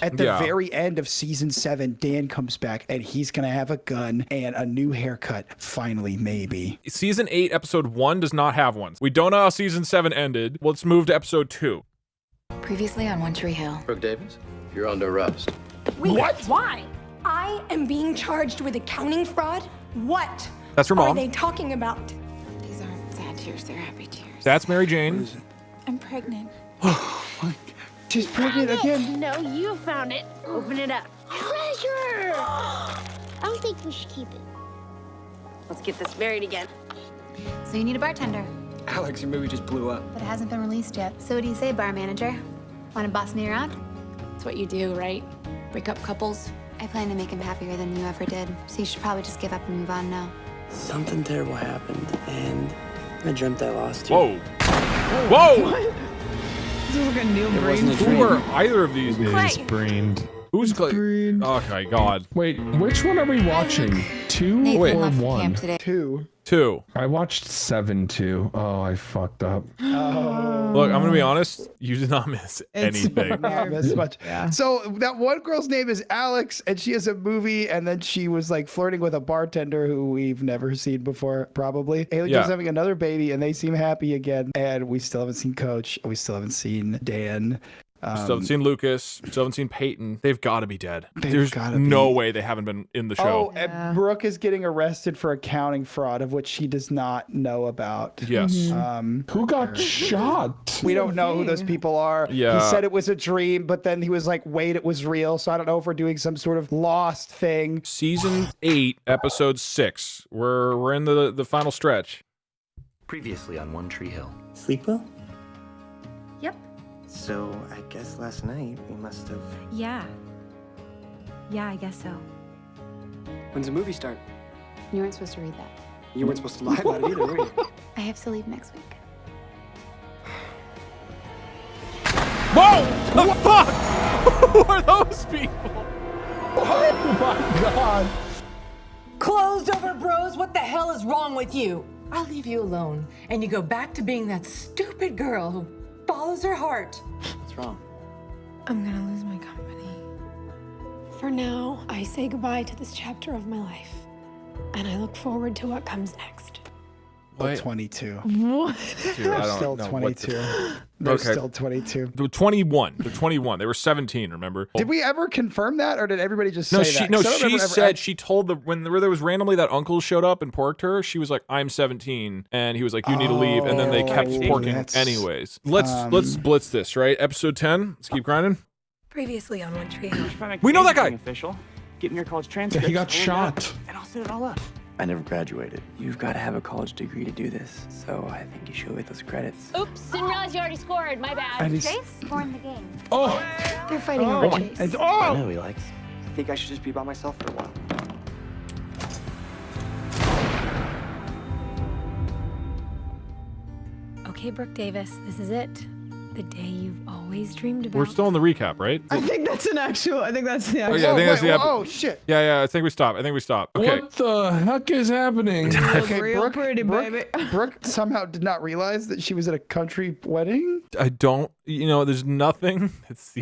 at the very end of season 7. Dan comes back and he's gonna have a gun and a new haircut. Finally, maybe. Season 8, episode 1 does not have one. We don't know how season 7 ended. Let's move to episode 2. Previously on One Tree Hill. Brooke Davis, you're under arrest. Wait, what? Why? I am being charged with accounting fraud? What? That's her mom. Are they talking about? These aren't sad tears, they're happy tears. That's Mary Jane. I'm pregnant. She's pregnant again. No, you found it. Open it up. Treasure! I don't think we should keep it. Let's get this married again. So you need a bartender, Alex, your movie just blew up. but it hasn't been released yet. So what do you say, bar manager? Want to boss me around? That's what you do, right? Break up couples? I plan to make him happier than you ever did, so you should probably just give up and move on now. Something terrible happened, and I dreamt I lost you. Whoa. Whoa! This is like a Neil Breen. Who are either of these? Is brained. Who's Clay? Okay, God. Wait, which one are we watching? 2 Nathan or left 1? camp today. 2. 2. I watched 7 too. Oh, I fucked up. Look, I'm gonna be honest. You did not miss anything. Not miss much. Yeah. So that one girl's name is Alex, and she has a movie, and then she was like flirting with a bartender who we've never seen before, probably. Alien's having another baby, and they seem happy again. And we still haven't seen Coach. We still haven't seen Dan. Still haven't seen Lucas. Still haven't seen Peyton. They've got to be dead. There's no way they haven't been in the show. Oh, and Brooke is getting arrested for accounting fraud, of which she does not know about. Yes. Who got shot? We don't know who those people are. Yeah. He said it was a dream, but then he was like, wait, it was real. So I don't know if we're doing some sort of lost thing. Season 8, episode 6. We're in the final stretch. Previously on One Tree Hill. Sleep well? Yep. So, I guess last night we must have... Yeah, I guess so. When's the movie start? You weren't supposed to read that. You weren't supposed to lie about it either, were you? I have to leave next week. Whoa! The fuck? Who are those people? Oh my God. Closed over bros, what the hell is wrong with you? I'll leave you alone, and you go back to being that stupid girl who follows her heart. What's wrong? I'm gonna lose my company. For now, I say goodbye to this chapter of my life. And I look forward to what comes next. They're 22. What? Dude, I They're don't still know 22. what They're still 22. They're 21. They're 21. They were 17, remember? Did we ever confirm that, or did everybody just No, say that? No, 'Cause I don't she remember said she told when there was randomly that uncle showed up and porked her. She was like, "I'm 17," and he was like, "You need to leave," and then they kept porking anyways. Let's blitz this, right? Episode 10. Let's keep grinding. Previously on One Tree Hill. We know that guy. Official. Get me your college transcript. He got shot. And I'll set it all up. I never graduated. You've got to have a college degree to do this, so I think you should with those credits. Oops, didn't realize you already scored. My bad. And he's- Chase scoring the game. Oh! They're fighting Oh! over Chase. And, I oh! know he likes. I think I should just be by myself for a while. Okay, Brooke Davis, this is it. The day you've always dreamed about. We're still in the recap, right? I think that's the actual. Oh, yeah, I think that's the oh, shit. Yeah, I think we stopped. Okay. What the heck is happening? Okay, Real pretty, baby. Brooke somehow did not realize that she was at a country wedding. I don't, there's nothing. It's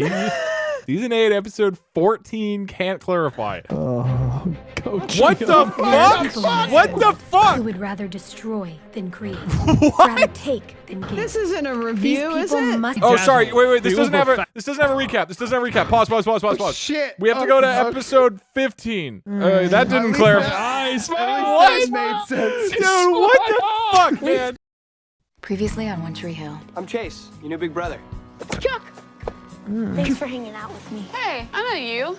Season 8, episode 14, can't clarify. Coach. What the fuck? What the fuck? Who would rather destroy than create? Rather take than give. This isn't a review, is it? Oh, sorry. Wait. This doesn't have a recap. This doesn't have a recap. Pause. Shit. We have to go to episode 15. That didn't clarify. Nice. What made sense? Dude, what the fuck, man? Previously on One Tree Hill. I'm Chase, your new big brother. Chuck! Thanks for hanging out with me. Hey, I know you.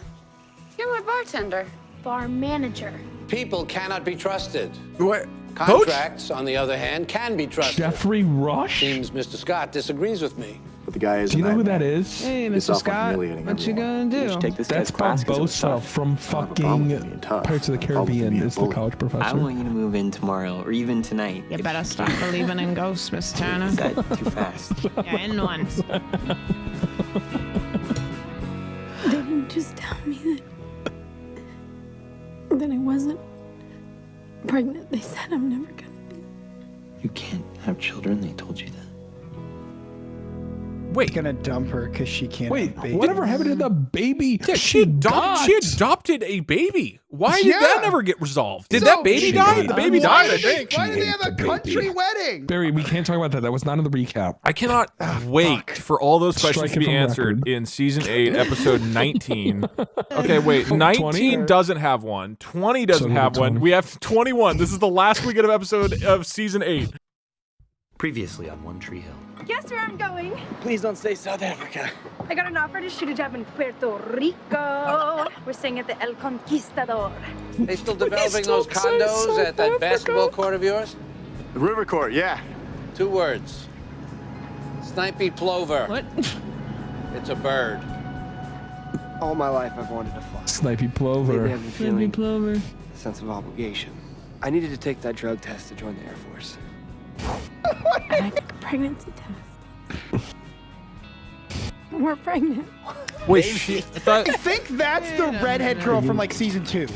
You're my bartender. Bar manager. People cannot be trusted. What? Contracts, on the other hand, can be trusted. Jeffrey Rush? Seems Mr. Scott disagrees with me. But the guy is. Do you know who that is? Hey, Mr. Scott, what you gonna do? That's Barbosa from fucking Pirates of the Caribbean. Is the college professor. I want you to move in tomorrow or even tonight. You better stop believing in ghosts, Miss Turner. Is that too fast? You're in one. They didn't just tell me that I wasn't pregnant. They said I'm never gonna be. You can't have children. They told you that. Wait, gonna dump her because she can't. have babies. Whatever happened to the baby? Yeah, she adopted a baby. Why did that never get resolved? Did that baby die? The baby died, I think. Why did they have a country wedding? Barry, we can't talk about that. That was not in the recap. I cannot wait for all those questions to be answered in season 8, episode 19. Okay, wait. 19 doesn't have one. 20 doesn't have one. We have 21. This is the last weekend of episode of season 8. Previously on One Tree Hill. Guess where I'm going? Please don't say South Africa. I got an offer to shoot a job in Puerto Rico. We're staying at the El Conquistador. They still developing those condos at that basketball court of yours? The river court, yeah. 2 words. Snipey plover. What? It's a bird. All my life I've wanted to fly. Snipey plover. Lately I've been feeling plover. a sense of obligation. I needed to take that drug test to join the Air Force. And I took a pregnancy test. We're pregnant. Wait, I think that's the redhead girl from like season 2.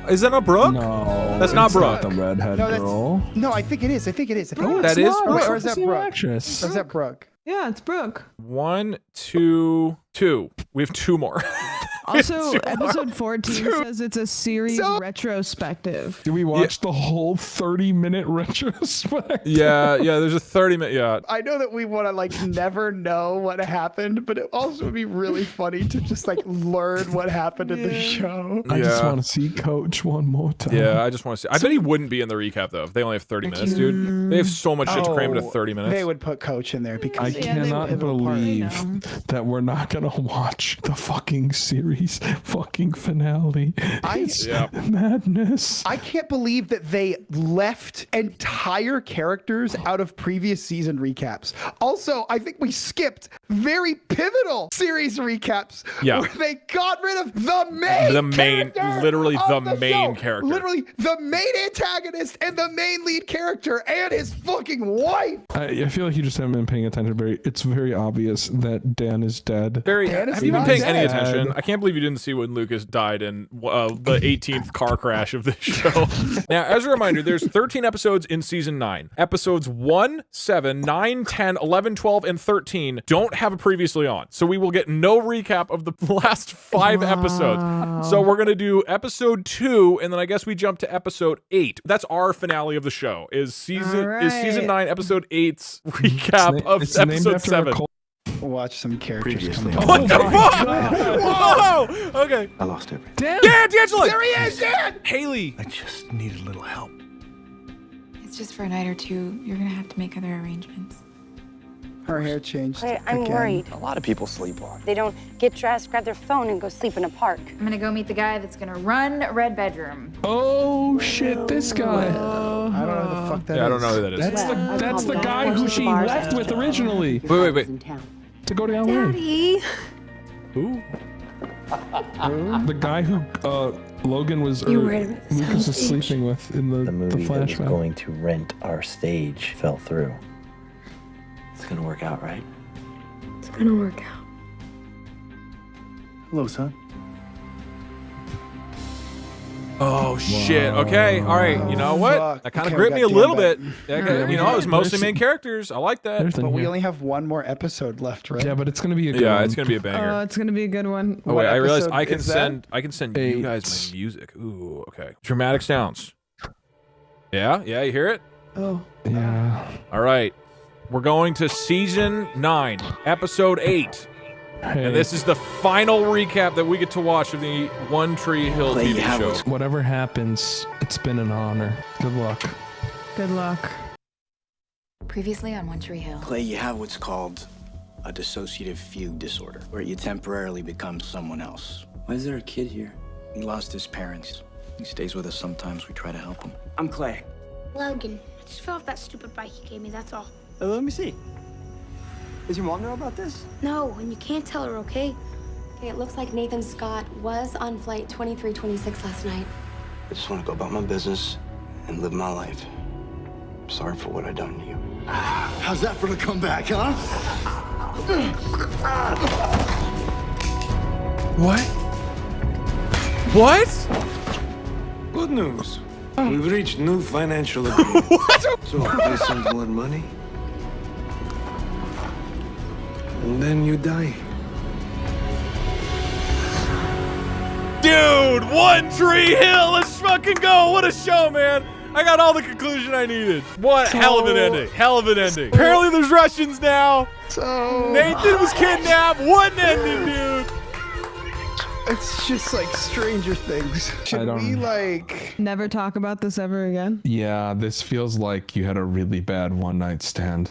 Is that not Brooke? No, that's not Brooke. The redhead girl. No, I think it is. Oh, that is Brooke. Or is that Brooke? Actress. Or is that Brooke? Yeah, it's Brooke. 1, 2, 2. We have 2 more. Also, episode 14 says it's a series retrospective. Do we watch the whole 30-minute retrospective? Yeah, there's a 30-minute, yeah. I know that we want to like never know what happened, but it also would be really funny to just like learn what happened in the show. I just want to see Coach one more time. Yeah, I just want to see. I bet he wouldn't be in the recap though if they only have 30 minutes, dude. They have so much shit to cram into 30 minutes. They would put Coach in there because I cannot believe that we're not gonna watch the fucking series fucking finale. It's madness. I can't believe that they left entire characters out of previous season recaps. Also, I think we skipped very pivotal series recaps where they got rid of the main literally the main character. Literally the main antagonist and the main lead character and his fucking wife. I feel like you just haven't been paying attention. It's very obvious that Dan is dead. Barry, have you been paying any attention? I can't believe you didn't see when Lucas died in the 18th car crash of this show. Now, as a reminder, there's 13 episodes in season 9. Episodes 1, 7, 9, 10, 11, 12, and 13 don't have a previously on. So we will get no recap of the last 5 episodes. So we're going to do episode 2, and then I guess we jump to episode 8. That's our finale of the show, is season 9, episode 8's recap of episode 7. Watch some characters come What the fuck? Whoa! Okay. I lost everything. Dan, D'Angelo! There he is, Dan! Haley! I just need a little help. It's just for a night or 2. You're gonna have to make other arrangements. Her hair changed. I'm worried. A lot of people sleepwalk. They don't get dressed, grab their phone, and go sleep in a park. I'm gonna go meet the guy that's gonna run Red Bedroom. Oh shit, this guy. I don't know who the fuck that is. I don't know who that is. That's the guy who she left with originally. Wait. To go down there. Daddy. Who? The guy who Logan was Lucas was sleeping with in the movie that was flashback. going to rent our stage fell through. It's gonna work out, right? It's gonna work out. Hello, son. Oh shit. Okay. All right. You know what? Fuck. That kind of Okay, gripped we me a got little Dan bit. back. Okay, you know, it was mostly main characters. I like that. But we only have one more episode left, right? Yeah, but it's gonna be a good Yeah, one. it's gonna be a banger. Oh, it's gonna be a good one. Oh wait, I realized episode I can is that? send you guys my music. Ooh, okay. Dramatic sounds. Yeah, you hear it? Oh. Yeah. All right. We're going to season 9, episode 8. Hey. And this is the final recap that we get to watch of the One Tree Hill TV show. Whatever happens, it's been an honor. Good luck. Good luck. Previously on One Tree Hill. Clay, you have what's called a dissociative fugue disorder, where you temporarily become someone else. Why is there a kid here? He lost his parents. He stays with us sometimes. We try to help him. I'm Clay. Logan, I just fell off that stupid bike you gave me, that's all. Let me see. Does your mom know about this? No, and you can't tell her, okay? Okay, it looks like Nathan Scott was on flight 2326 last night. I just want to go about my business and live my life. I'm sorry for what I done to you. How's that for the comeback, huh? What? What? Good news. We've reached new financial agreement. So pay some more money. And then you die. Dude, One Tree Hill, let's fucking go. What a show, man. I got all the conclusion I needed. What hell of an ending. Hell of an ending. Apparently there's Russians now. Nathan was kidnapped. What an ending, dude. It's just like Stranger Things. Should we like never talk about this ever again? Yeah, this feels like you had a really bad one-night stand.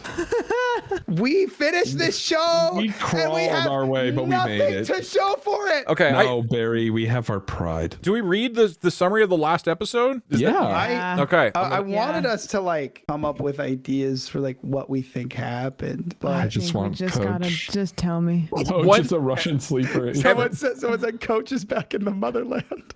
We finished this show. We crawled our way, but we made it. Nothing to show for it. Okay. No, Barry, we have our pride. Do we read the summary of the last episode? Okay. I wanted us to like come up with ideas for like what we think happened, but I just want Just gotta just tell me. Coach is a Russian sleeper. someone said Coach is back in the motherland.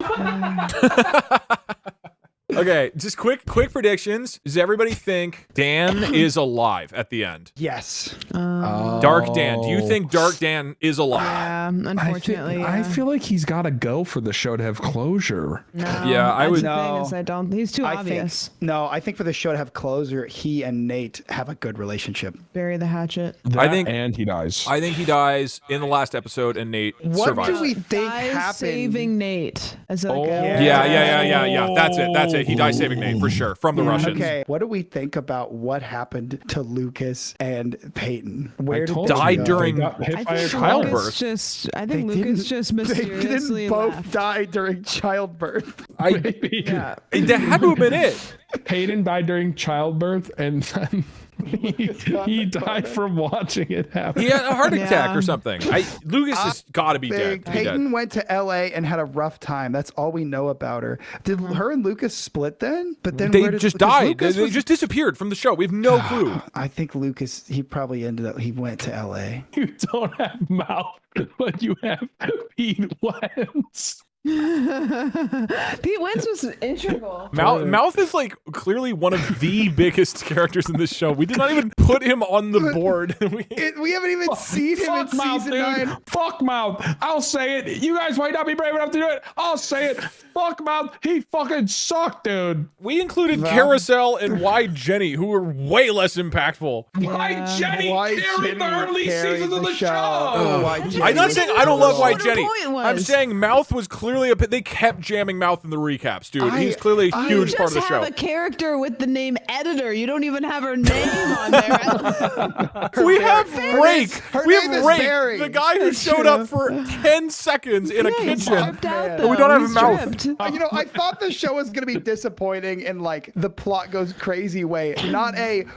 Okay, just quick predictions. Does everybody think Dan is alive at the end? Yes. Dark Dan. Do you think Dark Dan is alive? Yeah, unfortunately. I feel like he's got to go for the show to have closure. No, yeah, I would. I don't. He's too obvious. I think for the show to have closure, he and Nate have a good relationship. Bury the hatchet. And he dies. I think he dies in the last episode, and Nate survives. What do we think happened? Saving Nate. As like Yeah. That's it. He dies saving Nate for sure from the Russians. Okay. What do we think about what happened to Lucas and Peyton? Where did they died go? during I think childbirth. I think Lucas just mysteriously They didn't both left. die during childbirth. Yeah. That had to have been it. Peyton died during childbirth, and then he died from watching it happen. He had a heart attack or something. Lucas has got to be dead. Peyton went to LA and had a rough time. That's all we know about her. Did her and Lucas split then? But then they just died. They just disappeared from the show. We have no clue. I think Lucas, he probably he went to LA. You don't have mouth, but you have Pete Wentz. Pete Wentz was integral. Mouth is like clearly one of the biggest characters in this show. We did not even put him on the board. We haven't even seen him in season 9. Fuck Mouth. I'll say it. You guys might not be brave enough to do it. I'll say it. Fuck Mouth. He fucking sucked, dude. We included Carousel and Why Jenny, who were way less impactful. Why Jenny carried the early seasons of the show. I'm not saying I don't love Why What her Jenny. point was. I'm saying Mouth was clearly they kept jamming Mouth in the recaps, dude. He's clearly a huge part of the show. You just have a character with the name Editor. You don't even have her name on there. We have Rake. We have Rake, Barry. the guy who showed up for 10 seconds in a kitchen. But We don't have a mouth. I thought the show was going to be disappointing in like the plot goes crazy way. Not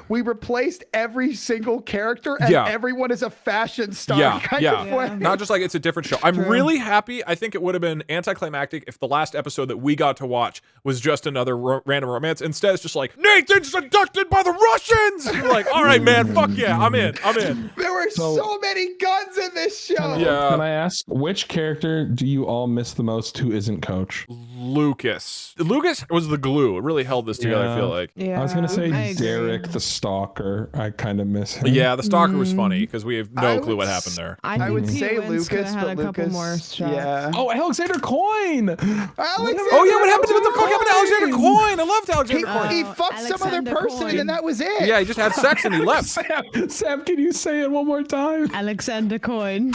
we replaced every single character and everyone is a fashion star kind of way. Not just like it's a different show. I'm really happy. I think it would have been anticlimactic if the last episode that we got to watch was just another random romance. Instead, it's just like, Nathan's abducted by the Russians! You're like, all right, man, fuck yeah, I'm in. There were so many guns in this show. Yeah. Can I ask, which character do you all miss the most who isn't Coach? Lucas. Lucas was the glue. It really held this together, I feel like. Yeah, I was gonna say I agree. Derek the stalker. I kind of miss him. Yeah, the stalker was funny because we have no clue what happened there. I would say Lucas, had but a couple Lucas, more shots. yeah. Oh, Alexander Coin. Oh yeah, what happened to Alexander Coin? I loved Alexander Coin. He fucked some other person and that was it. Yeah, he just had sex and he left. Sam, can you say it one more time? Alexander Coin.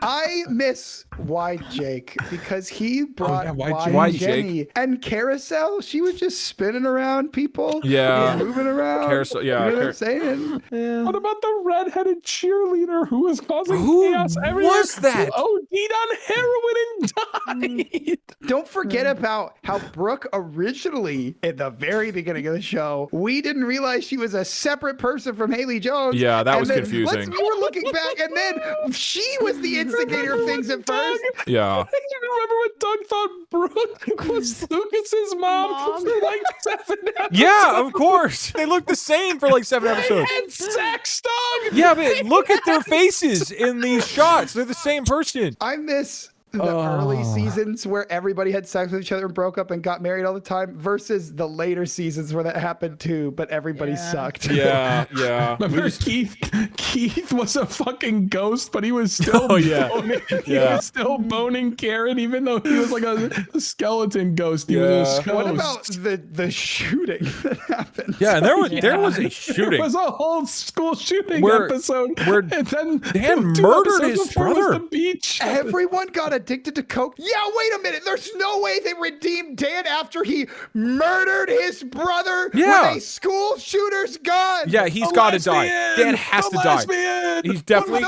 I miss Why Jake because he brought Why Jenny Jake? and Carousel. She was just spinning around people. Yeah. moving around. Carousel, yeah. You know what I'm saying? Yeah. What about the redheaded cheerleader who was causing Who chaos everywhere? was that? Who OD'd on heroin and died. Don't forget about how Brooke originally, at the very beginning of the show, we didn't realize she was a separate person from Haley Jones. Yeah, that And was then confusing. We were looking back, and then she was the instigator of things at first. Yeah. You remember when Doug thought Brooke was Lucas's mom for like 7 episodes? Yeah, of course. They look the same for like 7 episodes. And sex, Doug. Yeah, but look at their faces in these shots. They're the same person. I miss the early seasons where everybody had sex with each other and broke up and got married all the time versus the later seasons where that happened too, but everybody sucked. Yeah, yeah. Remember Keith was a fucking ghost, but he was still boning. He was still boning Karen, even though he was like a skeleton ghost. He was a ghost. What about the shooting that happened? Yeah, and there was a shooting. There was a whole school shooting episode where and then Dan 2 murdered episodes his before was brother. the beach. Everyone got addicted to coke. Yeah, wait a minute. There's no way they redeemed Dan after he murdered his brother with a school shooter's gun. Yeah, he's got to die. Dan has to die. He's definitely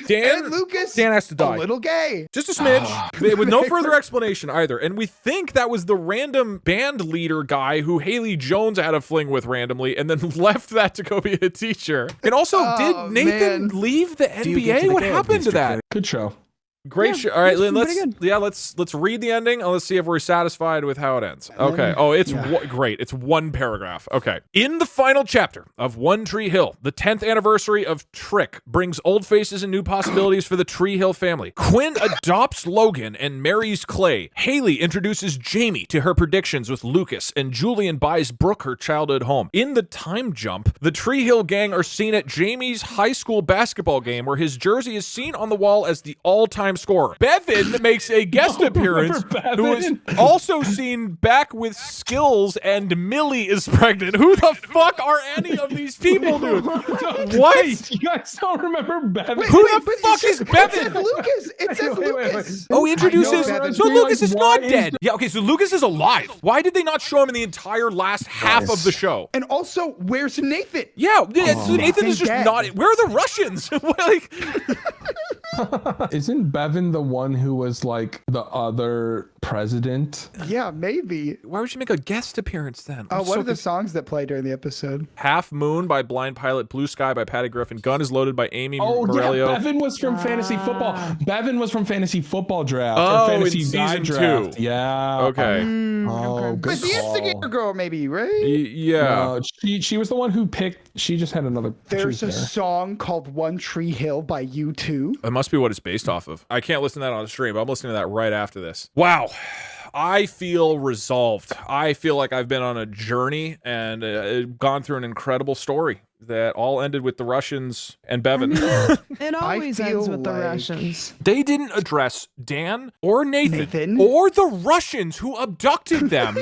Dan. And Lucas, Dan has to die. a little gay. Just a smidge, with no further explanation either. And we think that was the random band leader guy who Haley Jones had a fling with randomly, and then left that to go be a teacher. And also, did Nathan leave the NBA? What happened to that? Good show. Great show. All right, Lynn, let's read the ending and let's see if we're satisfied with how it ends. Okay. Oh, it's great. It's one paragraph. Okay. In the final chapter of One Tree Hill, the 10th anniversary of Trick brings old faces and new possibilities for the Tree Hill family. Quinn adopts Logan and marries Clay. Haley introduces Jamie to her predictions with Lucas, and Julian buys Brooke her childhood home. In the time jump, the Tree Hill gang are seen at Jamie's high school basketball game where his jersey is seen on the wall as the all-time scorer. Bevan makes a guest appearance who is also seen back with Skills, and Millie is pregnant. Who the fuck are any of these people, dude? What? You guys don't remember Bevan? Who the fuck is Bevan? It says Lucas. It says Lucas. Oh, he introduces. So Lucas is not why dead. Yeah, okay, so Lucas is alive. Why did they not show him in the entire last half of the show? And also, where's Nathan? Yeah, so Nathan is just dead. not. Where are the Russians? Like, Isn't Bevan the one who was like the other president? Yeah, maybe. why would you make a guest appearance then? Oh, what are the songs that play during the episode? Half Moon by Blind Pilot, Blue Sky by Patty Griffin, Gun is Loaded by Amy Morello. Yeah, Bevan was from Fantasy Football. Bevan was from Fantasy Football Draft. Oh, or Fantasy in Guide season Draft. 2. Yeah. Okay. Oh, good But the call. instigator girl, maybe, right? Yeah. No, she was the one who picked. She just had another. There's she a was there. song called One Tree Hill by U2. It must be what it's based off of. I can't listen to that on the stream, but I'm listening to that right after this. Wow. I feel resolved. I feel like I've been on a journey and gone through an incredible story that all ended with the Russians and Bevan. It always ends with the Russians. They didn't address Dan or Nathan or the Russians who abducted them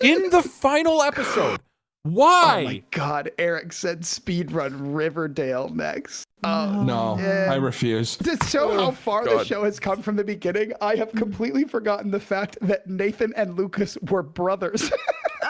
in the final episode. Why? Oh my God, Eric said speedrun Riverdale next. No, I refuse. To show how far the God. show has come from the beginning, I have completely forgotten the fact that Nathan and Lucas were brothers.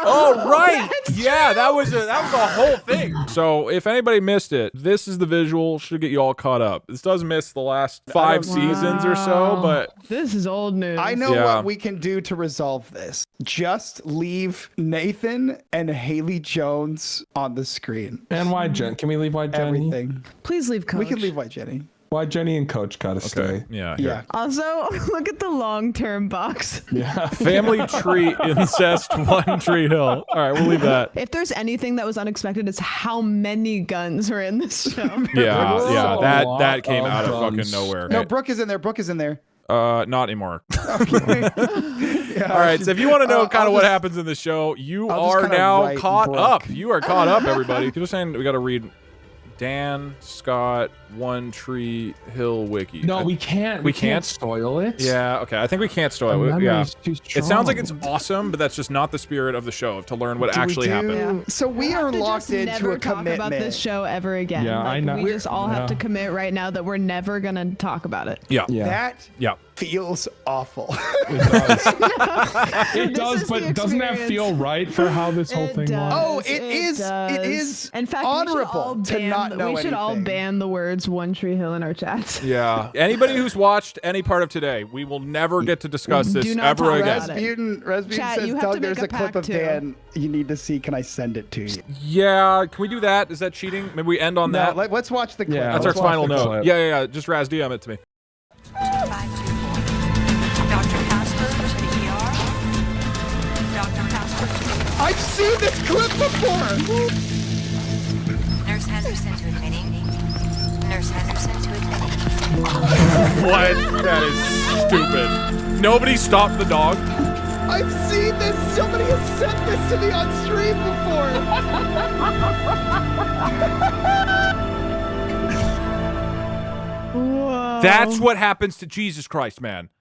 Oh, right. Yeah, that was a whole thing. So if anybody missed it, this is the visual. Should get you all caught up. This does miss the last 5 seasons or so, but This is old news. I know what we can do to resolve this. Just leave Nathan and Haley Jones on the screen. And why Jen? Can we leave White Jenny? Everything. Please leave Coach. We can leave White Jenny. Why Jenny and Coach gotta stay? Yeah. Yeah. Also, look at the long-term box. Yeah. Family Tree Incest One Tree Hill. All right, we'll leave that. If there's anything that was unexpected, it's how many guns were in this show. Yeah, There was a that lot came out of guns. fucking nowhere. No, Brooke is in there. Brooke is in there. Not anymore. Okay. Yeah, All right, so if you want to know kind I'll of what just- happens in the show, you I'll just are kinda now write caught Brooke. up. You are caught up, everybody. People saying we got to read Dan Scott One Tree Hill wiki. No, we can't. We can't spoil it. Yeah, okay. I think we can't spoil The it. memory Yeah. is too It sounds like strong. it's awesome, but that's just not the spirit of the show, to learn what Do we actually do- happened. So we are locked into never a talk commitment. about this show ever again. Yeah, I know. We just all have to Yeah. commit right now that we're never gonna talk about it. Yeah. That yeah. feels awful. It does, but doesn't that feel right for how this whole thing was? Oh, it is. It does. is In fact, honorable to not know We should all anything. ban the words One Tree Hill in our chats. Yeah. Anybody who's watched any part of today, we will never get to discuss this Do not ever talk again. about it. Rasputin Chat, says, you have Doug, to there's make a clip pact of too. Dan you need to see. Can I send it to you? Yeah, can we do that? Is that cheating? Maybe we end on No, that. let's watch the clip. That's our Let's watch final the note. clip. Yeah. Just Raz DM it to me. Dr. Casper to the ER. Dr. Casper to the I've seen this clip before. Nurse Henderson to admitting. Nurse Henderson to admitting. What? That is stupid. Nobody stopped the dog. I've seen this. Somebody has sent this to me on stream before. That's what happens to Jesus Christ, man.